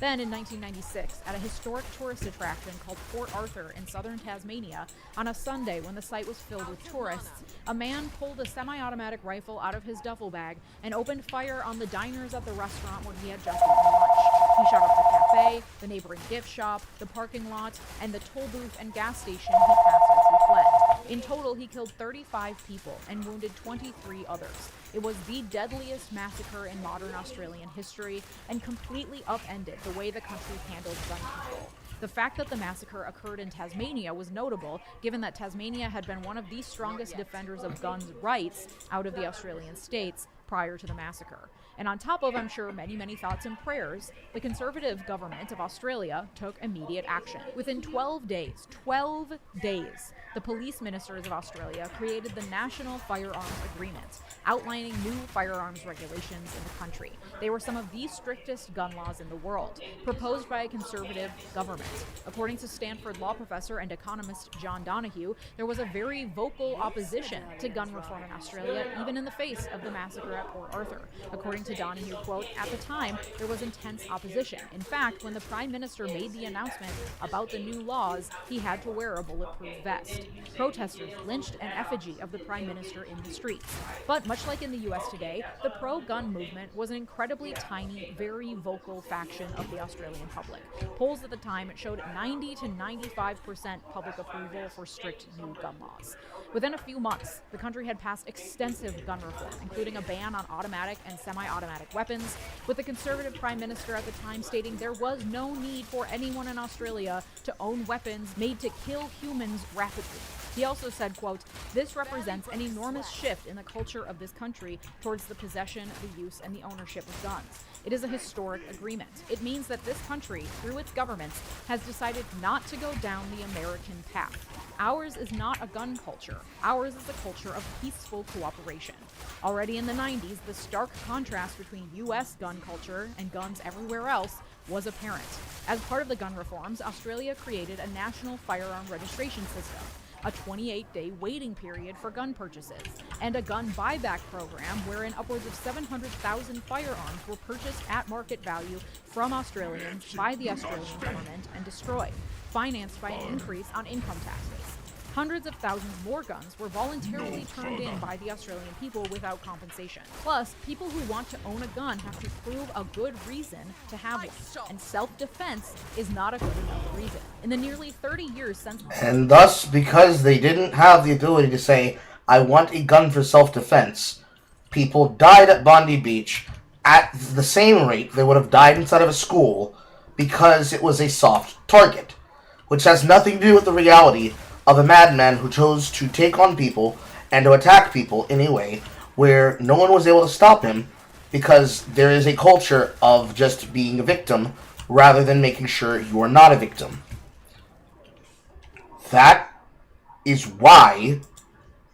Then, in 1996, at a historic tourist attraction called Port Arthur in southern Tasmania, on a Sunday when the site was filled with tourists, a man pulled a semi-automatic rifle out of his duffel bag and opened fire on the diners at the restaurant where he had just eaten lunch. He shot up the cafe, the neighboring gift shop, the parking lot, and the toll booth and gas station he passed as he fled. In total, he killed 35 people and wounded 23 others. It was the deadliest massacre in modern Australian history and completely upended the way the country handled gun control. The fact that the massacre occurred in Tasmania was notable, given that Tasmania had been one of the strongest defenders of guns' rights out of the Australian states prior to the massacre. And on top of, I'm sure, many, many thoughts and prayers, the Conservative government of Australia took immediate action. Within 12 days, the police ministers of Australia created the National Firearms Agreement, outlining new firearms regulations in the country. They were some of the strictest gun laws in the world, proposed by a Conservative government. According to Stanford law professor and economist John Donoghue, there was a very vocal opposition to gun reform in Australia, even in the face of the massacre at Port Arthur. According to Donoghue, quote, "At the time, there was intense opposition. In fact, when the Prime Minister made the announcement about the new laws, he had to wear a bulletproof vest. Protesters lynched an effigy of the Prime Minister in the streets." But much like in the US today, the pro-gun movement was an incredibly tiny, very vocal faction of the Australian public. Polls at the time showed 90 to 95% public approval for strict new gun laws. Within a few months, the country had passed extensive gun reform, including a ban on automatic and semi-automatic weapons, with the Conservative Prime Minister at the time stating there was no need for anyone in Australia to own weapons made to kill humans rapidly. He also said, quote, "This represents an enormous shift in the culture of this country towards the possession, the use, and the ownership of guns. It is a historic agreement. It means that this country, through its governments, has decided not to go down the American path. Ours is not a gun culture. Ours is a culture of peaceful cooperation." Already in the 90s, the stark contrast between U.S. gun culture and guns everywhere else was apparent. As part of the gun reforms, Australia created a national firearm registration system, a 28-day waiting period for gun purchases, and a gun buyback program wherein upwards of 700,000 firearms were purchased at market value from Australians by the Australian government and destroyed, financed by an increase on income taxes. Hundreds of thousands more guns were voluntarily turned in by the Australian people without compensation. Plus, people who want to own a gun have to prove a good reason to have one, and self-defense is not a good enough reason. In the nearly 30 years since... And thus, because they didn't have the ability to say, "I want a gun for self-defense," people died at Bondi Beach at the same rate they would have died inside of a school because it was a soft target, which has nothing to do with the reality of a madman who chose to take on people and to attack people in a way where no one was able to stop him, because there is a culture of just being a victim rather than making sure you are not a victim. That is why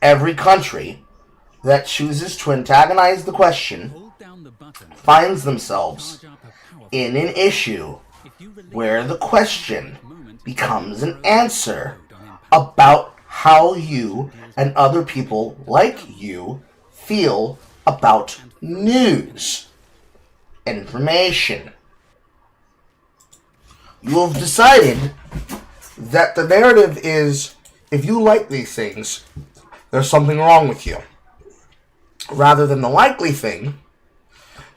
every country that chooses to antagonize the question finds themselves in an issue where the question becomes an answer about how you and other people like you feel about news, information. You have decided that the narrative is, if you like these things, there's something wrong with you. Rather than the likely thing,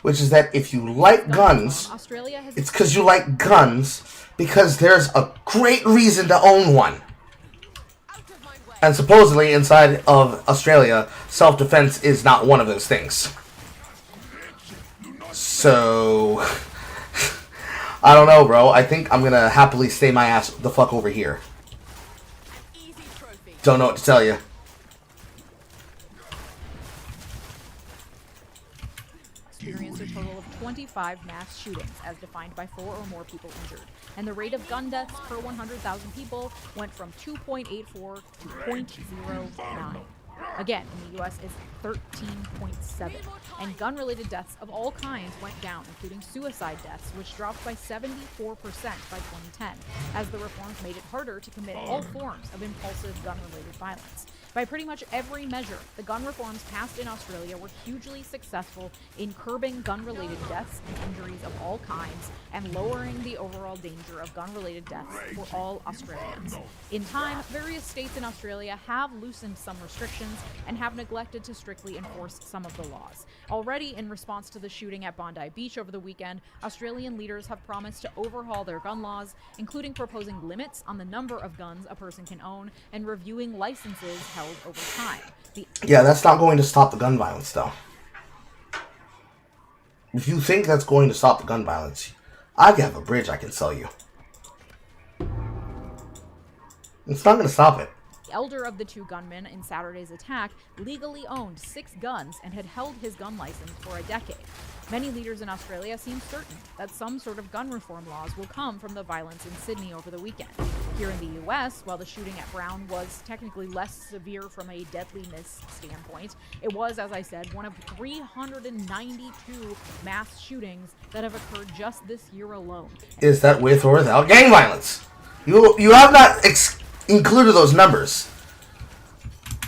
which is that if you like guns, it's because you like guns because there's a great reason to own one. And supposedly, inside of Australia, self-defense is not one of those things. So, I don't know, bro. I think I'm gonna happily stay my ass the fuck over here. Don't know what to tell you. Experienced a total of 25 mass shootings, as defined by 4 or more people injured. And the rate of gun deaths per 100,000 people went from 2.84 to 0.09. Again, in the U.S., it's 13.7. And gun-related deaths of all kinds went down, including suicide deaths, which dropped by 74% by 2010, as the reforms made it harder to commit all forms of impulsive gun-related violence. By pretty much every measure, the gun reforms passed in Australia were hugely successful in curbing gun-related deaths and injuries of all kinds and lowering the overall danger of gun-related deaths for all Australians. In time, various states in Australia have loosened some restrictions restrictions and have neglected to strictly enforce some of the laws. Already, in response to the shooting at Bondi Beach over the weekend, Australian leaders have promised to overhaul their gun laws, including proposing limits on the number of guns a person can own and reviewing licenses held over time. Yeah, that's not going to stop the gun violence, though. If you think that's going to stop the gun violence, I have a bridge I can sell you. It's not going to stop it. The elder of the two gunmen in Saturday's attack legally owned 6 guns and had held his gun license for a decade. Many leaders in Australia seem certain that some sort of gun reform laws will come from the violence in Sydney over the weekend. Here in the US, while the shooting at Brown was technically less severe from a deadliness standpoint, it was, as I said, one of 392 mass shootings that have occurred just this year alone. Is that with or without gang violence? You have not included those numbers.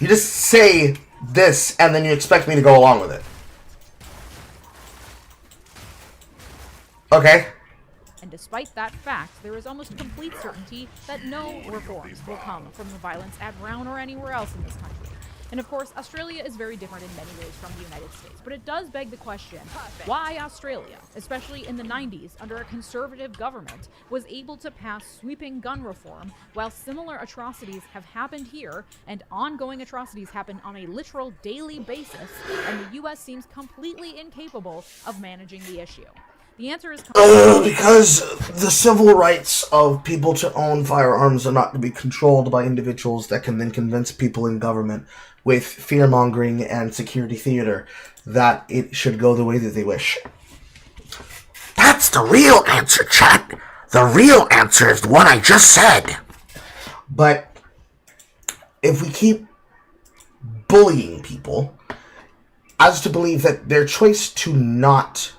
You just say this and then you expect me to go along with it. Okay. And despite that fact, there is almost complete certainty that no reforms will come from the violence at Brown or anywhere else in this country. And of course, Australia is very different in many ways from the United States. But it does beg the question, why Australia, especially in the 90s under a conservative government, was able to pass sweeping gun reform while similar atrocities have happened here and ongoing atrocities happen on a literal daily basis, and the US seems completely incapable of managing the issue. The answer is because the civil rights of people to own firearms are not to be controlled by individuals that can then convince people in government with fear-mongering and security theater that it should go the way that they wish. That's the real answer, chat. The real answer is the one I just said. But if we keep bullying people as to believe that their choice to not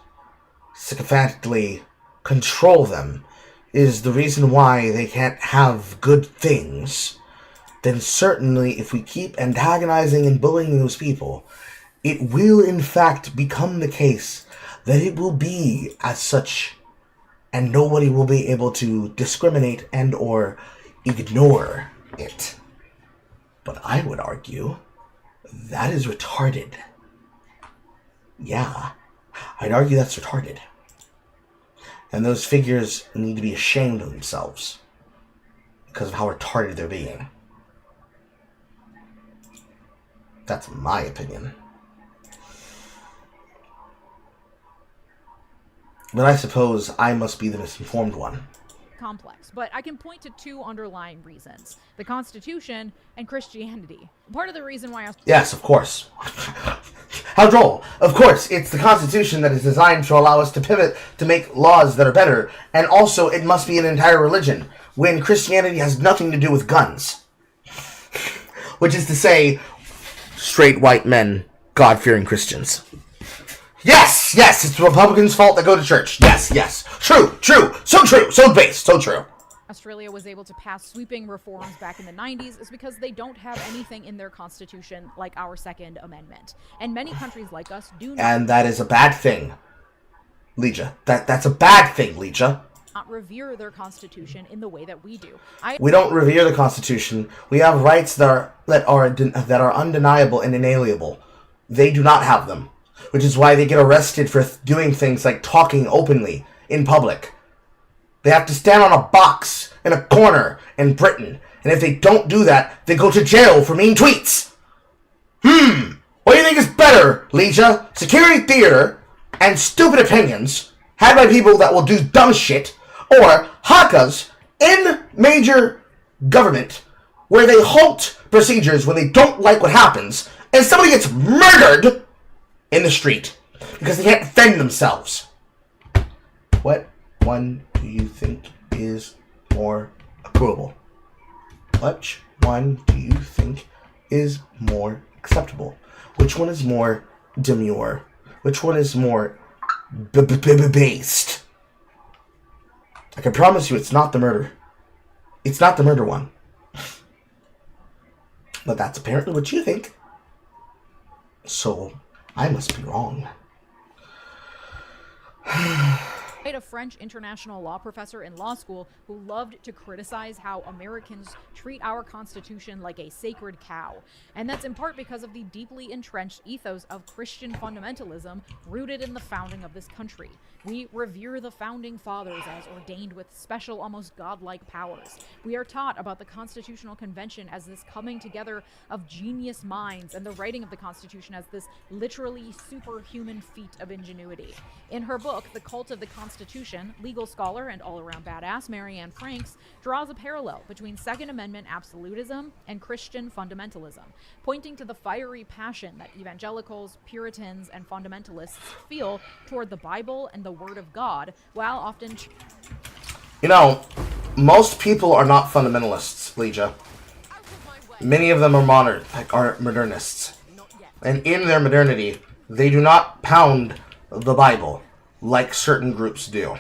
sycophantically control them is the reason why they can't have good things, then certainly if we keep antagonizing and bullying those people, it will in fact become the case that it will be as such, and nobody will be able to discriminate and or ignore it. But I would argue that is retarded. Yeah, I'd argue that's retarded. And those figures need to be ashamed of themselves because of how retarded they're being. That's my opinion. But I suppose I must be the misinformed one. Complex, but I can point to 2 underlying reasons: the Constitution and Christianity. Part of the reason why Yes, of course. How droll. Of course, it's the Constitution that is designed to allow us to pivot to make laws that are better, and also it must be an entire religion, when Christianity has nothing to do with guns. Which is to say, straight white men, God-fearing Christians. Yes, it's the Republicans' fault that go to church. Yes. True. So base, so true. Australia was able to pass sweeping reforms back in the 90s is because they don't have anything in their constitution like our Second Amendment. And many countries like us do not. And that is a bad thing, Leeja. That's a bad thing, Leeja. Not revere their constitution in the way that we do. We don't revere the Constitution. We have rights that are undeniable and inalienable. They do not have them, which is why they get arrested for doing things like talking openly in public. They have to stand on a box in a corner in Britain, and if they don't do that, they go to jail for mean tweets. What do you think is better, Leeja? Security theater and stupid opinions had by people that will do dumb shit, or hakas in major government where they halt procedures when they don't like what happens, and somebody gets murdered in the street because they can't defend themselves? What one do you think is more approvable? Which one do you think is more acceptable? Which one is more demure? Which one is more based? I can promise you it's not the murder. It's not the murder one. But that's apparently what you think. So, I must be wrong. A French international law professor in law school who loved to criticize how Americans treat our Constitution like a sacred cow. And that's in part because of the deeply entrenched ethos of Christian fundamentalism rooted in the founding of this country. We revere the founding fathers as ordained with special, almost godlike powers. We are taught about the Constitutional Convention as this coming together of genius minds and the writing of the Constitution as this literally superhuman feat of ingenuity. In her book, The Cult of the Constitution, legal scholar and all-around badass Marianne Franks draws a parallel between Second Amendment absolutism and Christian fundamentalism, pointing to the fiery passion that evangelicals, Puritans, and fundamentalists feel toward the Bible and the Word of God, while often... You know, most people are not fundamentalists, Leeja. Many of them are modernists. And in their modernity, they do not pound the Bible like certain groups do.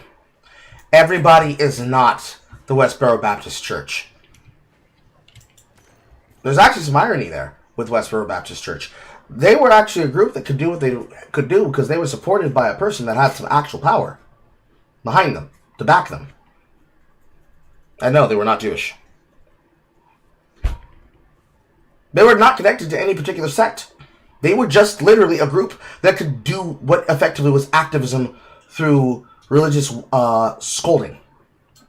Everybody is not the Westboro Baptist Church. There's actually some irony there with Westboro Baptist Church. They were actually a group that could do what they could do because they were supported by a person that had some actual power behind them to back them. And no, they were not Jewish. They were not connected to any particular sect. They were just literally a group that could do what effectively was activism through religious scolding.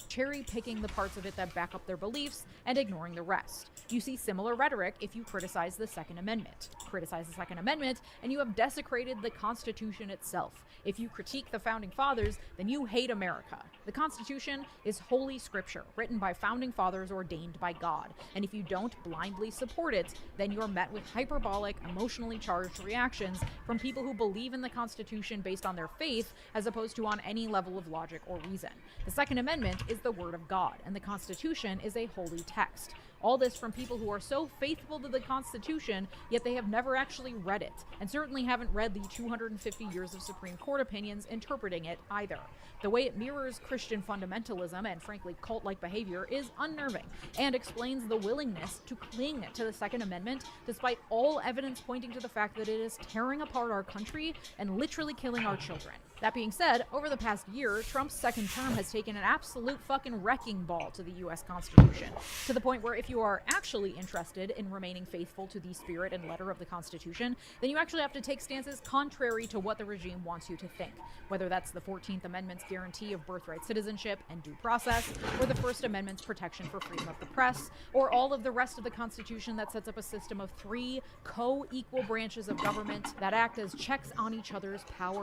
Cherry-picking the parts of it that back up their beliefs and ignoring the rest. You see similar rhetoric if you criticize the Second Amendment. Criticize the Second Amendment, and you have desecrated the Constitution itself. If you critique the Founding Fathers, then you hate America. The Constitution is holy scripture, written by Founding Fathers ordained by God. And if you don't blindly support it, then you're met with hyperbolic, emotionally charged reactions from people who believe in the Constitution based on their faith, as opposed to on any level of logic or reason. The Second Amendment is the Word of God, and the Constitution is a holy text. All this from people who are so faithful to the Constitution, yet they have never actually read it, and certainly haven't read the 250 years of Supreme Court opinions interpreting it either. The way it mirrors Christian fundamentalism and frankly cult-like behavior is unnerving, and explains the willingness to cling to the Second Amendment despite all evidence pointing to the fact that it is tearing apart our country and literally killing our children. That being said, over the past year, Trump's second term has taken an absolute fucking wrecking ball to the US Constitution, to the point where if you are actually interested in remaining faithful to the spirit and letter of the Constitution, then you actually have to take stances contrary to what the regime wants you to think, whether that's the 14th Amendment's guarantee of birthright citizenship and due process, or the First Amendment's protection for freedom of the press, or all of the rest of the Constitution that sets up a system of 3 co-equal branches of government that act as checks on each other's power.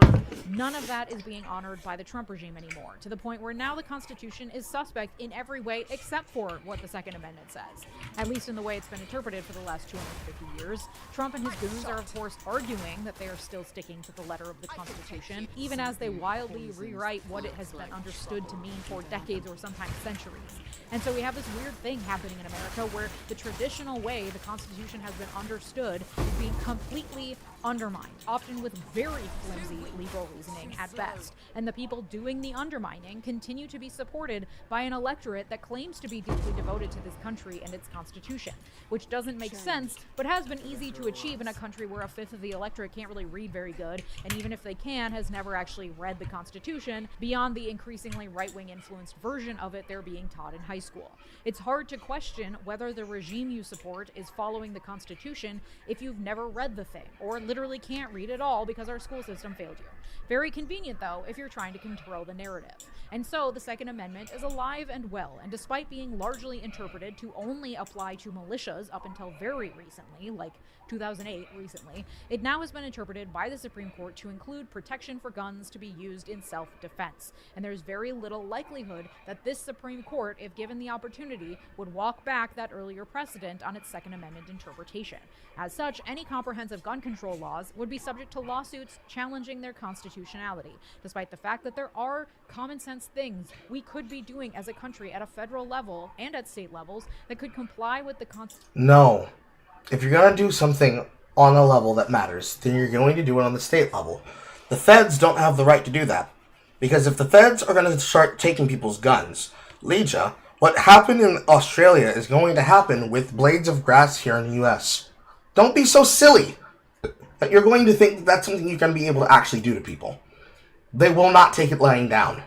None of that is being honored by the Trump regime anymore, to the point where now the Constitution is suspect in every way except for what the Second Amendment says, at least in the way it's been interpreted for the last 250 years. Trump and his goons are of course arguing that they are still sticking to the letter of the Constitution, even as they wildly rewrite what it has been understood to mean for decades or sometimes centuries. And so we have this weird thing happening in America where the traditional way the Constitution has been understood is being completely undermined, often with very flimsy legal reasoning at best. And the people doing the undermining continue to be supported by an electorate that claims to be deeply devoted to this country and its Constitution, which doesn't make sense, but has been easy to achieve in a country where a fifth of the electorate can't really read very good, and even if they can, has never actually read the Constitution beyond the increasingly right-wing influenced version of it they're being taught in high school. It's hard to question whether the regime you support is following the Constitution if you've never read the thing, or literally can't read at all because our school system failed you. Very convenient, though, if you're trying to control the narrative. And so the Second Amendment is alive and well, and despite being largely interpreted to only apply to militias up until very recently, like 2008 recently, it now has been interpreted by the Supreme Court to include protection for guns to be used in self-defense. And there's very little likelihood that this Supreme Court, if given the opportunity, would walk back that earlier precedent on its Second Amendment interpretation. As such, any comprehensive gun control laws would be subject to lawsuits challenging their constitutionality, despite the fact that there are common sense things we could be doing as a country at a federal level and at state levels that could comply with the Constitution. No. If you're going to do something on a level that matters, then you're going to do it on the state level. The feds don't have the right to do that. Because if the feds are going to start taking people's guns, Leeja, what happened in Australia is going to happen with blades of grass here in the US. Don't be so silly that you're going to think that's something you're going to be able to actually do to people. They will not take it lying down.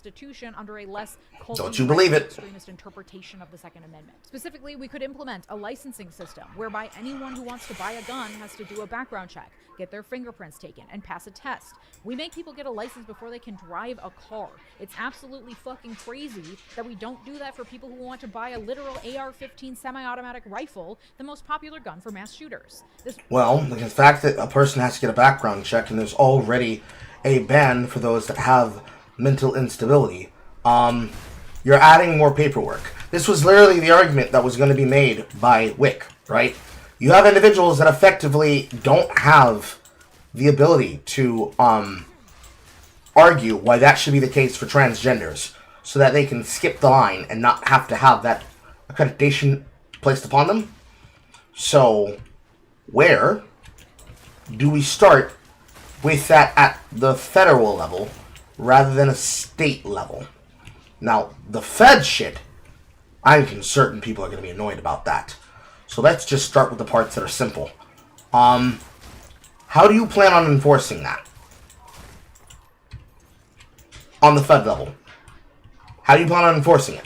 Constitution under a less Don't you believe it? extremist interpretation of the Second Amendment. Specifically, we could implement a licensing system whereby anyone who wants to buy a gun has to do a background check, get their fingerprints taken, and pass a test. We make people get a license before they can drive a car. It's absolutely fucking crazy that we don't do that for people who want to buy a literal AR-15 semi-automatic rifle, the most popular gun for mass shooters. Well, the fact that a person has to get a background check and there's already a ban for those that have mental instability, you're adding more paperwork. This was literally the argument that was going to be made by Wick, right? You have individuals that effectively don't have the ability to argue why that should be the case for transgenders, so that they can skip the line and not have to have that accreditation placed upon them. So, where do we start with that at the federal level rather than a state level? Now, the Fed shit, I'm certain people are going to be annoyed about that. So let's just start with the parts that are simple. How do you plan on enforcing that? On the Fed level. How do you plan on enforcing it?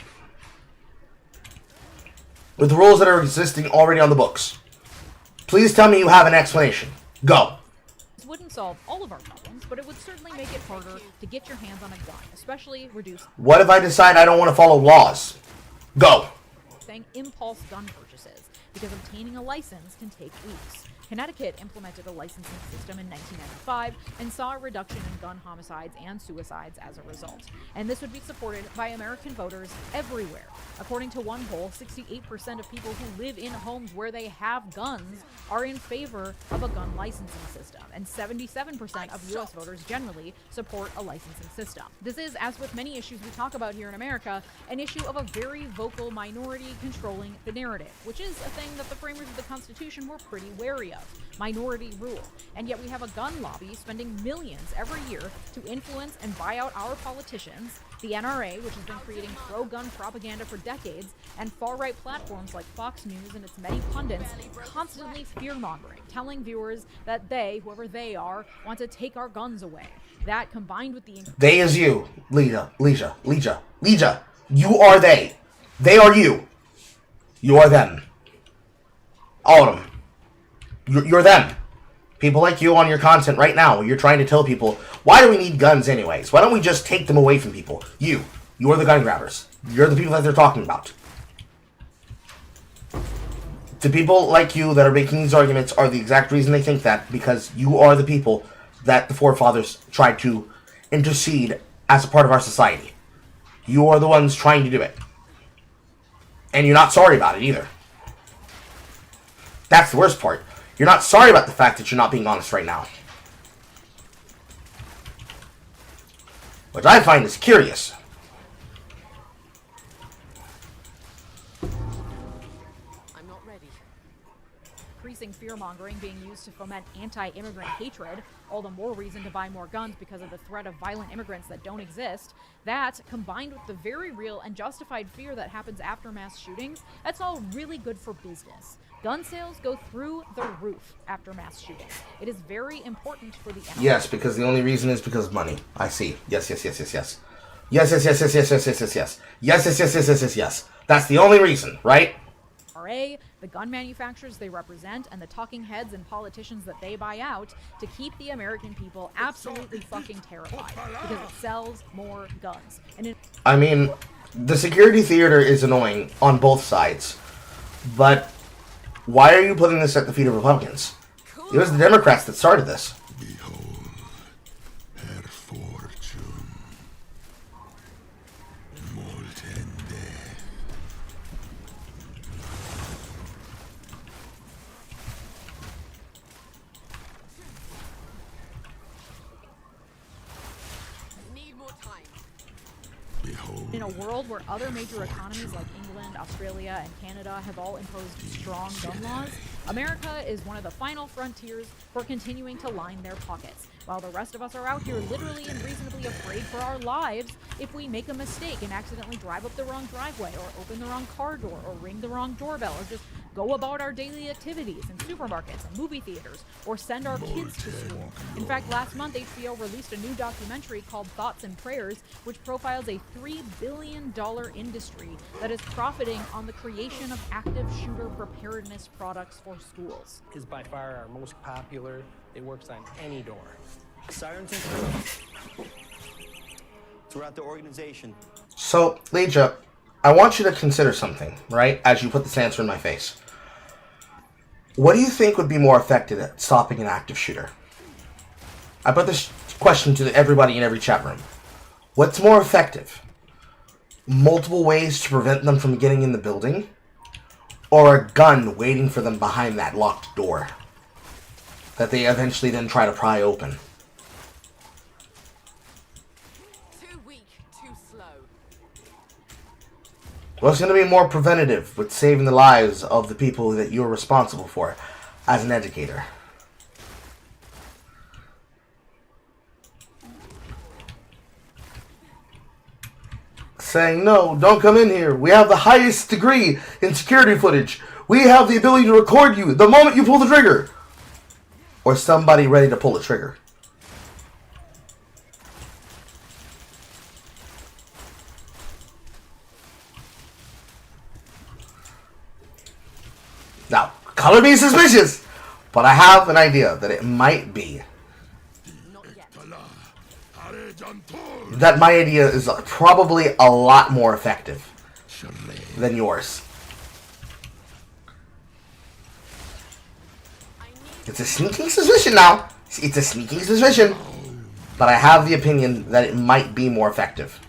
With the rules that are existing already on the books. Please tell me you have an explanation. Go. This wouldn't solve all of our problems, but it would certainly make it harder to get your hands on a gun, especially reduce... What if I decide I don't want to follow laws? Go. ...saying impulse gun purchases, because obtaining a license can take weeks. Connecticut implemented a licensing system in 1995 and saw a reduction in gun homicides and suicides as a result. And this would be supported by American voters everywhere. According to one poll, 68% of people who live in homes where they have guns are in favor of a gun licensing system, and 77% of U.S. voters generally support a licensing system. This is, as with many issues we talk about here in America, an issue of a very vocal minority controlling the narrative, which is a thing that the framers of the Constitution were pretty wary of. Minority rule. And yet we have a gun lobby spending millions every year to influence and buy out our politicians, the NRA, which has been creating pro-gun propaganda for decades, and far-right platforms like Fox News and its many pundits constantly fear-mongering, telling viewers that they, whoever they are, want to take our guns away. That, combined with the... They is you. Leeja. You are they. They are you. You are them. All of them. You're them. People like you on your content right now, you're trying to tell people, why do we need guns anyways? Why don't we just take them away from people? You are the gun grabbers. You're the people that they're talking about. The people like you that are making these arguments are the exact reason they think that, because you are the people that the forefathers tried to intercede as a part of our society. You are the ones trying to do it. And you're not sorry about it either. That's the worst part. You're not sorry about the fact that you're not being honest right now. Which I find is curious. I'm not ready. Increasing fear-mongering being used to foment anti-immigrant hatred, all the more reason to buy more guns because of the threat of violent immigrants that don't exist. That, combined with the very real and justified fear that happens after mass shootings, that's all really good for business. Gun sales go through the roof after mass shootings. It is very important for the NRA. Yes, because the only reason is because of money. I see. Yes. Yes. That's the only reason, right? The gun manufacturers they represent, and the talking heads and politicians that they buy out to keep the American people absolutely fucking terrified because it sells more guns. I mean, the security theater is annoying on both sides, but why are you putting this at the feet of Republicans? It was the Democrats that started this. Behold, her fortune, molten death. Need more time. In a world where other major economies like England, Australia, and Canada have all imposed strong gun laws, America is one of the final frontiers for continuing to line their pockets, while the rest of us are out here literally and reasonably afraid for our lives if we make a mistake and accidentally drive up the wrong driveway, or open the wrong car door, or ring the wrong doorbell, or just go about our daily activities in supermarkets and movie theaters, or send our kids to school. In fact, last month, HBO released a new documentary called Thoughts and Prayers, which profiles a $3 billion industry that is profiting on the creation of active shooter preparedness products for schools. Is by far our most popular. It works on any door. Sirens and throughout the organization. So, Leeja, I want you to consider something, right, as you put this answer in my face. What do you think would be more effective at stopping an active shooter? I put this question to everybody in every chat room. What's more effective? Multiple ways to prevent them from getting in the building? Or a gun waiting for them behind that locked door that they eventually then try to pry open? Too weak, too slow. What's going to be more preventative with saving the lives of the people that you're responsible for as an educator? Saying, no, don't come in here. We have the highest degree in security footage. We have the ability to record you the moment you pull the trigger. Or somebody ready to pull the trigger. Now, color me suspicious, but I have an idea that it might be. That my idea is probably a lot more effective than yours. It's a sneaking suspicion now. It's a sneaking suspicion. But I have the opinion that it might be more effective.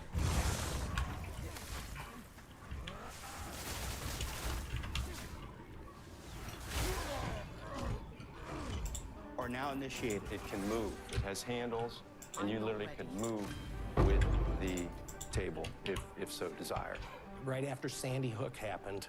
Or now initiated, it can move. It has handles, and you literally could move with the table if so desired. Right after Sandy Hook happened,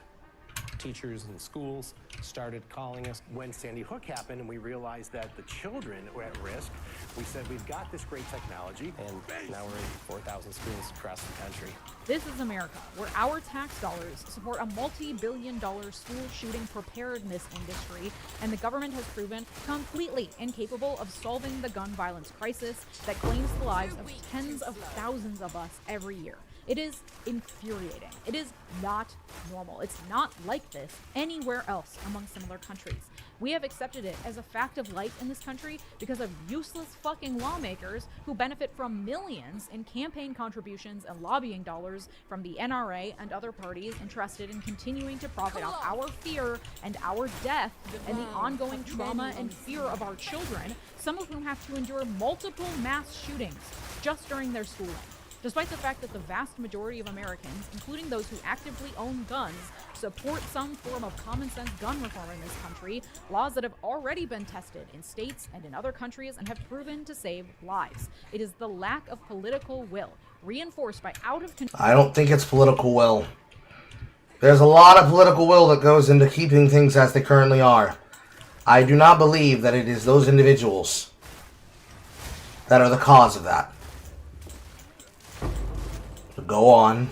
teachers in schools started calling us. When Sandy Hook happened and we realized that the children were at risk, we said we've got this great technology. And now we're in 4,000 schools across the country. This is America, where our tax dollars support a multi-billion-dollar school shooting preparedness industry, and the government has proven completely incapable of solving the gun violence crisis that claims the lives of tens of thousands of us every year. It is infuriating. It is not normal. It's not like this anywhere else among similar countries. We have accepted it as a fact of life in this country because of useless fucking lawmakers who benefit from millions in campaign contributions and lobbying dollars from the NRA and other parties interested in continuing to profit off our fear and our death and the ongoing trauma and fear of our children, some of whom have to endure multiple mass shootings just during their schooling. Despite the fact that the vast majority of Americans, including those who actively own guns, support some form of common sense gun reform in this country, laws that have already been tested in states and in other countries and have proven to save lives. It is the lack of political will, reinforced by out of control. I don't think it's political will. There's a lot of political will that goes into keeping things as they currently are. I do not believe that it is those individuals that are the cause of that. Go on.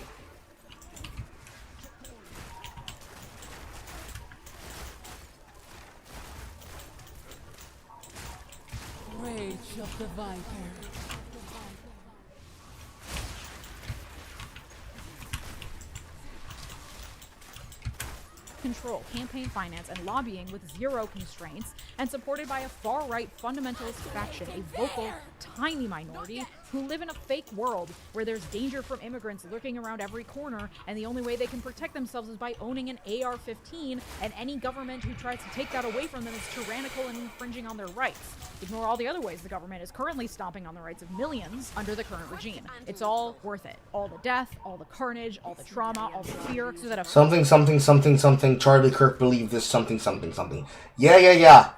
Rage of the Viper. Control campaign finance and lobbying with zero constraints, and supported by a far-right fundamentalist faction, a vocal, tiny minority who live in a fake world where there's danger from immigrants lurking around every corner, and the only way they can protect themselves is by owning an AR-15, and any government who tries to take that away from them is tyrannical and infringing on their rights. Ignore all the other ways the government is currently stomping on the rights of millions under the current regime. It's all worth it. All the death, all the carnage, all the trauma, all the fear, so that Something, Charlie Kirk believed this something. Yeah.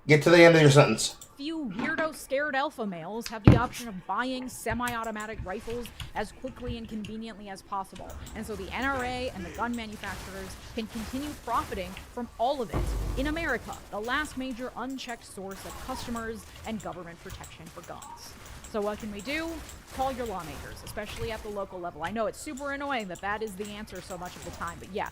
Get to the end of your sentence. Few weirdo scared alpha males have the option of buying semi-automatic rifles as quickly and conveniently as possible, and so the NRA and the gun manufacturers can continue profiting from all of it in America, the last major unchecked source of customers and government protection for guns. So what can we do? Call your lawmakers, especially at the local level. I know it's super annoying that that is the answer so much of the time, but yeah.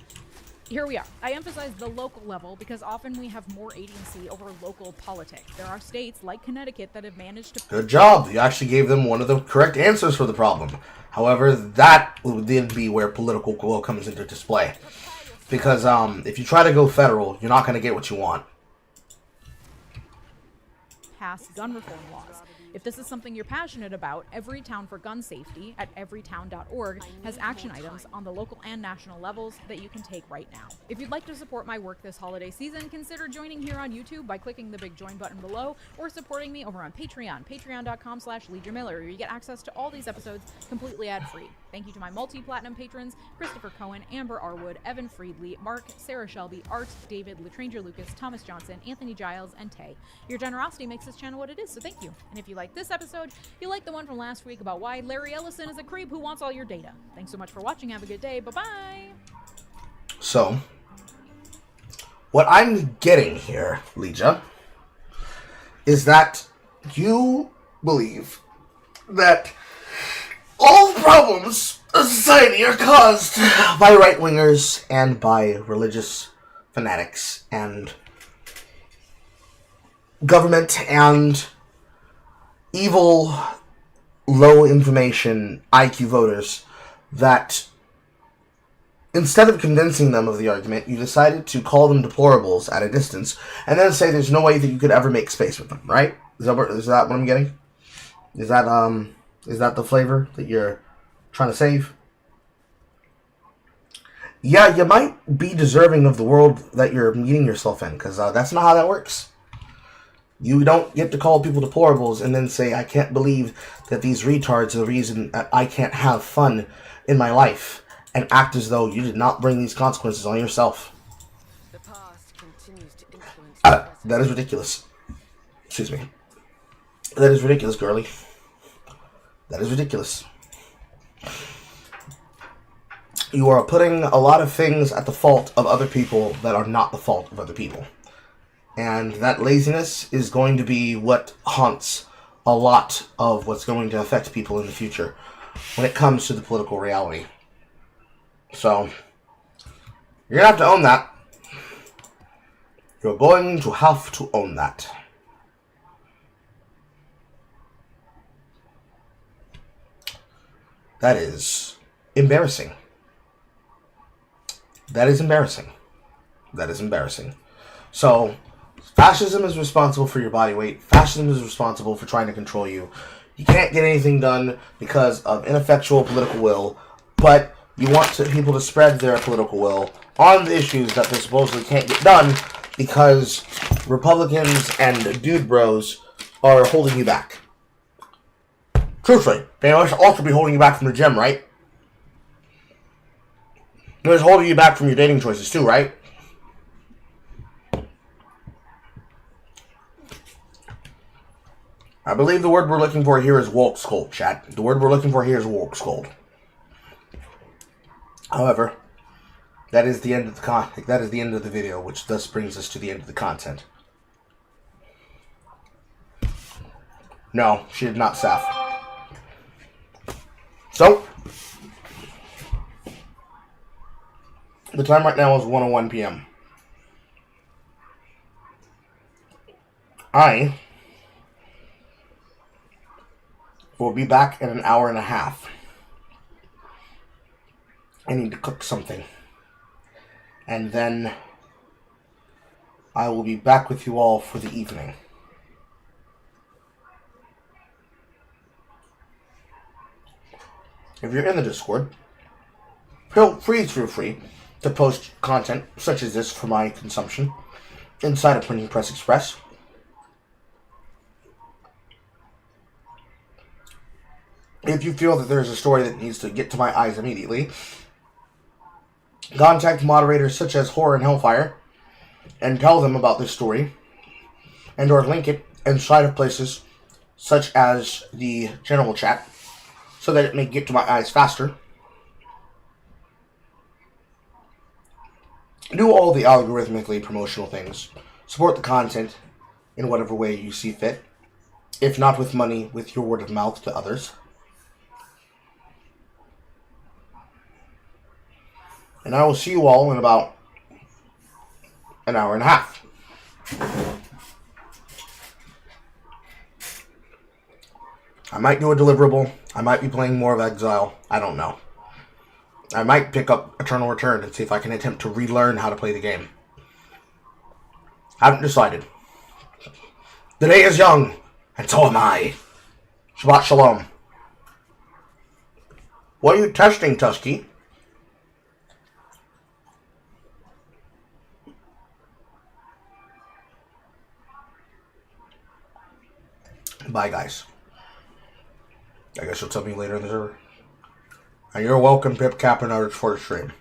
Here we are. I emphasize the local level because often we have more agency over local politics. There are states like Connecticut that have managed to... Good job. You actually gave them one of the correct answers for the problem. However, that would then be where political will comes into display. Because if you try to go federal, you're not going to get what you want. Pass gun reform laws. If this is something you're passionate about, Every Town for Gun Safety at everytown.org has action items on the local and national levels that you can take right now. If you'd like to support my work this holiday season, consider joining here on YouTube by clicking the big join button below or supporting me over on Patreon, patreon.com/Leeja Miller, where you get access to all these episodes completely ad-free. Thank you to my multi-platinum patrons, Christopher Cohen, Amber Arwood, Evan Friedley, Mark, Sarah Shelby, Art, David, Latranger Lucas, Thomas Johnson, Anthony Giles, and Tay. Your generosity makes this channel what it is, so thank you. And if you like this episode, you like the one from last week about why Larry Ellison is a creep who wants all your data. Thanks so much for watching. Have a good day. Bye-bye. So, what I'm getting here, Leeja, is that you believe that all problems of society are caused by right-wingers and by religious fanatics and government and evil, low-information IQ voters that instead of convincing them of the argument, you decided to call them deplorables at a distance and then say there's no way that you could ever make space with them, right? Is that what I'm getting? Is that the flavor that you're trying to save? Yeah, you might be deserving of the world that you're meeting yourself in, because that's not how that works. You don't get to call people deplorables and then say, I can't believe that these retards are the reason that I can't have fun in my life, and act as though you did not bring these consequences on yourself. The past continues to influence That is ridiculous. Excuse me. That is ridiculous, girly. That is ridiculous. You are putting a lot of things at the fault of other people that are not the fault of other people. And that laziness is going to be what haunts a lot of what's going to affect people in the future when it comes to the political reality. So, you're going to have to own that. You're going to have to own that. That is embarrassing. That is embarrassing. That is embarrassing. So, fascism is responsible for your body weight. Fascism is responsible for trying to control you. You can't get anything done because of ineffectual political will, but you want people to spread their political will on the issues that they supposedly can't get done because Republicans and dude bros are holding you back. Truthfully, they must also be holding you back from the gym, right? They're holding you back from your dating choices too, right? I believe the word we're looking for here is woke scold, chat. The word we're looking for here is woke scold. However, that is the end of the video, which thus brings us to the end of the content. No, she did not Saf. So, the time right now is 1:01 p.m. I will be back in an hour and a half. I need to cook something. And then I will be back with you all for the evening. If you're in the Discord, feel free to post content such as this for my consumption inside of Printing Press Express. If you feel that there's a story that needs to get to my eyes immediately, contact moderators such as Horror and Hellfire and tell them about this story, and or link it inside of places such as the general chat so that it may get to my eyes faster. Do all the algorithmically promotional things. Support the content in whatever way you see fit. If not with money, with your word of mouth to others. And I will see you all in about an hour and a half. I might do a deliverable. I might be playing more of Exile. I don't know. I might pick up Eternal Return and see if I can attempt to relearn how to play the game. Haven't decided. The day is young, and so am I. Shabbat Shalom. What are you testing, Tusky? Bye, guys. I guess you'll tell me later in the server. And you're welcome, Pip Cap and others, for the stream.